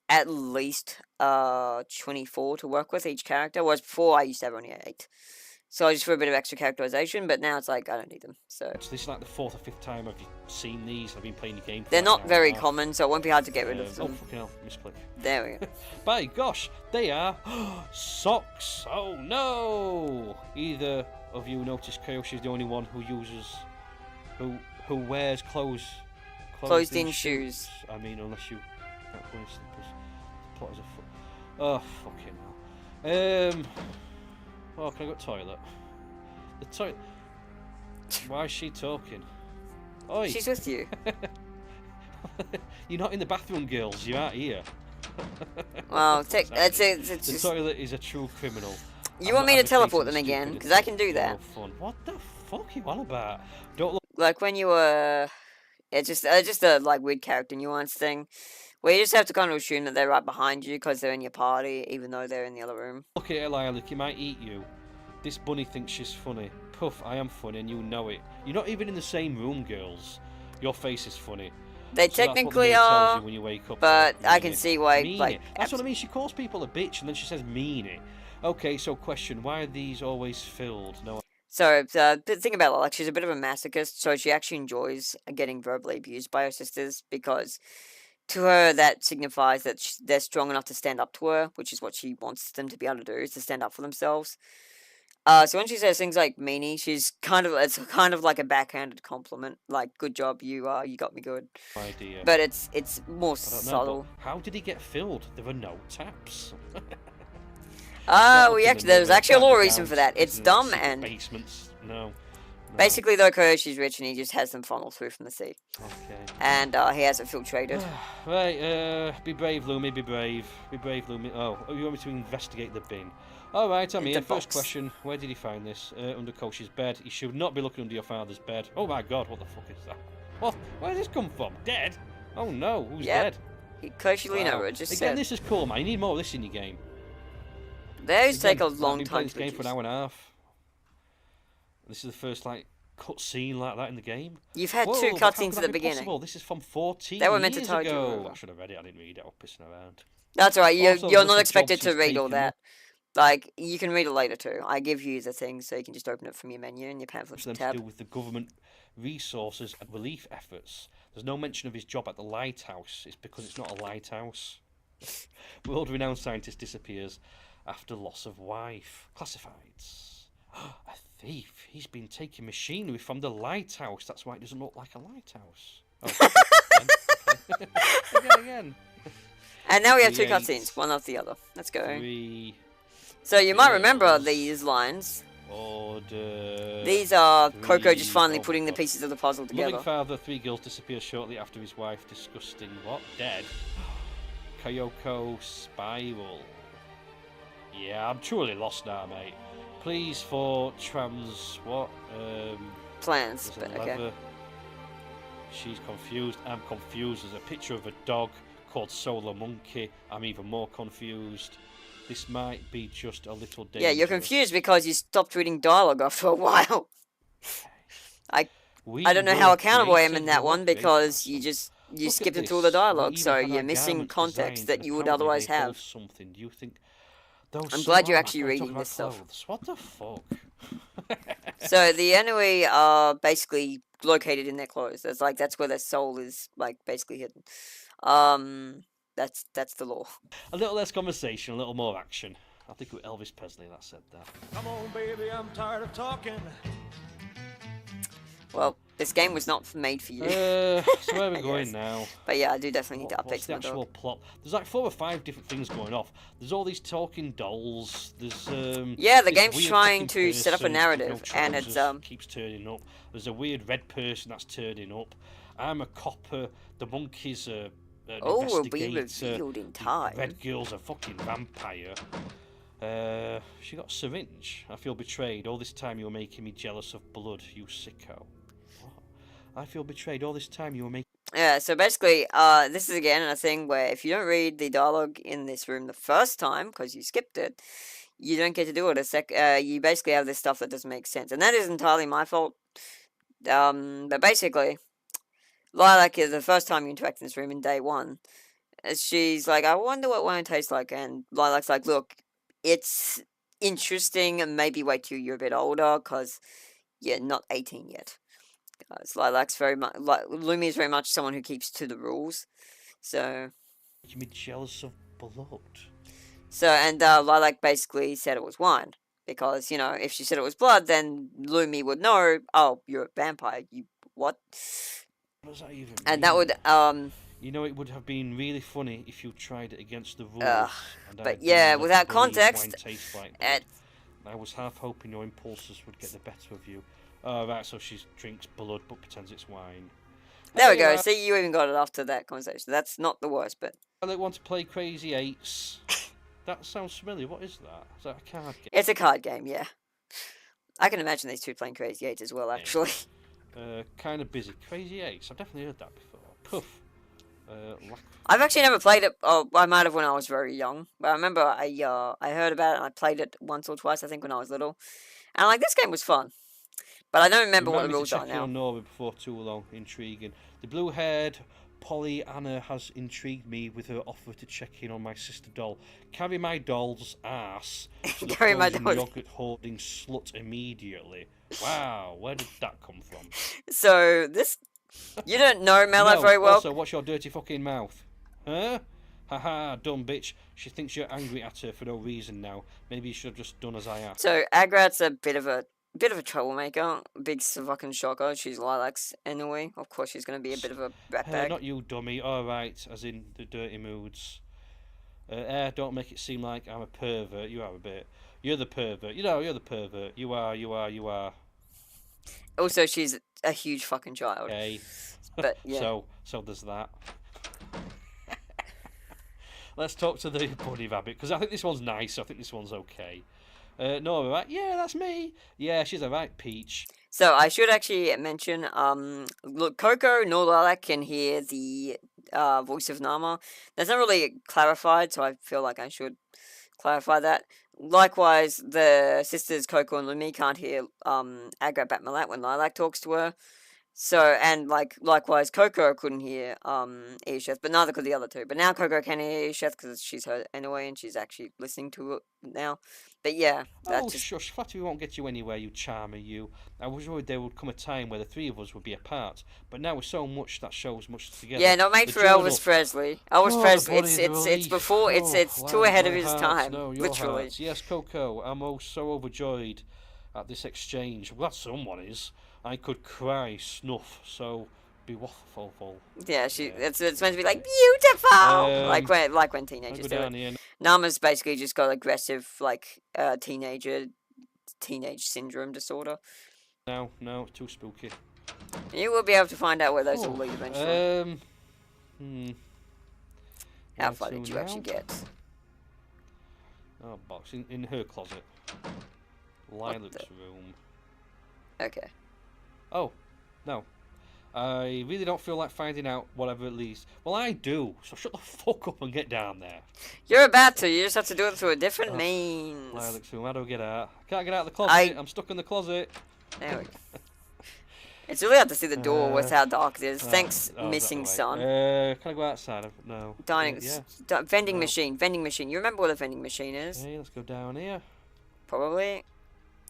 at least 24 to work with each character, whereas before I used to have only 8. So just for a bit of extra characterization, but now it's like I don't need them. So this is like the 4th or 5th time I've seen these. I've been playing the game. For they're like not very common, so it won't be hard to get rid of Oh them. fucking hell, misclick. There we go. By gosh, they are socks. Oh no! Either of you noticed Kyoshi's the only one who wears Closed-in shoes. I mean, unless you can't wear slippers. Plot as a foot. Oh fucking hell. Oh, can I go to the toilet? The toilet. Why is she talking? Oi. She's with you. You're not in the bathroom, girls. You're out here. Well, Exactly. the The toilet is a true criminal. You want me to teleport them again? Because I can do that. No fun. What the fuck are you on about? Don't look. Like when you were, it's just a like weird character nuance thing, where you just have to kind of assume that they're right behind you because they're in your party, even though they're in the other room. Look at it, Lilac. He might eat you. This bunny thinks she's funny. Puff, I am funny, and you know it. You're not even in the same room, girls. Your face is funny. They So technically that's what the mirror tells are, you when you wake up. but I Mean can it. see why. Mean Like, it. That's what I mean. She calls people a bitch, and then she says mean it. Okay, so question: why are these always filled? No. So the thing about like she's a bit of a masochist, so she actually enjoys getting verbally abused by her sisters because to her that signifies that they're strong enough to stand up to her, which is what she wants them to be able to do, is to stand up for themselves. So when she says things like meanie, it's kind of like a backhanded compliment, like good job, you got me good. Idea. But it's more I don't know, subtle. but how did he get filled? There were no taps. There's actually a law reason for that. It's dumb and basements. No. basically though Kyoshi's rich and he just has them funnel through from the sea. Okay. And he has it filtrated. Right, be brave, Lumi, be brave. Be brave, Lumi. Oh, you want me to investigate the bin? Alright, I'm The here. First box. question, where did he find this? Under Koshi's bed. You should not be looking under your father's bed. Oh my god, what the fuck is that? What? Where did this come from? Dead? Oh no, who's Yep. dead? Koshi Wow. Lino just Again, said. this is cool, man. You need more of this in your game. Those take a Again, I've long been time playing to this game for an produce. hour and a half. This is the first, like, cutscene like that in the game. You've had Whoa, two but how cutscenes could at that the be beginning. possible? This is from 14 They were meant to years tell you, ago. remember. I should have read it. I didn't read it. I was pissing around. That's all right. You're Also, you're look not at expected jobs to read all taken that. up. Like you can read it later too. I give you the thing so you can just open it from your menu and your pamphlets For them tab. to do with the government resources and relief efforts. There's no mention of his job at the lighthouse. It's because it's not a lighthouse. World-renowned scientist disappears after loss of wife. Classifieds. A thief. He's been taking machinery from the lighthouse. That's why it doesn't look like a lighthouse. Oh, again. And now we have two 3/8. cutscenes, one after the other. Let's go. 3 So you might remember Yes. these lines. order. These are Coco just 3 finally oh putting the God. pieces of the puzzle Loving together. father, 3 girls disappear shortly after his wife disgusting what? Dead. Kyoko spiral. Yeah, I'm truly lost now, mate. Please for trans what? Plans, There's a but okay. lever. She's confused. I'm confused. There's a picture of a dog called Solar Monkey. I'm even more confused. This might be just a little dangerous. Yeah, you're confused because you stopped reading dialogue after a while. I don't know how were accountable I am in created- that we were one created because for you something. you Look at skipped into all this. the dialogue, We so even had you're our missing garments context designed, that and you would apparently otherwise they hold have. something. Do you think those I'm glad you're oh, actually I'm reading talking this about stuff. clothes. What the fuck? So the enemy are basically located in their clothes. That's where their soul is like basically hidden. That's the law. A little less conversation, a little more action. I think it was Elvis Presley that said that. Come on, baby, I'm tired of talking. Well, this game was not made for you. So where are we I going guess. now? But yeah, I do definitely need to What's update the my dog. actual plot? There's like 4 or 5 different things going off. There's all these talking dolls. There's Yeah, the this game's weird trying fucking to set up a person with narrative, no and it's trousers keeps turning up. There's a weird red person that's turning up. I'm a copper. The monkey's an Oh, will be investigator. revealed in The time. red girl's a fucking vampire. She got a syringe. I feel betrayed. All this time you were making me jealous of blood, you sicko. What? I feel betrayed. All this time you were making. Yeah, so basically, this is again a thing where if you don't read the dialogue in this room the first time because you skipped it, you don't get to do it you basically have this stuff that doesn't make sense, and that is entirely my fault. But basically, Lilac is the first time you interact in this room in day one. She's like, I wonder what wine tastes like, and Lilac's like, look, it's interesting, and maybe wait till you're a bit older, because you're not 18 yet. Lilac's very much, Lumi is very much someone who keeps to the rules, so... You me jealous of blood. So, and Lilac basically said it was wine, because, you know, if she said it was blood, then Lumi would know, oh, you're a vampire, you, what? What does that even mean? And that would, You know, it would have been really funny if you tried it against the rules. But yeah, without context, I was half hoping your impulses would get the better of you. Oh, right, so she drinks blood but pretends it's wine. There we go. See, you even got it after that conversation. That's not the worst, but... I don't want to play Crazy Eights. That sounds familiar. What is that? Is that a card game? It's a card game, yeah. I can imagine these two playing Crazy Eights as well, actually. Kind of busy. Crazy Eights. I've definitely heard that before. Poof. I've actually never played it. Oh, I might have when I was very young. But I remember I heard about it and I played it once or twice, I think, when I was little. And, like, this game was fun. But I don't remember what the rules are now. On Nora before too long. Intriguing. The blue-haired Pollyanna has intrigued me with her offer to check in on my sister doll. Carry my doll's ass. Carry my doll's yogurt-hoarding slut immediately. Wow, where did that come from? So, this... You don't know Mela very well. Also, what's your dirty fucking mouth? Huh? Haha, dumb bitch. She thinks you're angry at her for no reason now. Maybe you should have just done as I asked. So, Agrat's a bit of a troublemaker. Big fucking shocker. She's Lilac's anyway. Of course, she's going to be a bit of a ratbag. Not you, dummy. Alright, as in the dirty moods. Don't make it seem like I'm a pervert. You are a bit. You're the pervert. You know, you're the pervert. You are. Also, she's a huge fucking child. Okay. But, yeah. So there's that. Let's talk to the bunny rabbit, because I think this one's nice. I think this one's okay. Nora, right? Yeah, that's me. Yeah, she's a right peach. So I should actually mention, look, Coco nor Lilac can hear the voice of Nama. That's not really clarified, so I feel like I should clarify that. Likewise, the sisters Coco and Lumi can't hear Agrat Batmalat when Lilac talks to her. So, and likewise, Coco couldn't hear Isheth, but neither could the other two. But now Coco can hear Isheth because she's heard anyway, and she's actually listening to it now. But yeah, that's just... shush, flattery won't get you anywhere, you charmer, you. I was worried there would come a time where the three of us would be apart, but now we're so much that shows much together. Yeah, not made for Elvis Presley. Elvis Presley, it's before, it's too ahead of his time, literally. Hearts. Yes, Coco, I'm so overjoyed at this exchange. I'm glad someone is. I could cry, snuff, so be waffle. Yeah, it's meant to be like beautiful, like when teenagers do it. Nama's basically just got aggressive teenage syndrome disorder. No, too spooky. You will be able to find out where those will lead eventually. How far did you actually get? Oh, box in her closet. Lilac's room. Okay. Oh, no. I really don't feel like finding out whatever it leads. Well, I do, so shut the fuck up and get down there. You're about to. You just have to do it through a different means. Lilac's room. How do I get out? I can't get out of the closet. I'm stuck in the closet. There we go. It's really hard to see the door with how dark it is. Thanks, missing sun. Can I go outside? No. Vending machine. You remember what a vending machine is? Hey, let's go down here. Probably.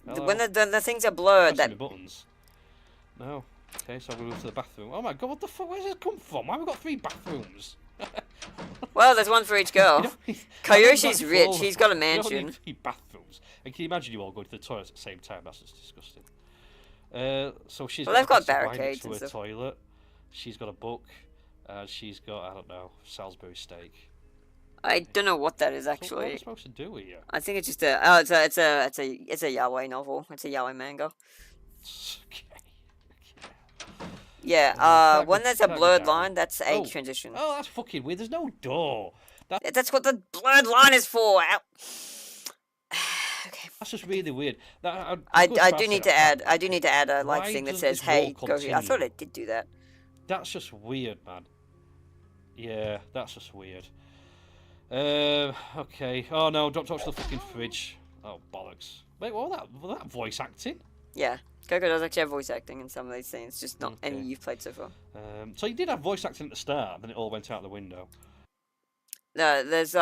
When the things are blurred. Buttons. No. Okay, so we'll go to the bathroom. Oh my god, what the fuck? Where's this come from? Why have we got 3 bathrooms? Well, there's one for each girl. Kayoshi's rich. He's got a mansion. You don't need 3 bathrooms. And can you imagine you all going to the toilet at the same time? That's just disgusting. So she's they've got barricades and stuff. Toilet. She's got a book. She's got, I don't know, Salisbury steak. I don't know what that is actually. So what am I supposed to do here? I think it's just it's a yaoi novel. It's a yaoi manga. Okay. Yeah, when there's a blurred line, that's age transition. Oh, that's fucking weird. There's no door. That's what the blurred line is for. Okay. That's just really weird. I do need to add a thing that says, "Hey, go here." I thought it did do that. That's just weird, man. Yeah, that's just weird. Okay. Oh no, don't touch the fucking fridge. Oh, bollocks. Wait, what was that voice acting? Yeah, Coco does actually have voice acting in some of these scenes, just not any you've played so far. So you did have voice acting at the start, then it all went out the window. There's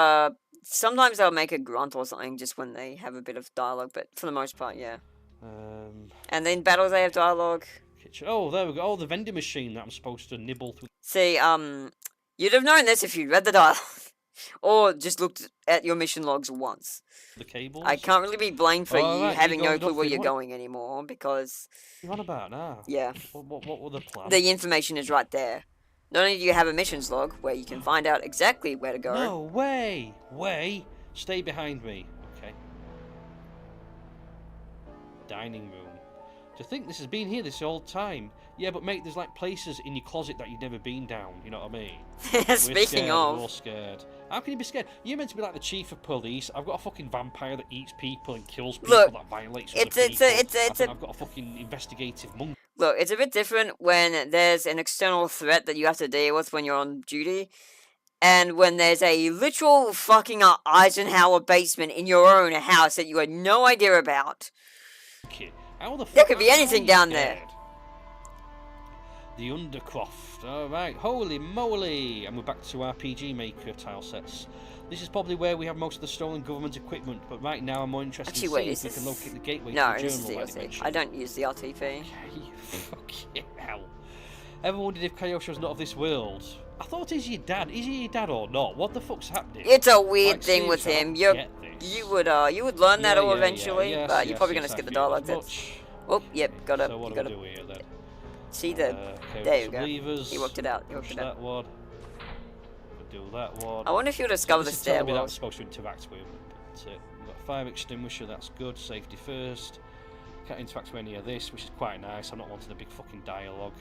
sometimes they'll make a grunt or something just when they have a bit of dialogue, but for the most part, yeah. And then battles they have dialogue. Kitchen. Oh, there we go. Oh, the vending machine that I'm supposed to nibble through. See, you'd have known this if you'd read the dialogue. Or just looked at your mission logs once. The cables? I can't really be blamed for you right, having no clue off where the- you're going anymore, because... What about now? Yeah. What were the plans? The information is right there. Not only do you have a missions log, where you can find out exactly where to go... No, way! Way! Stay behind me. Okay. Dining room. To think this has been here this whole time. Yeah, but mate, there's like places in your closet that you've never been down, you know what I mean? Speaking We're of... all scared. How can you be scared? You're meant to be like the chief of police. I've got a fucking vampire that eats people and kills people Look, that violates it's other people. a... I've got a fucking investigative monkey. Look, it's a bit different when there's an external threat that you have to deal with when you're on duty, and when there's a literal fucking Eisenhower basement in your own house that you had no idea about. How the There fuck could be am I anything down there. scared? The Undercroft. Alright, holy moly! And we're back to RPG Maker tile sets. This is probably where we have most of the stolen government equipment, but right now I'm more interested Actually, in wait, seeing is if we can locate the gateway No, to the this is journal like they DLC. mentioned. I don't use the RTP. Okay, fucking hell. Ever wondered if Kaiosha was not of this world? I thought he's your dad. Is he your dad or not? What the fuck's happening? It's a weird Like, thing with seriously, him. I don't get this. You would learn that all eventually, yes, but you're probably yes, gonna skip I the feel dialogue. as That's... much. Oh, yep, gotta... So what you do we gotta... do here then? See the... Okay, there you some go. levers. He worked it out. He worked Push it out. that one. We'll do that one. I wonder if you'll discover the This is telling me that I'm stairwells. supposed to interact with. That's it. We've got a fire extinguisher, that's good. Safety first. Can't interact with any of this, which is quite nice. I'm not wanting a big fucking dialogue.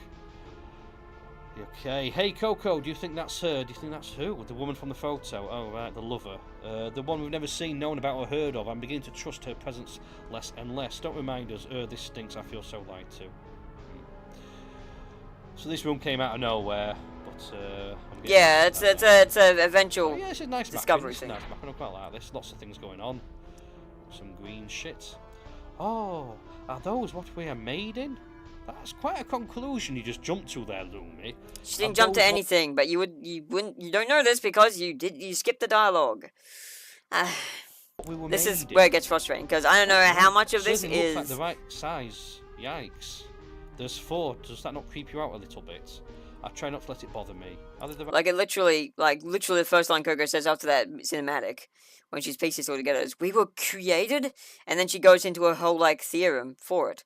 Okay. Hey, Coco, do you think that's her? Do you think that's who? The woman from the photo? Oh, right, the lover. The one we've never seen, known about, or heard of. I'm beginning to trust her presence less and less. Don't remind us. This stinks. I feel so lied to. So this room came out of nowhere, but I'm Yeah, it's a eventual oh, yeah, this is nice discovery mapping. thing. This is nice mapping. I quite like this. Lots of things going on. Some green shit. Oh, are those what we are made in? That's quite a conclusion you just jumped to there, Lumi. She didn't jump to anything, but you don't know this because you skipped the dialogue. This is where it gets frustrating because I don't know how much of this Certainly is. looks like the right size. Yikes. There's 4. Does that not creep you out a little bit? I try not to let it bother me. Are they the right... Like literally the first line Coco says after that cinematic, when she's pieced this all together, is "We were created," and then she goes into a whole theorem for it.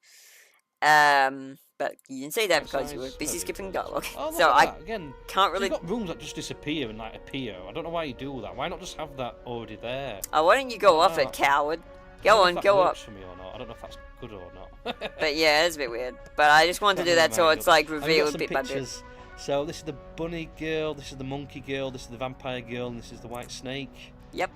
But you didn't say that because you were busy skipping dialogue. Oh, So I again, can't really. You've got rooms that just disappear and appear. I don't know why you do that. Why not just have that already there? Oh, why don't you go off it, coward? Go on, go up. For me or not. I don't know if that's good or not. But yeah, it's a bit weird. But I just wanted to do that so it's revealed bit by bit. pictures. So this is the bunny girl, this is the monkey girl, this is the vampire girl, and this is the white snake. Yep.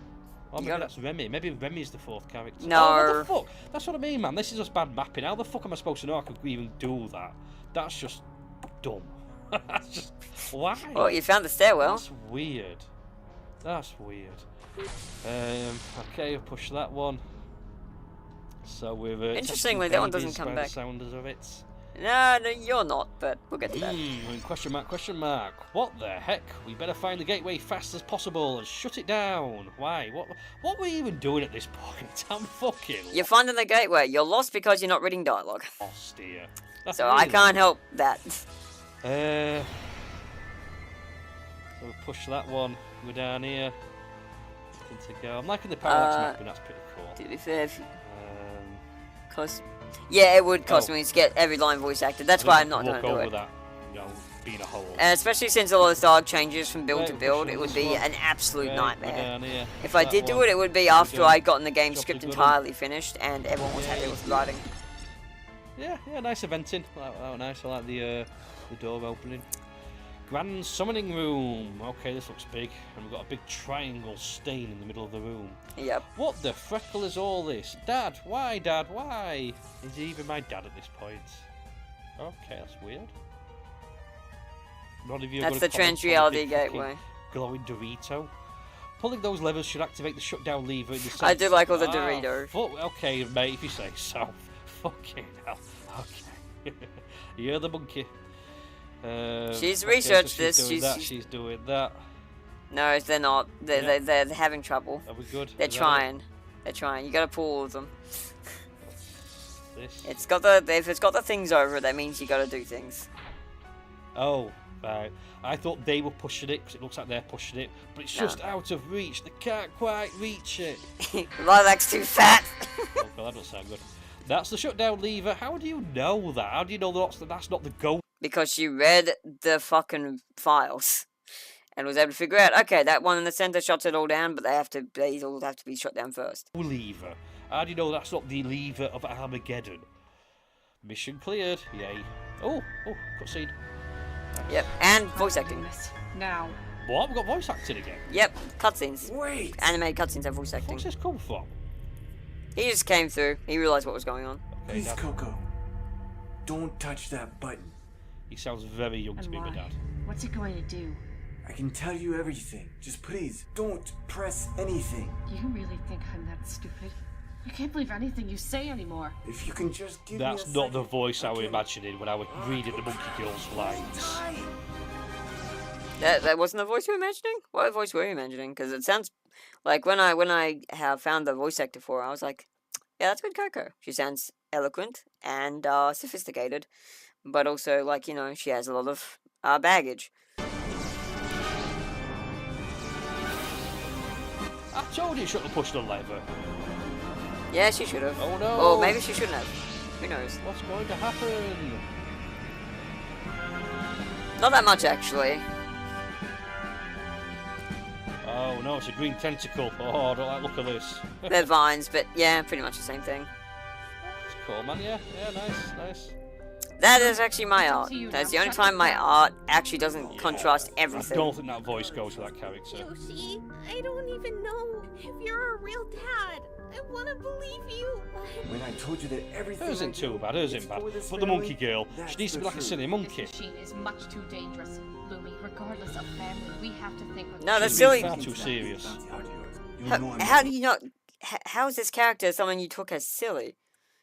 Oh, You maybe got it. that's Remi. Maybe Remi's the 4th character. No. Oh, what the fuck? That's what I mean, man. This is just bad mapping. How the fuck am I supposed to know I could even do that? That's just dumb. That's just... Why? Well, you found the stairwell. That's weird. That's weird. Okay, we'll push that one. So we're Interestingly, testing that one doesn't babies come by back. the sounds of it. No, you're not, but we'll get to that. Question mark, question mark. What the heck? We better find the gateway fast as possible and shut it down. Why? What were you even doing at this point? I'm fucking You're finding the gateway. You're lost because you're not reading dialogue. lost here. So I can't help that. So we'll push that one. We're down here. Nothing to go. I'm liking the parallax mapping. That's pretty cool. To be fair, yeah, it would cost me to get every line voice acted. That's why I'm not going to do it. That, being a whole. Especially since a lot of dialogue changes from build to Right, build, pushing it would this be one. an absolute Right, nightmare. we're down here. If I That did do one. it, it would be There we after go. I'd gotten the game Drop script the gun entirely finished and everyone was happy Yay. with writing. Yeah, nice eventing. That was nice. I like the door opening. Grand summoning room. Okay, this looks big, and we've got a big triangle stain in the middle of the room. Yep. What the freckle is all this? Dad, why, Dad, why? Is he even my dad at this point? Okay, that's weird. None of you That's are the gonna comment on trans-reality big fucking gateway. glowing Dorito. Pulling those levers should activate the shutdown lever in the center. I do like all the Doritos. Okay, mate, if you say so. Fucking hell. Okay. You're the monkey. She's okay, researched so this. She's doing that. No, they're not. They're having trouble. Are we good? They're Is that trying. They're trying. You gotta pull all of them. This? It's got the if it's got the things over it, that means you gotta do things. Oh, right. I thought they were pushing it because it looks like they're pushing it, but it's just out of reach. They can't quite reach it. Lilac's too fat. Oh god, that doesn't sound good. That's the shutdown lever. How do you know that? How do you know that's not the go? Because she read the fucking files and was able to figure out. Okay, that one in the center shuts it all down, but they all have to be shut down first. Lever. How do you know that's not the lever of Armageddon? Mission cleared. Yay. Oh, cutscene. Yep, and voice acting. Now. What? We've got voice acting again. Yep, cutscenes. Wait! Animated cutscenes have voice acting. Where's this come from? He just came through. He realized what was going on. Okay, Please, Dad. Coco. Don't touch that button. He sounds very young to And be my why? dad. What's it going to do? I can tell you everything. Just please, don't press anything. You really think I'm that stupid? I can't believe anything you say anymore. If you can just give That's me a not the second, voice I was okay? imagining when I was reading the Monkey Girl's lines. That wasn't the voice you were imagining? What voice were you imagining? Because it sounds like when I have found the voice actor for her, I was like, yeah, that's good Coco. She sounds eloquent and sophisticated, but also like she has a lot of baggage. I told you you shouldn't have pushed the lever. Yeah, she should have. Oh no! Or maybe she shouldn't have. Who knows? What's going to happen? Not that much actually. Oh no, it's a green tentacle. Oh, I don't like the look of this. They're vines, but yeah, pretty much the same thing. It's cool, man. Yeah, nice. That is actually my It's up art. to you That's now. the only Shut time my up. art actually doesn't contrast I everything. don't think that voice goes with that character. Yoshi, I don't even know if you're a real dad. I want to believe you, but... When I told you that everything Hers isn't I too do bad, hers is isn't bad. for this But the family, monkey girl, that's she needs to the be like a truth. silly monkey. This machine is much too dangerous. Lumi, regardless of family, we have to think with No, that's She's being silly. far too serious. How do you not? How is this character someone you took as silly?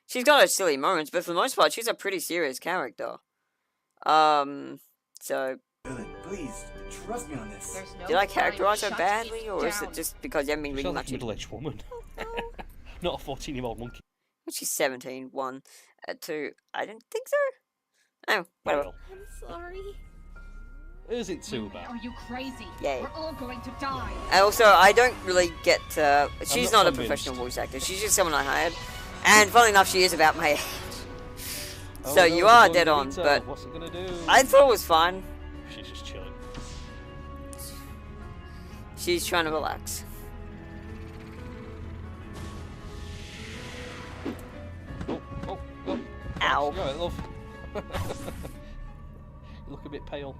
She's got her silly moments, but for the most part, she's a pretty serious character. So Dylan, please, trust me on this. There's no did I time. characterize her Shut badly, it or is down. it just because you haven't been She reading sounds like much? a middle-aged woman. Not a 14-year-old monkey. She's 17. 1, 2. I didn't think so. Oh, whatever. Well, I'm sorry. isn't too bad. Are you crazy? Yay. We're all going to die. And also, I don't really get. She's not not a convinced. professional voice actor. She's just someone I hired. And funnily enough, she is about my age. Oh, So no, you the are bloody dead on, Rita. but What's it gonna do? I thought it was fine. She's just chilling. She's trying to relax. Oh. Ow. You alright, love? You look a bit pale.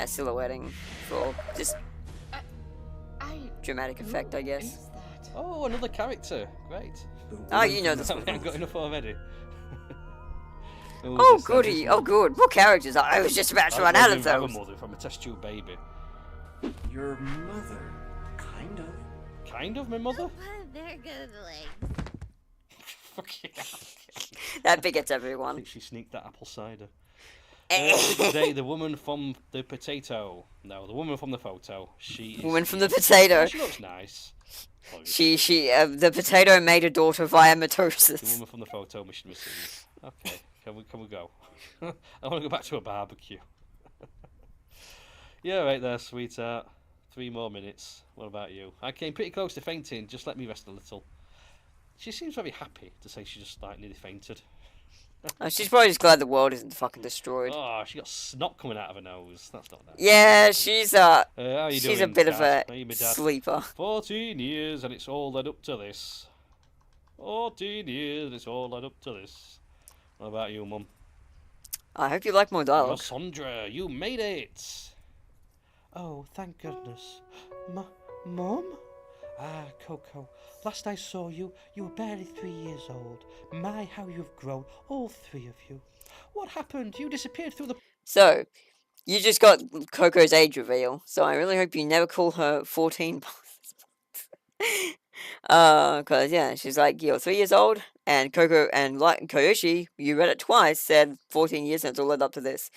Silhouetting for just I... dramatic effect, I guess. Is that? Oh, another character. Great. Oh, you know this I one. haven't got enough already. Oh, this goody. then? Oh, good. More characters. I was just about to run out of have a those. mother if I'm a test tube baby. Your mother, kind of. Kind of my mother? They're good legs. Fuck yeah. That begets I everyone. think she sneaked that apple cider. Today, the woman from the potato. No, the woman from the photo. She is. Woman from the potato. She looks nice. The potato made a daughter via The mitosis. woman from the photo, mission received. Okay, can we go? I want to go back to a barbecue. Yeah, right there, sweetheart. 3 more minutes. What about you? I came pretty close to fainting. Just let me rest a little. She seems very happy to say she just like nearly fainted. She's probably just glad the world isn't fucking destroyed. Oh, she got snot coming out of her nose. That's not nice. Yeah, she's How you she's doing, a bit of Dad? a How you, my dad? sleeper. 14 years and it's all led up to this. 14 years and it's all led up to this. What about you, Mum? I hope you like more Oh, dialogue. Sandra, you made it! Oh, thank goodness. Mum? Ah, Coco, last I saw you, you were barely 3 years old. My, how you've grown, all 3 of you. What happened? You disappeared through the... So, You just got Coco's age reveal, so I really hope you never call her 14. Cause yeah, she's like, you're 3 years old, and Coco and like Koyoshi, you read it twice, said 14 years, and it's all led up to this.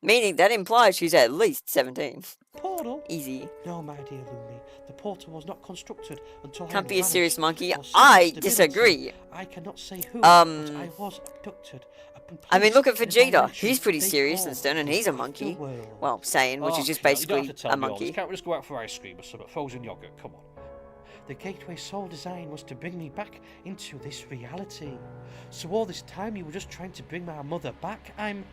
Meaning that implies she's at least 17. Portal? Easy. No, my dear Lumi. The portal was not constructed until Can't I be a serious vanished monkey. for some I stability. disagree. I cannot say who, but I was abducted. I mean, look at Placed in a Vegeta. dimension He's pretty they serious call and stern, and he's a the monkey. afterworld. Well, Saiyan, which is just Okay, you don't basically have to tell a me all monkey. this. Can't we just go out for ice cream or some frozen yogurt? Come on. The gateway soul design was to bring me back into this reality. So all this time you were just trying to bring my mother back? I'm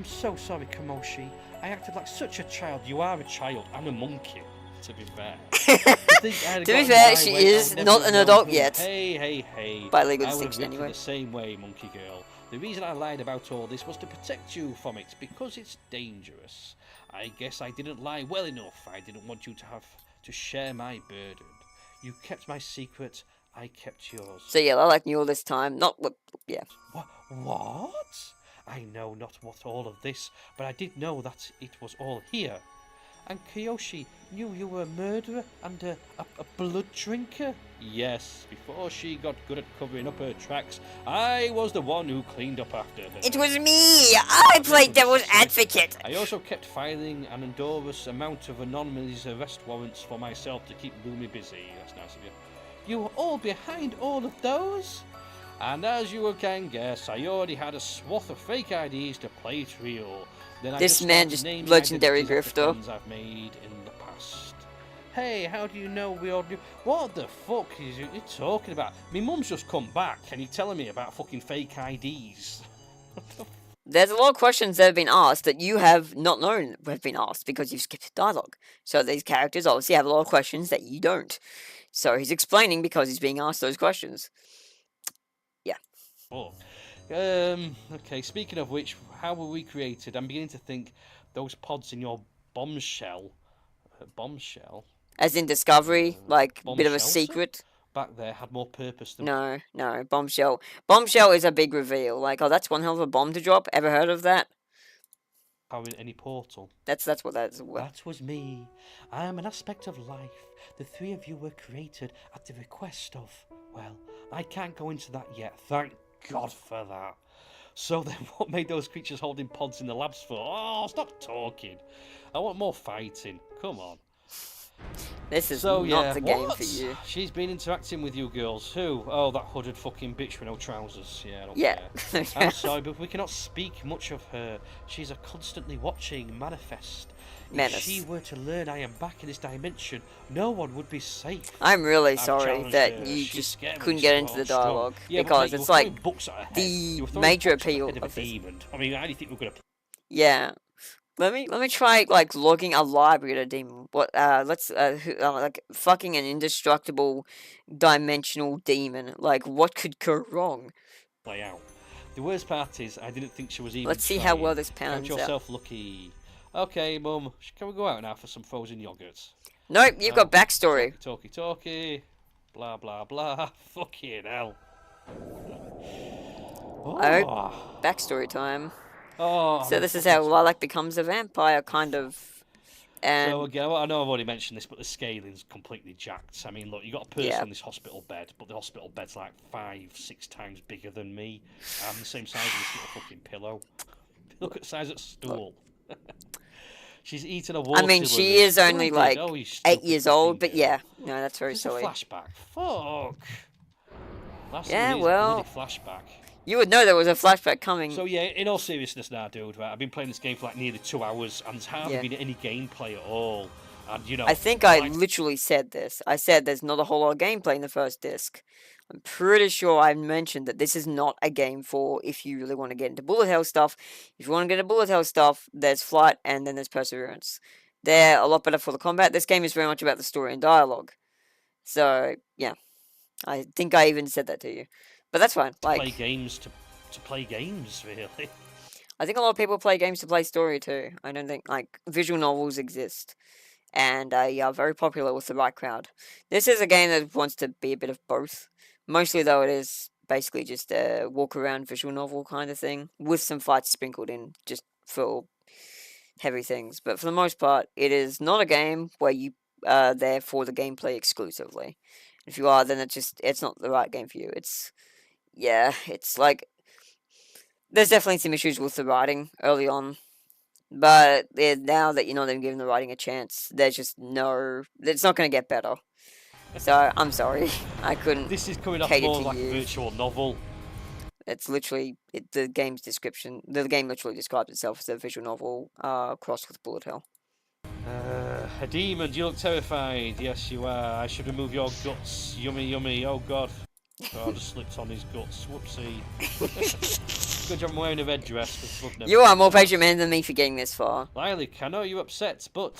so sorry, Kamoshi. I acted like such a child. You are a child and a monkey, to be fair. To be fair, she is not an adult yet. Hey. By legal I would distinction, have anyway. the same way, monkey girl. The reason I lied about all this was to protect you from it, because it's dangerous. I guess I didn't lie well enough. I didn't want you to have to share my burden. You kept my secret, I kept yours. So yeah, Lilac knew all this time. Not what, yeah. What? I know not what all of this, but I did know that it was all here. And Kiyoshi knew you were a murderer and a blood drinker? Yes, before she got good at covering up her tracks, I was the one who cleaned up after her. It was me! I played devil's advocate! I also kept filing an enormous amount of anonymous arrest warrants for myself to keep Lumi busy. That's nice of you. You were all behind all of those? And as you can guess, I already had a swath of fake IDs to play it real. Then I This man just legendary grifter. I've made in the past. Hey, how do you know we all do? What the fuck is you talking about? My mum's just come back and you're telling me about fucking fake IDs. There's a lot of questions that have been asked that you have not known have been asked because you've skipped dialogue. So these characters obviously have a lot of questions that you don't. So he's explaining because he's being asked those questions. Yeah. Oh. Okay, speaking of which, how were we created? I'm beginning to think those pods in your bombshell. As in Discovery, like a bit of a Bombshell, secret. Back there had more purpose than... No, Bombshell. Bombshell is a big reveal. Like, oh, that's one hell of a bomb to drop. Ever heard of that? How in any portal? That's what that's. That was me. I am an aspect of life. The three of you were created at the request of... Well, I can't go into that yet. Thank God for that. So then what made those creatures holding pods in the labs for? Oh, stop talking. I want more fighting. Come on. This is not the game for you. She's been interacting with you girls. Who? Oh, that hooded fucking bitch with no trousers. Yeah, I don't care. I'm sorry, but we cannot speak much of her. She's a constantly watching manifest. If she were to learn I am back in this dimension, no one would be safe. I'm really sorry that you just couldn't get into the dialogue, because it's like the major appeal of this. I mean, how do you think we're gonna? Yeah. Let me try like logging a library at a demon. What? Let's like fucking an indestructible dimensional demon. Like, what could go wrong? Play out. The worst part is I didn't think she was even. Let's see how well this pans Count yourself lucky. Okay, Mum. Can we go out now for some frozen yogurts? Nope, you've got backstory. Talkie. Blah blah blah. Fucking hell. Backstory time. Oh, so this is how Lilac becomes a vampire, kind of. And so again, I know I've already mentioned this, but the scaling's completely jacked. I mean, look, you got a person in this hospital bed, but the hospital bed's like 5-6 times bigger than me. I'm the same size as this little fucking pillow. Look at the size of the stool. She's eating a water. I mean, she is only like 8 years old, but yeah, no, that's very silly. A flashback. Fuck. That's well, flashback. You would know there was a flashback coming. So yeah, in all seriousness now, dude, right, I've been playing this game for like nearly 2 hours, and there's hardly been any gameplay at all. And you know, I think I literally said this. I said there's not a whole lot of gameplay in the first disc. I'm pretty sure I mentioned that this is not a game for if you really want to get into bullet hell stuff. If you want to get into bullet hell stuff, there's Flight and then there's Perseverance. They're a lot better for the combat. This game is very much about the story and dialogue. So yeah, I think I even said that to you. But that's fine. Like, play games to play games, really. I think a lot of people play games to play story too. I don't think, like, visual novels exist. And they are very popular with the right crowd. This is a game that wants to be a bit of both. Mostly, though, it is basically just a walk-around visual novel kind of thing. With some fights sprinkled in, just for heavy things. But for the most part, it is not a game where you are there for the gameplay exclusively. If you are, then it's not the right game for you. It's like there's definitely some issues with the writing early on. But now that you're not even giving the writing a chance, there's just it's not going to get better. So, I'm sorry. I couldn't. This is coming off cater more to like you. a virtual novel. It's literally the game's description. The game literally describes itself as a visual novel crossed with bullet hell. A demon, you look terrified. Yes, you are. I should remove your guts. Yummy, yummy. Oh, God. Oh, I just slipped on his guts. Whoopsie. Good job I'm wearing a red dress. You are a more patient man than me for getting this far. Lilac, I know you're upset, but...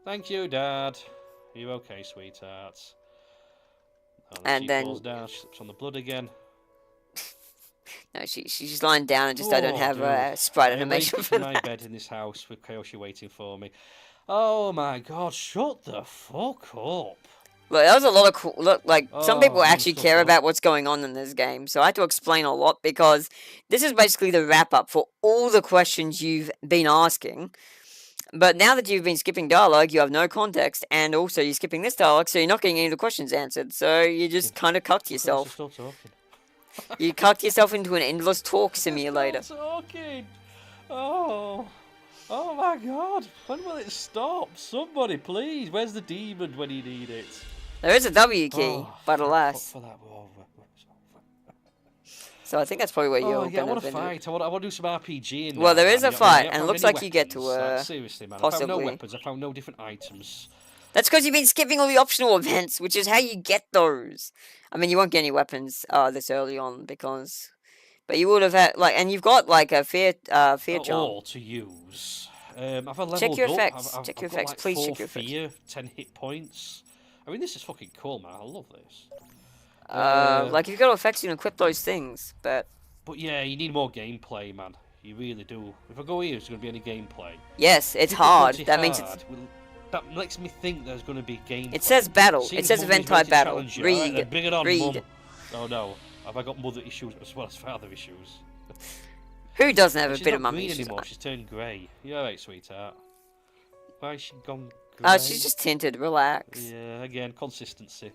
Thank you, Dad. You're okay, sweetheart. Oh, And then... falls down. She slips on the blood again. No, she's lying down and just I don't have a sprite animation for in my bed in this house with Kyoshi waiting for me. Oh my God! Shut the fuck up. Look, that was a lot of cool. Look, like some people I'm actually so care sorry. about what's going on in this game, so I had to explain a lot because this is basically the wrap up for all the questions you've been asking. But now that you've been skipping dialogue, you have no context, and also you're skipping this dialogue, so you're not getting any of the questions answered. So you just kind of cucked yourself. Still talking. You cucked yourself into an endless talk simulator. Still talking. Oh my God! When will it stop? Somebody, please. Where's the demon when you need it? There is a W key, but alas. For that. So I think that's probably where you're I want to to fight. I want to do some RPG in Well, there is a fight, I and it haven't looks found like any you get to, weapons. Like, seriously, man. I found no possibly. weapons. I found no different items. That's because you've been skipping all the optional events, which is how you get those. I mean, you won't get any weapons this early on because, but you would have had and you've got like a fear charm. All to use. I've leveled Check your up. effects. I've Check your got, effects. like, Please 4 check your effects. fear, 10 hit points. I mean, this is fucking cool, man. I love this. Like if you've got effects, you can equip those things, but yeah, you need more gameplay, man. You really do. If I go here, there's going to be any gameplay. yes, it's hard. Difficulty That means it's. hard. That makes me think there's going to be gameplay. It says battle. Seems It says Mummy's event ready type to battle. challenge you. Read. Alright, then bring it on, Read. Mum. Oh no, have I got mother issues as well as father issues? Who doesn't have a She's bit of not mummy green issues? anymore. She's turned grey. You alright, sweetheart? Why has she gone grey? Oh, she's just tinted. Relax. Yeah, again, consistency.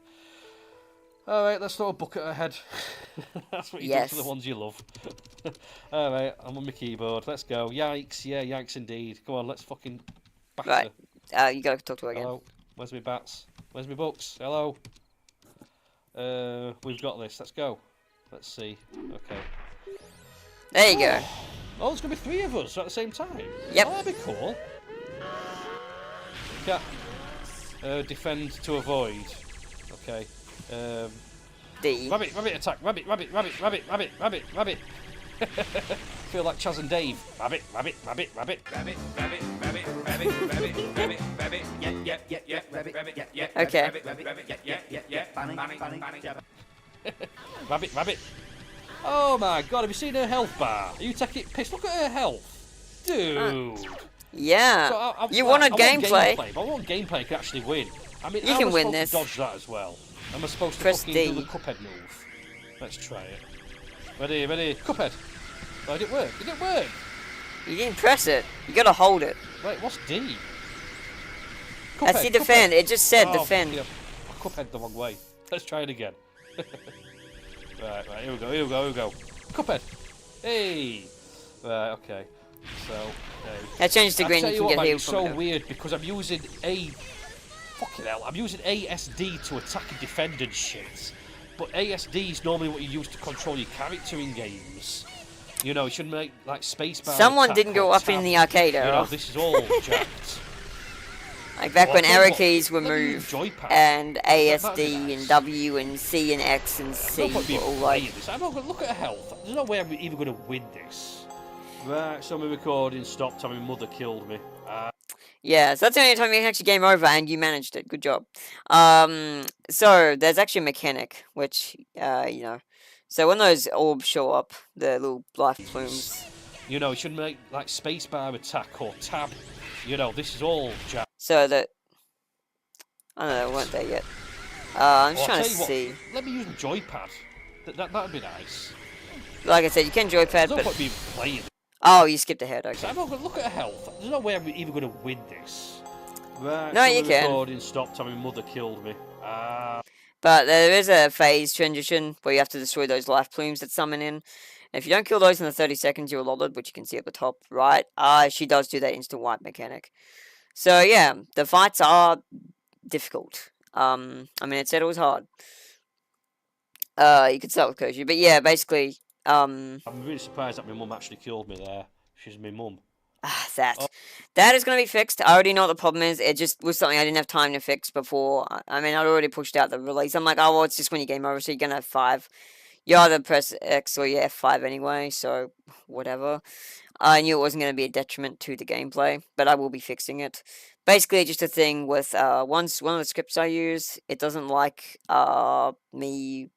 Alright, let's throw a book at her head. That's what you do for the ones you love. Alright, I'm on my keyboard. Let's go. Yikes, yeah, yikes indeed. Go on, let's fucking batter. Right. You gotta talk to her again. Hello. Where's my bats? Where's my books? Hello. We've got this. Let's go. Let's see. Okay. There you go. Oh, there's gonna be 3 of us at the same time. Yep. Oh, that'd be cool. Yeah. Defend to avoid. Okay. D. Rabbit attack. Rabbit. Feel like Chaz and Dave. Rabbit. Yeah. Okay. Rabbit. Oh my God! Have you seen her health bar? Are you taking it piss? Look at her health, dude. Yeah. So You want a gameplay? But I want gameplay. I can actually win. I mean, You can win this. To dodge that as well. Am I supposed to Press fucking D. do the Cuphead move? Let's try it. Ready. Cuphead. Oh, it didn't work. It didn't work. You didn't press it. You gotta hold it. Wait, what's D? I see defend. It just said defend. Yeah. Cuphead the wrong way. Let's try it again. Right, here we go. Cuphead. Hey. Right, okay. So, I changed to green. Tell You you can what, get man, healed it's from so it. weird because I'm using I'm using ASD to attack and defend and shit. But ASD is normally what you use to control your character in games. You know, it should make like spacebar. Someone attack didn't go or up tab. in the arcade You know, era. this is all jacked. Like back when Well, I tell you arrow what, keys were let me use moved joypad. and That'd be ASD nice. and W and C and X and C Don't put me were all playing like. this. I'm not gonna look at her health. There's no way I'm even going to win this. Right, so my recording stopped. My mother killed me. Yeah, so that's the only time you can actually game over, and you managed it. Good job. So there's actually a mechanic, which you know. So when those orbs show up, the little life plumes. You know, it should make like spacebar attack or tab. You know, this is all jack. So that I don't know, we weren't there yet. I'm just Well, I'll trying to tell you see. what, let me use the joypad. That'd be nice. Like I said, you can joypad, There's no but point me playing. Oh, you skipped ahead, So okay. look at her health. There's no way I'm even going to win this. Right, No, so you the can. recording stopped. My mother killed me. But there is a phase transition where you have to destroy those life plumes that summon in. And if you don't kill those in the 30 seconds you're allotted, which you can see at the top right, she does do that instant wipe mechanic. So yeah, the fights are difficult. I mean, it said it was hard. You could start with Koji, but yeah, basically, I'm really surprised that my mum actually killed me there. She's my mum. That is going to be fixed. I already know what the problem is. It just was something I didn't have time to fix before. I mean, I'd already pushed out the release. I'm like, oh, well, it's just when you game over, so you're going to have 5. You either press X or you F5 anyway, so whatever. I knew it wasn't going to be a detriment to the gameplay, but I will be fixing it. Basically, just a thing with one of the scripts I use, it doesn't like me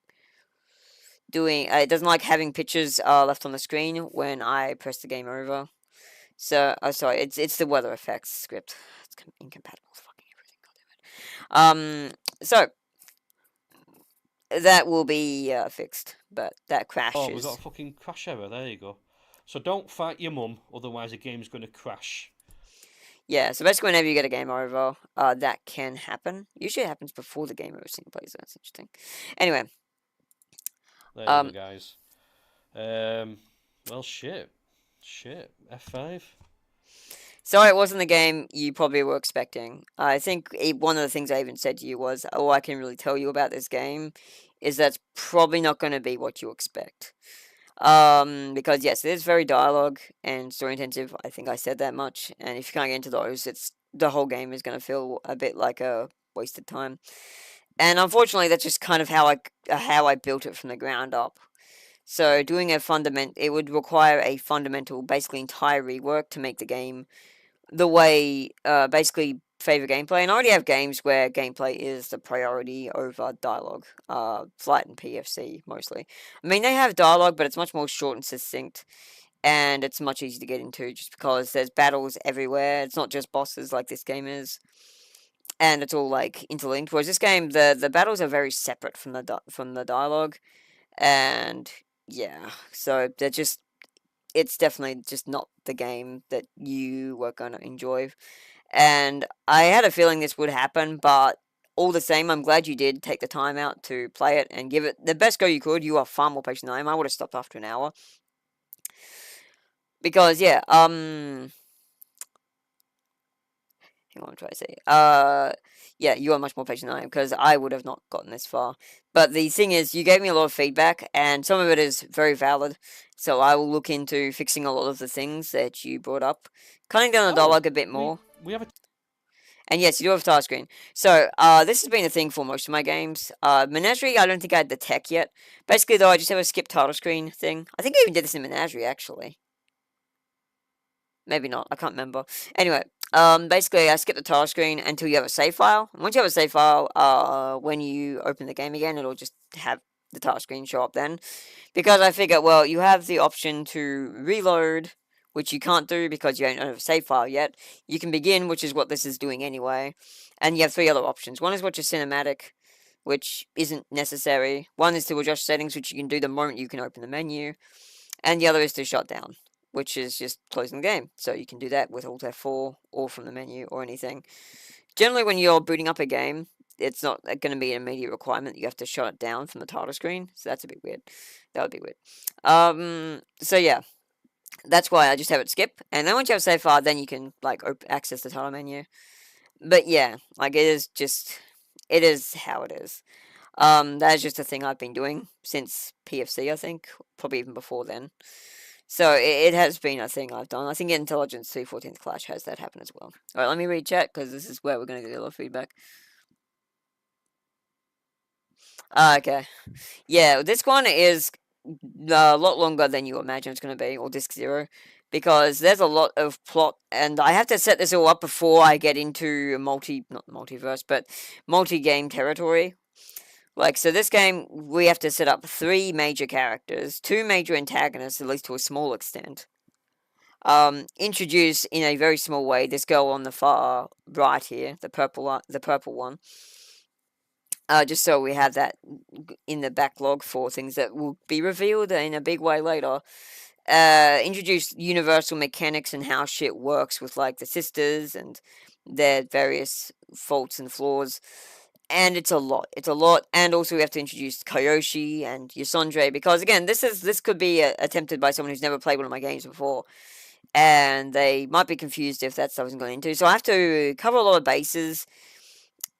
doing. It doesn't like having pictures left on the screen when I press the game over. So, oh, sorry, it's the weather effects script. It's incompatible with fucking everything. So that will be fixed, but that crashes. Oh, we got a fucking crash error. There you go. So don't fight your mum, otherwise the game's going to crash. Yeah, so basically whenever you get a game over, that can happen. Usually it happens before the game over single player, so that's interesting. Anyway. There you go, guys. Well, shit. F5. So it wasn't the game you probably were expecting. I think one of the things I even said to you was, all I can really tell you about this game is that's probably not going to be what you expect. Because yes, it is very dialogue and story intensive. I think I said that much. And if you can't get into those, the whole game is going to feel a bit like a wasted time. And unfortunately, that's just kind of how I built it from the ground up. So doing it would require a fundamental, basically entire rework to make the game the way, basically favor gameplay. And I already have games where gameplay is the priority over dialogue. Flight and PFC mostly. I mean, they have dialogue, but it's much more short and succinct, and it's much easier to get into just because there's battles everywhere. It's not just bosses like this game is, and it's all like interlinked. Whereas this game, the battles are very separate from the dialogue, and yeah, so it's definitely just not the game that you were going to enjoy. And I had a feeling this would happen, but all the same, I'm glad you did take the time out to play it and give it the best go you could. You are far more patient than I am. I would have stopped after an hour. Because, yeah, hang on, I'm trying to say. Yeah, you are much more patient than I am, because I would have not gotten this far. But the thing is, you gave me a lot of feedback, and some of it is very valid. So I will look into fixing a lot of the things that you brought up. Cutting down the dialogue a bit more. We have a... And yes, you do have a title screen. So, this has been a thing for most of my games. Menagerie, I don't think I had the tech yet. Basically, though, I just have a skip title screen thing. I think I even did this in Menagerie, actually. Maybe not, I can't remember. Anyway, basically, I skip the title screen until you have a save file. And once you have a save file, when you open the game again, it'll just have the title screen show up then. Because I figure, well, you have the option to reload, which you can't do because you don't have a save file yet. You can begin, which is what this is doing anyway. And you have 3 other options. One is watch a cinematic, which isn't necessary. One is to adjust settings, which you can do the moment you can open the menu. And the other is to shut down, which is just closing the game. So you can do that with Alt F4 or from the menu or anything. Generally, when you're booting up a game, it's not going to be an immediate requirement that you have to shut it down from the title screen. So that's a bit weird. That would be weird. So yeah, that's why I just have it skip. And then once you have save file, then you can like access the title menu. But yeah, like it is how it is. That is just a thing I've been doing since PFC, I think, probably even before then. So it has been a thing I've done. I think Intelligence 314th Clash has that happen as well. Alright, let me read chat, because this is where we're going to get a lot of feedback. Okay. Yeah, this one is a lot longer than you imagine it's going to be, or Disc 0, because there's a lot of plot, and I have to set this all up before I get into not multiverse, but multi-game territory. Like, so this game, we have to set up 3 major characters, 2 major antagonists, at least to a small extent. Introduce in a very small way this girl on the far right here, the purple one. Just so we have that in the backlog for things that will be revealed in a big way later. introduced universal mechanics and how shit works with like the sisters and their various faults and flaws. And it's a lot. It's a lot. And also we have to introduce Kyoshi and Yasundre because again, this could be attempted by someone who's never played one of my games before. And they might be confused if that stuff isn't going into. So I have to cover a lot of bases.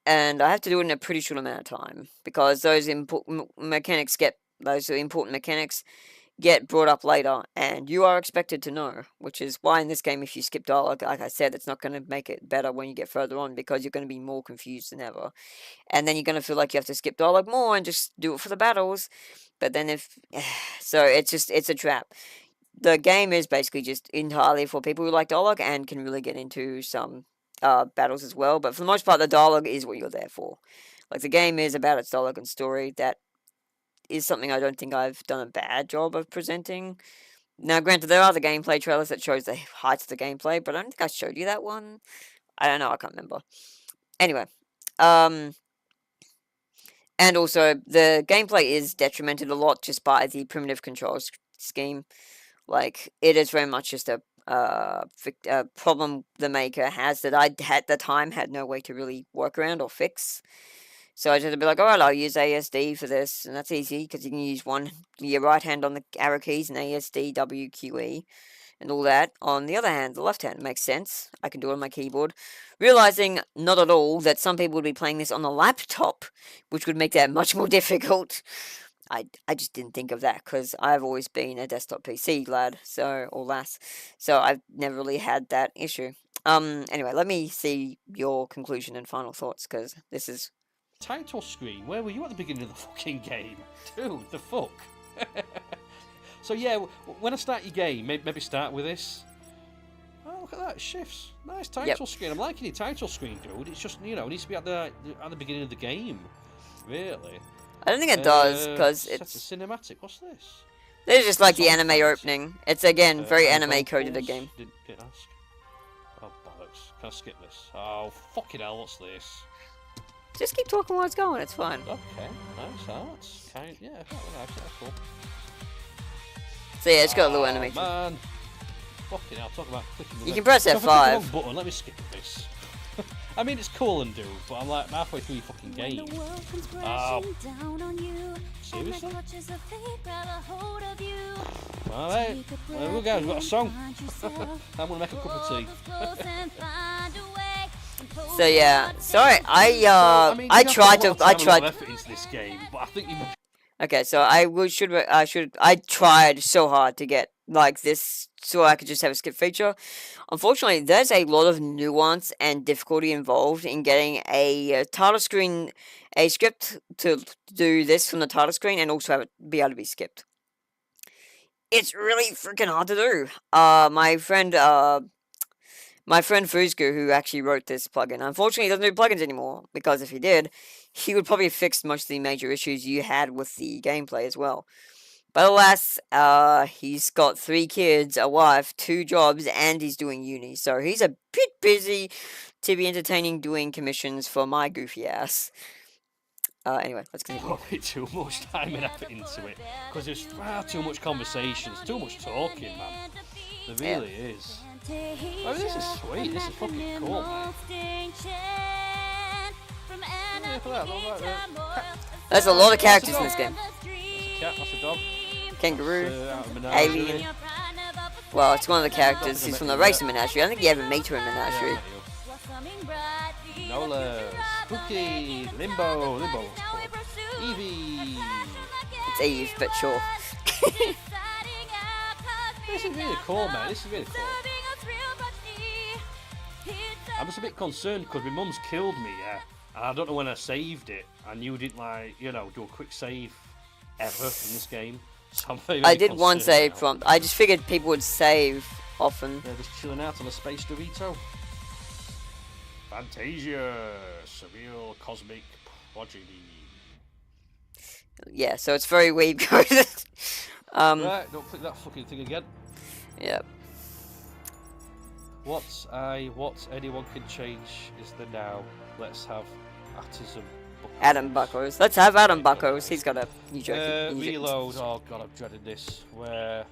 And I have to do it in a pretty short amount of time. Because those important mechanics get brought up later, and you are expected to know, which is why in this game, if you skip dialogue, like I said, it's not going to make it better when you get further on, because you're going to be more confused than ever, and then you're going to feel like you have to skip dialogue more and just do it for the battles, but then so it's a trap. The game is basically just entirely for people who like dialogue and can really get into some battles as well, but for the most part, the dialogue is what you're there for. Like, the game is about its dialogue and story. That is something I don't think I've done a bad job of presenting. Now, granted, there are the gameplay trailers that shows the heights of the gameplay, but I don't think I showed you that one. I don't know, I can't remember. Anyway, and also, the gameplay is detrimented a lot just by the primitive control scheme. Like, it is very much just a problem the maker has that I, at the time, had no way to really work around or fix. So I just had to be like, alright, I'll use ASD for this, and that's easy, because you can use your right hand on the arrow keys, and ASD, W, Q, E, and all that. On the other hand, the left hand makes sense. I can do it on my keyboard. Realizing, not at all, that some people would be playing this on the laptop, which would make that much more difficult. I just didn't think of that, because I've always been a desktop PC lad, or lass, so I've never really had that issue. Anyway, let me see your conclusion and final thoughts, because this is... Title screen, where were you at the beginning of the fucking game? Dude, the fuck? So yeah, when I start your game, maybe start with this. Oh, look at that, it shifts. Nice title screen. I'm liking your title screen, dude. It's just, it needs to be at the beginning of the game. Really. I don't think it does, because it's... a cinematic. What's this? This is just like the anime opening. It's, again, very anime-coded a game. Didn't ask. Oh, bollocks. Can I skip this? Oh, fucking hell, what's this? Just keep talking while it's going, it's fine. Okay, nice, that's kind of, nice, that's cool. So yeah, it's got a little animation. Man. Fucking hell, talk about clicking the You can press F5. So if I click the wrong button, let me skip this. I mean, it's cool and do, but I'm like halfway through your fucking game. Oh. Seriously? Alright, there we go, we've got a song. I'm gonna make a cup of tea. So yeah, sorry, I tried effort into this game, but I think you... Okay, so I tried so hard to get like this so I could just have a skip feature. Unfortunately, there's a lot of nuance and difficulty involved in getting a title screen, a script to do this from the title screen and also have it be able to be skipped. It's really freaking hard to do. My friend Fuzgu, who actually wrote this plugin, unfortunately he doesn't do plugins anymore, because if he did, he would probably fix most of the major issues you had with the gameplay as well. But alas, he's got 3 kids, a wife, 2 jobs, and he's doing uni, so he's a bit busy to be entertaining doing commissions for my goofy ass. Anyway, let's continue. Probably too much time and effort into it, because there's far too much conversations, too much talking, man. There really is. Oh, this is sweet. This is fucking cool, man. There's a lot of characters in this game. That's a cat, that's a dog. Kangaroo, alien. Well, it's one of the characters. He's from the Racing Menagerie. I don't think you ever meet her in Menagerie. Nola, Spooky, Limbo, Evie. It's Eve, but sure. This is really cool, man. This is really cool. I'm just a bit concerned because my mum's killed me, yeah. And I don't know when I saved it. And you didn't, do a quick save ever in this game. So I'm very did one save prompt. I just figured people would save often. They're just chilling out on a space Dorito. Fantasia, surreal cosmic progeny. Yeah, so it's very weeb coded. Right, don't click that fucking thing again. Yep. What anyone can change is the now. Let's have Adam Buckos. Let's have Adam Buckos. He's got a new joke. Reload. Oh god, I'm dreading this. Where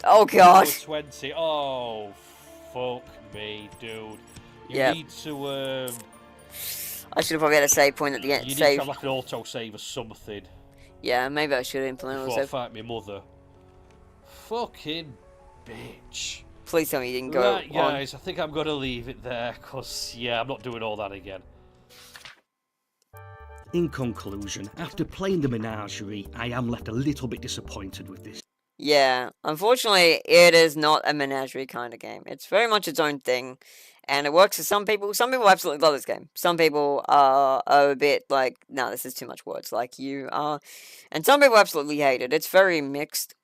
Oh god. 20. Oh, fuck me, dude. You Yep. need to, I should have probably had a save point at the end. you need to have like an auto-save or something. Yeah, maybe I should implement Before I it. fight my mother. Fucking bitch. Please tell me you didn't go Right, guys, I think I'm going to leave it there, because, yeah, I'm not doing all that again. In conclusion, after playing the Menagerie, I am left a little bit disappointed with this. Yeah, unfortunately, it is not a menagerie kind of game. It's very much its own thing, and it works for some people. Some people absolutely love this game. Some people are a bit like, no, this is too much words, like you are. And some people absolutely hate it. It's very mixed.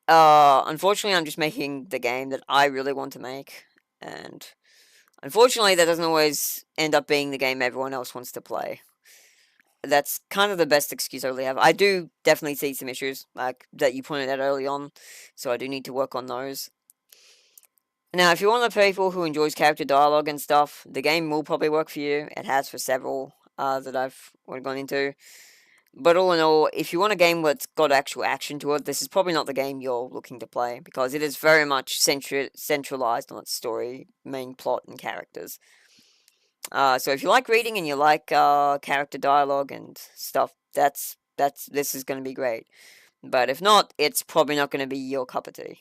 Unfortunately, I'm just making the game that I really want to make, and unfortunately, that doesn't always end up being the game everyone else wants to play. That's kind of the best excuse I really have. I do definitely see some issues, like, that you pointed out early on, so I do need to work on those. Now, if you're one of the people who enjoys character dialogue and stuff, the game will probably work for you. It has for several that I've gone into. But all in all, if you want a game that's got actual action to it, this is probably not the game you're looking to play, because it is very much centralized on its story, main plot, and characters. So if you like reading and you like character dialogue and stuff, this is going to be great. But if not, it's probably not going to be your cup of tea.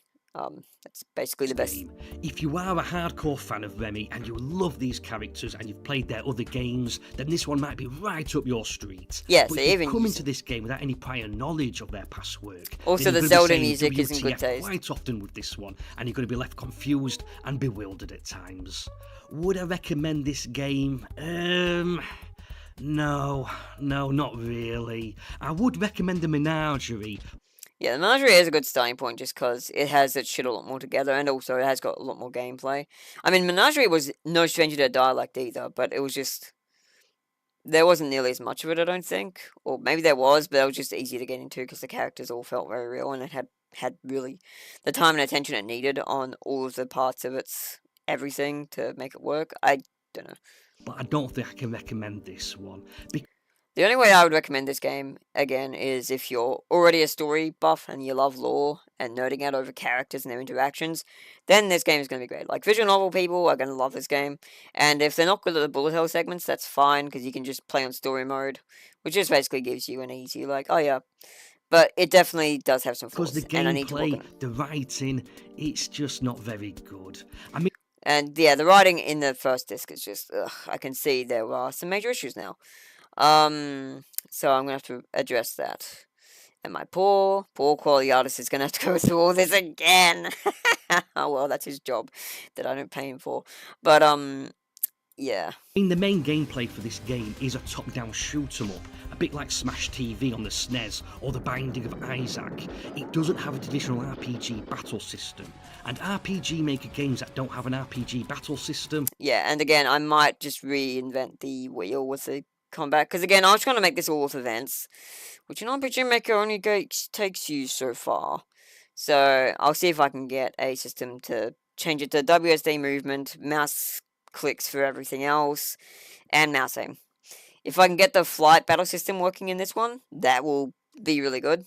That's basically the best. If you are a hardcore fan of Remi and you love these characters and you've played their other games, then this one might be right up your street. Yes, but if you come into this game without any prior knowledge of their past work, also the Zelda music is in good taste quite often with this one, and you're going to be left confused and bewildered at times. Would I recommend this game? No, not really. I would recommend the Menagerie. Yeah, the Menagerie is a good starting point just because it has its shit a lot more together, and also it has got a lot more gameplay. I mean, Menagerie was no stranger to dialect either, but it was just... there wasn't nearly as much of it, I don't think. Or maybe there was, but it was just easy to get into because the characters all felt very real, and it had really the time and attention it needed on all of the parts of its everything to make it work. I don't know. But I don't think I can recommend this one. The only way I would recommend this game, again, is if you're already a story buff and you love lore and nerding out over characters and their interactions, then this game is going to be great. Like, visual novel people are going to love this game, and if they're not good at the bullet hell segments, that's fine, because you can just play on story mode, which just basically gives you an easy, like, oh yeah. But it definitely does have some flaws, because the gameplay, the writing, it's just not very good. I mean... and yeah, the writing in the first disc is just, I can see there are some major issues now. So I'm gonna have to address that. And my poor quality artist is gonna have to go through all this again. Oh well, that's his job that I don't pay him for. But yeah. The main gameplay for this game is a top-down shoot-'em-up, a bit like Smash TV on the SNES or The Binding of Isaac. It doesn't have a traditional RPG battle system, and RPG Maker games that don't have an RPG battle system... yeah, and again, I might just reinvent the wheel with the combat, because again, I was trying to make this all with events, which an RPG Maker only takes you so far. So I'll see if I can get a system to change it to WSD movement, mouse clicks for everything else, and mouse aim. If I can get the flight battle system working in this one, that will be really good.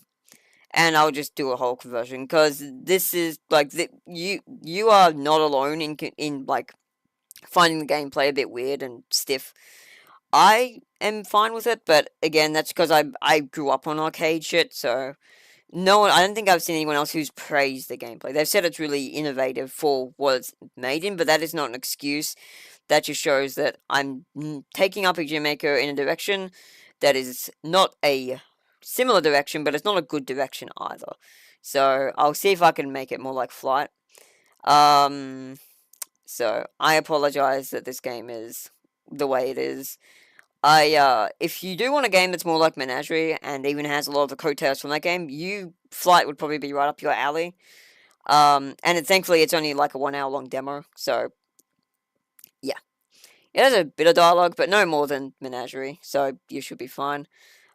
And I'll just do a whole conversion, because this is like you are not alone in like finding the gameplay a bit weird and stiff. I am fine with it, but again, that's because I grew up on arcade shit, so no one, I don't think I've seen anyone else who's praised the gameplay. They've said it's really innovative for what it's made in, but that is not an excuse. That just shows that I'm taking RPG Maker in a direction that is not a similar direction, but it's not a good direction either. So I'll see if I can make it more like Flight. So I apologize that this game is the way it is. If you do want a game that's more like Menagerie and even has a lot of the coattails from that game, Flight would probably be right up your alley. And thankfully it's only like a 1 hour long demo, so yeah. It has a bit of dialogue, but no more than Menagerie, so you should be fine.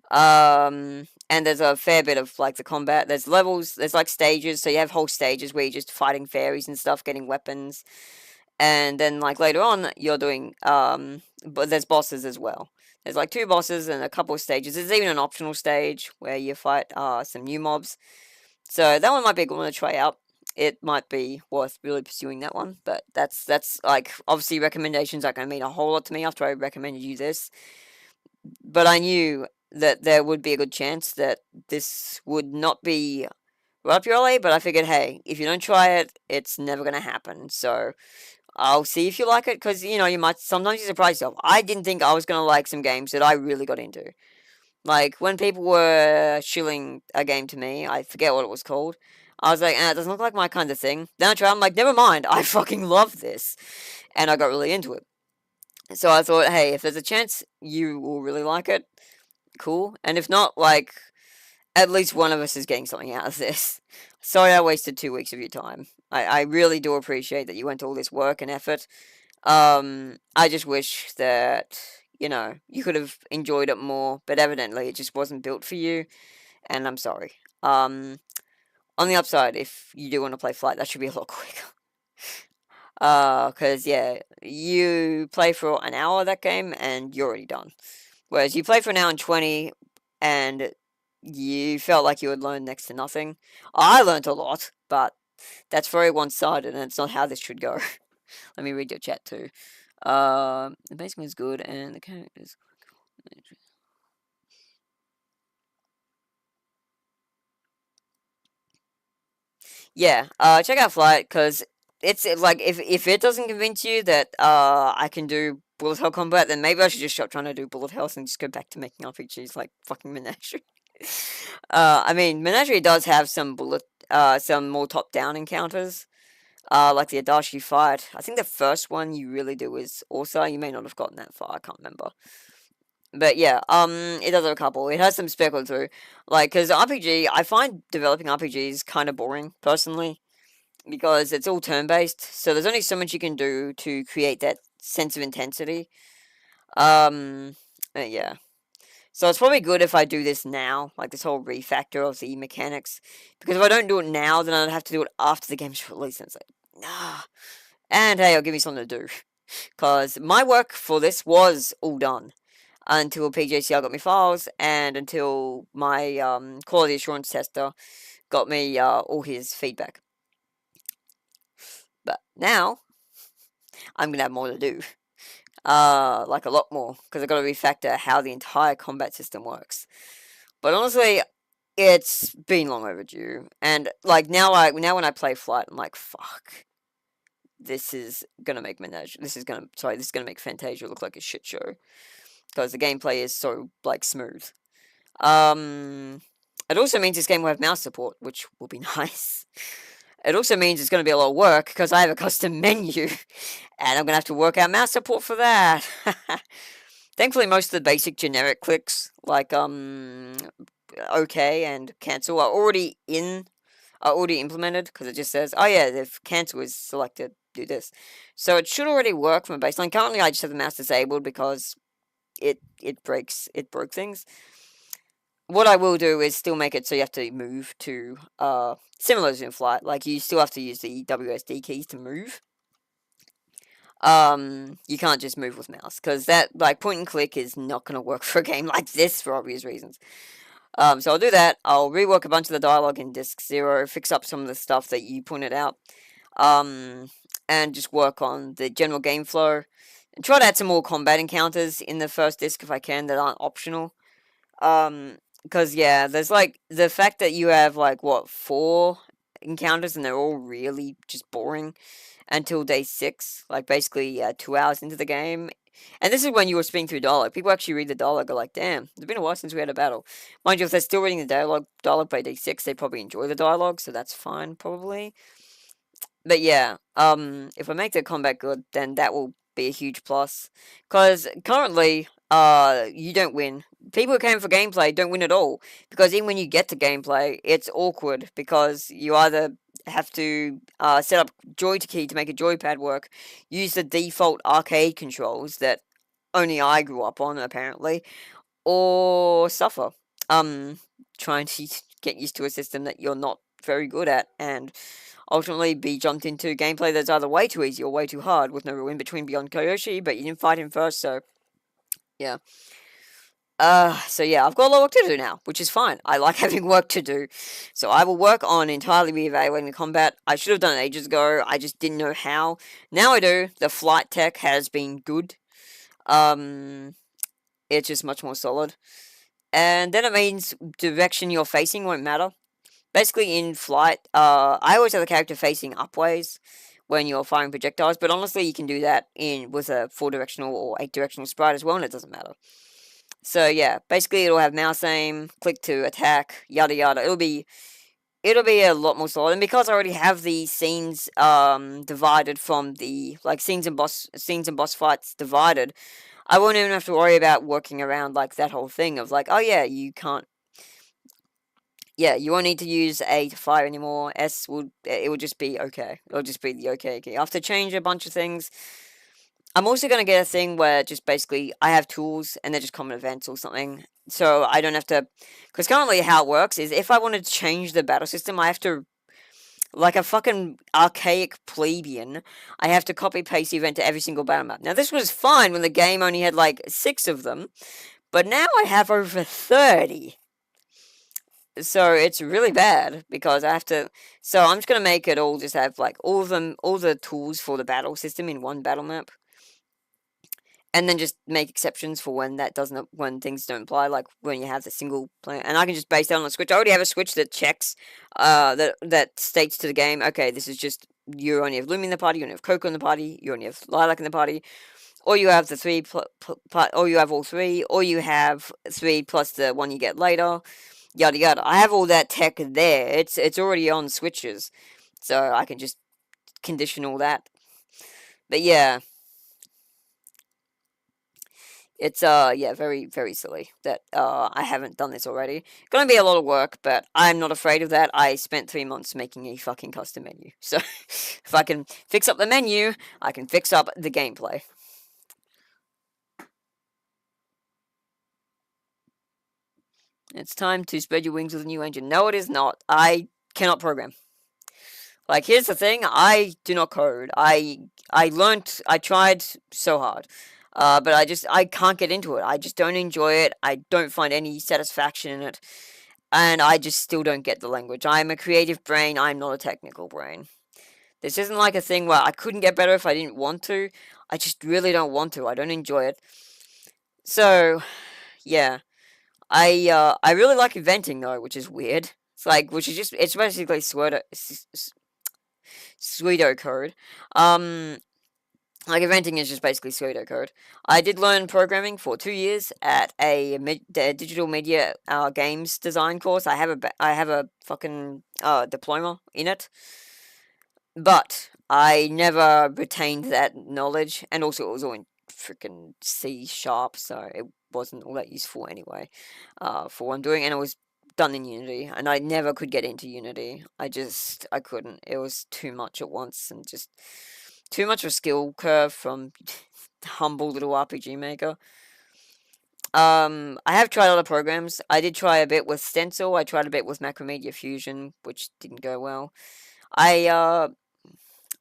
And there's a fair bit of like the combat. There's levels, there's like stages, so you have whole stages where you're just fighting fairies and stuff, getting weapons. And then like later on you're doing but there's bosses as well. There's like 2 bosses and a couple of stages. There's even an optional stage where you fight some new mobs. So that one might be a good one to try out. It might be worth really pursuing that one, but that's like obviously recommendations aren't going to mean a whole lot to me after I recommended you this. But I knew that there would be a good chance that this would not be right up your alley, but I figured, hey, if you don't try it, it's never going to happen. So I'll see if you like it, because, you know, you might sometimes you surprise yourself. I didn't think I was going to like some games that I really got into. Like, when people were shilling a game to me, I forget what it was called, I was like, it doesn't look like my kind of thing. Then I tried, I'm like, never mind, I fucking love this. And I got really into it. So I thought, hey, if there's a chance you will really like it, cool. And if not, like, at least one of us is getting something out of this. Sorry I wasted 2 weeks of your time. I really do appreciate that you went to all this work and effort. I just wish that, you know, you could have enjoyed it more, but evidently it just wasn't built for you, and I'm sorry. On the upside, if you do want to play Flight, that should be a lot quicker. Cause yeah, you play for an hour that game, and you're already done. Whereas you play for an hour and 20, and you felt like you had learned next to nothing. I learned a lot, but that's very one-sided, and it's not how this should go. Let me read your chat too. The basement is good, and the characters. Yeah, check out Flight, because it's like, if it doesn't convince you that I can do bullet hell combat, then maybe I should just stop trying to do bullet hells and just go back to making RPGs like fucking Menagerie. I mean, Menagerie does have some some more top-down encounters, like the Adachi fight. I think the first one you really do is Orsa. You may not have gotten that far, I can't remember. But yeah, it does have a couple. It has some speckle too. Like, because RPG, I find developing RPGs kind of boring, personally, because it's all turn-based, so there's only so much you can do to create that sense of intensity. Yeah. So it's probably good if I do this now, like this whole refactor of the mechanics, because if I don't do it now, then I'd have to do it after the game's released, and it's like, nah. And hey, it'll give me something to do, because my work for this was all done until PJCR got me files, and until my quality assurance tester got me all his feedback. But now, I'm gonna have more to do. Like a lot more, because I've got to refactor how the entire combat system works. But honestly, it's been long overdue. And like now when I play Flight, I'm like, fuck. This is gonna make this is gonna make Fantasia look like a shit show. Because the gameplay is so like smooth. It also means this game will have mouse support, which will be nice. It also means it's going to be a lot of work, because I have a custom menu, and I'm going to have to work out mouse support for that. Thankfully, most of the basic generic clicks, like OK and cancel, are already implemented, because it just says, oh yeah, if cancel is selected, do this. So it should already work from a baseline. Currently, I just have the mouse disabled because it broke things. What I will do is still make it so you have to move to, similar to in Flight, like you still have to use the WSD keys to move. You can't just move with mouse, because that, like, point and click is not going to work for a game like this for obvious reasons. So I'll do that. I'll rework a bunch of the dialogue in Disc 0, fix up some of the stuff that you pointed out, and just work on the general game flow, and try to add some more combat encounters in the first disc if I can that aren't optional. Because, yeah, there's, like, the fact that you have, like, 4 encounters, and they're all really just boring until day 6, like, basically 2 hours into the game. And this is when you were speaking through dialogue. People actually read the dialogue, are like, damn, it's been a while since we had a battle. Mind you, if they're still reading the dialogue by day 6, they probably enjoy the dialogue, so that's fine, probably. But, yeah, if I make the combat good, then that will be a huge plus. Because, currently, you don't win. People who came for gameplay don't win at all, because even when you get to gameplay, it's awkward, because you either have to set up joy-to-key to make a joypad work, use the default arcade controls that only I grew up on, apparently, or suffer. Trying to get used to a system that you're not very good at, and ultimately be jumped into gameplay that's either way too easy or way too hard, with no real in-between beyond Kyoshi, but you didn't fight him first, so yeah. So yeah, I've got a lot of work to do now, which is fine. I like having work to do. So I will work on entirely reevaluating the combat. I should have done it ages ago. I just didn't know how. Now I do. The flight tech has been good. It's just much more solid. And then it means direction you're facing won't matter. Basically, in flight, I always have the character facing upways when you're firing projectiles, but honestly, you can do that with a 4-directional or 8-directional sprite as well, and it doesn't matter. So yeah, basically it'll have mouse aim, click to attack, yada yada. It'll be a lot more solid, and because I already have the scenes divided from the scenes and boss fights divided, I won't even have to worry about working around that whole thing of oh yeah, you can't. Yeah, you won't need to use A to fire anymore. It will just be okay. It'll just be the okay key. I have to change a bunch of things. I'm also going to get a thing where just basically I have tools and they're just common events or something. So I don't have to... Because currently how it works is if I wanted to change the battle system, I have to... Like a fucking archaic plebeian, I have to copy-paste the event to every single battle map. Now this was fine when the game only had 6 of them. But now I have over 30. So it's really bad because I have to. So I'm just gonna make it all just have all the tools for the battle system in one battle map, and then just make exceptions for when things don't apply, when you have the single player. And I can just base that on the switch. I already have a switch that checks, that states to the game, okay, this is just you only have Lumi in the party, you only have Coco in the party, you only have Lilac in the party, or you have the 3, or you have all 3, or you have 3 plus the one you get later. Yada yada. I have all that tech there. It's already on switches, so I can just condition all that. But yeah, it's very very silly that I haven't done this already. Gonna be a lot of work, but I'm not afraid of that. I spent 3 months making a fucking custom menu, so if I can fix up the menu, I can fix up the gameplay. It's time to spread your wings with a new engine. No, it is not. I cannot program. Here's the thing. I do not code. I tried so hard. But I can't get into it. I just don't enjoy it. I don't find any satisfaction in it. And I just still don't get the language. I'm a creative brain. I'm not a technical brain. This isn't like a thing where I couldn't get better if I didn't want to. I just really don't want to. I don't enjoy it. So, yeah. I really like inventing though, which is weird. It's basically pseudocode. Inventing is just basically pseudocode. I did learn programming for 2 years at a digital media games design course. I have a fucking diploma in it, but I never retained that knowledge, and also it was all in freaking C#, so it wasn't all that useful anyway, for what I'm doing, and it was done in Unity, and I never could get into Unity. I couldn't. It was too much at once, and just too much of a skill curve from humble little RPG maker. I have tried other programs. I did try a bit with Stencil. I tried a bit with Macromedia Fusion, which didn't go well. I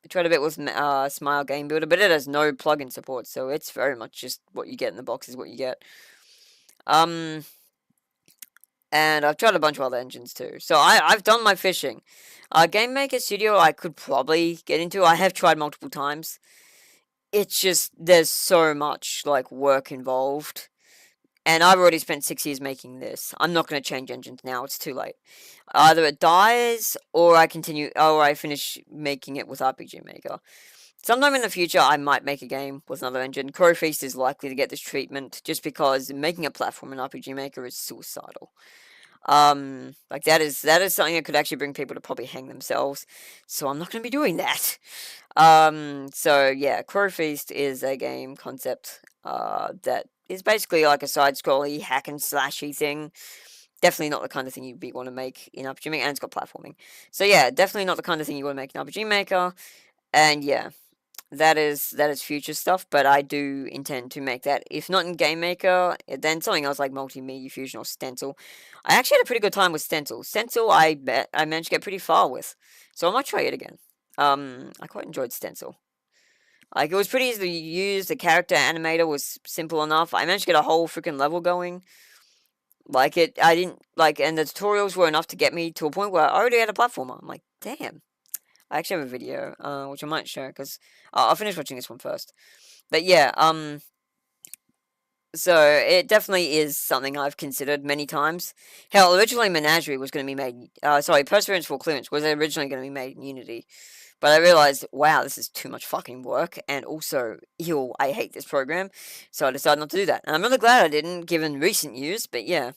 tried a bit with Smile Game Builder, but it has no plugin support, so it's very much just what you get in the box is what you get. And I've tried a bunch of other engines too. So I've done my fishing. Game Maker Studio I could probably get into. I have tried multiple times. It's just, there's so much, work involved. And I've already spent 6 years making this. I'm not going to change engines now, it's too late. Either it dies, or I finish making it with RPG Maker. Sometime in the future, I might make a game with another engine. Crow Feast is likely to get this treatment, just because making a platform in RPG Maker is suicidal. That is something that could actually bring people to probably hang themselves. So I'm not going to be doing that. So yeah, Crow Feast is a game concept, that is basically like a side-scrolly hack and slashy thing. Definitely not the kind of thing you'd want to make in RPG Maker, and it's got platforming. So yeah, definitely not the kind of thing you want to make in RPG Maker. And yeah, that is future stuff, but I do intend to make that. If not in Game Maker, then something else like Multimedia Fusion or Stencil. I actually had a pretty good time with Stencil. Stencil, I managed to get pretty far with, so I might try it again. I quite enjoyed Stencil. Like, it was pretty easy to use. The character animator was simple enough. I managed to get a whole freaking level going. Like, I didn't, like, and the tutorials were enough to get me to a point where I already had a platformer. I'm like, damn. I actually have a video, which I might share, because I'll finish watching this one first. But yeah, so it definitely is something I've considered many times. Hell, originally Menagerie was going to be made, Perseverance for Clearance was originally going to be made in Unity. But I realized, wow, this is too much fucking work, and also, ew, I hate this program, so I decided not to do that. And I'm really glad I didn't, given recent use, but yeah.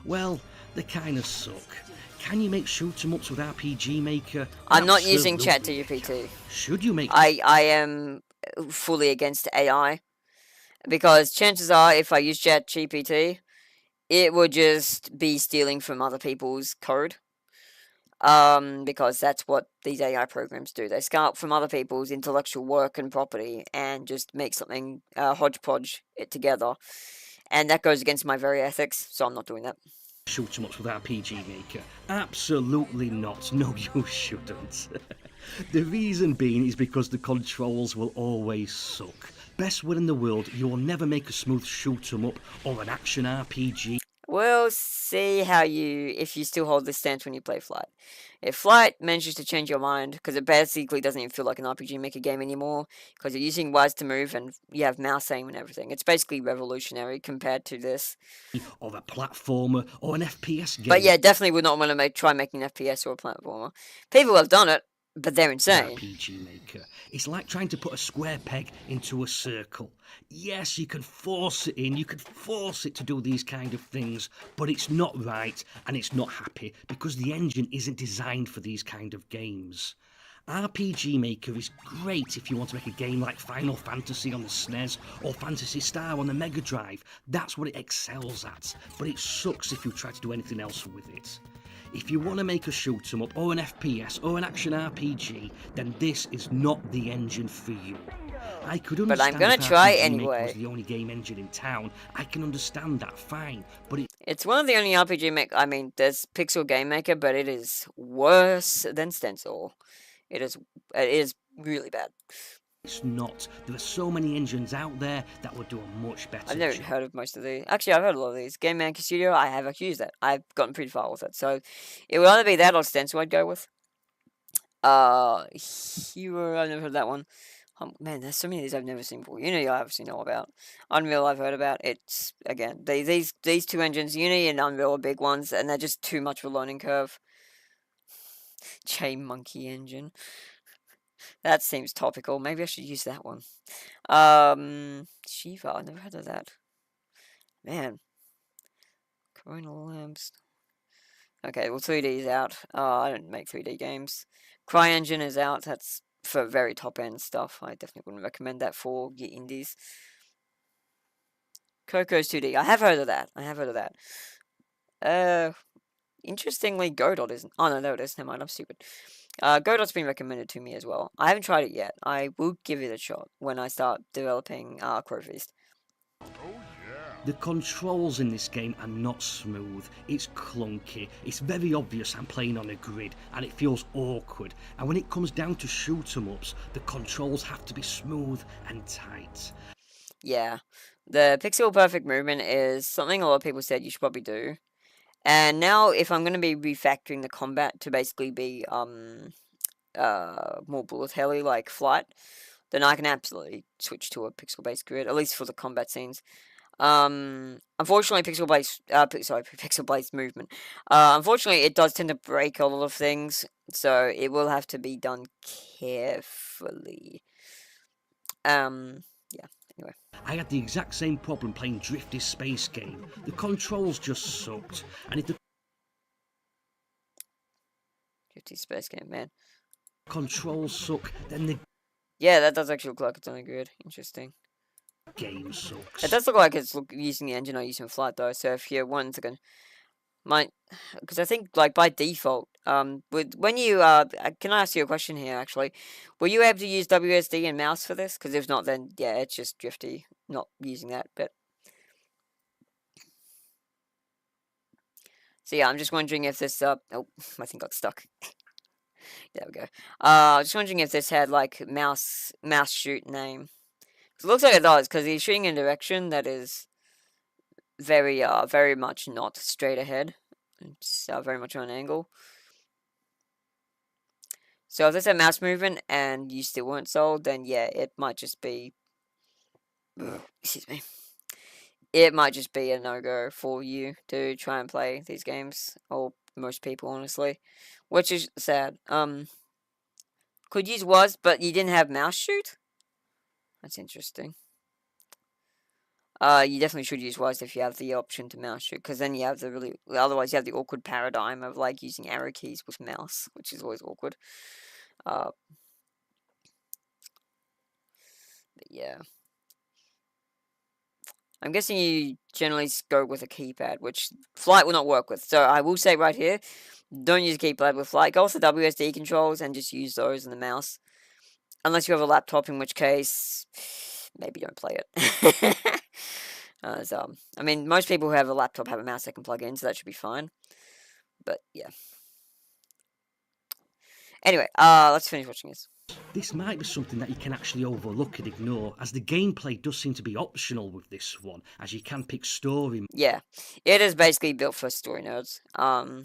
Well, they kind of suck. Can you make shoot 'em ups with RPG Maker? I'm not using Absolutely ChatGPT. Should you make? I am fully against AI, because chances are, if I use ChatGPT, it would just be stealing from other people's code. Because that's what these AI programs do. They scout from other people's intellectual work and property and just make something hodgepodge it together. And that goes against my very ethics, so I'm not doing that. Shoot 'em ups with RPG Maker? Absolutely not. No, you shouldn't. The reason being is because the controls will always suck. Best will in the world, you will never make a smooth shoot 'em up or an action RPG. We'll see if you still hold this stance when you play Flight. If Flight manages to change your mind, because it basically doesn't even feel like an RPG Maker game anymore, because you're using WASD to move and you have mouse aim and everything. It's basically revolutionary compared to this. Or a platformer, or an FPS game. But yeah, definitely would not want to try making an FPS or a platformer. People have done it, but they're insane. RPG Maker. It's like trying to put a square peg into a circle. Yes, you can force it in, you can force it to do these kind of things, but it's not right and it's not happy because the engine isn't designed for these kind of games. RPG Maker is great if you want to make a game like Final Fantasy on the SNES or Phantasy Star on the Mega Drive. That's what it excels at, but it sucks if you try to do anything else with it. If you want to make a shoot 'em up or an FPS or an action RPG, then this is not the engine for you. I could understand. But I'm gonna try RPG anyway. Maker was the only game engine in town. I can understand that, fine, but it's one of the only RPG Maker. I mean, there's Pixel Game Maker, but it is worse than Stencil. It is really bad. It's not. There are so many engines out there that would do a much better I've never heard of most of these. Actually, I've heard a lot of these. Game Maker Studio, I have actually used that. I've gotten pretty far with it. So, it would either be that or Stencil I'd go with. Hero, I've never heard of that one. Man, there's so many of these I've never seen before. Unity I obviously know about. Unreal I've heard about. It's, again, these two engines, Unity and Unreal are big ones, and they're just too much of a learning curve. Chain Monkey Engine. That seems topical. Maybe I should use that one. Shiva, I never heard of that. Man. Coronal Lamps. Okay, well 3D is out. I don't make 3D games. CryEngine is out. That's for very top end stuff. I definitely wouldn't recommend that for your indies. Coco's 2D. I have heard of that. Interestingly, Godot isn't. Oh no, there it is. Never mind, I'm stupid. Godot's been recommended to me as well. I haven't tried it yet. I will give it a shot when I start developing Crowfeast. The controls in this game are not smooth, it's clunky, it's very obvious I'm playing on a grid and it feels awkward, and when it comes down to shoot 'em ups, the controls have to be smooth and tight. Yeah, the pixel perfect movement is something a lot of people said you should probably do. And now, if I'm going to be refactoring the combat to basically be more bullet helly like Flight, then I can absolutely switch to a pixel-based grid, at least for the combat scenes. Unfortunately, pixel-based movement. Unfortunately, it does tend to break a lot of things, so it will have to be done carefully. Yeah, anyway. I had the exact same problem playing Drifty's space game. The controls just sucked, and if the Drifty's space game, man. Controls suck, then the yeah, that does actually look like it's on a grid. Interesting. Game sucks. It does look like it's using the engine I use in Flight though. So if you're wanting to because I think like by default, when you can I ask you a question here actually? Were you able to use WSD and mouse for this? Because if not, then yeah, it's just Drifty not using that. But so yeah, I'm just wondering if this oh, my thing got stuck. There we go. Just wondering if this had like mouse shoot name. It looks like it does because he's shooting in a direction that is very much not straight ahead. It's very much on an angle. So if this had mouse movement and you still weren't sold, then yeah, it might just be. Excuse me. It might just be a no-go for you to try and play these games, or most people, honestly, which is sad. Could use was, but you didn't have mouse shoot? That's interesting. You definitely should use was if you have the option to mouse shoot, because then you have otherwise you have the awkward paradigm of, like, using arrow keys with mouse, which is always awkward. But yeah. I'm guessing you generally go with a keypad, which Flight will not work with. So I will say right here, don't use a keypad with Flight. Go with the WSD controls and just use those in the mouse. Unless you have a laptop, in which case, maybe don't play it. I mean, most people who have a laptop have a mouse they can plug in, so that should be fine. But, yeah. Anyway, let's finish watching this. This might be something that you can actually overlook and ignore, as the gameplay does seem to be optional with this one, as you can pick story. Yeah, it is basically built for story nerds.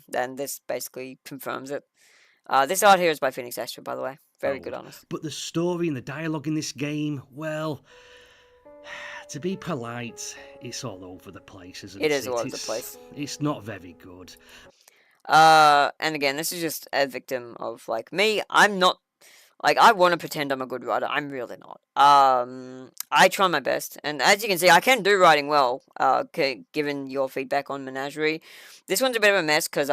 Then this basically confirms it. This art here is by Phoenix Astra, by the way. Very good artist. But the story and the dialogue in this game, well, to be polite, it's all over the place, isn't it? It is all over the place. It's not very good. And again, this is just a victim of, like, me. I'm not. Like, I want to pretend I'm a good writer. I'm really not. I try my best. And as you can see, I can do writing well, given your feedback on Menagerie. This one's a bit of a mess, because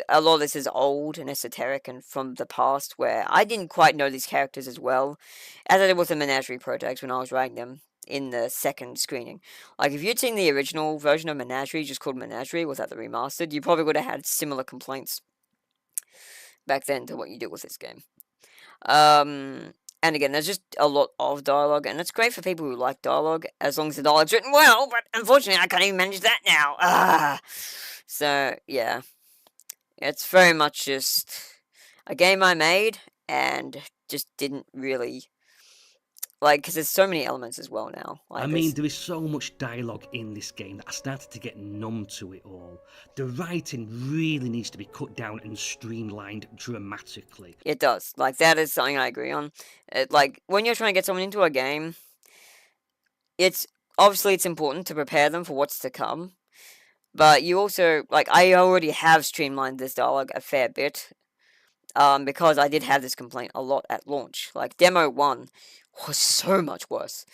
a lot of this is old and esoteric and from the past, where I didn't quite know these characters as well as I did with the Menagerie protags when I was writing them in the second screening. Like, if you'd seen the original version of Menagerie, just called Menagerie, without the remastered, you probably would have had similar complaints back then to what you do with this game. And again, there's just a lot of dialogue, and it's great for people who like dialogue, as long as the dialogue's written well, but unfortunately I can't even manage that now. So, yeah. It's very much just a game I made, and just didn't really... Like, because there's so many elements as well now. Like, I mean, there is so much dialogue in this game that I started to get numb to it all. The writing really needs to be cut down and streamlined dramatically. It does. Like, that is something I agree on. Like, when you're trying to get someone into a game, it's important to prepare them for what's to come. But you also, like, I already have streamlined this dialogue a fair bit. Because I did have this complaint a lot at launch. Like, Demo 1 was so much worse.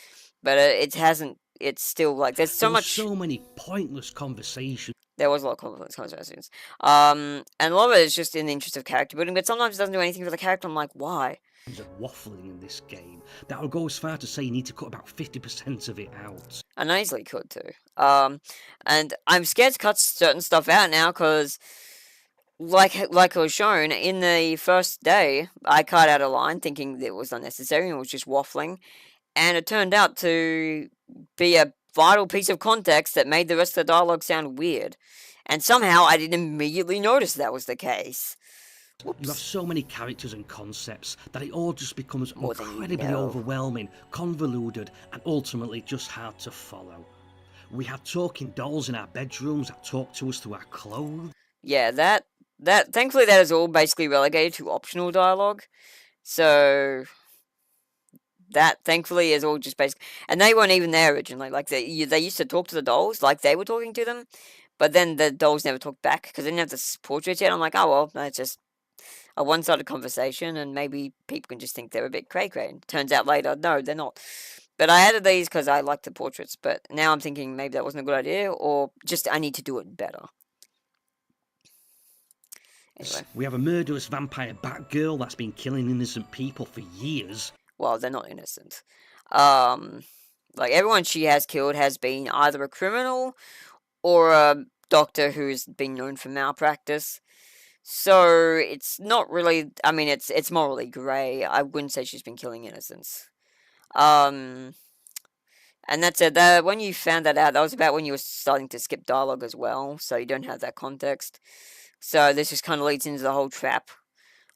But it hasn't, it's still, like, there's so many pointless conversations. There was a lot of pointless conversations. And a lot of it is just in the interest of character building, but sometimes it doesn't do anything for the character. I'm like, why? Of waffling in this game. That would go as far to say you need to cut about 50% of it out. And I easily could too. And I'm scared to cut certain stuff out now, because... Like it was shown, in the first day, I cut out a line thinking it was unnecessary and it was just waffling, and it turned out to be a vital piece of context that made the rest of the dialogue sound weird. And somehow I didn't immediately notice that was the case. Whoops. You have so many characters and concepts that it all just becomes incredibly overwhelming, convoluted, and ultimately just hard to follow. We had talking dolls in our bedrooms that talked to us through our clothes. Yeah, thankfully that is all basically relegated to optional dialogue. So that thankfully is all just basic, and they weren't even there originally. Like they used to talk to the dolls like they were talking to them, but then the dolls never talked back because they didn't have the portraits yet. I'm like, oh well, that's just a one-sided conversation, and maybe people can just think they're a bit cray-cray. Turns out later, no, they're not. But I added these because I liked the portraits, but now I'm thinking maybe that wasn't a good idea, or just I need to do it better. Anyway. We have a murderous vampire Batgirl that's been killing innocent people for years. Well, they're not innocent. Like, everyone she has killed has been either a criminal or a doctor who's been known for malpractice. So, it's not really... I mean, it's morally grey. I wouldn't say she's been killing innocents. And that's it. When you found that out, that was about when you were starting to skip dialogue as well, so you don't have that context. So this just kind of leads into the whole trap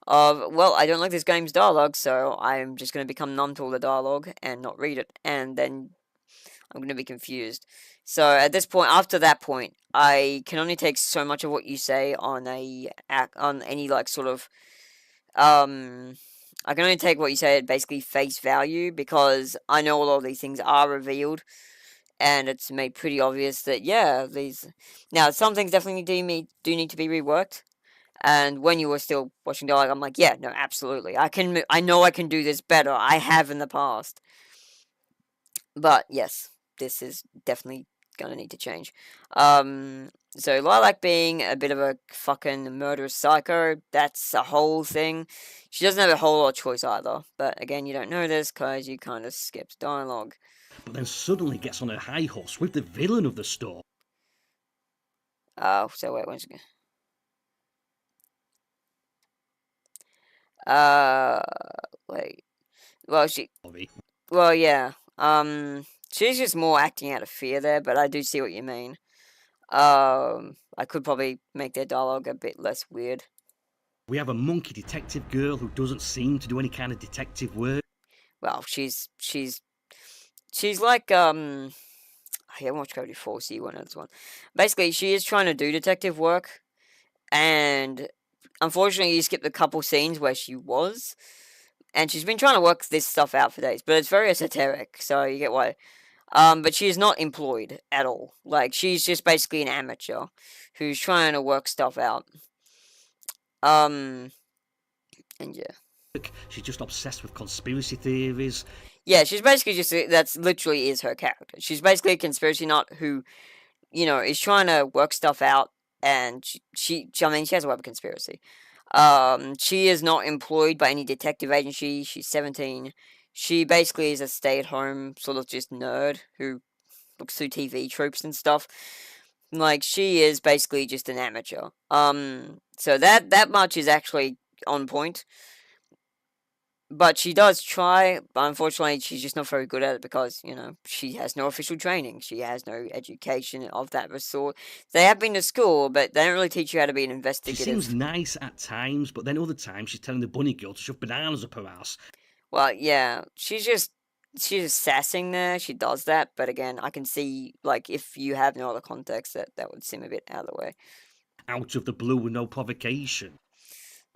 of, well, I don't like this game's dialogue, so I'm just going to become numb to all the dialogue and not read it, and then I'm going to be confused. So at this point, after that point, I can only take so much of what you say on any like sort of I can only take what you say at basically face value, because I know a lot of these things are revealed, and it's made pretty obvious that yeah, these now some things definitely do need to be reworked. And when you were still watching dialogue, I'm like, yeah, no, absolutely, I know I can do this better. I have in the past, but yes, this is definitely gonna need to change. So Lilac being a bit of a fucking murderous psycho, that's a whole thing. She doesn't have a whole lot of choice either, but again, you don't know this because you kind of skipped dialogue. But then suddenly gets on a high horse with the villain of the story. Oh, so wait, once again. Wait. Well, yeah. She's just more acting out of fear there, but I do see what you mean. I could probably make their dialogue a bit less weird. We have a monkey detective girl who doesn't seem to do any kind of detective work. Well, she's like, I haven't watched Cody 4, so you won't know this one. Basically, she is trying to do detective work, and unfortunately, you skipped a couple scenes where she was, and she's been trying to work this stuff out for days, but it's very esoteric, so you get why. But she is not employed at all. Like, she's just basically an amateur who's trying to work stuff out. And yeah. She's just obsessed with conspiracy theories. Yeah, she's basically just, that's literally is her character. She's basically a conspiracy nut who, you know, is trying to work stuff out, and she has a web of conspiracy. She is not employed by any detective agency. She's 17. She basically is a stay-at-home sort of just nerd who looks through TV tropes and stuff. Like, she is basically just an amateur. So that much is actually on point. But she does try, but unfortunately she's just not very good at it because, you know, she has no official training. She has no education of that sort. They have been to school, but they don't really teach you how to be an investigative. She seems nice at times, but then other times she's telling the bunny girl to shove bananas up her ass. Well, yeah, she's just sassing there. She does that, but again, I can see, like, if you have no other context, that would seem a bit out of the way. Out of the blue with no provocation.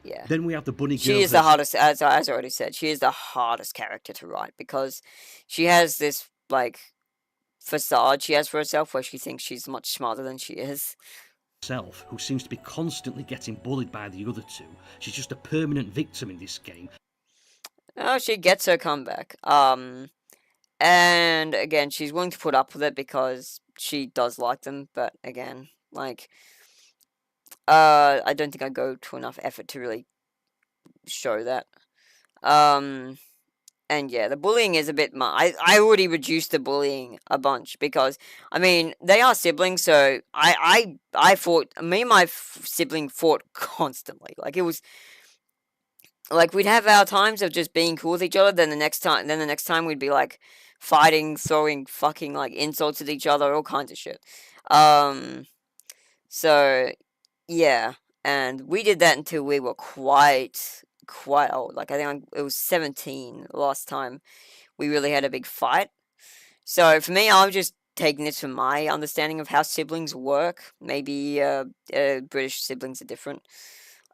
Yeah. Then we have the bunny girl. She is the hardest, as I already said, she is the hardest character to write because she has this, like, facade she has for herself where she thinks she's much smarter than she is. Herself, who seems to be constantly getting bullied by the other two. She's just a permanent victim in this game. Oh, she gets her comeback. And again, she's willing to put up with it because she does like them, but again, like, I don't think I go to enough effort to really show that. And yeah, the bullying is a bit much. I already reduced the bullying a bunch because, I mean, they are siblings, so I fought, me and my sibling fought constantly. Like, it was, like, we'd have our times of just being cool with each other, then the next time we'd be, like, fighting, throwing fucking, like, insults at each other, all kinds of shit. So, yeah, and we did that until we were quite old. Like, I think it was 17 last time we really had a big fight. So, for me, I'm just taking this from my understanding of how siblings work. Maybe, British siblings are different.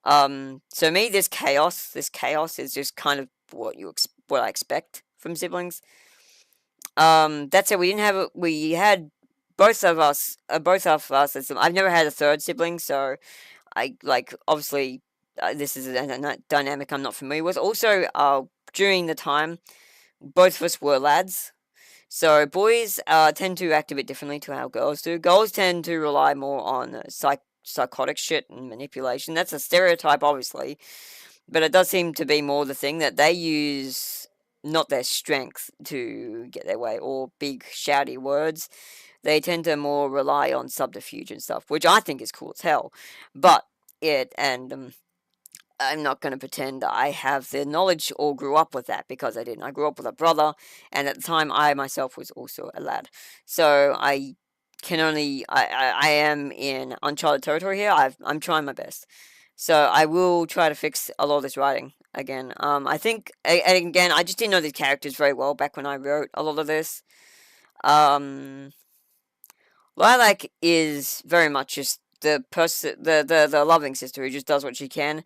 So me, this chaos is just kind of what I expect from siblings. That's it. We had both of us. I've never had a third sibling, so I, like, obviously, this is a dynamic I'm not familiar with. Also, during the time, both of us were lads. So boys tend to act a bit differently to how girls do. Girls tend to rely more on psychotic shit and manipulation. That's a stereotype, obviously, but it does seem to be more the thing that they use not their strength to get their way or big shouty words. They tend to more rely on subterfuge and stuff, which I think is cool as hell. But I'm not going to pretend I have the knowledge or grew up with that, because I didn't. I grew up with a brother, and at the time I myself was also a lad. So I am in uncharted territory here. I'm trying my best. So I will try to fix a lot of this writing again. I think, and again, I just didn't know the characters very well back when I wrote a lot of this. Lilac is very much just the person, the loving sister who just does what she can,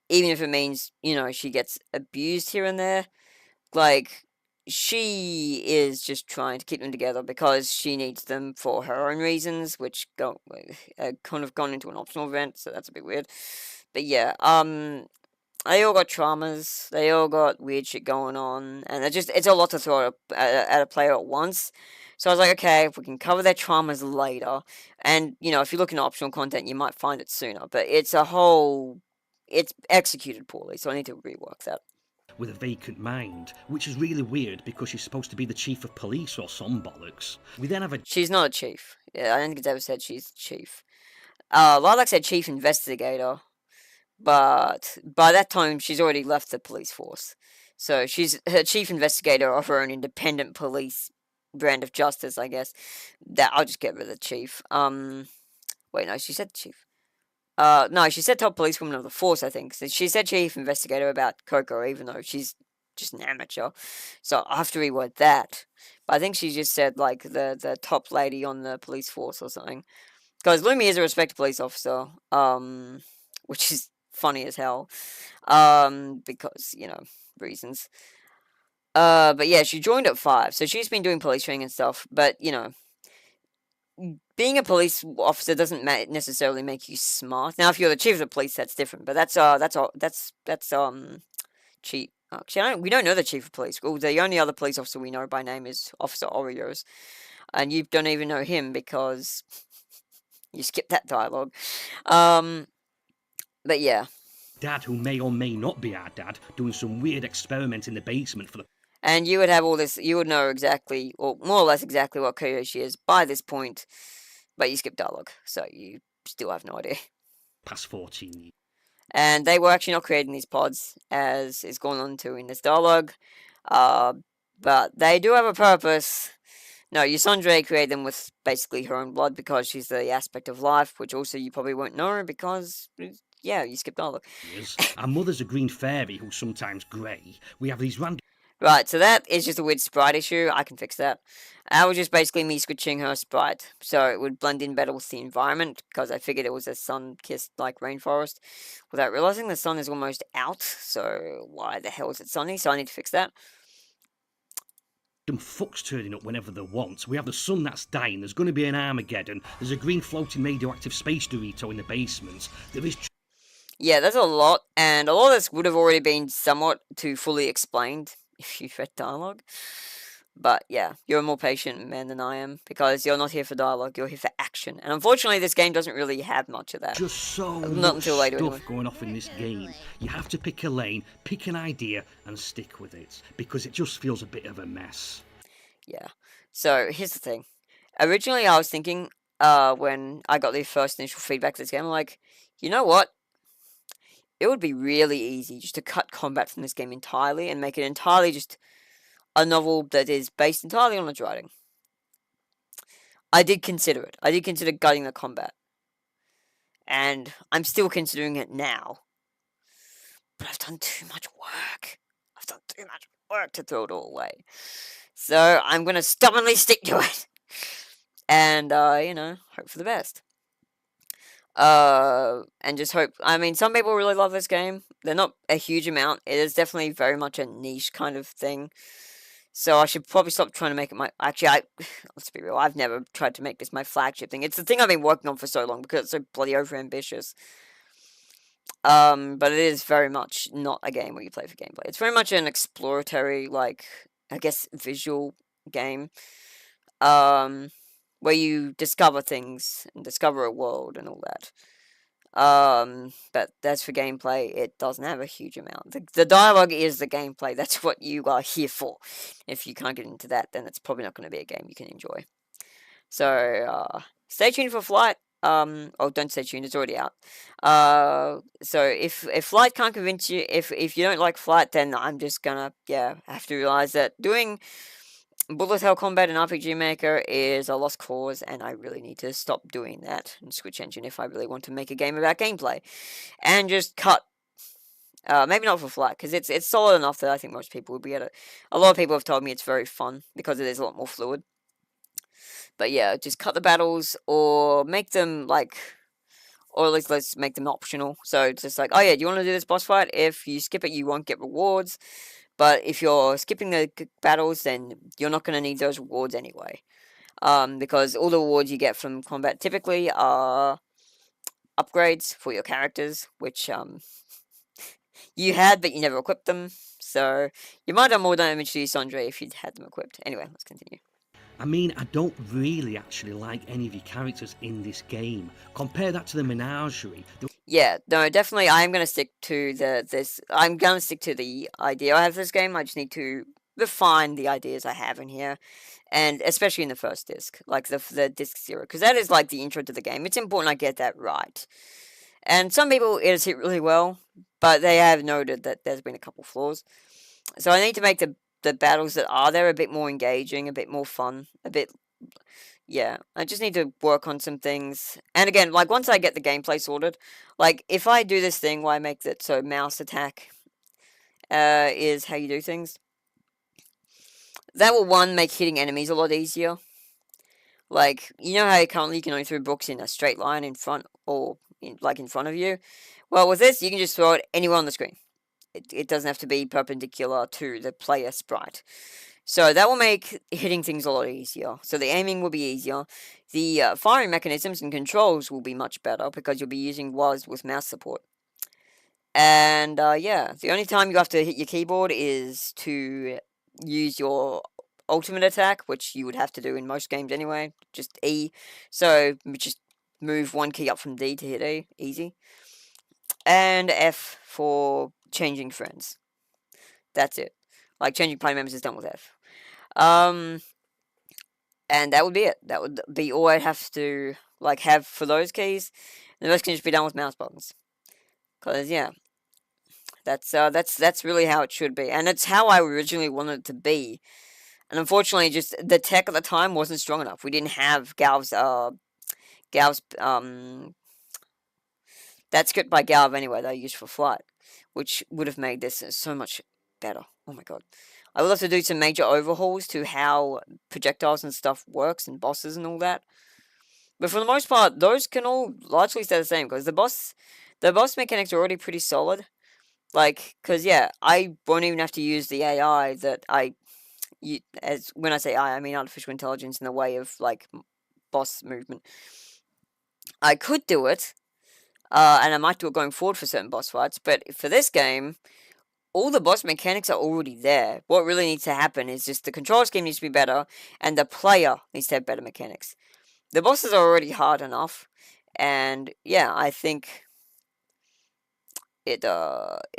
even if it means, she gets abused here and there. Like, she is just trying to keep them together because she needs them for her own reasons, which kind of gone into an optional event, so that's a bit weird. But yeah, they all got traumas, they all got weird shit going on, and it's a lot to throw at a player at once. So I was like, okay, if we can cover their traumas later, and, if you look in optional content, you might find it sooner, but it's executed poorly, so I need to rework that. With a vacant mind, which is really weird because she's supposed to be the chief of police or some bollocks. We then have a... She's not a chief. Yeah, I don't think it's ever said she's the chief. Lilac said chief investigator, but by that time she's already left the police force. So she's her chief investigator of her own independent police brand of justice, I guess. That I'll just get rid of the chief. Wait, no, she said chief. No, she said top policewoman of the force, I think. So she said chief investigator about Coco, even though she's just an amateur. So I'll have to reword that. But I think she just said, like, the top lady on the police force or something. Because Lumi is a respected police officer, which is funny as hell. Because, reasons. But yeah, she joined at 5, so she's been doing police training and stuff, but, being a police officer doesn't necessarily make you smart. Now, if you're the chief of the police, that's different. But that's cheap. Actually, we don't know the chief of police. Well, the only other police officer we know by name is Officer Oreos, and you don't even know him because you skipped that dialogue. But yeah. Dad, who may or may not be our dad, doing some weird experiment in the basement for the... And you would have all this, you would know exactly, or more or less exactly what Kyoshi is by this point, but you skip dialogue, so you still have no idea. Past 14 years. And they were actually not creating these pods, as is going on to in this dialogue, but they do have a purpose. No, Yusandre created them with basically her own blood because she's the aspect of life, which also you probably won't know because... Yeah, you skipped dialogue. Our mother's a green fairy who's sometimes grey. We have these random... Right, so that is just a weird sprite issue. I can fix that. That was just basically me switching her sprite, so it would blend in better with the environment, because I figured it was a sun-kissed, like, rainforest, without realizing the sun is almost out, so why the hell is it sunny? So I need to fix that. Them fucks turning up whenever they want. We have the sun that's dying. There's going to be an Armageddon. There's a green floating radioactive space Dorito in the basement. There is... Yeah, that's a lot, and a lot of this would have already been somewhat too fully explained if you read dialogue. But yeah, you're a more patient man than I am, because you're not here for dialogue, you're here for action. And unfortunately, this game doesn't really have much of that. Just so not much until later, stuff anyway. going off in this game. You have to pick a lane, pick an idea, and stick with it, because it just feels a bit of a mess. Yeah. So here's the thing. Originally, I was thinking, when I got the first initial feedback to this game, I'm like, you know what? It would be really easy just to cut combat from this game entirely and make it entirely just a novel that is based entirely on its writing. I did consider it. I did consider gutting the combat. And I'm still considering it now. But I've done too much work. I've done too much work to throw it all away. So I'm going to stubbornly stick to it. And, hope for the best. And just hope... I mean, some people really love this game. They're not a huge amount. It is definitely very much a niche kind of thing. So I should probably stop trying to make it my... Actually, let's be real. I've never tried to make this my flagship thing. It's the thing I've been working on for so long because it's so bloody overambitious. But it is very much not a game where you play for gameplay. It's very much an exploratory, like, I guess, visual game. Where you discover things and discover a world and all that. But as for gameplay, it doesn't have a huge amount. The dialogue is the gameplay. That's what you are here for. If you can't get into that, then it's probably not going to be a game you can enjoy. So, stay tuned for Flight. Oh, don't stay tuned. It's already out. So if Flight can't convince you, if you don't like Flight, then I'm just gonna, have to realize that doing bullet hell combat in RPG Maker is a lost cause, and I really need to stop doing that and switch engine if I really want to make a game about gameplay. And just cut. Maybe not for flat, because it's solid enough that I think most people would be able to. A lot of people have told me it's very fun because it is a lot more fluid. But yeah, just cut the battles or make them like, or at least let's make them optional. So it's just like, oh yeah, do you want to do this boss fight? If you skip it, you won't get rewards. But if you're skipping the battles, then you're not going to need those rewards anyway. Because all the rewards you get from combat typically are upgrades for your characters, which you had, but you never equipped them. So you might have more damage to you, Sandre, if you'd had them equipped. Anyway, let's continue. I mean, I don't really actually like any of your characters in this game. Compare that to the Menagerie. Yeah, no, definitely. I'm gonna stick to I'm gonna stick to the idea I have for this game. I just need to refine the ideas I have in here, and especially in the first disc, like the disc 0, because that is like the intro to the game. It's important I get that right. And some people it has hit really well, but they have noted that there's been a couple flaws. So I need to make the battles that are there a bit more engaging, a bit more fun, a bit. Yeah, I just need to work on some things. And again, like, once I get the gameplay sorted, like, if I do this thing where I make that so mouse attack is how you do things, that will, one, make hitting enemies a lot easier. Like, you know how currently you can only throw books in a straight line in front, or, in front of you? Well, with this, you can just throw it anywhere on the screen. It doesn't have to be perpendicular to the player sprite. So that will make hitting things a lot easier. So the aiming will be easier. The firing mechanisms and controls will be much better because you'll be using WASD with mouse support. And yeah, the only time you have to hit your keyboard is to use your ultimate attack, which you would have to do in most games anyway, just E. So just move one key up from D to hit E, easy. And F for changing friends. That's it. Like, changing party members is done with F. And that would be it. That would be all I'd have to, like, have for those keys. The rest can just be done with mouse buttons. Because, yeah. That's really how it should be. And it's how I originally wanted it to be. And unfortunately, just the tech at the time wasn't strong enough. We didn't have Galv's, that script by Galv anyway that I used for Flight, which would have made this so much better. Oh my god. I would have to do some major overhauls to how projectiles and stuff works and bosses and all that. But for the most part, those can all largely stay the same because the boss mechanics are already pretty solid. Like, because yeah, I won't even have to use the AI that as when I say AI, I mean artificial intelligence in the way of like boss movement. I could do it, and I might do it going forward for certain boss fights, but for this game, all the boss mechanics are already there. What really needs to happen is just the control scheme needs to be better, and the player needs to have better mechanics. The bosses are already hard enough, and yeah, I think it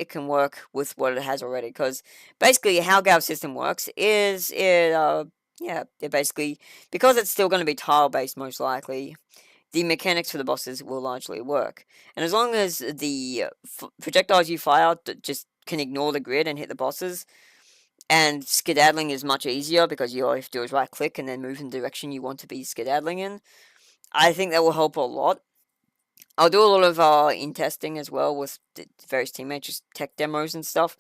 can work with what it has already. Because basically, how Gal's system works is it basically, because it's still going to be tile based most likely, the mechanics for the bosses will largely work. And as long as the projectiles you fire just can ignore the grid and hit the bosses, and skedaddling is much easier because all you have to do is right click and then move in the direction you want to be skedaddling in, I think that will help a lot. I'll do a lot of in-testing as well with the various teammates, just tech demos and stuff,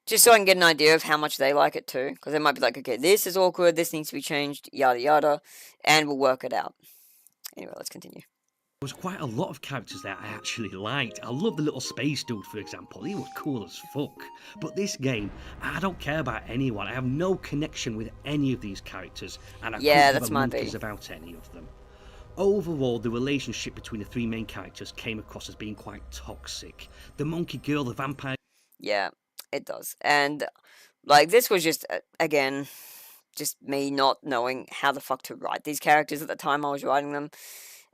just so I can get an idea of how much they like it too, because they might be like, okay, this is awkward, this needs to be changed, yada yada, and we'll work it out. Anyway, let's continue. There was quite a lot of characters that I actually liked. I love the little space dude, for example. He was cool as fuck. But this game, I don't care about anyone. I have no connection with any of these characters, and I couldn't give a monkeys about any of them. Overall, the relationship between the three main characters came across as being quite toxic. The monkey girl, the vampire... Yeah, it does. And, like, this was just, again, just me not knowing how the fuck to write these characters at the time I was writing them.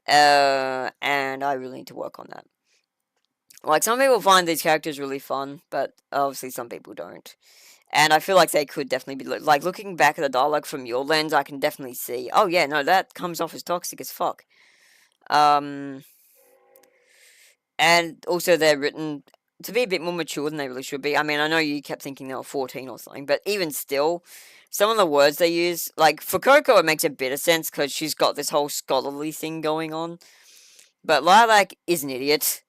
And I really need to work on that. Like, some people find these characters really fun, but obviously some people don't. And I feel like they could definitely be, like, looking back at the dialogue from your lens, I can definitely see, oh yeah, no, that comes off as toxic as fuck. And also they're written to be a bit more mature than they really should be. I mean, I know you kept thinking they were 14 or something, but even still, some of the words they use, like for Coco, it makes a bit of sense because she's got this whole scholarly thing going on. But Lilac is an idiot.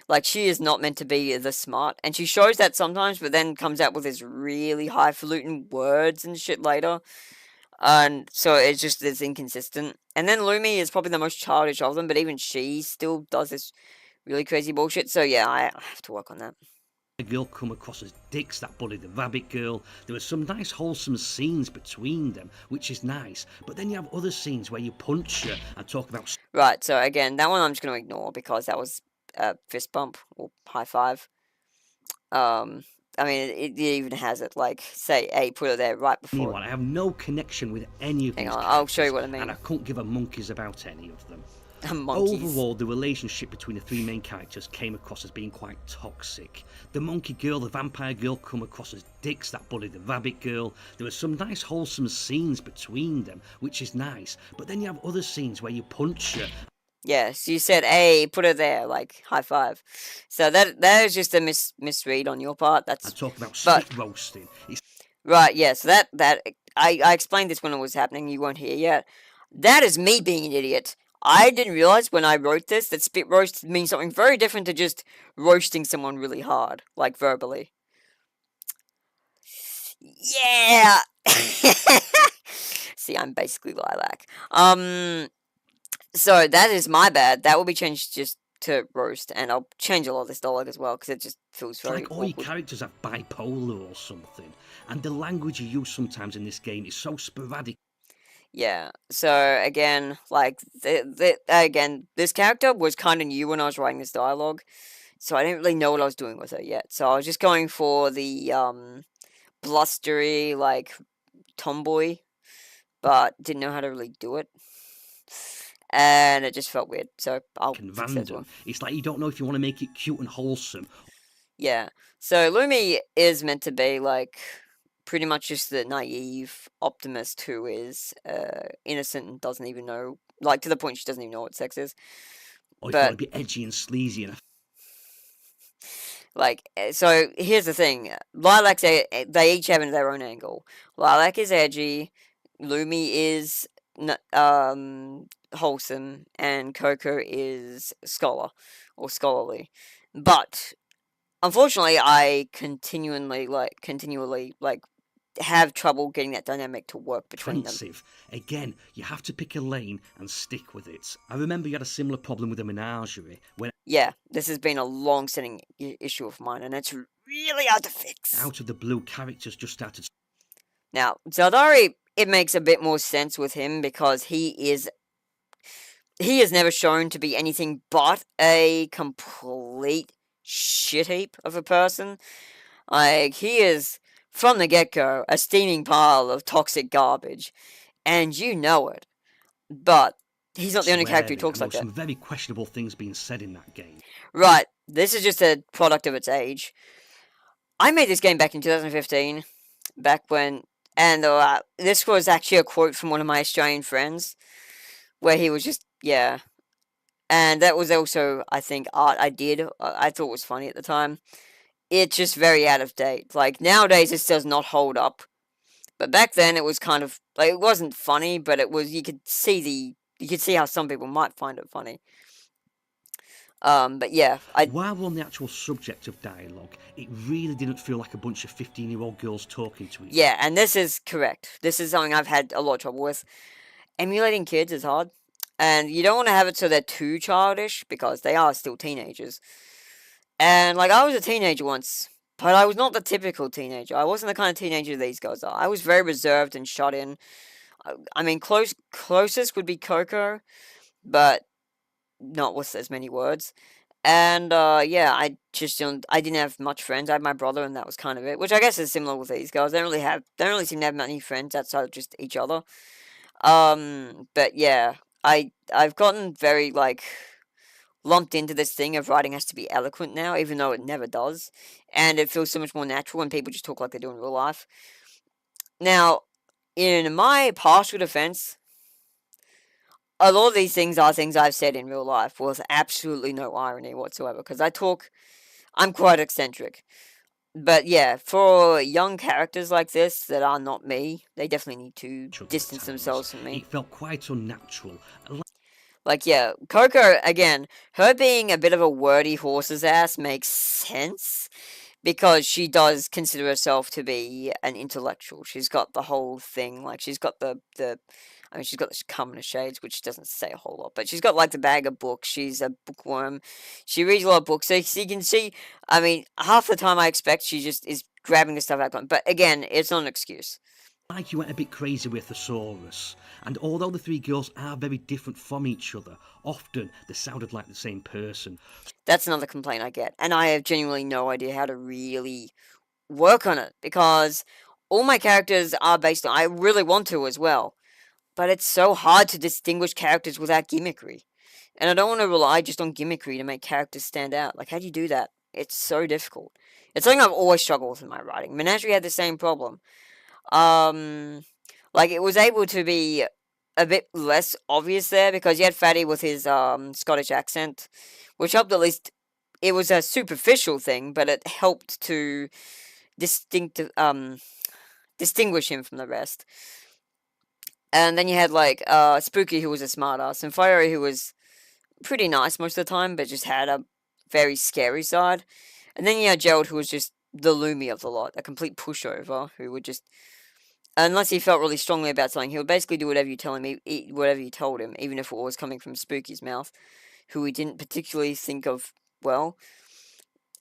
Like, she is not meant to be the smart, and she shows that sometimes, but then comes out with these really highfalutin words and shit later. And so it's inconsistent. And then Lumi is probably the most childish of them, but even she still does this really crazy bullshit. So yeah, I have to work on that. A girl come across as dicks, that bully the rabbit girl. There were some nice wholesome scenes between them, which is nice. But then you have other scenes where you punch her and talk about... Right, so again, that one I'm just going to ignore because that was a fist bump or high five. I mean, it even has it, like, say, hey, put it there right before. Meanwhile, I have no connection with any of these Hang on, I'll show you what I mean. And I couldn't give a monkeys about any of them. Monkeys. Overall, the relationship between the three main characters came across as being quite toxic. The monkey girl, the vampire girl come across as dicks, that bully the rabbit girl. There were some nice wholesome scenes between them, which is nice. But then you have other scenes where you punch her. Yes, you said, hey, put it there, like, high five. So that is just a misread on your part. That's... I talk about stick roasting. Right, yes, yeah, so I explained this when it was happening, you weren't here yet. That is me being an idiot. I didn't realize when I wrote this that spit roast means something very different to just roasting someone really hard, like verbally. Yeah! See, I'm basically Lilac. So that is my bad. That will be changed just to roast, and I'll change a lot of this dialogue as well, because it just feels very like all your characters have bipolar or something, and the language you use sometimes in this game is so sporadic. Yeah, so again, like, again, this character was kind of new when I was writing this dialogue, so I didn't really know what I was doing with her yet. So I was just going for the, blustery, like, tomboy, but didn't know how to really do it. And it just felt weird, so I'll fix that one. It's like you don't know if you want to make it cute and wholesome. Yeah, so Lumi is meant to be, like, pretty much just the naive optimist who is innocent and doesn't even know, like, to the point she doesn't even know what sex is. Or you want to be edgy and sleazy and... Like, so here's the thing. Lilac, they each have their own angle. Lilac is edgy, Lumi is wholesome, and Coco is scholarly. But unfortunately, I continually have trouble getting that dynamic to work between them. Again, you have to pick a lane and stick with it. I remember you had a similar problem with the menagerie when... Yeah, this has been a long-standing issue of mine, and it's really hard to fix. Out of the blue, characters just started... Now, Zaldari, it makes a bit more sense with him because he is never shown to be anything but a complete shit heap of a person. Like, he is, from the get-go, a steaming pile of toxic garbage, and you know it. But he's not the only character who talks like that. Some very questionable things being said in that game. Right, this is just a product of its age. I made this game back in 2015, back when, and this was actually a quote from one of my Australian friends, where he was just, yeah. And that was also, I think, art I thought was funny at the time. It's just very out of date. Like, nowadays this does not hold up. But back then it was kind of, like, it wasn't funny, but it was, you could see how some people might find it funny. But yeah, while we're on the actual subject of dialogue, it really didn't feel like a bunch of 15-year-old girls talking to each other. Yeah, and this is correct. This is something I've had a lot of trouble with. Emulating kids is hard. And you don't want to have it so they're too childish, because they are still teenagers. And, like, I was a teenager once, but I was not the typical teenager. I wasn't the kind of teenager these guys are. I was very reserved and shut in. I mean, closest would be Coco, but not with as many words. And, yeah, I didn't have much friends. I had my brother, and that was kind of it. Which I guess is similar with these guys. They don't really seem to have many friends outside of just each other. But yeah, I've gotten very, like, lumped into this thing of writing has to be eloquent now, even though it never does. And it feels so much more natural when people just talk like they do in real life. Now, in my partial defense, a lot of these things are things I've said in real life with absolutely no irony whatsoever, because I'm quite eccentric. But yeah, for young characters like this that are not me, they definitely need to distance themselves from me. It felt quite unnatural. Like, yeah, Coco, again, her being a bit of a wordy horse's ass makes sense because she does consider herself to be an intellectual. She's got the whole thing, like, she's got I mean, she's got this Common of Shades, which doesn't say a whole lot, but she's got, like, the bag of books. She's a bookworm. She reads a lot of books, so you can see, I mean, half the time I expect she just is grabbing the stuff out of. But again, it's not an excuse. Like you went a bit crazy with Thesaurus, and although the three girls are very different from each other, often they sounded like the same person. That's another complaint I get, and I have genuinely no idea how to really work on it, because all my characters are based on, I really want to as well, but it's so hard to distinguish characters without gimmickry. And I don't want to rely just on gimmickry to make characters stand out. Like, how do you do that? It's so difficult. It's something I've always struggled with in my writing. Menagerie had the same problem. Like, it was able to be a bit less obvious there because you had Fatty with his Scottish accent, which helped at least. It was a superficial thing, but it helped to distinguish him from the rest. And then you had like Spooky, who was a smartass, and Fiery, who was pretty nice most of the time, but just had a very scary side. And then you had Gerald, who was just the Loomy of the lot, a complete pushover, who would just, unless he felt really strongly about something, he would basically do whatever you tell him, whatever you told him, even if it was coming from Spooky's mouth, who he didn't particularly think of well.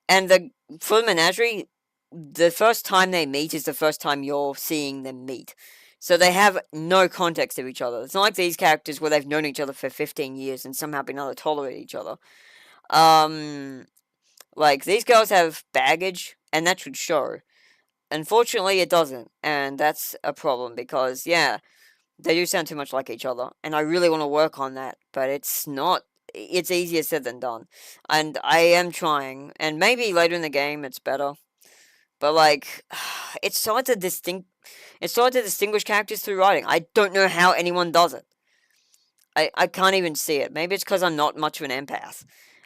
And for the Menagerie, the first time they meet is the first time you're seeing them meet. So they have no context of each other. It's not like these characters where they've known each other for 15 years and somehow been able to tolerate each other. Like, these girls have baggage, and that should show. Unfortunately, it doesn't, and that's a problem because, yeah, they do sound too much like each other, and I really want to work on that, but it's easier said than done. And I am trying, and maybe later in the game it's better. But, like, it's hard to distinguish characters through writing. I don't know how anyone does it. I can't even see it. Maybe it's because I'm not much of an empath.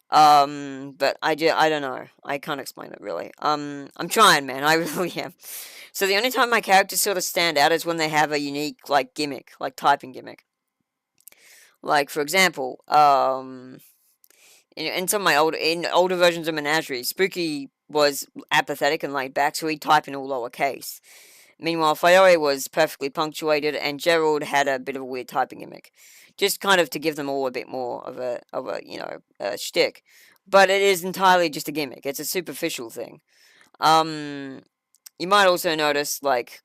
But I don't know. I can't explain it, really. I'm trying, man. I really am. So the only time my characters sort of stand out is when they have a unique, like, gimmick. Like, typing gimmick. Like, for example, in some of my older versions of Menagerie, Spooky was apathetic and laid back, so he'd type in all lowercase. Meanwhile, Fayori was perfectly punctuated, and Gerald had a bit of a weird typing gimmick, just kind of to give them all a bit more of a shtick. But it is entirely just a gimmick. It's a superficial thing. You might also notice, like,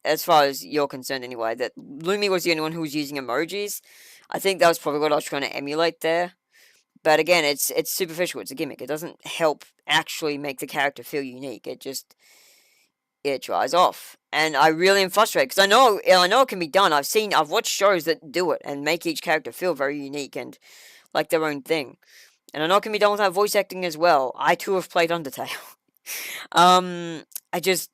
as far as you're concerned anyway, that Lumi was the only one who was using emojis. I think that was probably what I was trying to emulate there. But again, it's superficial. It's a gimmick. It doesn't help actually make the character feel unique. It dries off, and I really am frustrated because I know it can be done. I've watched shows that do it and make each character feel very unique and like their own thing, and I know it can be done without voice acting as well. I too have played Undertale. I just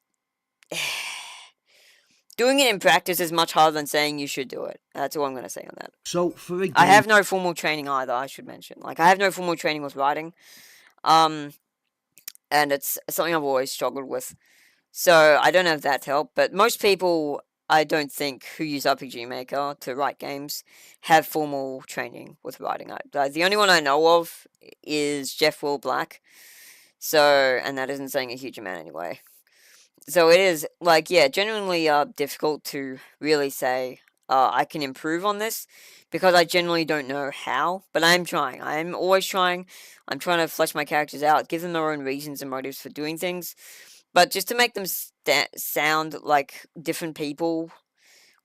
doing it in practice is much harder than saying you should do it. That's all I'm going to say on that. So for I have no formal training either, I should mention. Like, I have no formal training with writing. And it's something I've always struggled with. So I don't know if that's helped, but most people, I don't think, who use RPG Maker to write games have formal training with writing. The only one I know of is Jeff Will Black. So, and that isn't saying a huge amount anyway. So it is, like, yeah, genuinely difficult to really say I can improve on this, because I generally don't know how, but I'm trying. I'm always trying. I'm trying to flesh my characters out, give them their own reasons and motives for doing things, but just to make them sound like different people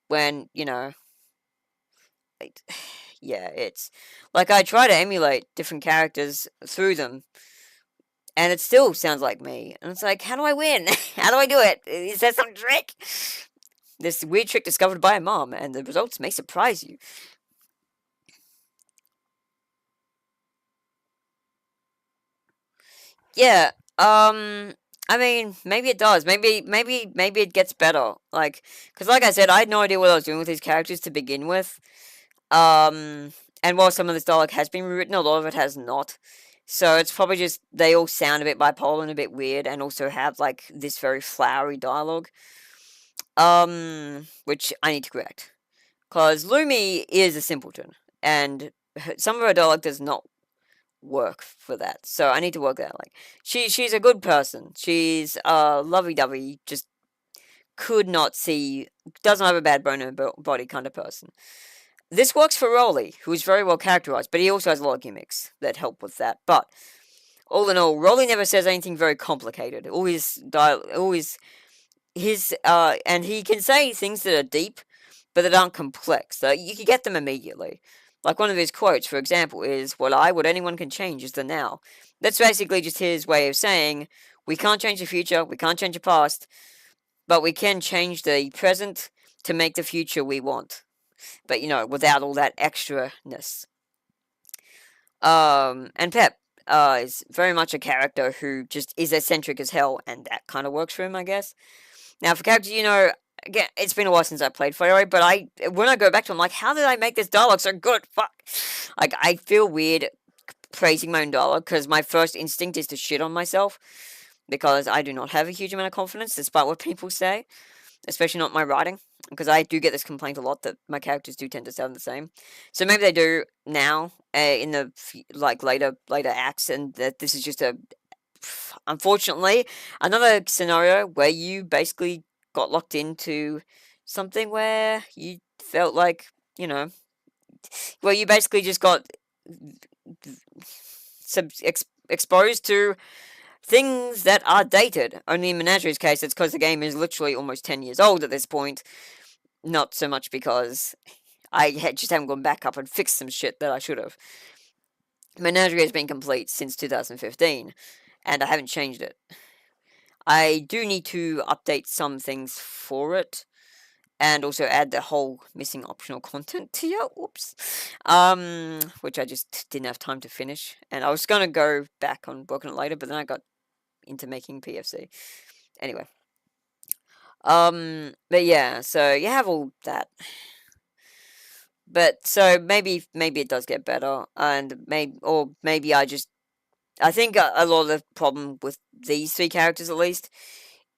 when, yeah, it's, like, I try to emulate different characters through them, and it still sounds like me. And it's like, how do I win? How do I do it? Is there some trick? This weird trick discovered by a mom, and the results may surprise you. Yeah, I mean, maybe it does. Maybe it gets better. Like, because like I said, I had no idea what I was doing with these characters to begin with. And while some of this dialogue has been rewritten, a lot of it has not. So it's probably just they all sound a bit bipolar and a bit weird, and also have like this very flowery dialogue. Which I need to correct, because Lumi is a simpleton, and some of her dialogue does not work for that. So I need to work that out. Like she's a good person. She's lovey-dovey, just could not see, doesn't have a bad bone in her body kind of person. This works for Rolly, who is very well characterized, but he also has a lot of gimmicks that help with that. But all in all, Rolly never says anything very complicated. Always his and he can say things that are deep, but that aren't complex. So you can get them immediately. Like one of his quotes, for example, is, what anyone can change is the now. That's basically just his way of saying, we can't change the future, we can't change the past, but we can change the present to make the future we want. But, without all that extra-ness. And Pep is very much a character who just is eccentric as hell, and that kind of works for him, I guess. Now, for characters, again, it's been a while since I played Fire, but when I go back to it, I'm like, how did I make this dialogue so good? Fuck. Like, I feel weird praising my own dialogue, because my first instinct is to shit on myself, because I do not have a huge amount of confidence, despite what people say, especially not my writing, because I do get this complaint a lot that my characters do tend to sound the same. So maybe they do now, in the, later acts, and that this is just unfortunately, another scenario where you basically got locked into something where you felt like, where you basically just got exposed to things that are dated. Only in Menagerie's case, it's because the game is literally almost 10 years old at this point. Not so much because I just haven't gone back up and fixed some shit that I should have. Menagerie has been complete since 2015, and I haven't changed it. I do need to update some things for it, and also add the whole missing optional content tier. Whoops. Which I just didn't have time to finish, and I was gonna go back on working it later, but then I got into making PFC. Anyway. But yeah, so you have all that. But so maybe it does get better, and maybe I think a lot of the problem with these three characters, at least,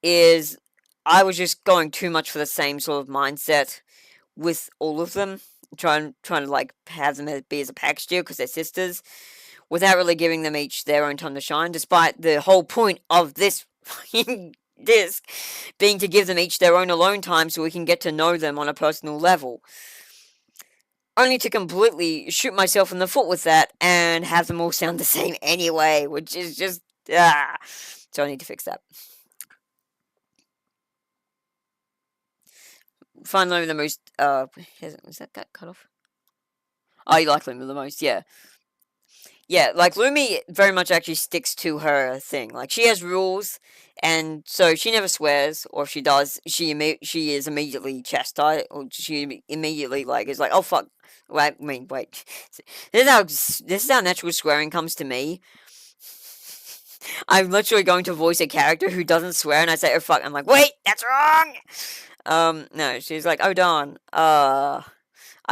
is I was just going too much for the same sort of mindset with all of them, trying to like have them be as a package deal because they're sisters, without really giving them each their own time to shine. Despite the whole point of this fucking disc being to give them each their own alone time, so we can get to know them on a personal level. Only to completely shoot myself in the foot with that and have them all sound the same anyway, which is just, So I need to fix that. Find Lumi the most, was that cut off? Oh, you like Lumi the most, yeah. Yeah, like, Lumi very much actually sticks to her thing. Like, she has rules, and so she never swears, or if she does, she is immediately chastised, or she immediately, like, is like, oh, fuck. Wait. This is how natural swearing comes to me. I'm literally going to voice a character who doesn't swear, and I say, oh, fuck. I'm like, wait, that's wrong! No, she's like, oh, darn. I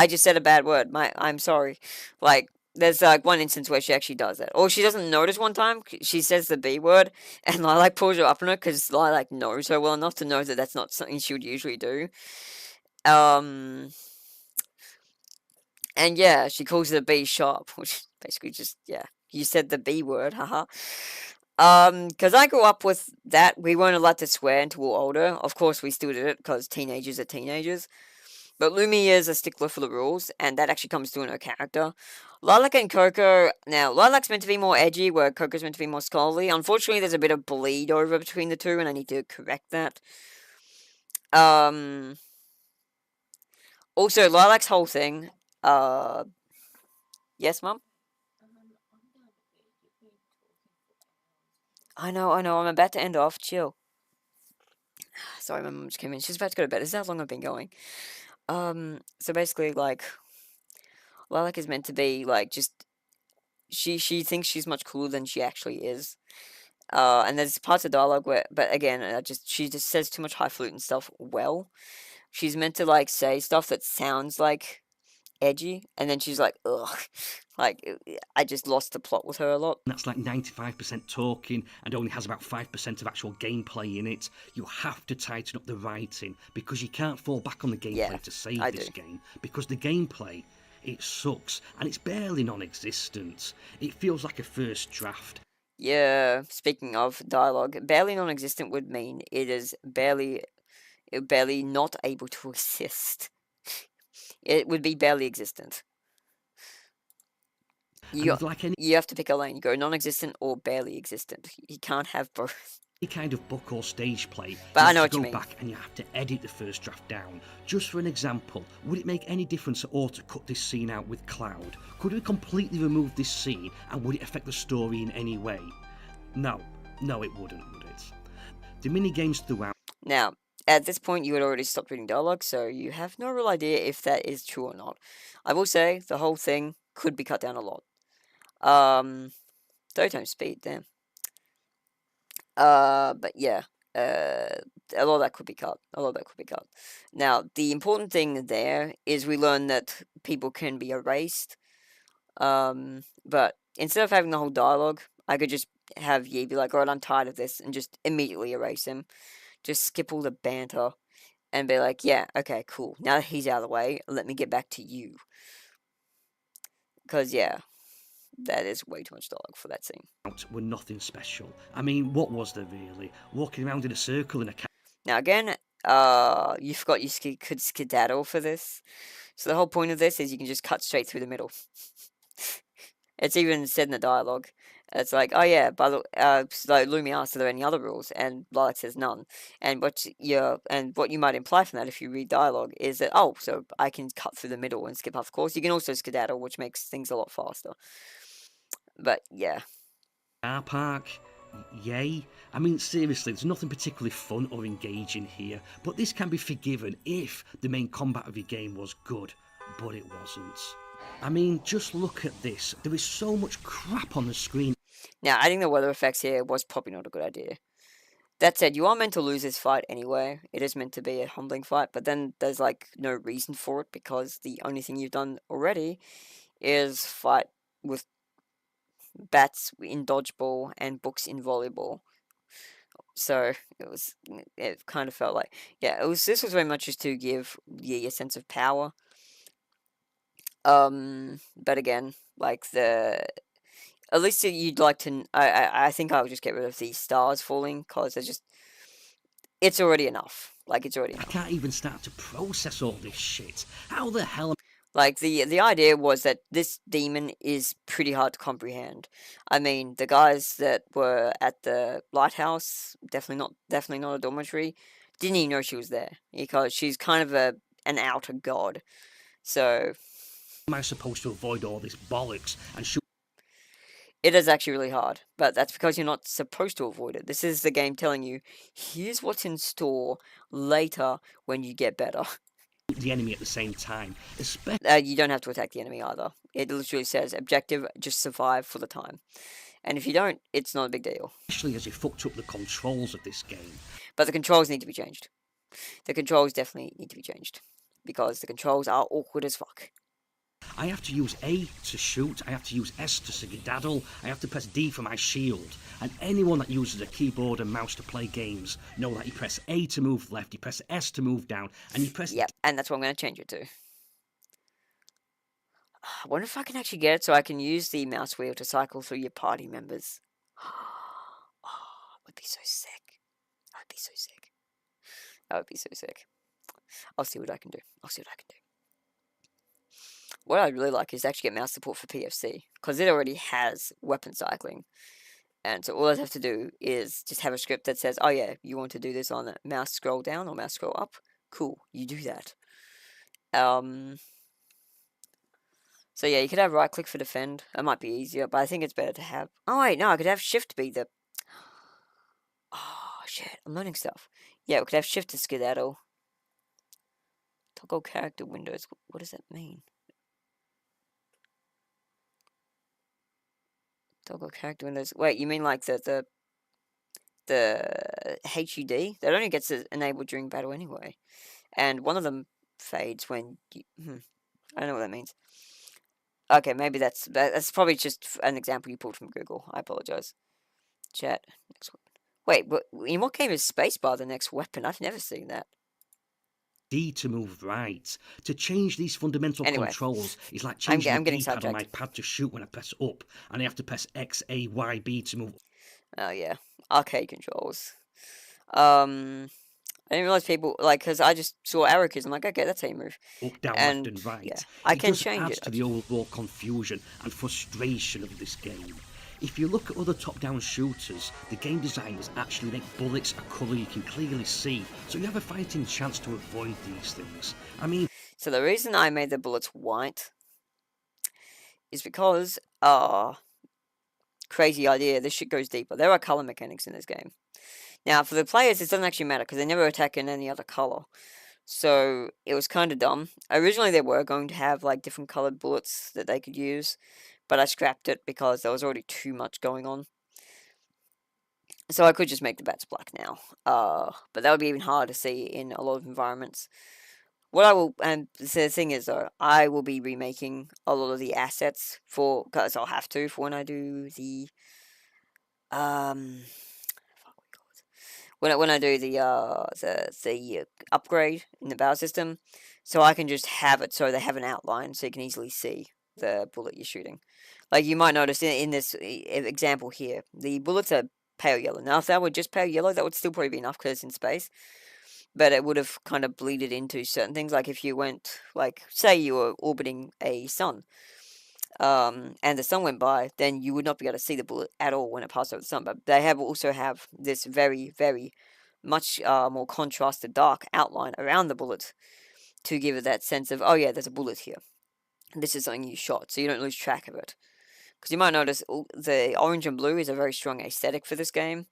just said a bad word. I'm sorry. Like, there's one instance where she actually does that. Or she doesn't notice one time, she says the B word, and Lilac pulls her up on her, because Lilac knows her well enough to know that that's not something she would usually do. And yeah, she calls it a B sharp, which basically just, yeah, you said the B word, haha. Because I grew up with that. We weren't allowed to swear until we were older. Of course, we still did it, because teenagers are teenagers. But Lumi is a stickler for the rules, and that actually comes through in her character. Lilac and Coco, now, Lilac's meant to be more edgy, where Coco's meant to be more scholarly. Unfortunately, there's a bit of bleed over between the two, and I need to correct that. Also, Lilac's whole thing, yes, Mum? I know, I'm about to end off, chill. Sorry, my mum just came in, she's about to go to bed, this is how long I've been going. So basically, like, Lilac is meant to be, like, just, she thinks she's much cooler than she actually is. And there's parts of dialogue where, but again, she just says too much highfalutin stuff well. She's meant to, like, say stuff that sounds like edgy, and then she's like, ugh. Like, I just lost the plot with her a lot. That's like 95% talking and only has about 5% of actual gameplay in it. You have to tighten up the writing because you can't fall back on the gameplay to save this game, because the gameplay, it sucks and it's barely non-existent. It feels like a first draft. Yeah, speaking of dialogue, barely non-existent would mean it is barely not able to exist. It would be barely existent. You have to pick a lane. You go non-existent or barely existent. You can't have both. Any kind of book or stage play, but you I know have what to you go mean. back and you have to edit the first draft down. Just for an example, would it make any difference at all to cut this scene out with Cloud? Could we completely remove this scene and would it affect the story in any way? No, it wouldn't, would it? The mini-games throughout... Now, at this point, you had already stopped reading dialogue, so you have no real idea if that is true or not. I will say, the whole thing could be cut down a lot. 30 times speed, damn. But yeah, a lot of that could be cut. Now, the important thing there is we learn that people can be erased. But instead of having the whole dialogue, I could just have Yi be like, alright, I'm tired of this, and just immediately erase him. Just skip all the banter, and be like, yeah, okay, cool. Now that he's out of the way, let me get back to you. Because, yeah, that is way too much dialogue for that scene. Were nothing special. I mean, what was there really? Walking around in a circle in a... Now again, you forgot you could skedaddle for this. So the whole point of this is you can just cut straight through the middle. It's even said in the dialogue. It's like, oh yeah, so Lumi asks, are there any other rules? And Lilac says none. And what you might imply from that if you read dialogue is that, oh, so I can cut through the middle and skip half the course. You can also skedaddle, which makes things a lot faster. But yeah. Car park, yay. I mean, seriously, there's nothing particularly fun or engaging here, but this can be forgiven if the main combat of your game was good, but it wasn't. I mean, just look at this. There is so much crap on the screen. Now, adding the weather effects here was probably not a good idea. That said, you are meant to lose this fight anyway. It is meant to be a humbling fight, but then there's, like, no reason for it, because the only thing you've done already is fight with bats in dodgeball and books in volleyball. So, it kind of felt like, yeah, this was very much just to give Yi a sense of power. But again, like at least you'd like to, I think I'll just get rid of these stars falling, because it's already enough. Like, it's already enough. I can't even start to process all this shit. How the hell... Like, the idea was that this demon is pretty hard to comprehend. I mean, the guys that were at the lighthouse, definitely not a dormitory, didn't even know she was there, because she's kind of an outer god. So... am I supposed to avoid all this bollocks and shoot? It is actually really hard, but that's because you're not supposed to avoid it. This is the game telling you, here's what's in store later when you get better. The enemy at the same time. You don't have to attack the enemy either. It literally says, objective, just survive for the time. And if you don't, it's not a big deal. Especially as you fucked up the controls of this game. But the controls need to be changed. The controls definitely need to be changed. Because the controls are awkward as fuck. I have to use A to shoot, I have to use S to skedaddle, I have to press D for my shield. And anyone that uses a keyboard and mouse to play games know that you press A to move left, you press S to move down, and you press... Yep, and that's what I'm going to change it to. I wonder if I can actually get it so I can use the mouse wheel to cycle through your party members. Oh, it would be so sick. That would be so sick. That would be so sick. I'll see what I can do. What I'd really like is to actually get mouse support for PFC, because it already has weapon cycling. And so all I have to do is just have a script that says, oh yeah, you want to do this on mouse scroll down or mouse scroll up? Cool, you do that. So yeah, you could have right click for defend. That might be easier, but I think it's better to have... Oh wait, no, I could have shift be the... Oh shit, I'm learning stuff. Yeah, we could have shift to skedaddle. Toggle character windows, what does that mean? Toggle character windows. Wait, you mean like the HUD? That only gets enabled during battle anyway. And one of them fades when you... I don't know what that means. Okay, maybe that's probably just an example you pulled from Google. I apologize. Chat. Next weapon. Wait, but in what game is spacebar the next weapon? I've never seen that. D to move right. To change these fundamental Anyway, controls is like I'm changing getting the D-pad on my sidetracked. pad to shoot when I press up, and I have to press X, A, Y, B to move. Oh yeah, arcade controls. I didn't realize people like because I just saw arrow keys. I'm like, okay, that's how you move. Up, down, And left, and right. yeah, I can just change adds it. to the overall confusion and frustration of this game. If you look at other top-down shooters, the game designers actually make bullets a colour you can clearly see, so you have a fighting chance to avoid these things. I mean... So the reason I made the bullets white is because, crazy idea, this shit goes deeper. There are colour mechanics in this game. Now, for the players, it doesn't actually matter, because they never attack in any other colour. So, it was kind of dumb. Originally, they were going to have, like, different coloured bullets that they could use, but I scrapped it because there was already too much going on. So I could just make the bats black now. But that would be even harder to see in a lot of environments. What I will, and the thing is though, I will be remaking a lot of the assets because I'll have to for when I do the, when I do the upgrade in the battle system, so I can just have it so they have an outline so you can easily see the bullet you're shooting. Like you might notice in this example here, the bullets are pale yellow. Now if that were just pale yellow, that would still probably be enough because it's in space. But it would have kind of bleeded into certain things, like if you went, like, say you were orbiting a sun, and the sun went by, then you would not be able to see the bullet at all when it passed over the sun. But they also have this very, very much more contrasted dark outline around the bullet to give it that sense of, oh yeah, there's a bullet here. This is something you shot, so you don't lose track of it. Because you might notice the orange and blue is a very strong aesthetic for this game.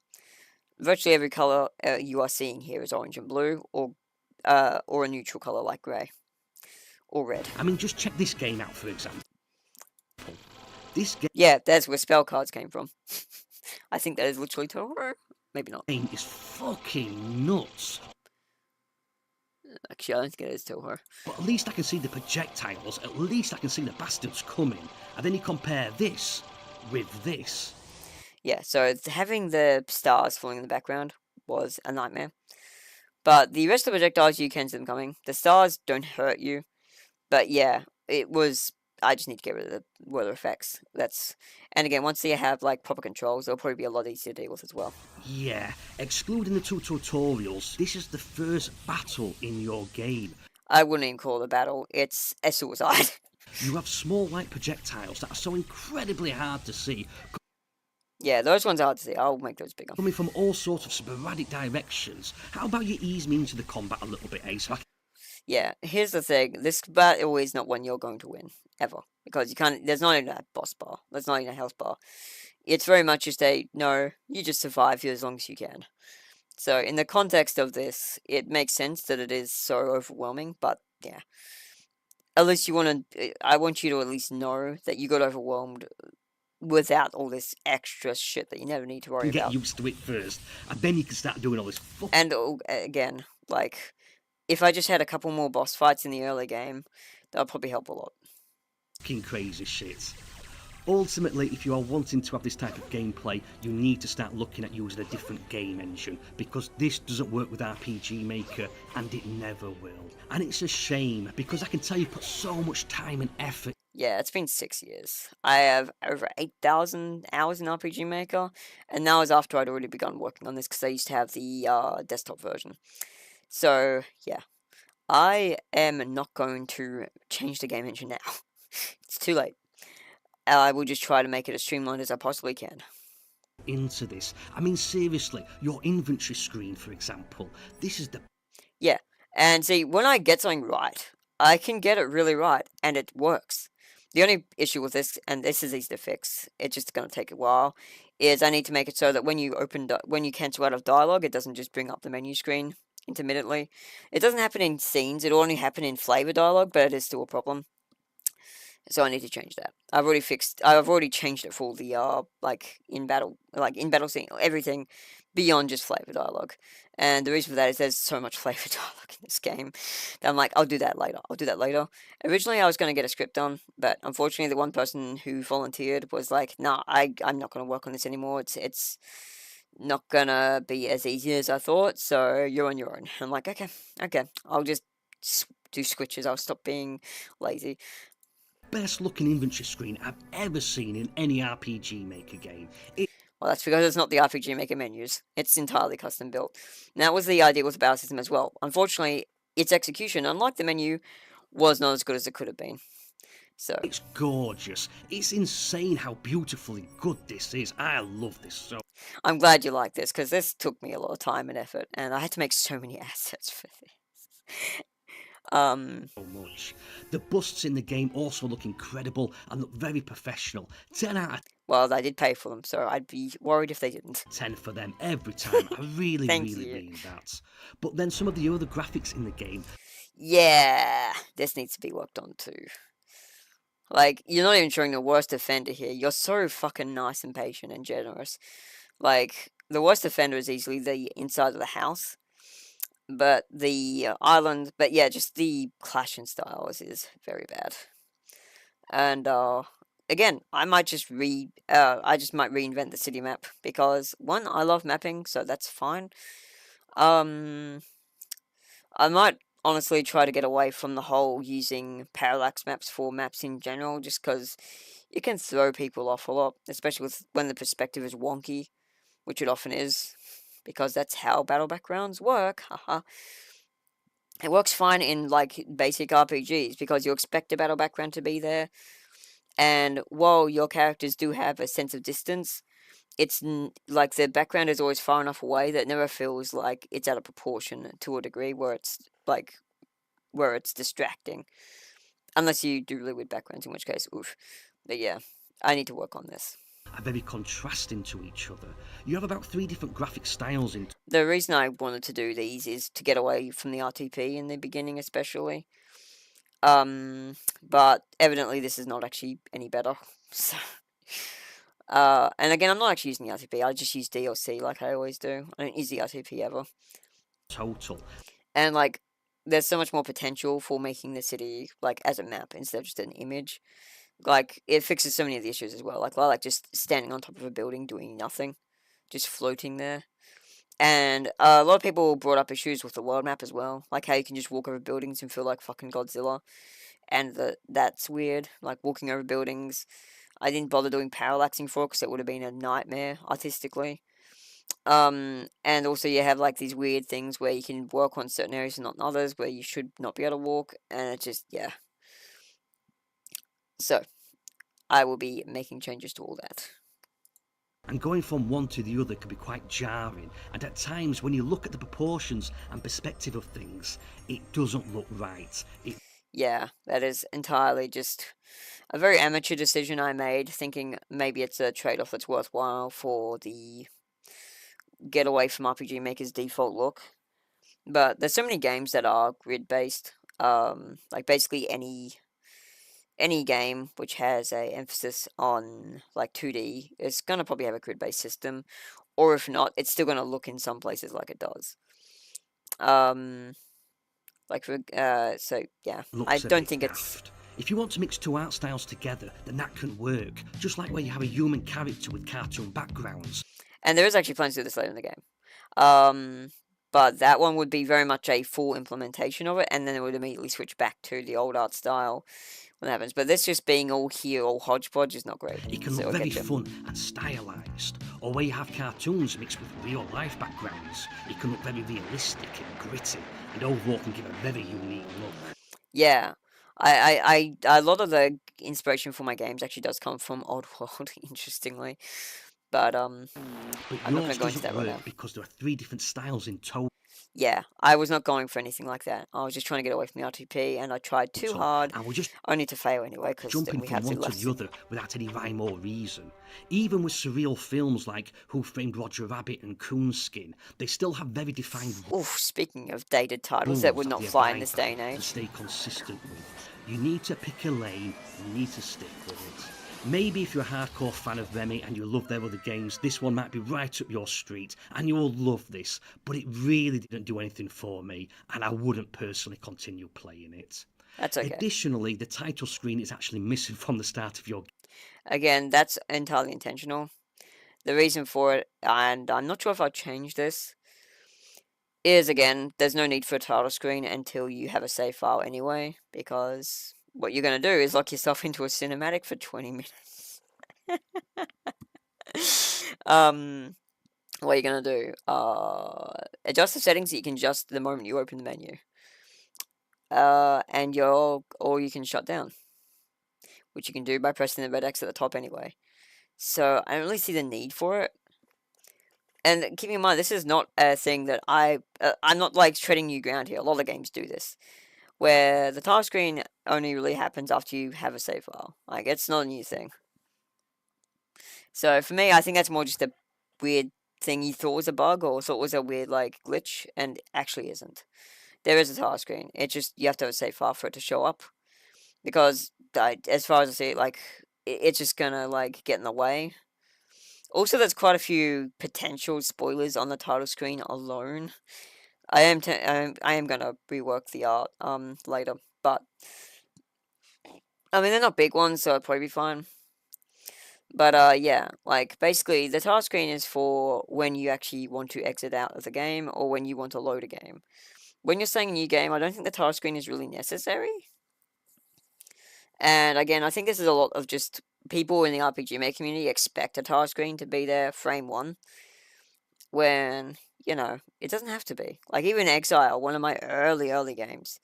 Virtually every color you are seeing here is orange and blue, or a neutral color like grey or red. I mean, just check this game out, for example. This game... Yeah, that's where spell cards came from. I think that is literally Toho. Maybe not. Game is fucking nuts. Actually, I don't think it is Toho. But at least I can see the projectiles. At least I can see the bastards coming. And then you compare this with this. Yeah, so having the stars falling in the background was a nightmare. But the rest of the projectiles, you can see them coming. The stars don't hurt you. But yeah, it was... I just need to get rid of the weather effects. And again, once you have like proper controls, they'll probably be a lot easier to deal with as well. Yeah, excluding the 2 tutorials, this is the first battle in your game. I wouldn't even call it a battle. It's a suicide. You have small light projectiles that are so incredibly hard to see. Yeah, those ones are hard to see. I'll make those bigger. Coming from all sorts of sporadic directions. How about you ease me into the combat a little bit, Ace? Yeah, here's the thing. This battle is not one you're going to win, ever. Because you can't... There's not even a boss bar. There's not even a health bar. It's very much just no, you just survive here as long as you can. So, in the context of this, it makes sense that it is so overwhelming, but, yeah. At least I want you to at least know that you got overwhelmed without all this extra shit that you never need to worry about. Get used to it first, and then you can start doing all this And, again, like... If I just had a couple more boss fights in the early game, that would probably help a lot. Fucking crazy shit. Ultimately, if you are wanting to have this type of gameplay, you need to start looking at using a different game engine, because this doesn't work with RPG Maker, and it never will. And it's a shame, because I can tell you put so much time and effort. Yeah, it's been 6 years. I have over 8,000 hours in RPG Maker, and that was after I'd already begun working on this, because I used to have the desktop version. So, yeah, I am not going to change the game engine now. It's too late. I will just try to make it as streamlined as I possibly can. Into this. I mean, seriously, your inventory screen, for example, this is the... Yeah, and see, when I get something right, I can get it really right, and it works. The only issue with this, and this is easy to fix, it's just going to take a while, is I need to make it so that when you cancel out of dialogue, it doesn't just bring up the menu screen intermittently. It doesn't happen in scenes, it'll only happen in flavor dialogue, but it is still a problem. So I need to change that. I've already changed it for the like in battle scene, everything beyond just flavor dialogue. And the reason for that is there's so much flavor dialogue in this game that I'm like, I'll do that later. I'll do that later. Originally I was gonna get a script done, but unfortunately the one person who volunteered was like, nah, I'm not gonna work on this anymore. It's not gonna be as easy as I thought, so you're on your own. I'm like, okay, I'll just do switches. I'll stop being lazy. Best looking inventory screen I've ever seen in any RPG Maker game. Well, that's because it's not the RPG Maker menus. It's entirely custom built. Now, that was the idea with the battle system as well. Unfortunately, its execution, unlike the menu, was not as good as it could have been. So it's gorgeous. It's insane how beautifully good this is. I love this so. I'm glad you like this, because this took me a lot of time and effort, and I had to make so many assets for this. So much. The busts in the game also look incredible and look very professional. 10 out of... Well, I did pay for them, so I'd be worried if they didn't. 10 for them every time. I really mean that. But then some of the other graphics in the game... Yeah, this needs to be worked on too. Like, you're not even showing the worst offender here. You're so fucking nice and patient and generous. Like, the worst offender is easily the inside of the house. But the island, but yeah, just the clash in styles is very bad. And again, I just might reinvent the city map because one, I love mapping, so that's fine. I might honestly try to get away from the whole using parallax maps for maps in general, just because it can throw people off a lot, especially when the perspective is wonky, which it often is. Because that's how battle backgrounds work, haha. It works fine in, like, basic RPGs, because you expect a battle background to be there, and while your characters do have a sense of distance, it's, like, the background is always far enough away that it never feels like it's out of proportion to a degree where it's, like, where it's distracting. Unless you do really weird backgrounds, in which case, oof. But yeah, I need to work on this. Are very contrasting to each other. You have about 3 different graphic styles in... The reason I wanted to do these is to get away from the RTP in the beginning especially. But evidently this is not actually any better. So, and again, I'm not actually using the RTP, I just use DLC like I always do. I don't use the RTP ever. Total. And like, there's so much more potential for making the city like as a map instead of just an image. Like, it fixes so many of the issues as well. Like, I like just standing on top of a building doing nothing. Just floating there. And a lot of people brought up issues with the world map as well. Like, how you can just walk over buildings and feel like fucking Godzilla. And that's weird. Like, walking over buildings. I didn't bother doing parallaxing for it because it would have been a nightmare, artistically. And also you have, like, these weird things where you can work on certain areas and not in others, where you should not be able to walk. And it just, yeah. So, I will be making changes to all that. And going from one to the other can be quite jarring, and at times when you look at the proportions and perspective of things, it doesn't look right. Yeah, that is entirely just a very amateur decision I made, thinking maybe it's a trade-off that's worthwhile for the get away from RPG Maker's default look. But there's so many games that are grid-based, like basically any game which has a emphasis on like 2D is gonna probably have a grid-based system, or if not, it's still gonna look in some places like it does. So yeah, I don't think it's... If you want to mix 2 art styles together, then that can work, just like where you have a human character with cartoon backgrounds. And there is actually plans to do this later in the game. But that one would be very much a full implementation of it, and then it would immediately switch back to the old art style when that happens. But this just being all here, all hodgepodge, is not great. It can look very fun and stylised, or where you have cartoons mixed with real-life backgrounds, it can look very realistic and gritty, and overall can give a very unique look. Yeah. A lot of the inspiration for my games actually does come from Oddworld, interestingly. But But I'm not yours going to go into doesn't that right work now. because there are 3 different styles in total. Yeah, I was not going for anything like that. I was just trying to get away from the RTP, and I tried too hard, And we're just only to fail anyway, because then jumping we from have to one to left. the other without any rhyme or reason. Even with surreal films like Who Framed Roger Rabbit and Coonskin, they still have very defined Oof, speaking of dated titles that rules would that not they fly in abide this day and by to age. stay consistent with. You need to pick a lane, you need to stick with it. Maybe if you're a hardcore fan of Remi and you love their other games, this one might be right up your street and you will love this, but it really didn't do anything for me and I wouldn't personally continue playing it. That's okay. Additionally, the title screen is actually missing from the start of your game. Again, that's entirely intentional. The reason for it, and I'm not sure if I'll change this, is again, there's no need for a title screen until you have a save file anyway, because what you're going to do is lock yourself into a cinematic for 20 minutes. What are you going to do? Adjust the settings that you can adjust the moment you open the menu. And or you can shut down, which you can do by pressing the red X at the top anyway. So I don't really see the need for it. And keep in mind, this is not a thing that I'm not like treading new ground here. A lot of games do this, where the title screen only really happens after you have a save file. Like, it's not a new thing. So for me, I think that's more just a weird thing you thought was a bug or thought was a weird like glitch, and actually isn't. There is a title screen. It's just you have to have a save file for it to show up, because as far as I see it, like it's just gonna like get in the way. Also, there's quite a few potential spoilers on the title screen alone. I am gonna rework the art later, but I mean they're not big ones, so it'll probably be fine. But yeah, like basically the title screen is for when you actually want to exit out of the game or when you want to load a game. When you're saying a new game, I don't think the title screen is really necessary. And again, I think this is a lot of just people in the RPG Maker community expect a title screen to be there frame one, when, you know, it doesn't have to be. Like, even Exile, one of my early games,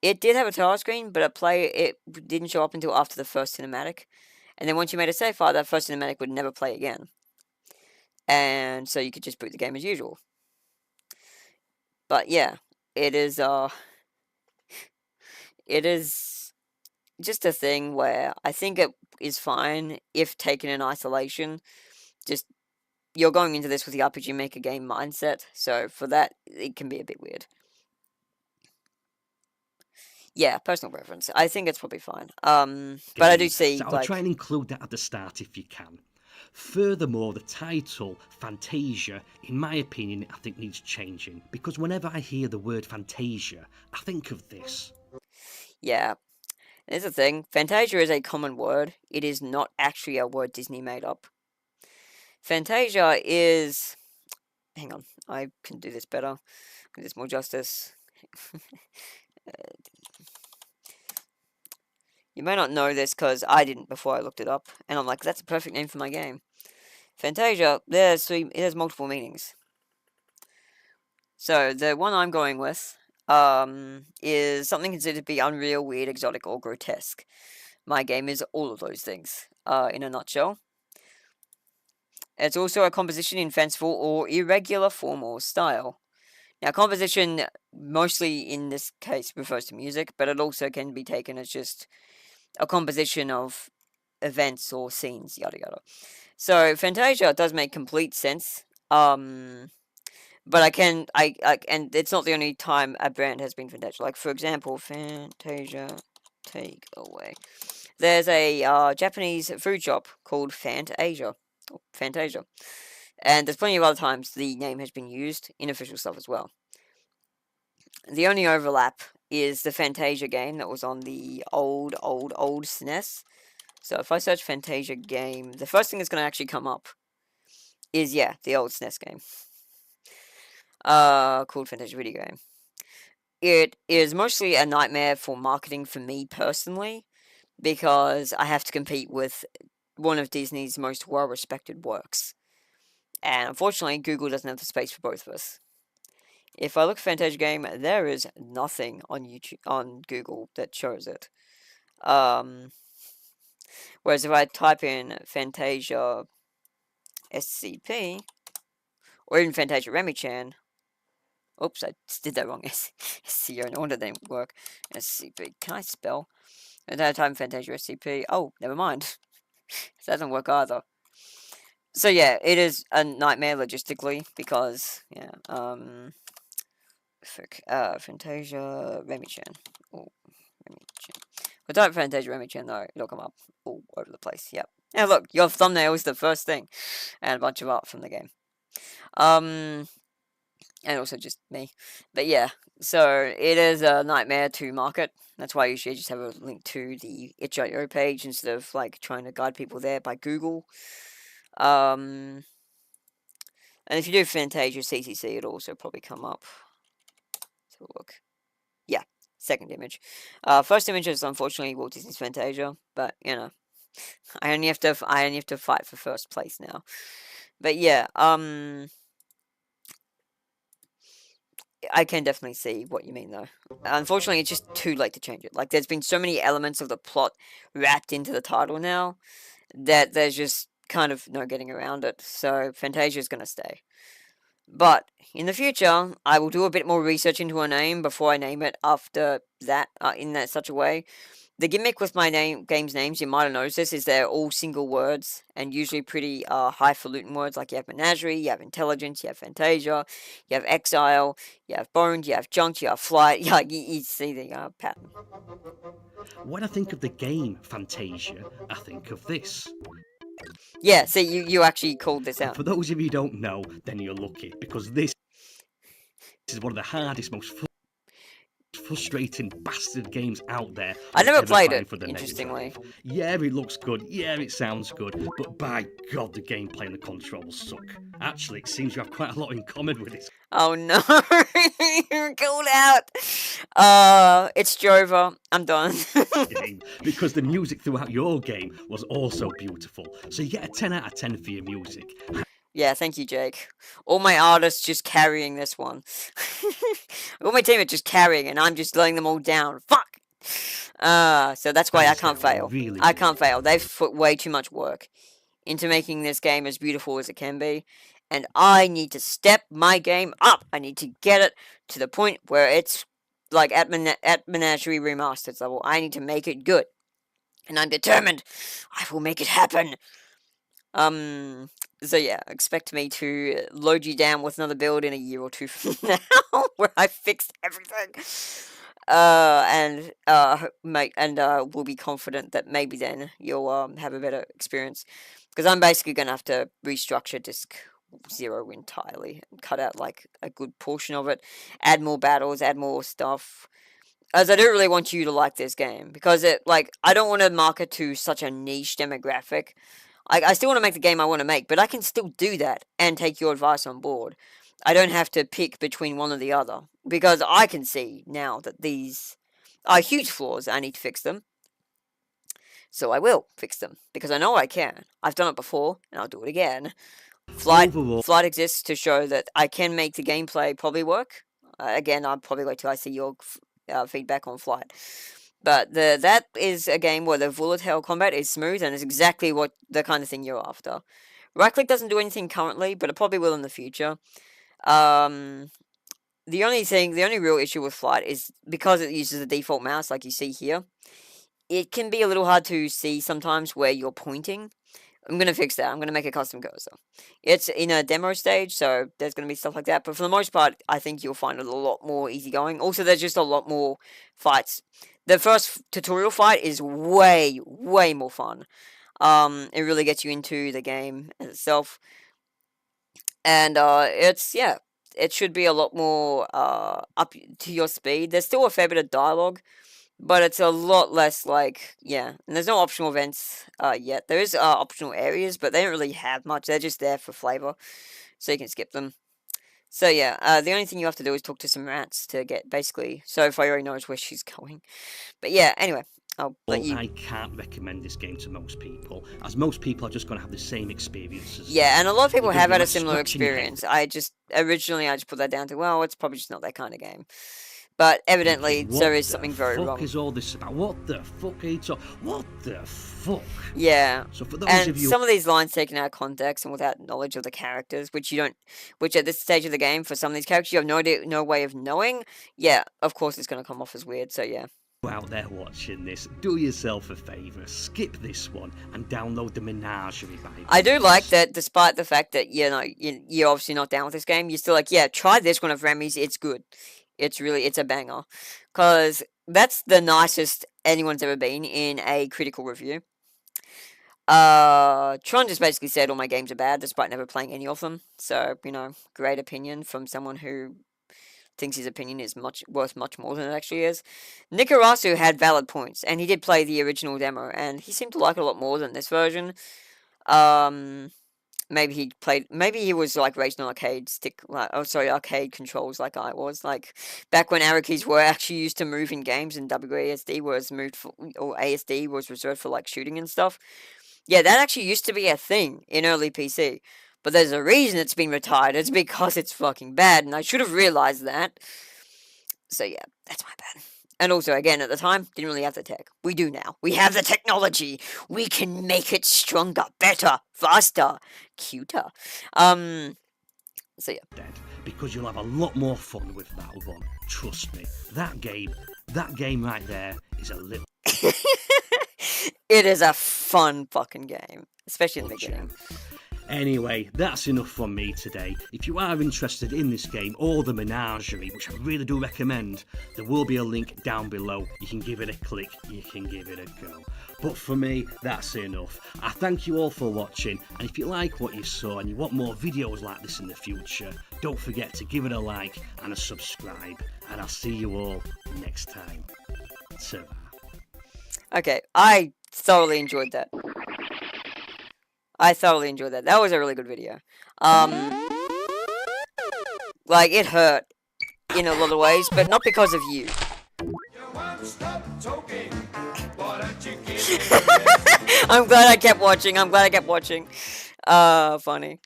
it did have a title screen, but it didn't show up until after the first cinematic. And then once you made a save file, that first cinematic would never play again. And so you could just boot the game as usual. But yeah, it is just a thing where I think it is fine if taken in isolation. Just, you're going into this with the RPG Maker game mindset, so for that, it can be a bit weird. Yeah, personal preference. I think it's probably fine. But I do see, so I'll like, try and include that at the start if you can. Furthermore, the title, Fantasia, in my opinion, I think needs changing, because whenever I hear the word Fantasia, I think of this. Yeah. There's the thing. Fantasia is a common word. It is not actually a word Disney made up. Fantasia is... Hang on. I can do this better. Do this more justice. You may not know this because I didn't before I looked it up. And I'm like, that's a perfect name for my game. Fantasia, there's multiple meanings. So, the one I'm going with is something considered to be unreal, weird, exotic, or grotesque. My game is all of those things, in a nutshell. It's also a composition in fanciful or irregular form or style. Now, composition, mostly in this case, refers to music, but it also can be taken as just a composition of events or scenes, yada yada. So, Fantasia does make complete sense. But and it's not the only time a brand has been Fantasia. Like, for example, Fantasia Takeaway. There's a Japanese food shop called Fantasia. And there's plenty of other times the name has been used in official stuff as well. The only overlap is the Fantasia game that was on the old SNES. So if I search Fantasia game, the first thing that's going to actually come up is, yeah, the old SNES game. Called Fantasia video game. It is mostly a nightmare for marketing for me personally, because I have to compete with one of Disney's most well-respected works. And unfortunately, Google doesn't have the space for both of us. If I look at Fantasia game, there is nothing on Google that shows it. Whereas if I type in Fantasia SCP, or even Fantasia Remi-Chan. Oops, I did that wrong. SCO, no wonder that didn't work. SCP, can I spell? At that time, Fantasia SCP. Oh, never mind. That doesn't work either. So yeah, it is a nightmare logistically because yeah, Fantasia Remi-Chan. Oh, Remi-Chan. If I type Fantasia Remi-Chan though, it'll come up all over the place. Yep. Yeah, look, your thumbnail is the first thing, and a bunch of art from the game. And also just me. But yeah, so it is a nightmare to market. That's why I usually just have a link to the itch.io page instead of like trying to guide people there by Google. And if you do Fantasia CCC, it'll also probably come up. Let's have a look. Yeah, second image. First image is unfortunately Walt Disney's Fantasia, but you know, I only have to fight for first place now. But yeah, I can definitely see what you mean, though. Unfortunately, it's just too late to change it. Like, there's been so many elements of the plot wrapped into the title now that there's just kind of no getting around it. So, Fantasia is going to stay. But, in the future, I will do a bit more research into a name before I name it after that, in that such a way. The gimmick with my game's names, you might have noticed this, is they're all single words, and usually pretty highfalutin words, like you have menagerie, you have intelligence, you have Fantasia, you have exile, you have boned, you have junked, you have flight. Yeah, you see the pattern. When I think of the game Fantasia, I think of this. Yeah, see, you actually called this out. For those of you who don't know, then you're lucky, because this is one of the hardest, most frustrating bastard games out there. I never played it, interestingly. Yeah, it looks good. Yeah, it sounds good. But by God, the gameplay and the controls suck. Actually, it seems you have quite a lot in common with it. Oh no, you're called out. It's Jova. I'm done. Because the music throughout your game was also beautiful. So you get a 10 out of 10 for your music. Yeah, thank you, Jake. All my artists just carrying this one. All my team are just carrying, and I'm just letting them all down. Fuck! So that's why I can't fail. Really I can't fail. They've put way too much work into making this game as beautiful as it can be, and I need to step my game up. I need to get it to the point where it's like at Menagerie Remastered level. I need to make it good, and I'm determined. I will make it happen. So yeah, expect me to load you down with another build in a year or two from now, where I fixed everything. We'll be confident that maybe then you'll have a better experience, because I'm basically gonna have to restructure Disc 0 entirely and cut out like a good portion of it, add more battles, add more stuff. As I don't really want you to like this game, because I don't want to market to such a niche demographic. I still want to make the game I want to make, but I can still do that and take your advice on board. I don't have to pick between one or the other, because I can see now that these are huge flaws. I need to fix them. So I will fix them, because I know I can. I've done it before, and I'll do it again. Flight exists to show that I can make the gameplay probably work. Again, I'll probably wait till I see your feedback on Flight. But that is a game where the bullet hell combat is smooth and is exactly what the kind of thing you're after. Right click doesn't do anything currently, but it probably will in the future. The only real issue with Flight is because it uses the default mouse like you see here. It can be a little hard to see sometimes where you're pointing. I'm going to fix that. I'm going to make a custom cursor. It's in a demo stage, so there's going to be stuff like that. But for the most part, I think you'll find it a lot more easygoing. Also, there's just a lot more fights. The first tutorial fight is way, way more fun. It really gets you into the game itself. And it should be a lot more up to your speed. There's still a fair bit of dialogue, but it's a lot less and there's no optional events yet. There is optional areas, but they don't really have much. They're just there for flavor, so you can skip them. So yeah, the only thing you have to do is talk to some rats to get, basically, so Fire knows where she's going. But yeah, anyway, I'll let you... I can't recommend this game to most people, as most people are just going to have the same experiences. Yeah, and a lot of people have had a similar experience. I just put that down to, well, it's probably just not that kind of game. But evidently, What there is the something very fuck wrong. is all this about? What the fuck are you talking? What the fuck? Yeah. So for those And of you, some of these lines taken out of context and without knowledge of the characters, which at this stage of the game, for some of these characters, you have no idea, no way of knowing. Yeah, of course it's going to come off as weird. So yeah. out there watching this, do yourself a favour, skip this one and download the Menagerie by I do Beast. like that, despite the fact that you're obviously not down with this game, you're still like, yeah, try this one of Remy's. It's good. It's a banger, because that's the nicest anyone's ever been in a critical review. Tron just basically said all my games are bad, despite never playing any of them. So great opinion from someone who thinks his opinion is worth much more than it actually is. Nikarasu had valid points, and he did play the original demo, and he seemed to like it a lot more than this version. Maybe he was like raised on arcade arcade controls like I was. Like back when arrow keys were actually used to move in games, and WASD was ASD was reserved for like shooting and stuff. Yeah, that actually used to be a thing in early PC. But there's a reason it's been retired. It's because it's fucking bad, and I should have realized that. So yeah, that's my bad. And also, again, at the time, didn't really have the tech. We do now. We have the technology. We can make it stronger, better, faster, cuter. So yeah. Dead, because you'll have a lot more fun with that one. Trust me. That game right there is a little. It is a fun fucking game, especially in the beginning. Anyway, that's enough from me today. If you are interested in this game or the Menagerie, which I really do recommend, there will be a link down below. You can give it a click, you can give it a go. But for me, that's enough. I thank you all for watching, and if you like what you saw and you want more videos like this in the future, don't forget to give it a like and a subscribe, and I'll see you all next time. Ta-ra. Okay, I thoroughly enjoyed that. That was a really good video. Like, it hurt in a lot of ways, but not because of you. I'm glad I kept watching. Funny.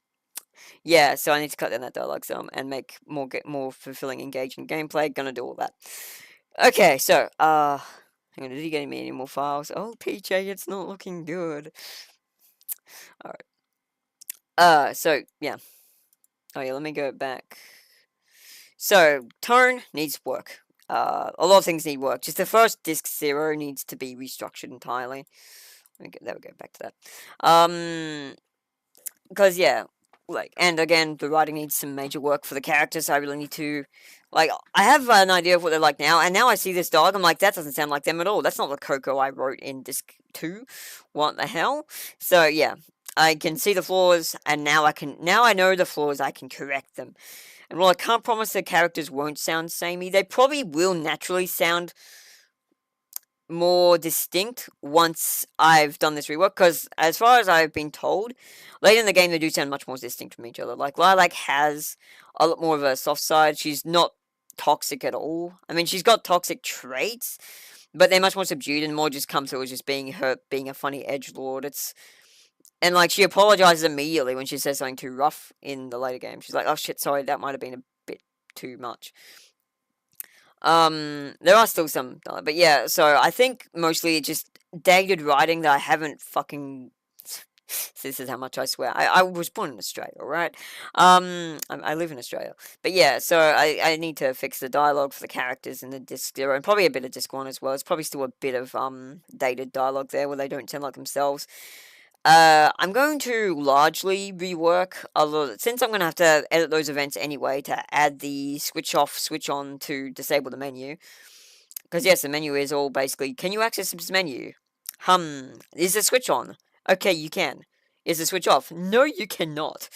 Yeah, so I need to cut down that dialogue some and make more fulfilling, engaging gameplay. Gonna do all that. Okay, so, hang on, is he getting me any more files? Oh, PJ, it's not looking good. Alright. So, yeah. Oh, yeah, let me go back. So, tone needs work. A lot of things need work. Just the first disc 0 needs to be restructured entirely. There we go, back to that. Because, yeah, and again, the writing needs some major work for the characters. I really need to, I have an idea of what they're like now, and now I see this dog, I'm like, that doesn't sound like them at all. That's not the Coco I wrote in disc 2. What the hell? So, yeah. I can see the flaws, and now I know the flaws, I can correct them. And while I can't promise the characters won't sound samey, they probably will naturally sound more distinct once I've done this rework, because as far as I've been told, later in the game they do sound much more distinct from each other. Like, Lilac has a lot more of a soft side. She's not toxic at all. I mean, she's got toxic traits, but they're much more subdued and more just come through as just being a funny edgelord. And, she apologizes immediately when she says something too rough in the later game. She's like, oh shit, sorry, that might have been a bit too much. There are still some, but yeah, so I think mostly just dated writing that I haven't fucking... This is how much I swear. I was born in Australia, right? I live in Australia. But yeah, so I need to fix the dialogue for the characters in the disc 0, and probably a bit of disc 1 as well. It's probably still a bit of, dated dialogue there where they don't sound like themselves. I'm going to largely rework a lot, since I'm going to have to edit those events anyway to add the switch off, switch on to disable the menu. Because yes, the menu is all basically, can you access this menu? Is the switch on? Okay, you can. Is the switch off? No, you cannot.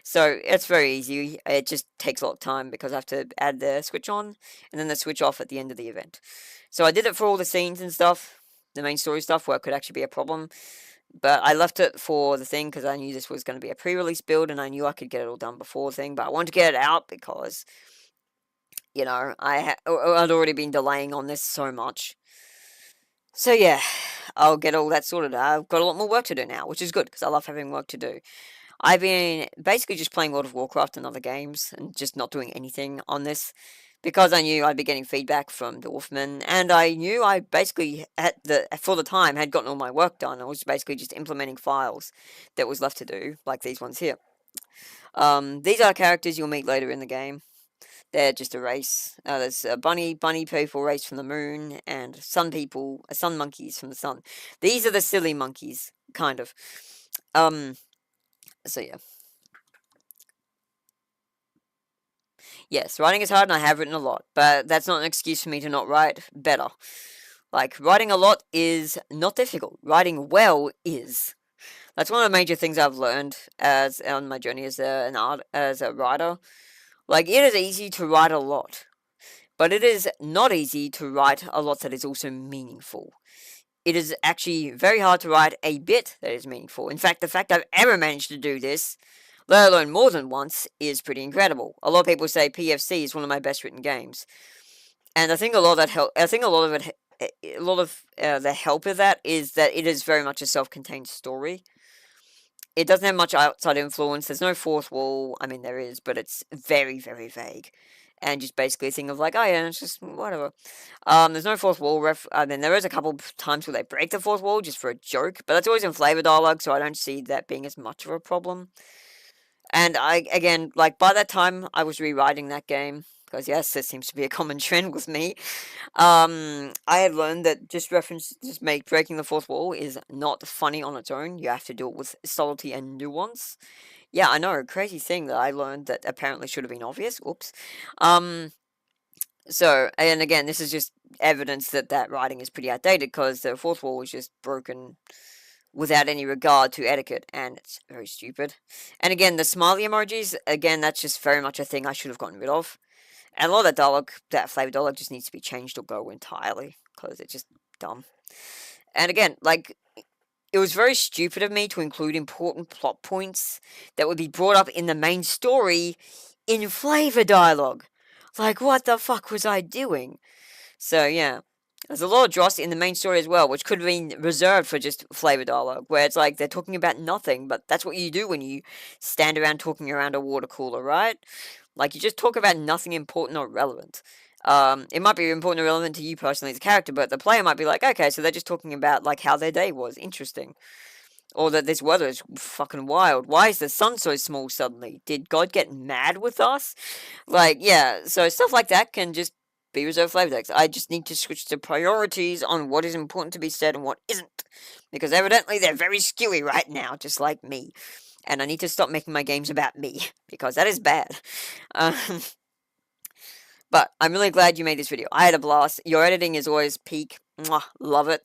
So, it's very easy. It just takes a lot of time because I have to add the switch on and then the switch off at the end of the event. So, I did it for all the scenes and stuff, the main story stuff, where it could actually be a problem. But I left it for the thing because I knew this was going to be a pre-release build and I knew I could get it all done before the thing. But I wanted to get it out because, I'd already been delaying on this so much. So yeah, I'll get all that sorted out. I've got a lot more work to do now, which is good because I love having work to do. I've been basically just playing World of Warcraft and other games and just not doing anything on this because I knew I'd be getting feedback from the Wolfman, and I knew I basically, for the time, had gotten all my work done. I was basically just implementing files that was left to do, like these ones here. These are characters you'll meet later in the game. They're just a race. There's a bunny people race from the moon, and sun monkeys from the sun. These are the silly monkeys, kind of. So yeah. Yes, writing is hard, and I have written a lot, but that's not an excuse for me to not write better. Like, writing a lot is not difficult. Writing well is. That's one of the major things I've learned on my journey as a writer. Like, it is easy to write a lot, but it is not easy to write a lot that is also meaningful. It is actually very hard to write a bit that is meaningful. In fact, the fact I've ever managed to do this, let alone more than once, is pretty incredible. A lot of people say PFC is one of my best written games, and I think a lot of the help of that is that it is very much a self-contained story. It doesn't have much outside influence. There's no fourth wall. I mean, there is, but it's very, very vague. And just basically a thing of like, oh yeah, it's just whatever. There's no fourth wall then there is a couple of times where they break the fourth wall just for a joke, but that's always in flavor dialogue, so I don't see that being as much of a problem. And again, like, by that time, I was rewriting that game, because yes, this seems to be a common trend with me. I had learned that breaking the fourth wall is not funny on its own. You have to do it with subtlety and nuance. Yeah, I know, a crazy thing that I learned that apparently should have been obvious. Oops. So, and again, this is just evidence that writing is pretty outdated, because the fourth wall was just broken without any regard to etiquette, and it's very stupid. And again, the smiley emojis, again, that's just very much a thing I should have gotten rid of. And a lot of that dialogue, that flavor dialogue, just needs to be changed or go entirely, because it's just dumb. And again, like, it was very stupid of me to include important plot points that would be brought up in the main story in flavor dialogue. Like, what the fuck was I doing? So, yeah. There's a lot of dross in the main story as well, which could have been reserved for just flavor dialogue, where it's like they're talking about nothing, but that's what you do when you stand around talking around a water cooler, right? Like, you just talk about nothing important or relevant. It might be important or relevant to you personally as a character, but the player might be like, okay, so they're just talking about, like, how their day was. Interesting. Or that this weather is fucking wild. Why is the sun so small suddenly? Did God get mad with us? Like, yeah, so stuff like that can just be reserved flavor text. I just need to switch the priorities on what is important to be said and what isn't. Because evidently they're very skewy right now, just like me. And I need to stop making my games about me, because that is bad. But I'm really glad you made this video. I had a blast. Your editing is always peak. Mwah, love it.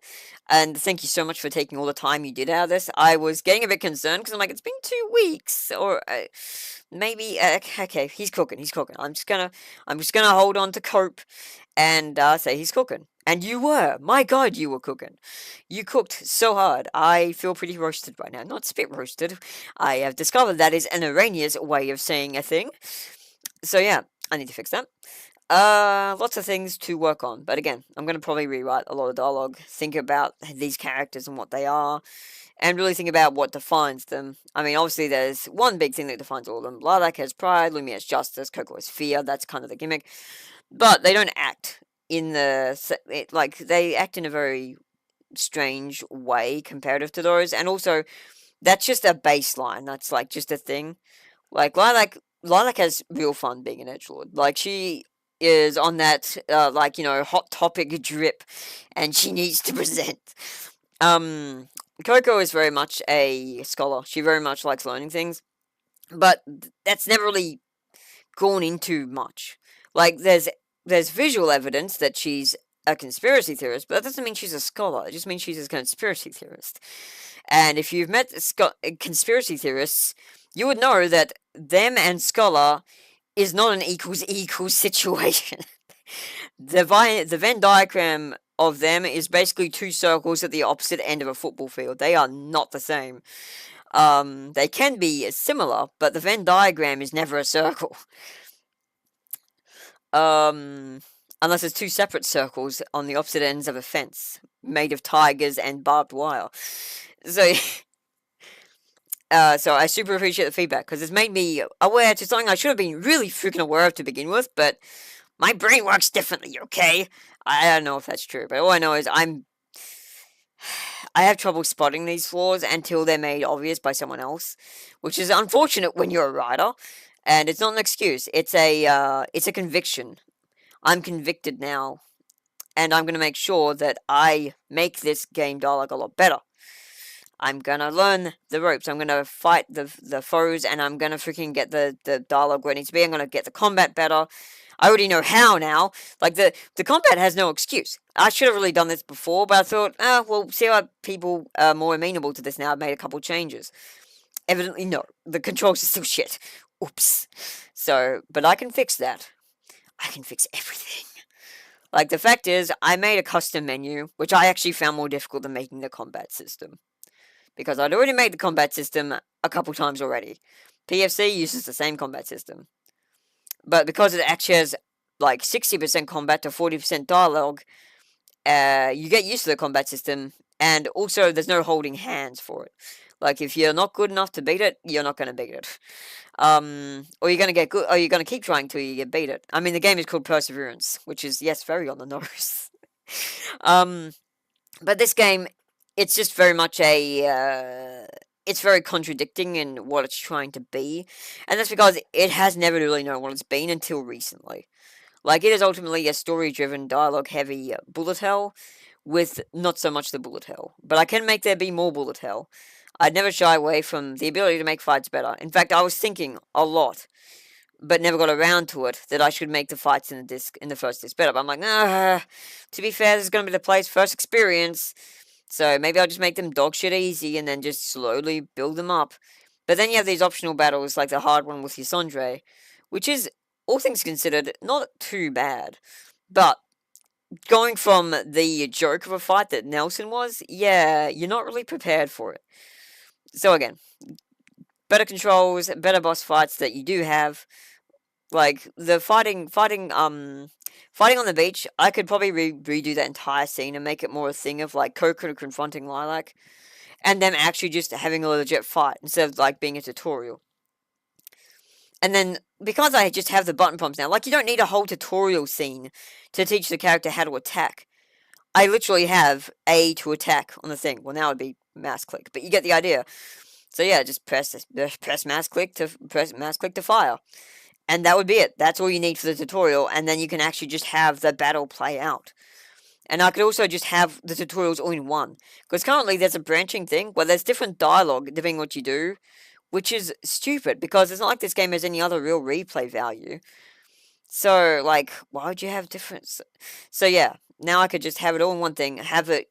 And thank you so much for taking all the time you did out of this. I was getting a bit concerned, because I'm like, it's been 2 weeks. Or maybe, okay, he's cooking. I'm just gonna hold on to cope and say he's cooking. And you were. My God, you were cooking. You cooked so hard. I feel pretty roasted right now. Not spit roasted. I have discovered that is an Iranian's way of saying a thing. So yeah, I need to fix that. Lots of things to work on, but again, I'm going to probably rewrite a lot of dialogue, think about these characters and what they are, and really think about what defines them. I mean, obviously there's one big thing that defines all of them. Lilac has pride, Lumi has justice, Coco has fear, that's kind of the gimmick, but they don't act in they act in a very strange way comparative to those, and also, that's just a baseline, that's like just a thing. Like, Lilac has real fun being an edgelord. Like, she is on that, hot topic drip, and she needs to present. Coco is very much a scholar. She very much likes learning things, but that's never really gone into much. Like, there's visual evidence that she's a conspiracy theorist, but that doesn't mean she's a scholar. It just means she's a conspiracy theorist. And if you've met conspiracy theorists, you would know that them and scholar is not an equals situation. The Venn diagram of them is basically 2 circles at the opposite end of a football field. They are not the same. They can be similar, but the Venn diagram is never a circle. Unless it's 2 separate circles on the opposite ends of a fence, made of tigers and barbed wire. So... so I super appreciate the feedback, because it's made me aware to something I should have been really freaking aware of to begin with, but My brain works differently, okay? I don't know if that's true, but all I know is I have trouble spotting these flaws until they're made obvious by someone else, which is unfortunate when you're a writer, and it's not an excuse. It's a conviction. I'm convicted now, and I'm gonna make sure that I make this game dialogue a lot better. I'm gonna learn the ropes. I'm gonna fight the foes, and I'm gonna freaking get the dialogue where it needs to be. I'm gonna get the combat better. I already know how now. Like, the combat has no excuse. I should have really done this before, but I thought, well, see how people are more amenable to this now. I've made a couple changes. Evidently, no. The controls are still shit. Oops. So, but I can fix that. I can fix everything. Like, the fact is, I made a custom menu, which I actually found more difficult than making the combat system. Because I'd already made the combat system a couple times already. PFC uses the same combat system. But because it actually has, like, 60% combat to 40% dialogue, you get used to the combat system, and also there's no holding hands for it. Like, if you're not good enough to beat it, you're not going to beat it. Or you're going to get good, or you're going to keep trying till you get beat it. I mean, the game is called Perseverance, which is, yes, very on the nose. But this game, it's just very much it's very contradicting in what it's trying to be, and that's because it has never really known what it's been until recently. Like, it is ultimately a story-driven, dialogue-heavy bullet hell, with not so much the bullet hell. But I can make there be more bullet hell. I'd never shy away from the ability to make fights better. In fact, I was thinking a lot, but never got around to it, that I should make the fights in the first disc better. But I'm like, nah, to be fair, this is going to be the player's first experience, so maybe I'll just make them dog shit easy and then just slowly build them up. But then you have these optional battles, like the hard one with Yasondre, which is, all things considered, not too bad. But going from the joke of a fight that Nelson was, yeah, you're not really prepared for it. So again, better controls, better boss fights that you do have. Like, the fighting on the beach, I could probably redo that entire scene and make it more a thing of, like, Coco confronting Lilac, and them actually just having a legit fight, instead of, like, being a tutorial. And then, because I just have the button prompts now, like, you don't need a whole tutorial scene to teach the character how to attack. I literally have A to attack on the thing. Well, now it'd be mouse click, but you get the idea. So yeah, just press mouse click to fire. And that would be it. That's all you need for the tutorial, and then you can actually just have the battle play out. And I could also just have the tutorials all in one. Because currently there's a branching thing where there's different dialogue depending on what you do, which is stupid, because it's not like this game has any other real replay value. So, like, why would you have different... So yeah, now I could just have it all in one thing, have it...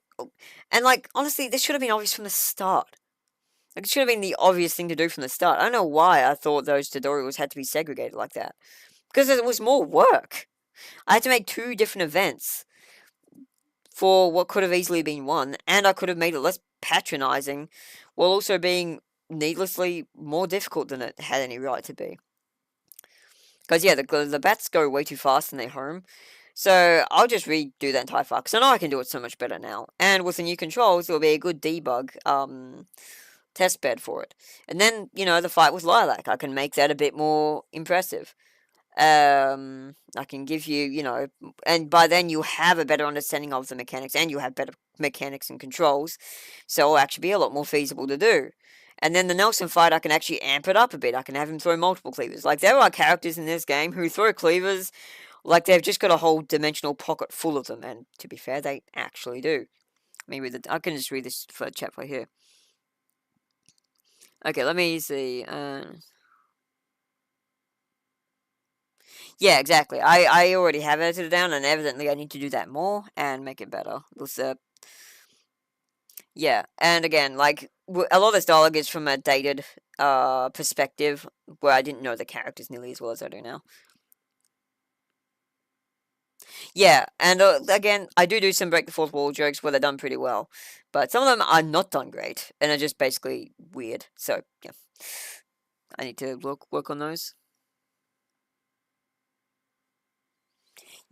And, like, honestly, this should have been obvious from the start. Like, it should have been the obvious thing to do from the start. I don't know why I thought those tutorials had to be segregated like that. Because it was more work. I had to make 2 different events for what could have easily been one, and I could have made it less patronizing, while also being needlessly more difficult than it had any right to be. Because, yeah, the bats go way too fast and they're home. So, I'll just redo that entire fight, because I know I can do it so much better now. And with the new controls, it'll be a good debug, test bed for it. And then, you know, the fight with Lilac, I can make that a bit more impressive. I can give you, you know, and by then you have a better understanding of the mechanics, and you have better mechanics and controls, so it'll actually be a lot more feasible to do. And then the Nelson fight, I can actually amp it up a bit. I can have him throw multiple cleavers. Like, there are characters in this game who throw cleavers like they've just got a whole dimensional pocket full of them, and to be fair, they actually do. I can just read this for chat right here. Okay, let me see. Yeah, exactly. I already have edited it down, and evidently I need to do that more and make it better. With yeah, and again, like, a lot of this dialogue is from a dated perspective, where I didn't know the characters nearly as well as I do now. Yeah, and again, I do some break the fourth wall jokes where they're done pretty well, but some of them are not done great, and are just basically weird. So yeah, I need to work on those.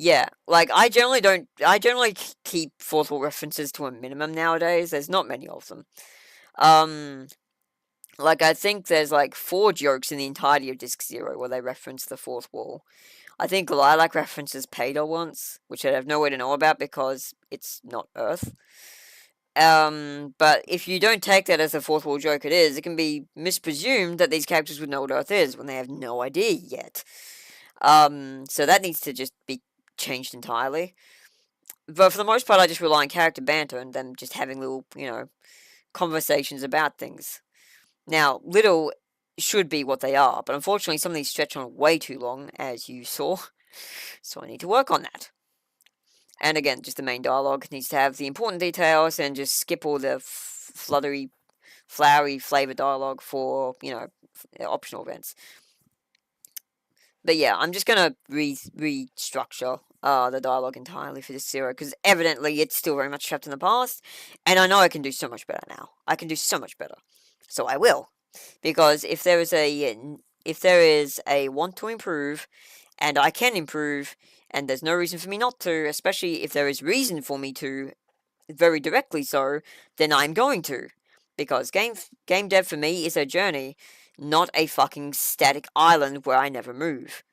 Yeah, like, I generally keep fourth wall references to a minimum nowadays. There's not many of them. Like, I think there's, like, 4 jokes in the entirety of Disc 0 where they reference the fourth wall. I think Lilac references Peter once, which I have no way to know about because it's not Earth. But if you don't take that as a fourth wall joke it is, it can be mispresumed that these characters would know what Earth is when they have no idea yet. So that needs to just be changed entirely. But for the most part, I just rely on character banter and them just having little, conversations about things. Now, little should be what they are, but unfortunately some of these stretch on way too long, as you saw. So I need to work on that. And again, just the main dialogue needs to have the important details and just skip all the fluttery, flowery flavor dialogue for, optional events. But yeah, I'm just going to restructure the dialogue entirely for this zero, because evidently it's still very much trapped in the past, and I know I can do so much better now. I can do so much better. So I will. Because if there is a want to improve, and I can improve, and there's no reason for me not to, especially if there is reason for me to, very directly so, then I'm going to. Because game dev for me is a journey, not a fucking static island where I never move.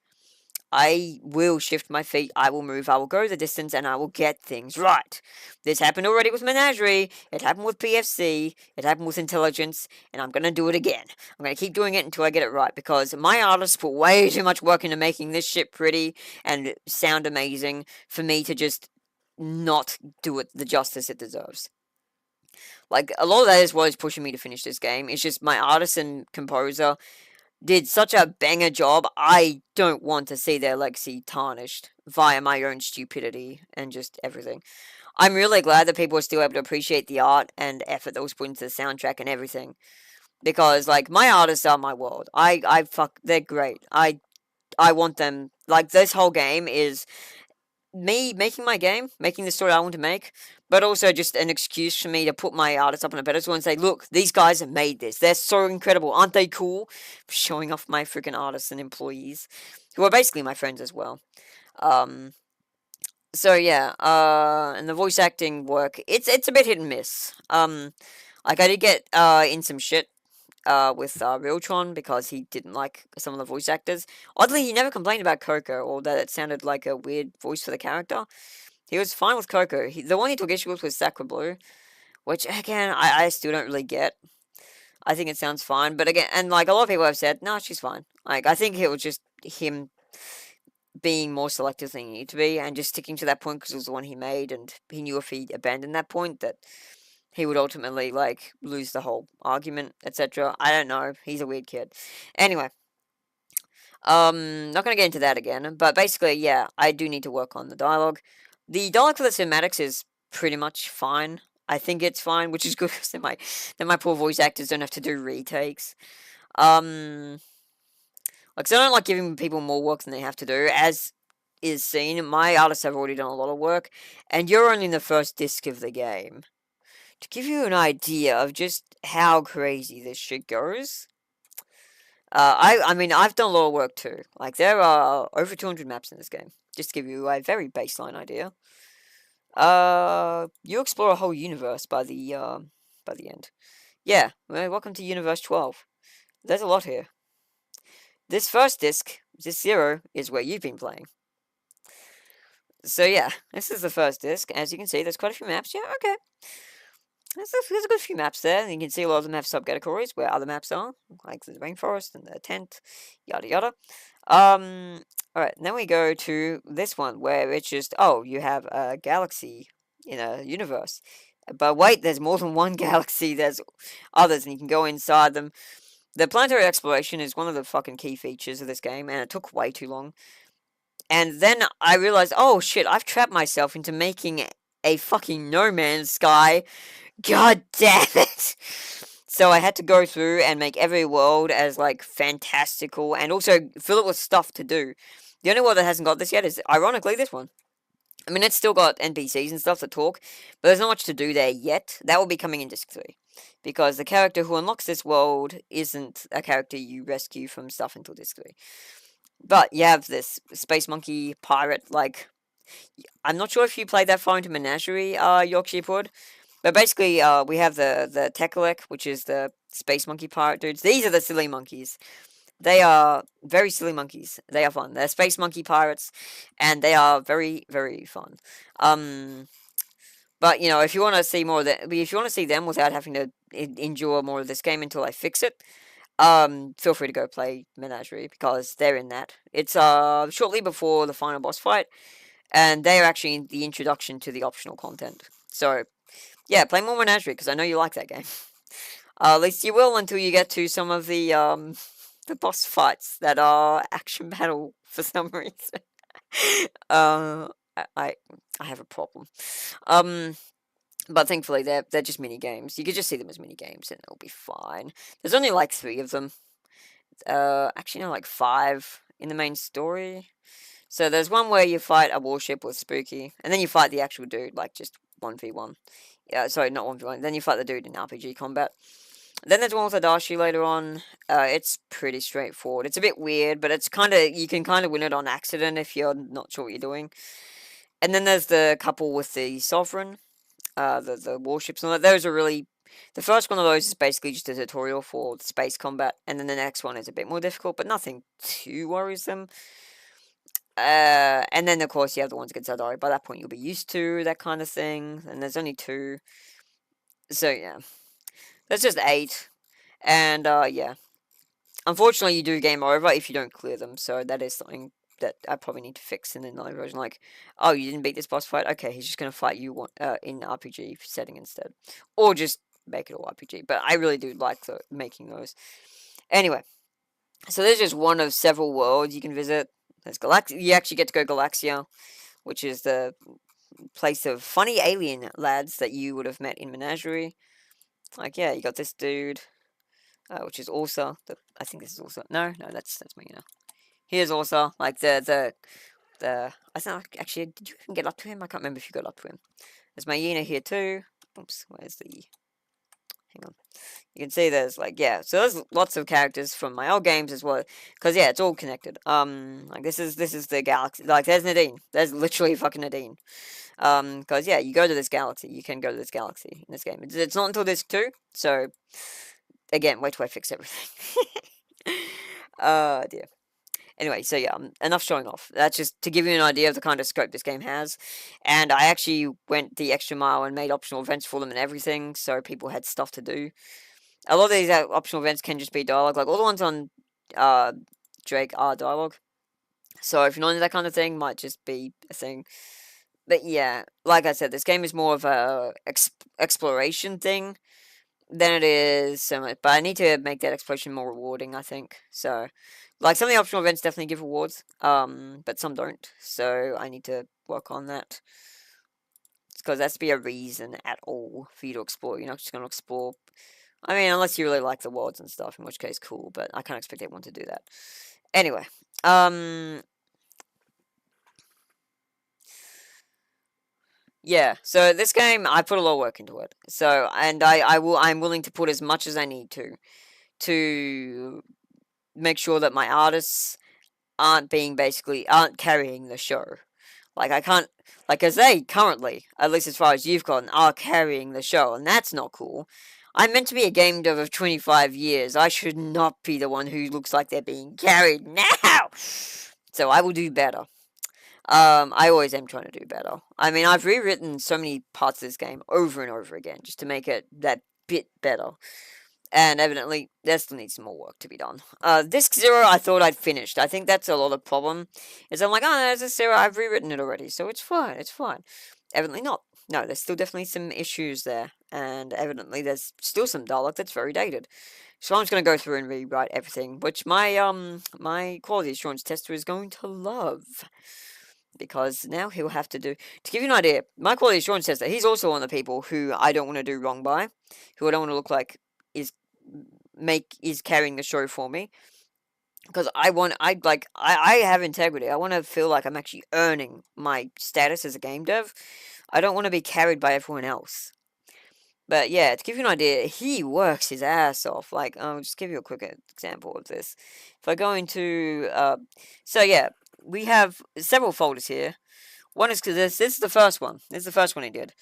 I will shift my feet, I will move, I will go the distance, and I will get things right. This happened already with Menagerie, it happened with PFC, it happened with Intelligence, and I'm gonna do it again. I'm gonna keep doing it until I get it right, because my artists put way too much work into making this shit pretty and sound amazing for me to just not do it the justice it deserves. Like, a lot of that is what is pushing me to finish this game. It's just my artist and composer did such a banger job, I don't want to see their legacy tarnished via my own stupidity and just everything. I'm really glad that people are still able to appreciate the art and effort that was put into the soundtrack and everything. Because, like, my artists are my world. They're great. I want them, like, this whole game is me making my game, making the story I want to make, but also just an excuse for me to put my artists up on a pedestal and say, look, these guys have made this. They're so incredible. Aren't they cool? Showing off my freaking artists and employees, who are basically my friends as well. So yeah, and the voice acting work, it's a bit hit and miss. Like, I did get in some shit with Remi-Chan because he didn't like some of the voice actors. Oddly, he never complained about Coco, or that it sounded like a weird voice for the character. He was fine with Coco. The one he took issue with was Sacre Blue, which, again, I still don't really get. I think it sounds fine, but again, and like a lot of people have said, no, she's fine. Like, I think it was just him being more selective than he needed to be, and just sticking to that point because it was the one he made, and he knew if he abandoned that point that he would ultimately, like, lose the whole argument, etc. I don't know. He's a weird kid. Anyway. Not gonna get into that again, but basically, yeah, I do need to work on the dialogue. The dialogue for the cinematics is pretty much fine. I think it's fine, which is good, because then my poor voice actors don't have to do retakes. Like, so I don't like giving people more work than they have to do, as is seen. My artists have already done a lot of work, and you're only in the first disc of the game. To give you an idea of just how crazy this shit goes, I mean, I've done a lot of work too. Like, there are over 200 maps in this game, just to give you a very baseline idea. You explore a whole universe by the end. Yeah, well, welcome to Universe 12. There's a lot here. This first disc, this 0, is where you've been playing. So yeah, this is the first disc. As you can see, there's quite a few maps. Yeah, okay. There's a good few maps there, and you can see a lot of them have subcategories where other maps are, like the rainforest and the tent, yada yada. Alright, then we go to this one, where it's just, oh, you have a galaxy in a universe. But wait, there's more than one galaxy, there's others, and you can go inside them. The planetary exploration is one of the fucking key features of this game, and it took way too long. And then I realized, oh shit, I've trapped myself into making a fucking No Man's Sky. God damn it! So I had to go through and make every world as, like, fantastical, and also fill it with stuff to do. The only world that hasn't got this yet is, ironically, this one. I mean, it's still got NPCs and stuff that talk, but there's not much to do there yet. That will be coming in Disc 3. Because the character who unlocks this world isn't a character you rescue from stuff until Disc 3. But you have this space monkey pirate, like, I'm not sure if you played that far into Menagerie, Yorkshire Pud, but basically, we have the Tekalek, which is the space monkey pirate dudes. These are the silly monkeys. They are very silly monkeys. They are fun. They're space monkey pirates, and they are very, very fun. But you know, if you want to see more of that, if you want to see them without having to endure more of this game until I fix it, feel free to go play Menagerie because they're in that. It's shortly before the final boss fight, and they are actually the introduction to the optional content. So yeah, play more Menagerie because I know you like that game. At least you will until you get to some of the boss fights that are action battle for some reason. I have a problem. But thankfully they're just mini games. You could just see them as mini games and it'll be fine. There's only like 3 of them. Actually no, like 5 in the main story. So there's one where you fight a warship with Spooky, and then you fight the actual dude, like just 1v1. Yeah, sorry, not 1v1. Then you fight the dude in RPG combat. Then there's one with Adachi later on. It's pretty straightforward. It's a bit weird, but it's you can kind of win it on accident if you're not sure what you're doing. And then there's the couple with the Sovereign, the warships and all that. Those are really... The first one of those is basically just a tutorial for space combat, and then the next one is a bit more difficult, but nothing too worrisome. And then, of course, you have the ones against Adari. By that point, you'll be used to that kind of thing, and there's only 2. So, yeah. That's just 8. And, yeah. Unfortunately, you do game over if you don't clear them, so that is something that I probably need to fix in the night version. Like, oh, you didn't beat this boss fight? Okay, he's just going to fight you in RPG setting instead. Or just make it all RPG. But I really do like making those. Anyway. So there's just one of several worlds you can visit. There's Galaxia. You actually get to go Galaxia, which is the place of funny alien lads that you would have met in Menagerie. Like, yeah, you got this dude, which is Ursa. I think this is Ursa. No, that's me, you know. Here's Ursa, like I think, actually, did you even get up to him? I can't remember if you got up to him. There's Myena here too. Oops, where's the... Hang on. You can see there's, like, yeah, so there's lots of characters from my old games as well, because, yeah, it's all connected. Like, this is the galaxy, like, there's Nadine, there's literally fucking Nadine, because, yeah, you go to this galaxy, you can go to this galaxy in this game. It's not until disc 2, so, again, wait till I fix everything. Dear. Anyway, so yeah, enough showing off. That's just to give you an idea of the kind of scope this game has. And I actually went the extra mile and made optional events for them and everything, so people had stuff to do. A lot of these optional events can just be dialogue. Like, all the ones on Drake are dialogue. So if you're not into that kind of thing, might just be a thing. But yeah, like I said, this game is more of a exploration thing than it is so much. But I need to make that exploration more rewarding, I think. So... Like, some of the optional events definitely give rewards, but some don't, so I need to work on that. Because there has to be a reason at all for you to explore. You're not just going to explore, I mean, unless you really like the worlds and stuff, in which case, cool, but I can't expect everyone to do that. Anyway, yeah, so this game, I put a lot of work into it, so, and I'm willing to put as much as I need to make sure that my artists aren't carrying the show. Like, I can't, like, as they currently, at least as far as you've gotten, are carrying the show, and that's not cool. I'm meant to be a game dev of 25 years. I should not be the one who looks like they're being carried now! So I will do better. I always am trying to do better. I mean, I've rewritten so many parts of this game over and over again, just to make it that bit better. And evidently, there still needs some more work to be done. Disc 0, I thought I'd finished. I think that's a lot of problem. Is I'm like, oh, there's a 0, I've rewritten it already, so it's fine, it's fine. Evidently not. No, there's still definitely some issues there. And evidently, there's still some dialogue that's very dated. So I'm just going to go through and rewrite everything, which my quality assurance tester is going to love. Because now he'll have to do... To give you an idea, my quality assurance tester, he's also one of the people who I don't want to do wrong by. Who I don't want to look like is carrying the show for me, because I have integrity. I want to feel like I'm actually earning my status as a game dev. I don't want to be carried by everyone else. But yeah, to give you an idea, he works his ass off. Like, I'll just give you a quick example of this. If I go into, so yeah, we have several folders here. One is because this is the first one. This is the first one he did.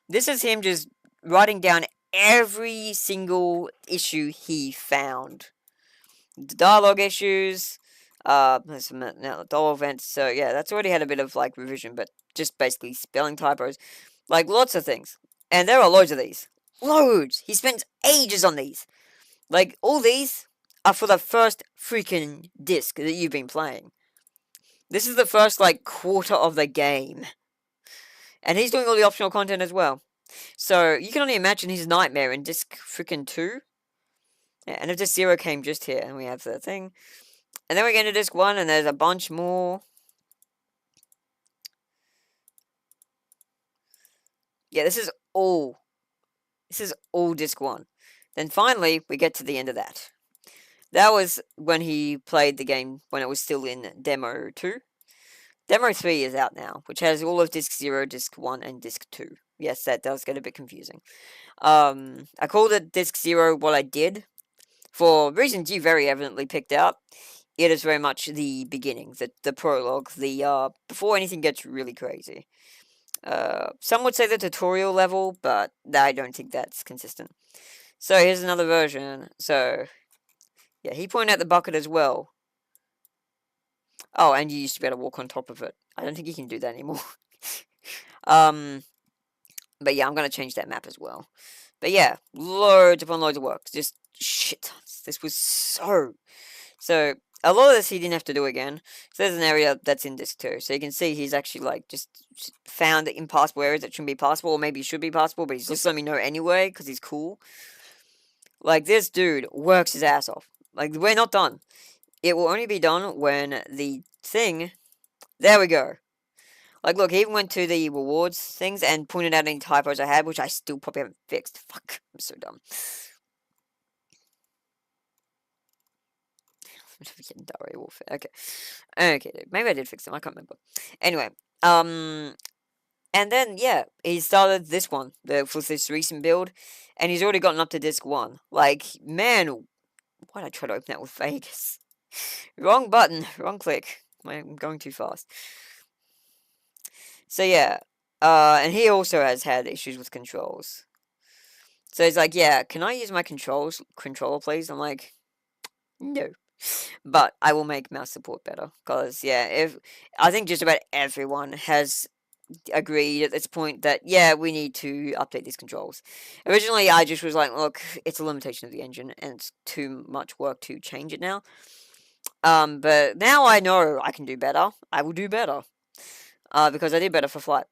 This is him just writing down every single issue he found. dialogue issues. There's some now doll events. So yeah, that's already had a bit of like revision, but just basically spelling typos, like lots of things. And there are loads of these. Loads. He spends ages on these. Like all these are for the first freaking disc that you've been playing. This is the first like quarter of the game. And he's doing all the optional content as well. So you can only imagine his nightmare in disc freaking 2. Yeah, and if disc 0 came just here, and we have the thing. And then we get into disc 1, and there's a bunch more. Yeah, this is all disc 1. Then finally, we get to the end of that. That was when he played the game when it was still in Demo 2. Demo 3 is out now, which has all of Disc 0, Disc 1, and Disc 2. Yes, that does get a bit confusing. I called it Disc 0 what I did. For reasons you very evidently picked out, it is very much the beginning, the prologue, before anything gets really crazy. Some would say the tutorial level, but I don't think that's consistent. So here's another version. So, yeah, he pointed out the bucket as well. Oh, and you used to be able to walk on top of it. I don't think you can do that anymore. But yeah, I'm going to change that map as well. But yeah, loads upon loads of work. Just shit tons. This was so... So, a lot of this he didn't have to do again. So there's an area that's in Disc 2. So you can see he's actually, like, just found impassable areas that shouldn't be passable, or maybe should be passable, but he's just letting me know anyway, because he's cool. Like, this dude works his ass off. Like, we're not done. It will only be done when the thing... There we go. Like, look, he even went to the rewards things and pointed out any typos I had, which I still probably haven't fixed. Fuck, I'm so dumb. Okay. Okay, maybe I did fix them, I can't remember. Anyway, and then, yeah, he started this one, for this recent build, and he's already gotten up to Disc 1. Like, man, why'd I try to open that with Vegas? Wrong button, wrong click. I'm going too fast. So yeah, and he also has had issues with controls. So he's like, yeah, can I use my controller please? I'm like, no. But I will make mouse support better. Because, yeah, I think just about everyone has agreed at this point that, yeah, we need to update these controls. Originally, I just was like, look, it's a limitation of the engine, and it's too much work to change it now. But now I know I can do better. I will do better. Because I did better for Flight.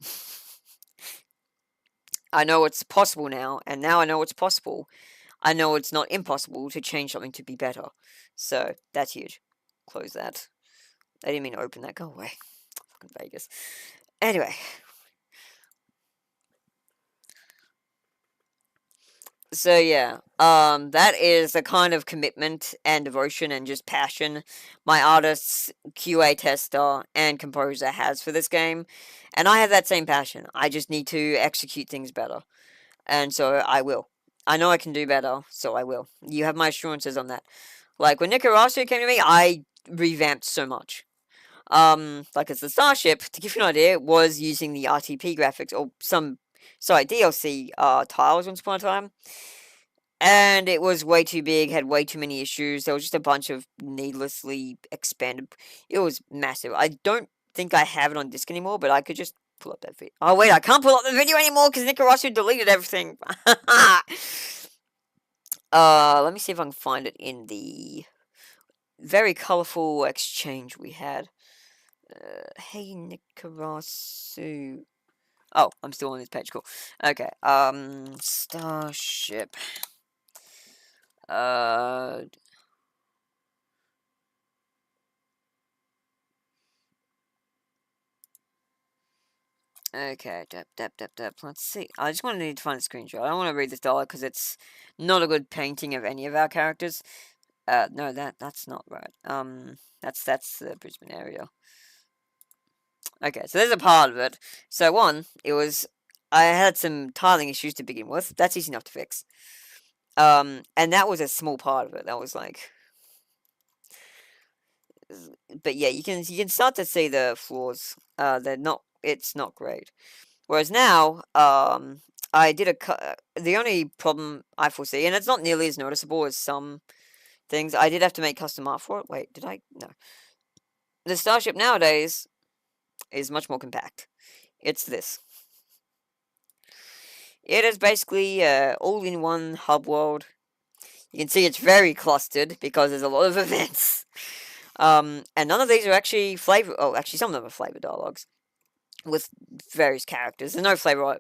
I know it's possible now, and now I know it's possible. I know it's not impossible to change something to be better. So, that's huge. Close that. I didn't mean to open that. Go away. Fucking Vegas. Anyway. So, yeah. That is the kind of commitment and devotion and just passion my artist, QA tester, and composer has for this game. And I have that same passion. I just need to execute things better. And so, I will. I know I can do better, so I will. You have my assurances on that. Like, when Nicarasu came to me, I revamped so much. Like, it's the Starship, to give you an idea, was using the RTP graphics, or DLC, tiles once upon a time. And it was way too big, had way too many issues, there was just a bunch of needlessly expanded... It was massive. I don't think I have it on disc anymore, but I could just pull up that video. Oh, wait, I can't pull up the video anymore, because Nicarasu deleted everything. Let me see if I can find it in the very colorful exchange we had. Hey, Nicarasu. Oh, I'm still on this page, cool. Okay, Starship. Okay, let's see. I just want to find a screenshot. I don't want to read this dialogue because it's not a good painting of any of our characters. No, that's not right. That's the Brisbane area. Okay, so there's a part of it. So I had some tiling issues to begin with. That's easy enough to fix. And that was a small part of it. That was like... But yeah, you can start to see the flaws. It's not great. Whereas now, I did the only problem I foresee, and it's not nearly as noticeable as some things. I did have to make custom art for it. Wait, did I? No. The starship nowadays is much more compact. It's this. It is basically all-in-one hub world. You can see it's very clustered because there's a lot of events. And none of these are actually flavor. Oh, actually, some of them are flavor dialogues with various characters. There's no flavor